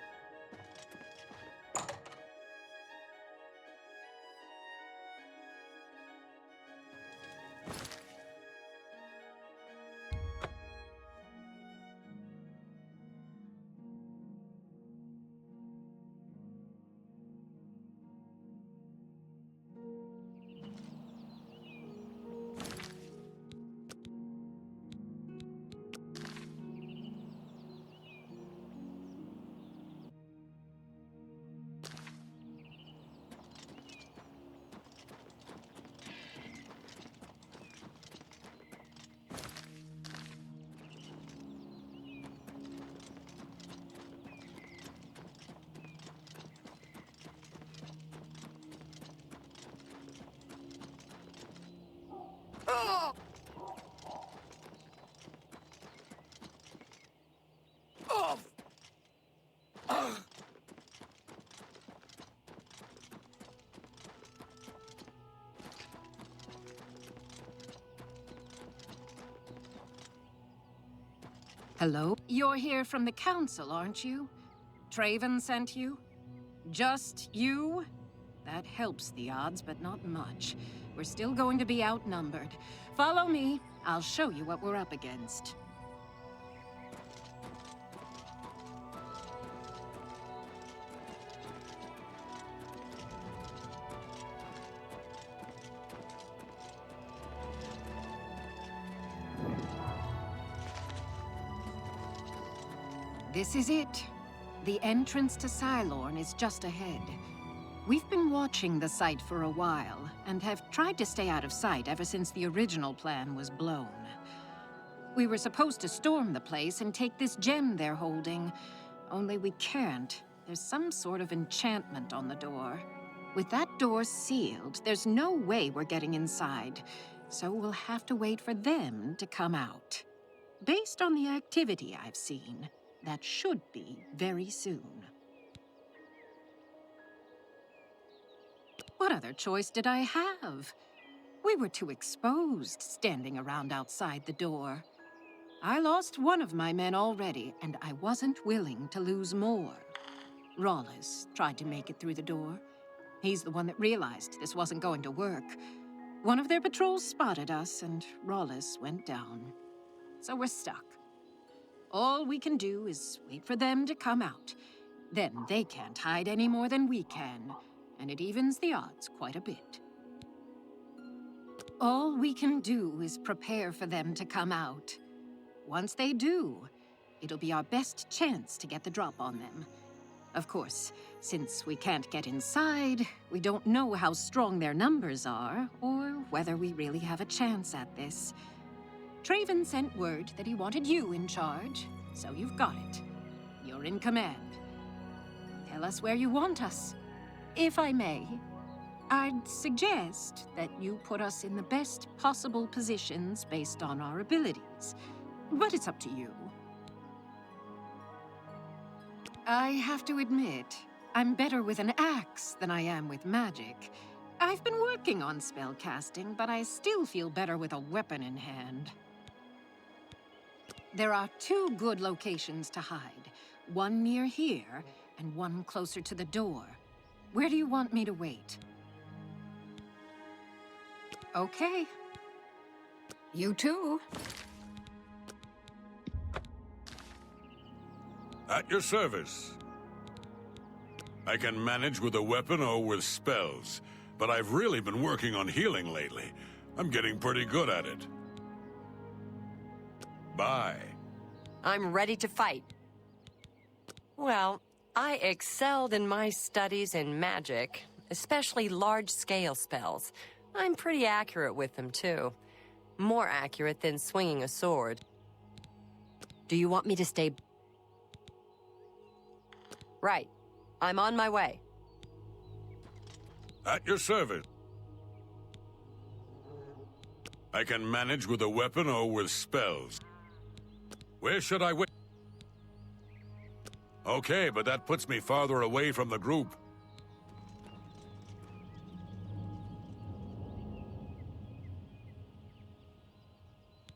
Hello? You're here from the council, aren't you? Traven sent you? Just you? That helps the odds, but not much. We're still going to be outnumbered. Follow me. I'll show you what we're up against. This is it. The entrance to Cylorn is just ahead. We've been watching the site for a while, and have tried to stay out of sight ever since the original plan was blown. We were supposed to storm the place and take this gem they're holding, only we can't. There's some sort of enchantment on the door. With that door sealed, there's no way we're getting inside, so we'll have to wait for them to come out. Based on the activity I've seen, that should be very soon. What other choice did I have? We were too exposed standing around outside the door. I lost one of my men already, and I wasn't willing to lose more. Rawless tried to make it through the door. He's the one that realized this wasn't going to work. One of their patrols spotted us, and Rawless went down. So we're stuck. All we can do is wait for them to come out. Then they can't hide any more than we can, and it evens the odds quite a bit. All we can do is prepare for them to come out. Once they do, it'll be our best chance to get the drop on them. Of course, since we can't get inside, we don't know how strong their numbers are, or whether we really have a chance at this. Traven sent word that he wanted you in charge, so you've got it. You're in command. Tell us where you want us. If I may, I'd suggest that you put us in the best possible positions based on our abilities. But it's up to you. I have to admit, I'm better with an axe than I am with magic. I've been working on spell casting, but I still feel better with a weapon in hand. There are 2 good locations to hide. One near here, and one closer to the door. Where do you want me to wait? Okay. You too. At your service. I can manage with a weapon or with spells, but I've really been working on healing lately. I'm getting pretty good at it. Bye. I'm ready to fight. Well, I excelled in my studies in magic, especially large-scale spells. I'm pretty accurate with them, too. More accurate than swinging a sword. Do you want me to stay? Right. I'm on my way. At your service. I can manage with a weapon or with spells. Where should I wait? Okay, but that puts me farther away from the group.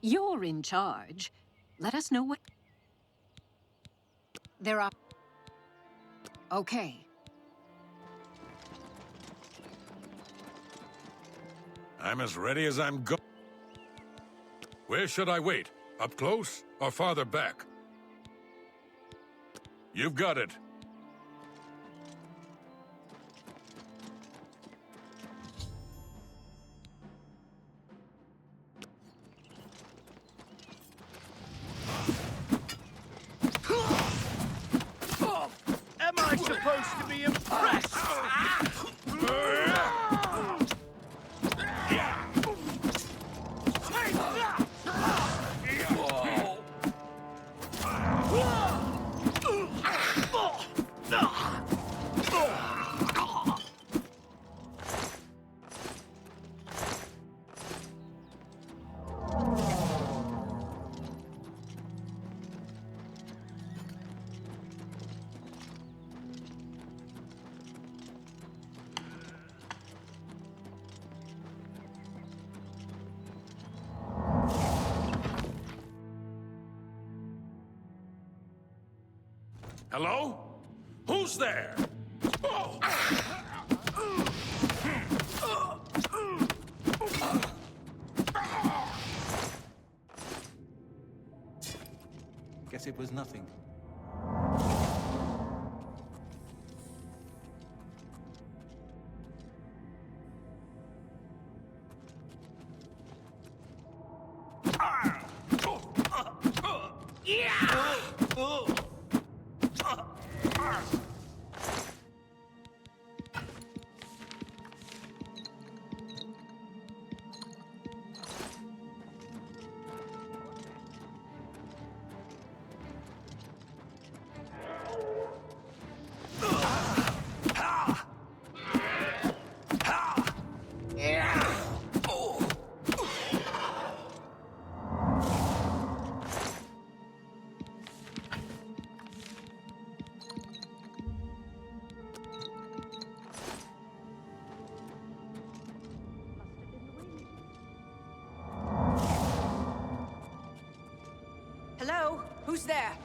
You're in charge. Let us know what... There are... Okay. I'm as ready as I'm go. Where should I wait? Up close or farther back? You've got it. Am I supposed to be impressed? Hello? Who's there? Guess it was nothing. Who's there?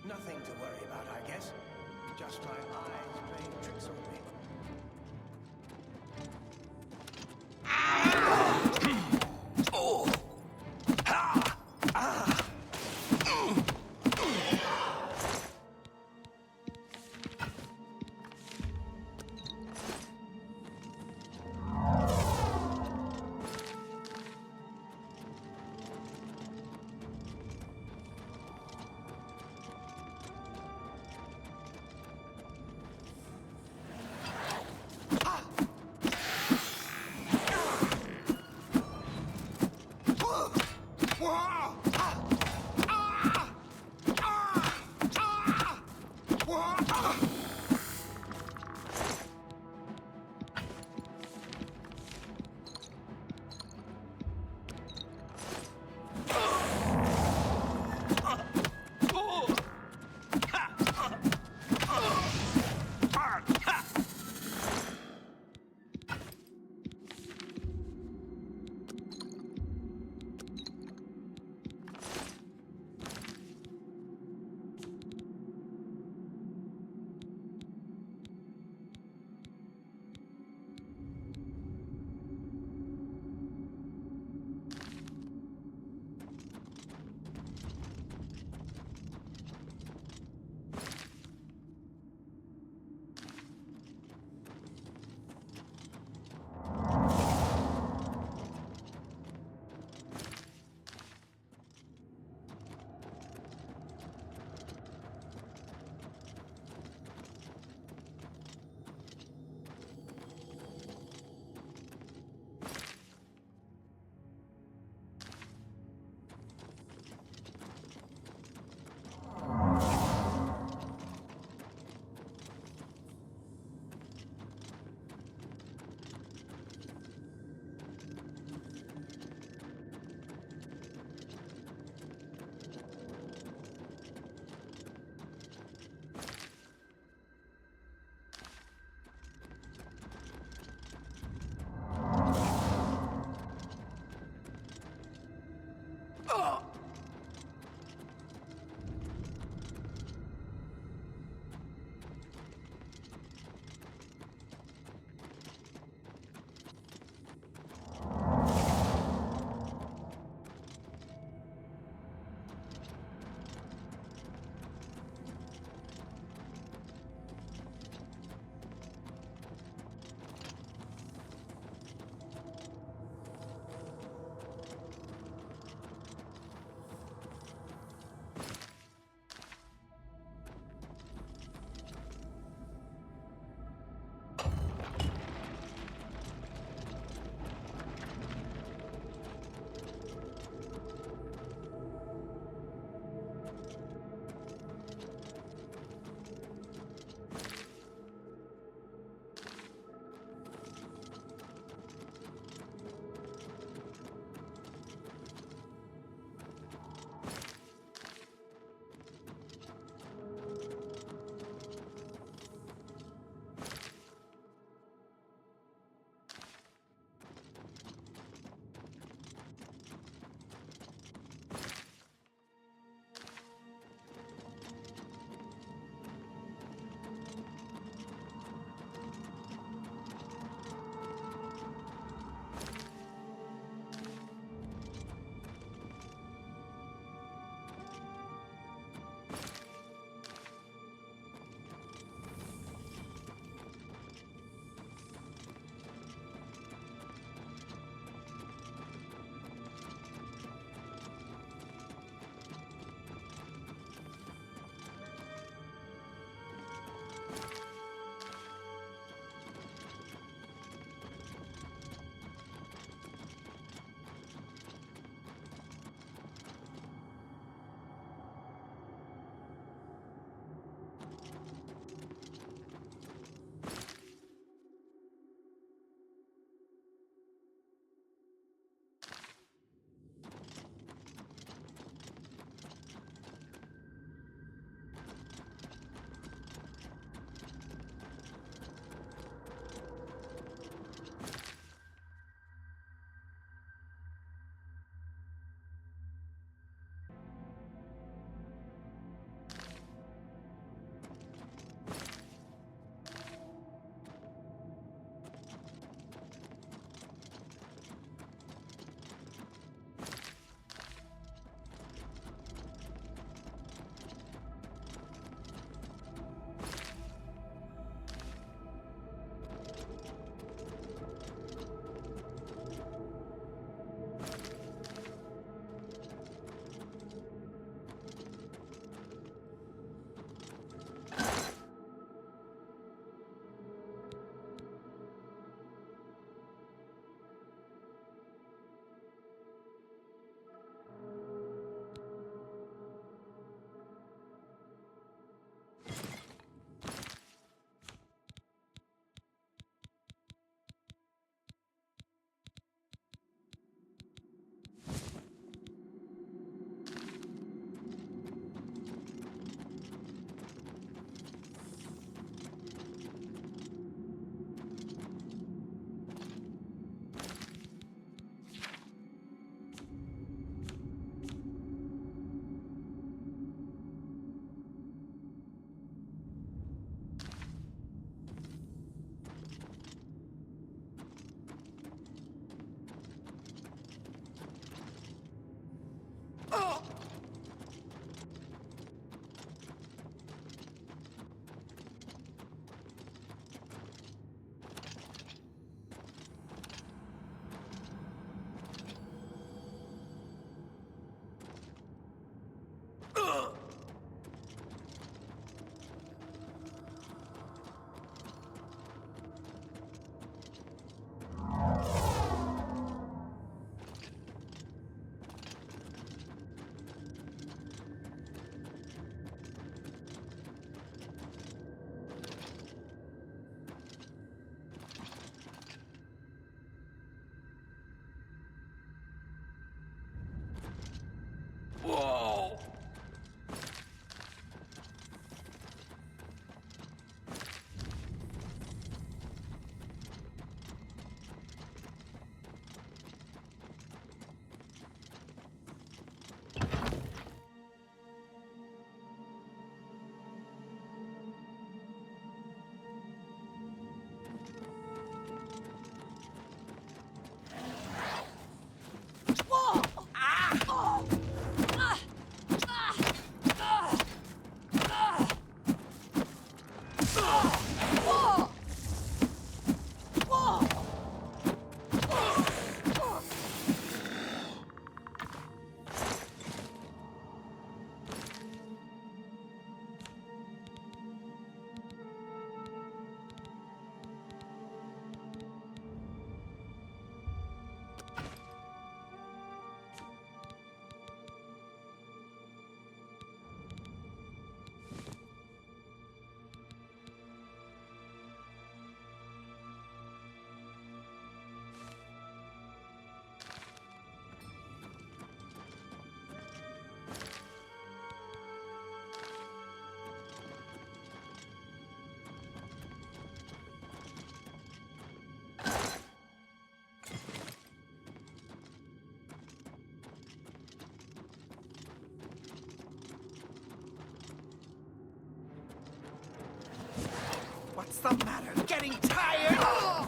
Nothing to worry about, I guess. Just my eyes playing tricks on me. the matter? Getting tired?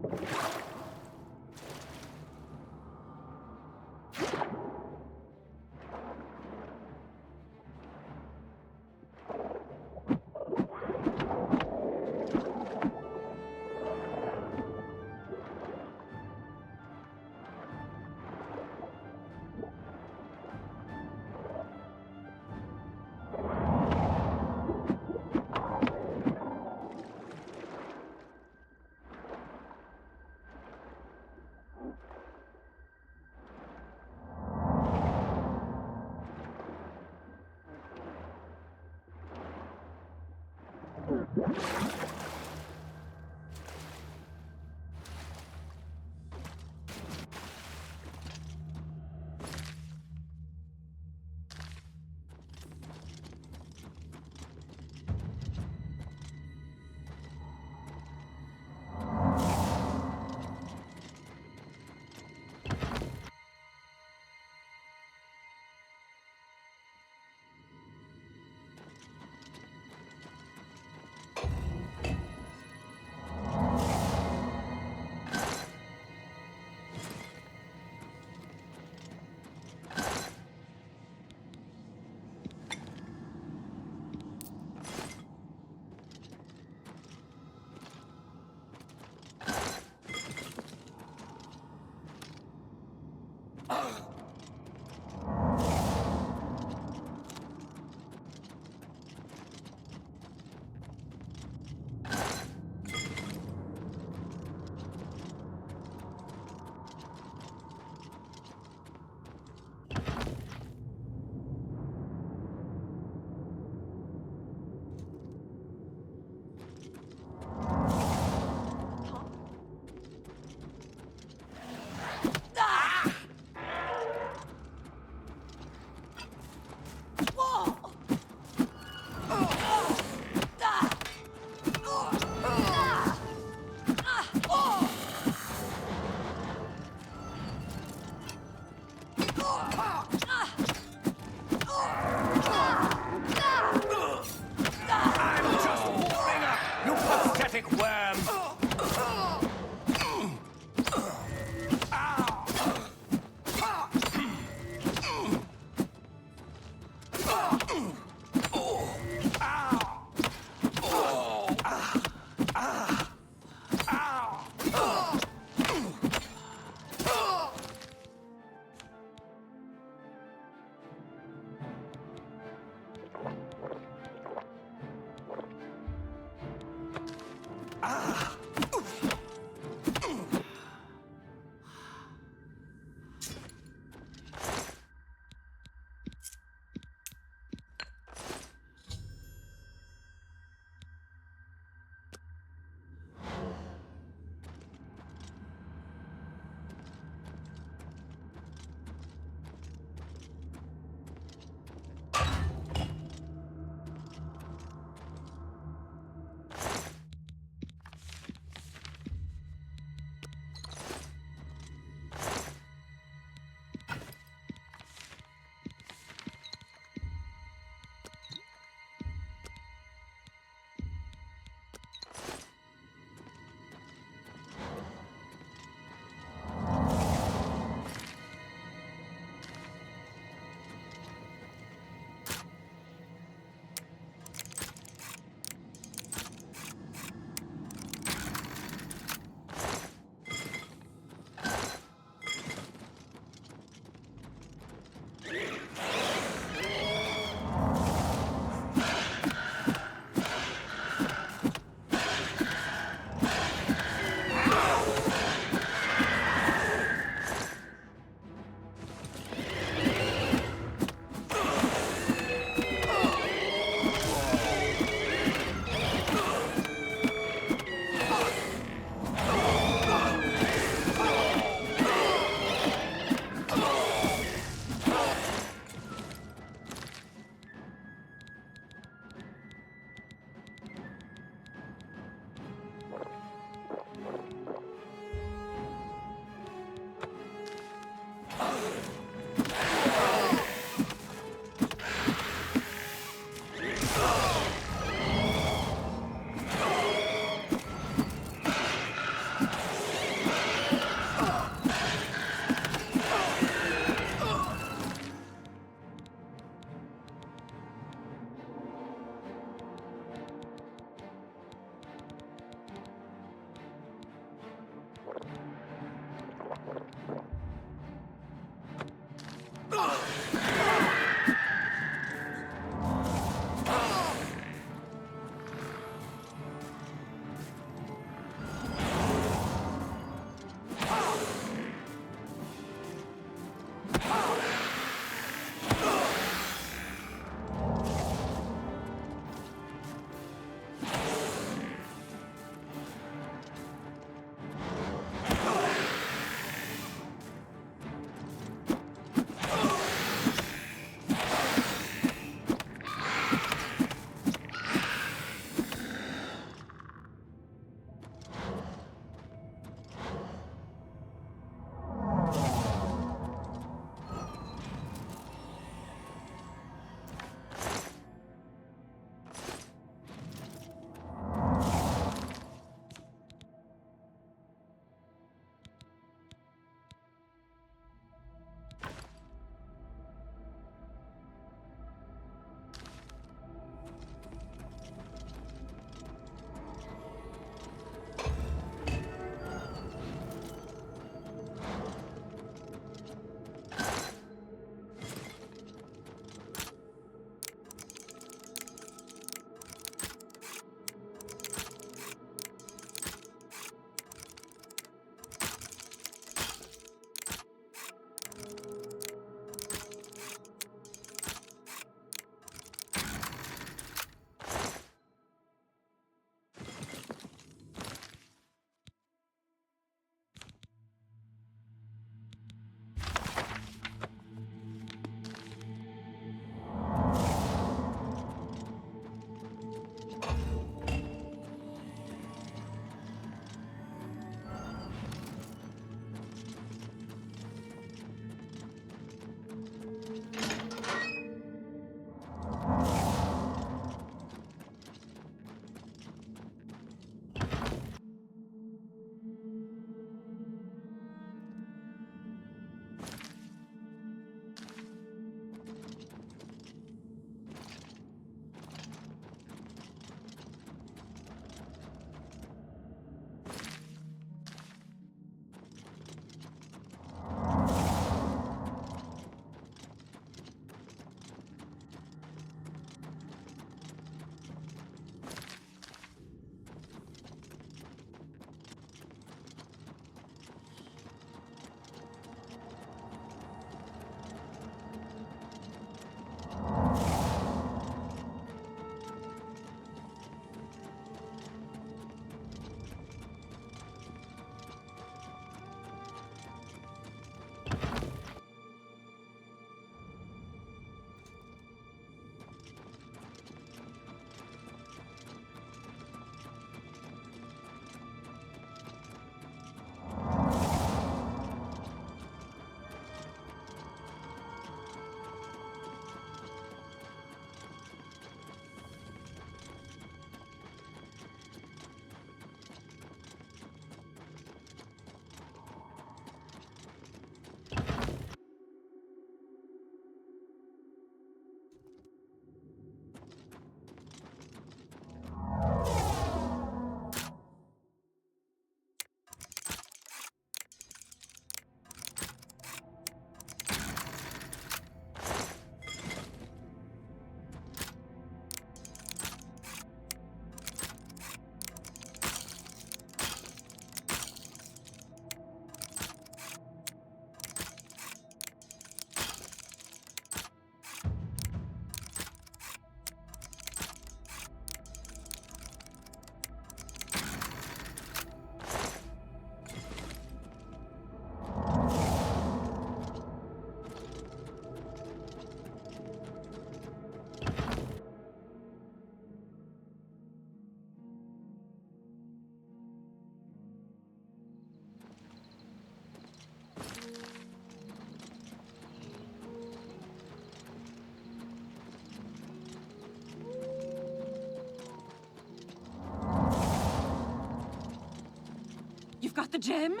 the gem?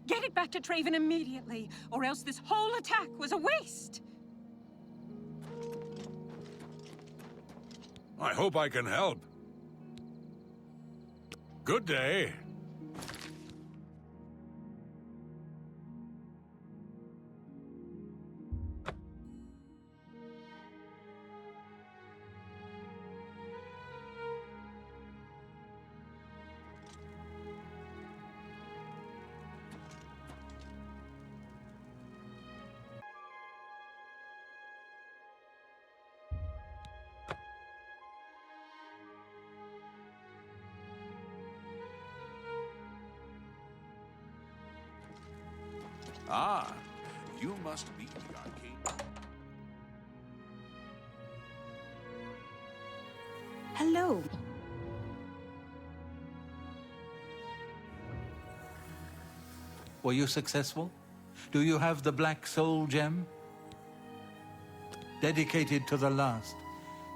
Get it back to Traven immediately, or else this whole attack was a waste! I hope I can help. Good day. Ah, you must be the arcade. Hello. Were you successful? Do you have the Black Soul Gem? Dedicated to the last.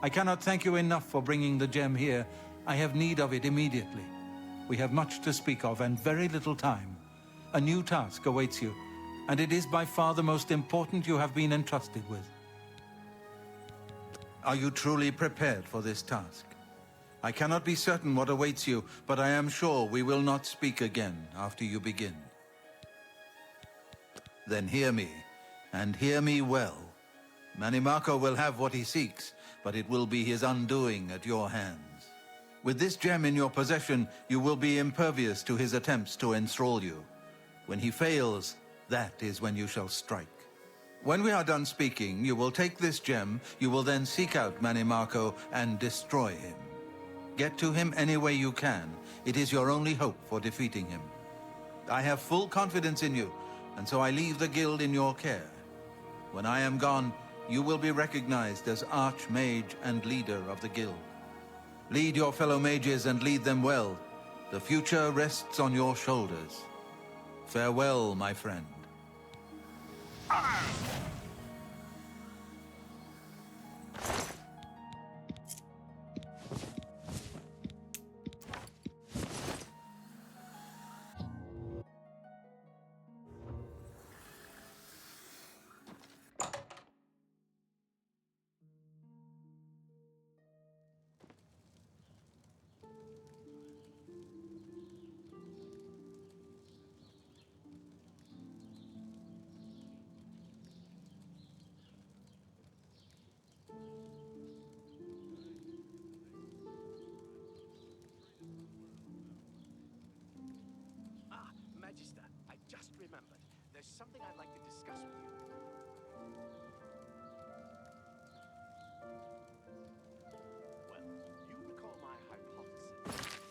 I cannot thank you enough for bringing the gem here. I have need of it immediately. We have much to speak of and very little time. A new task awaits you, and it is by far the most important you have been entrusted with. Are you truly prepared for this task? I cannot be certain what awaits you, but I am sure we will not speak again after you begin. Then hear me, and hear me well. Mannimarco will have what he seeks, but it will be his undoing at your hands. With this gem in your possession, you will be impervious to his attempts to enthrall you. When he fails, that is when you shall strike. When we are done speaking, you will take this gem, you will then seek out Mannimarco and destroy him. Get to him any way you can. It is your only hope for defeating him. I have full confidence in you, and so I leave the guild in your care. When I am gone, you will be recognized as Archmage and leader of the guild. Lead your fellow mages and lead them well. The future rests on your shoulders. Farewell, my friend. Magister, I just remembered. There's something I'd like to discuss with you. Well, you recall my hypothesis.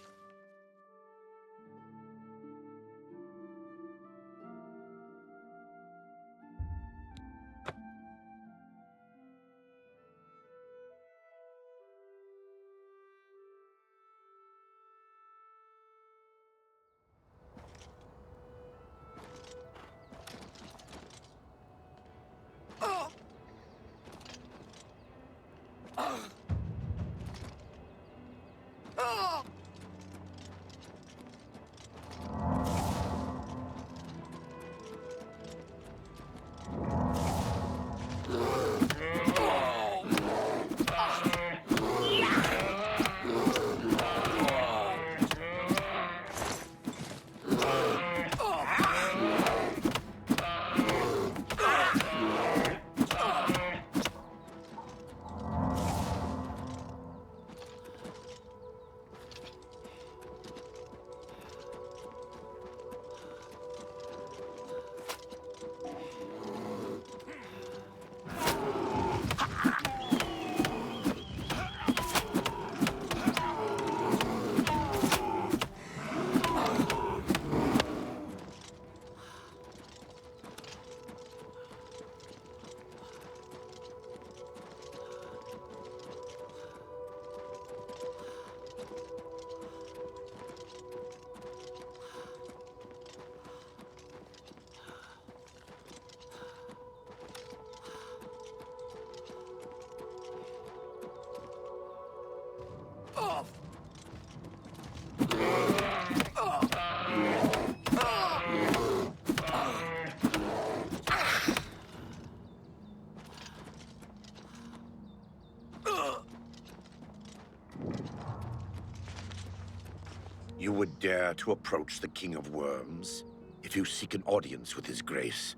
You would dare to approach the King of Worms? If you seek an audience with his grace,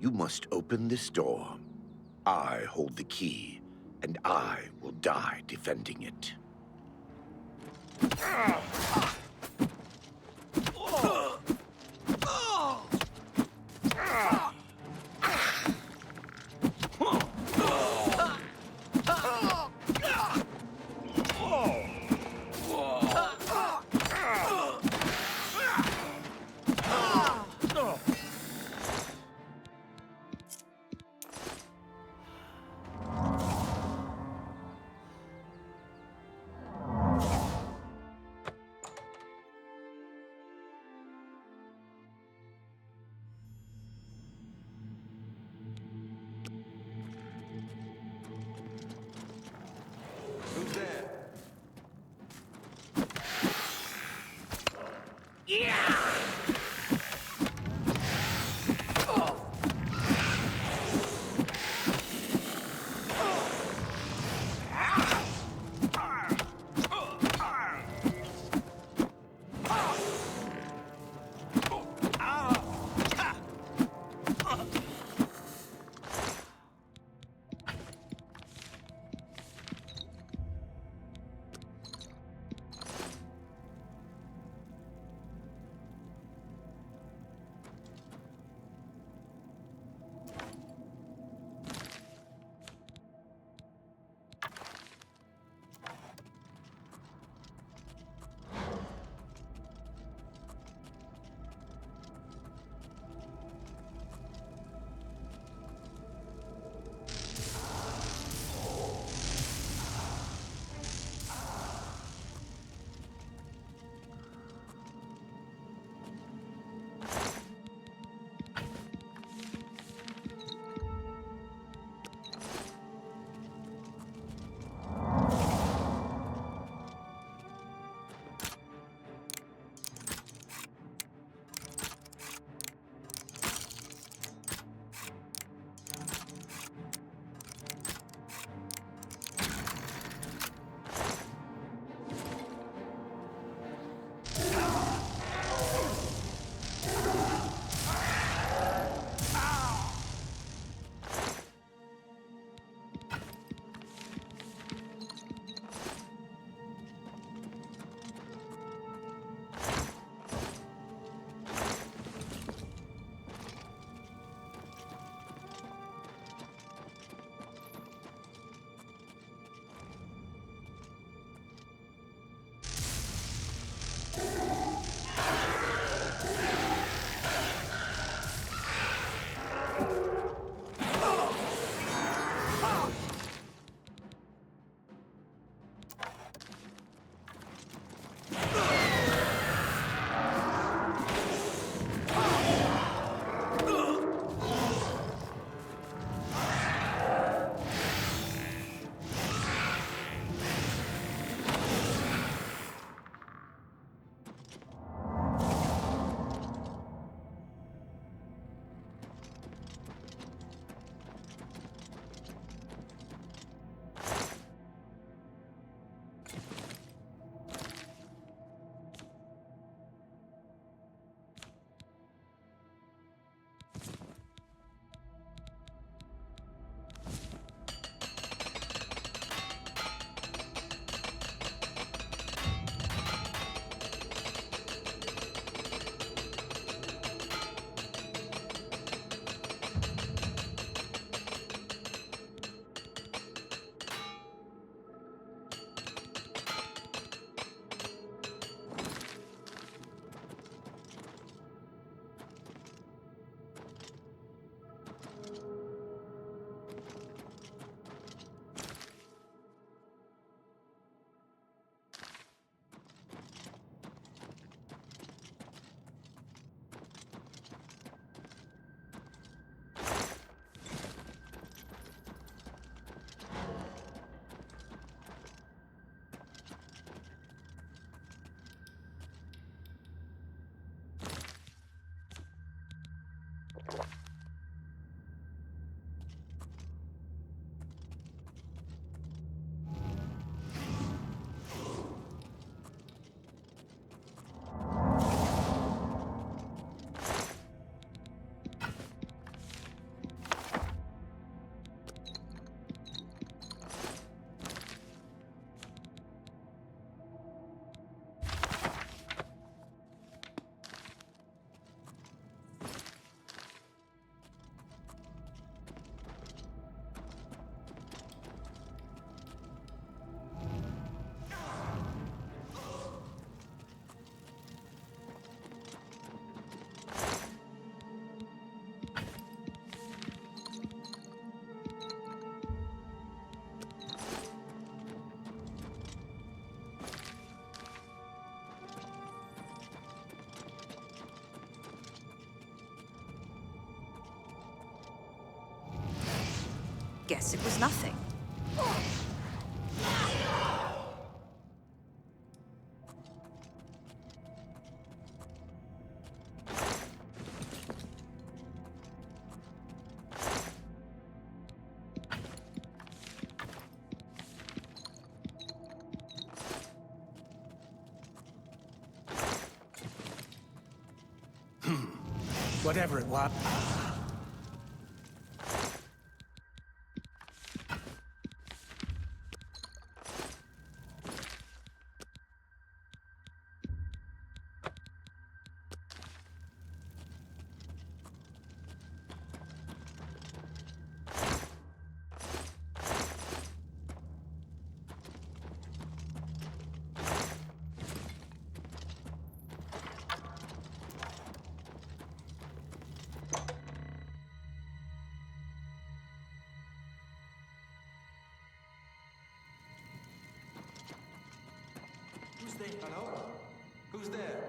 you must open this door. I hold the key, and I will die defending it. Who's there? Guess it was nothing. Whatever it was. Who's there? Hello? Who's there?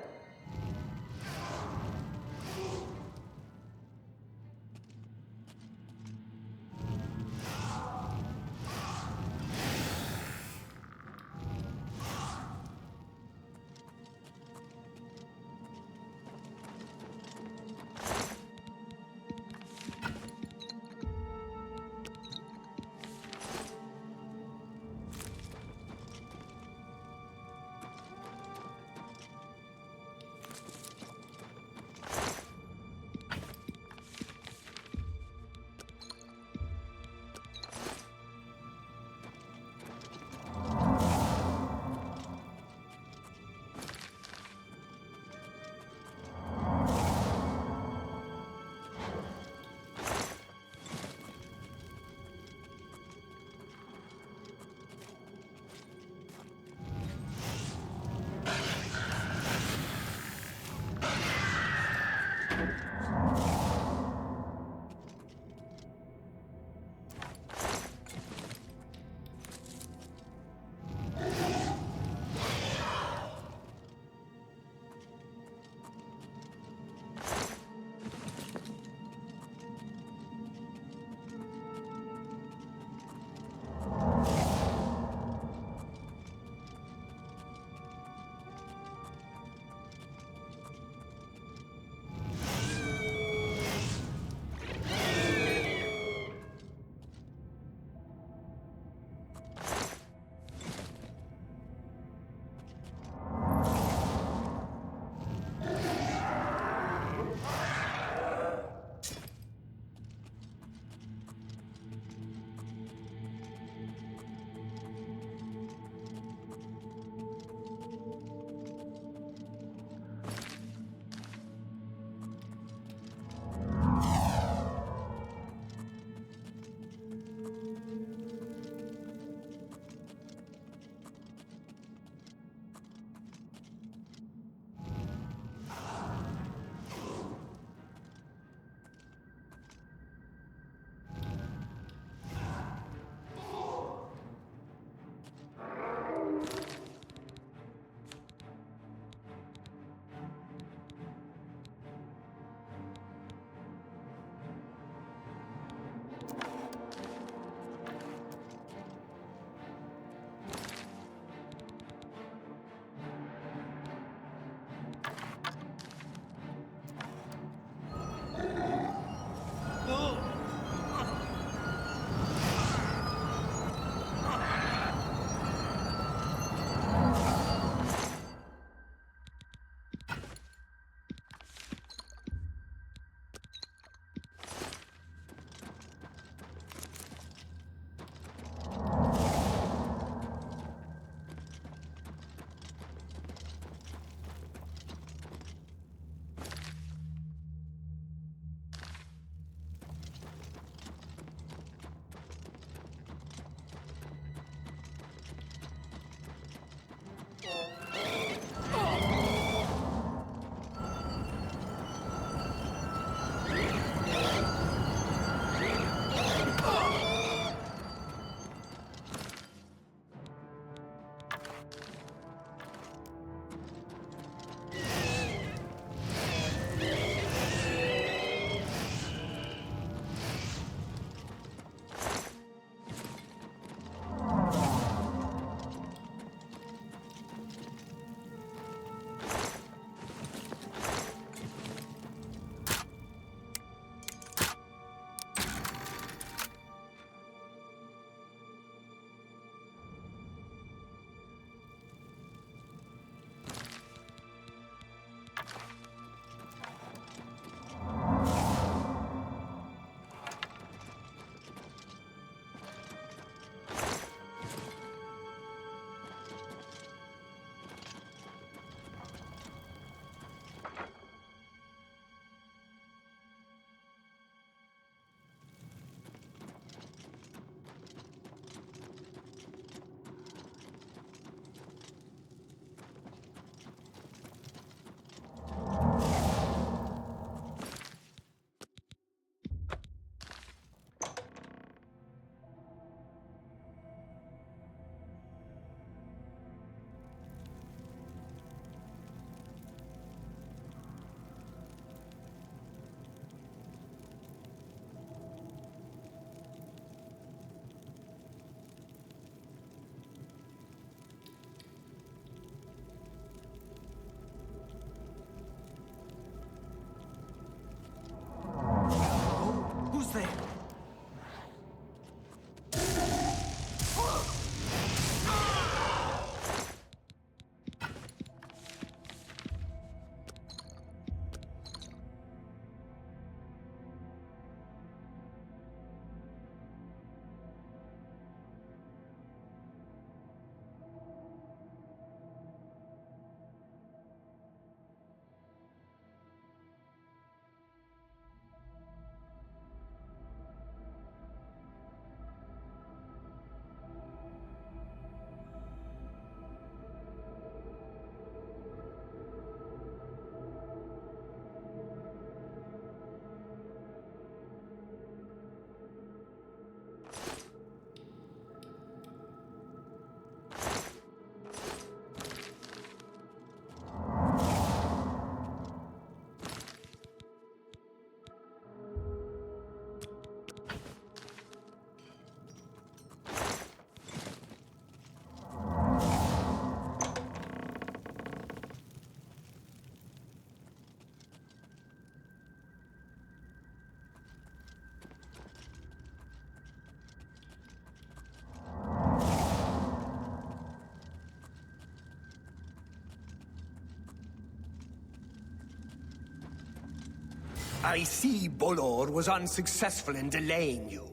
I see Bolor was unsuccessful in delaying you.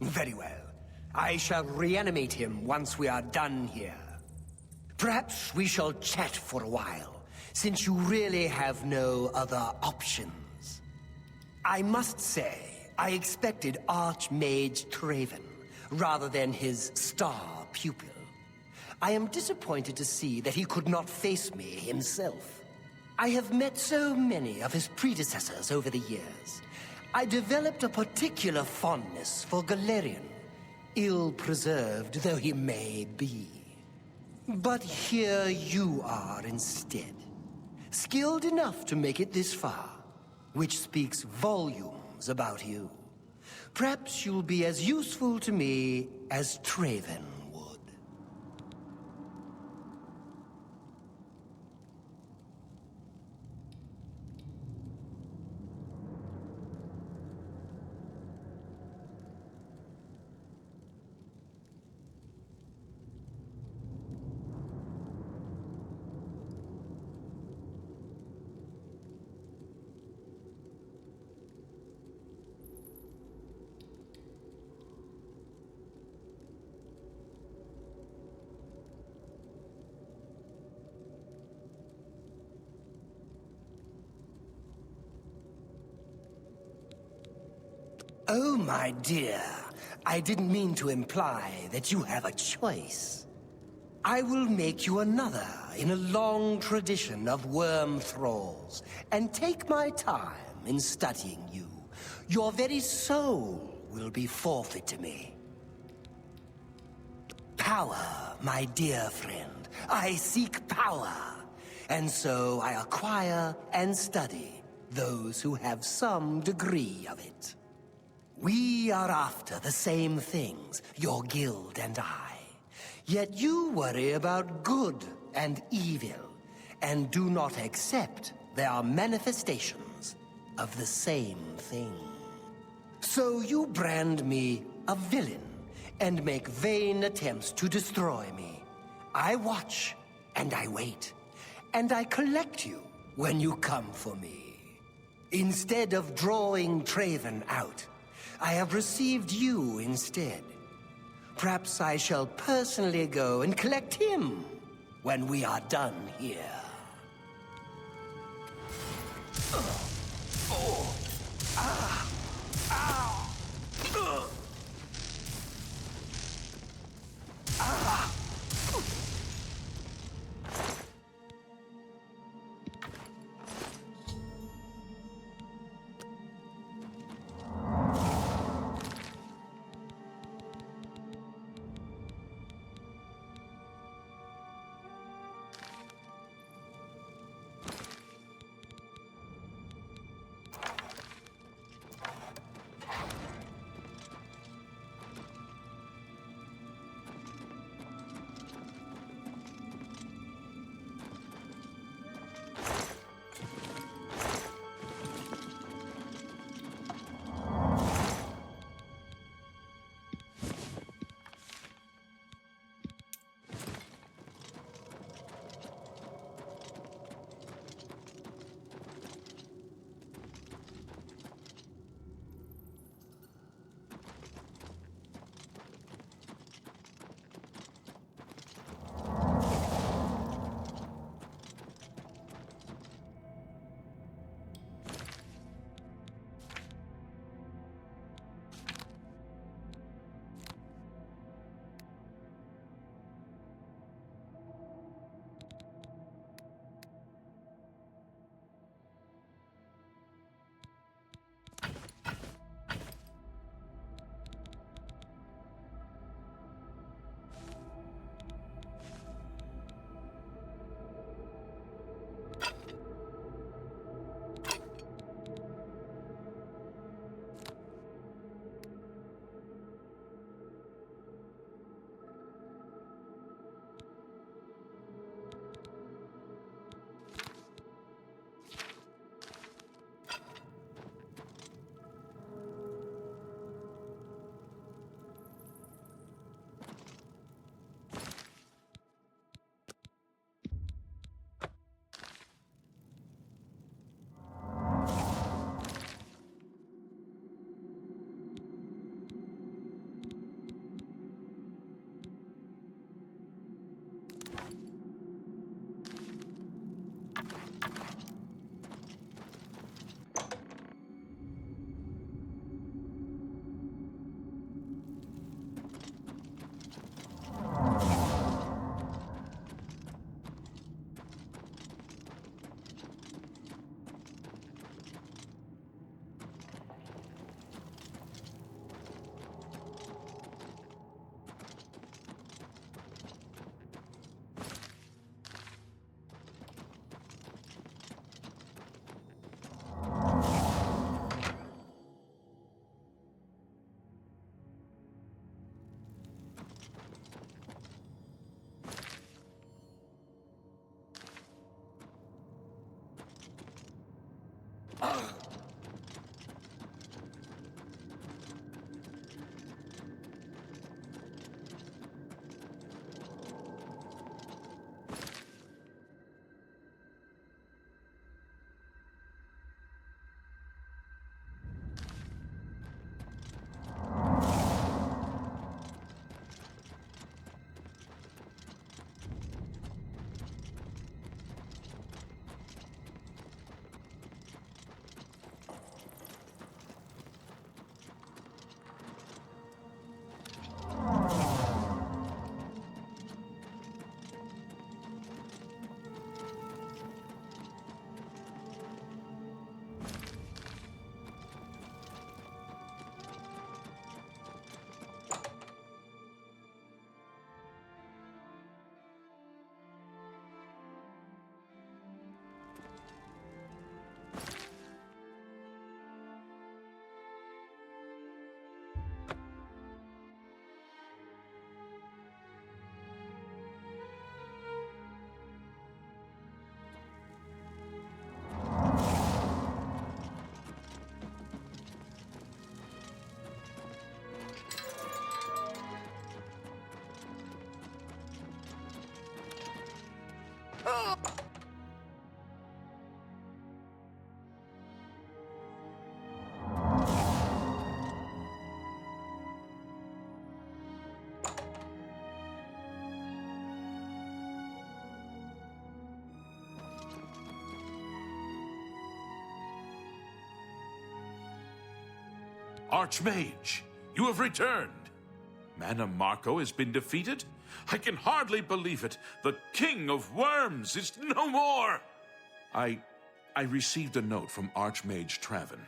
Very well. I shall reanimate him once we are done here. Perhaps we shall chat for a while, since you really have no other options. I must say, I expected Archmage Traven, rather than his star pupil. I am disappointed to see that he could not face me himself. I have met so many of his predecessors over the years. I developed a particular fondness for Galerian, ill-preserved though he may be. But here you are instead. Skilled enough to make it this far, which speaks volumes about you. Perhaps you'll be as useful to me as Traven would. Oh, my dear. I didn't mean to imply that you have a choice. I will make you another in a long tradition of worm thralls, and take my time in studying you. Your very soul will be forfeit to me. Power, my dear friend. I seek power. And so I acquire and study those who have some degree of it. We are after the same things, your guild and I. Yet you worry about good and evil, and do not accept they are manifestations of the same thing. So you brand me a villain, and make vain attempts to destroy me. I watch, and I wait, and I collect you when you come for me. Instead of drawing Traven out, I have received you instead. Perhaps I shall personally go and collect him when we are done here. Archmage, you have returned. Mana Marco has been defeated? I can hardly believe it. The King of Worms is no more! I received a note from Archmage Traven.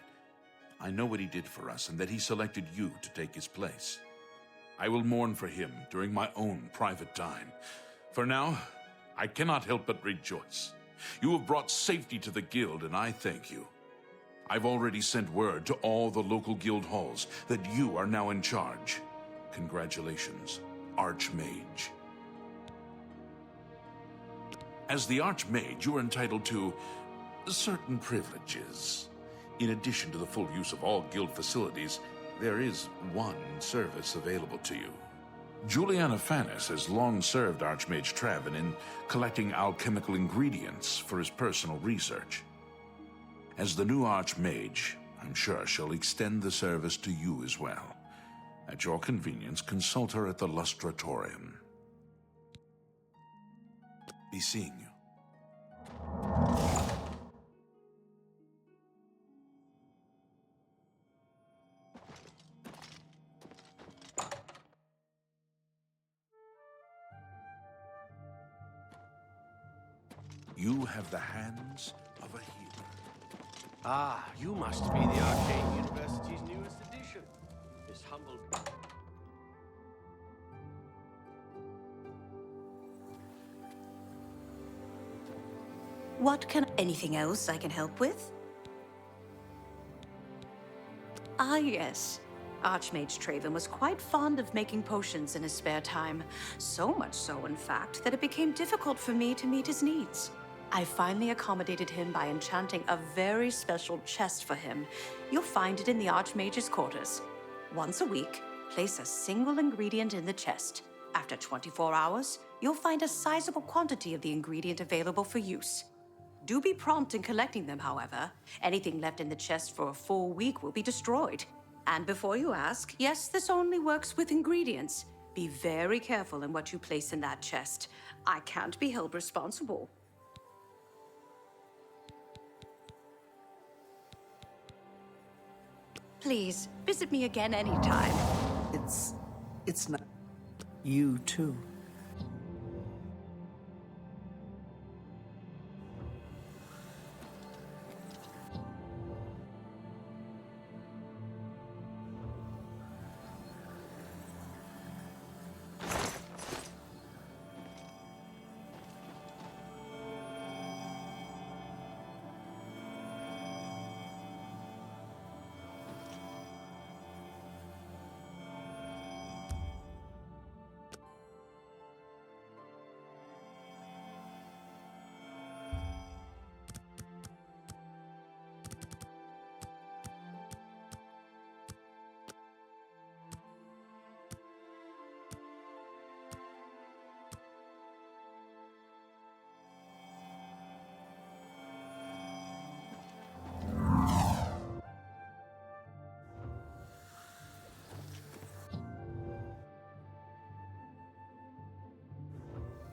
I know what he did for us and that he selected you to take his place. I will mourn for him during my own private time. For now, I cannot help but rejoice. You have brought safety to the guild, and I thank you. I've already sent word to all the local guild halls that you are now in charge. Congratulations, Archmage. As the Archmage, you are entitled to certain privileges. In addition to the full use of all guild facilities, there is one service available to you. Juliana Fanis has long served Archmage Traven in collecting alchemical ingredients for his personal research. As the new Archmage, I'm sure she'll extend the service to you as well. At your convenience, consult her at the Lustratorium. Be seeing you. You have the hands of a healer. Ah, you must be the Arcane University's newest addition. This humble... What can... Anything else I can help with? Ah, yes. Archmage Traven was quite fond of making potions in his spare time. So much so, in fact, that it became difficult for me to meet his needs. I finally accommodated him by enchanting a very special chest for him. You'll find it in the Archmage's quarters. Once a week, place a single ingredient in the chest. After 24 hours, you'll find a sizable quantity of the ingredient available for use. Do be prompt in collecting them, however. Anything left in the chest for a full week will be destroyed. And before you ask, yes, this only works with ingredients. Be very careful in what you place in that chest. I can't be held responsible. Please, visit me again anytime. It's not... You too.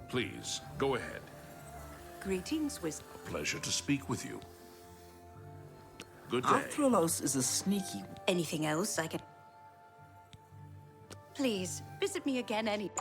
Please, go ahead. Greetings, Wisdom. A pleasure to speak with you. Good day. Arthrolos is a sneaky... Anything else I can... Please, visit me again any...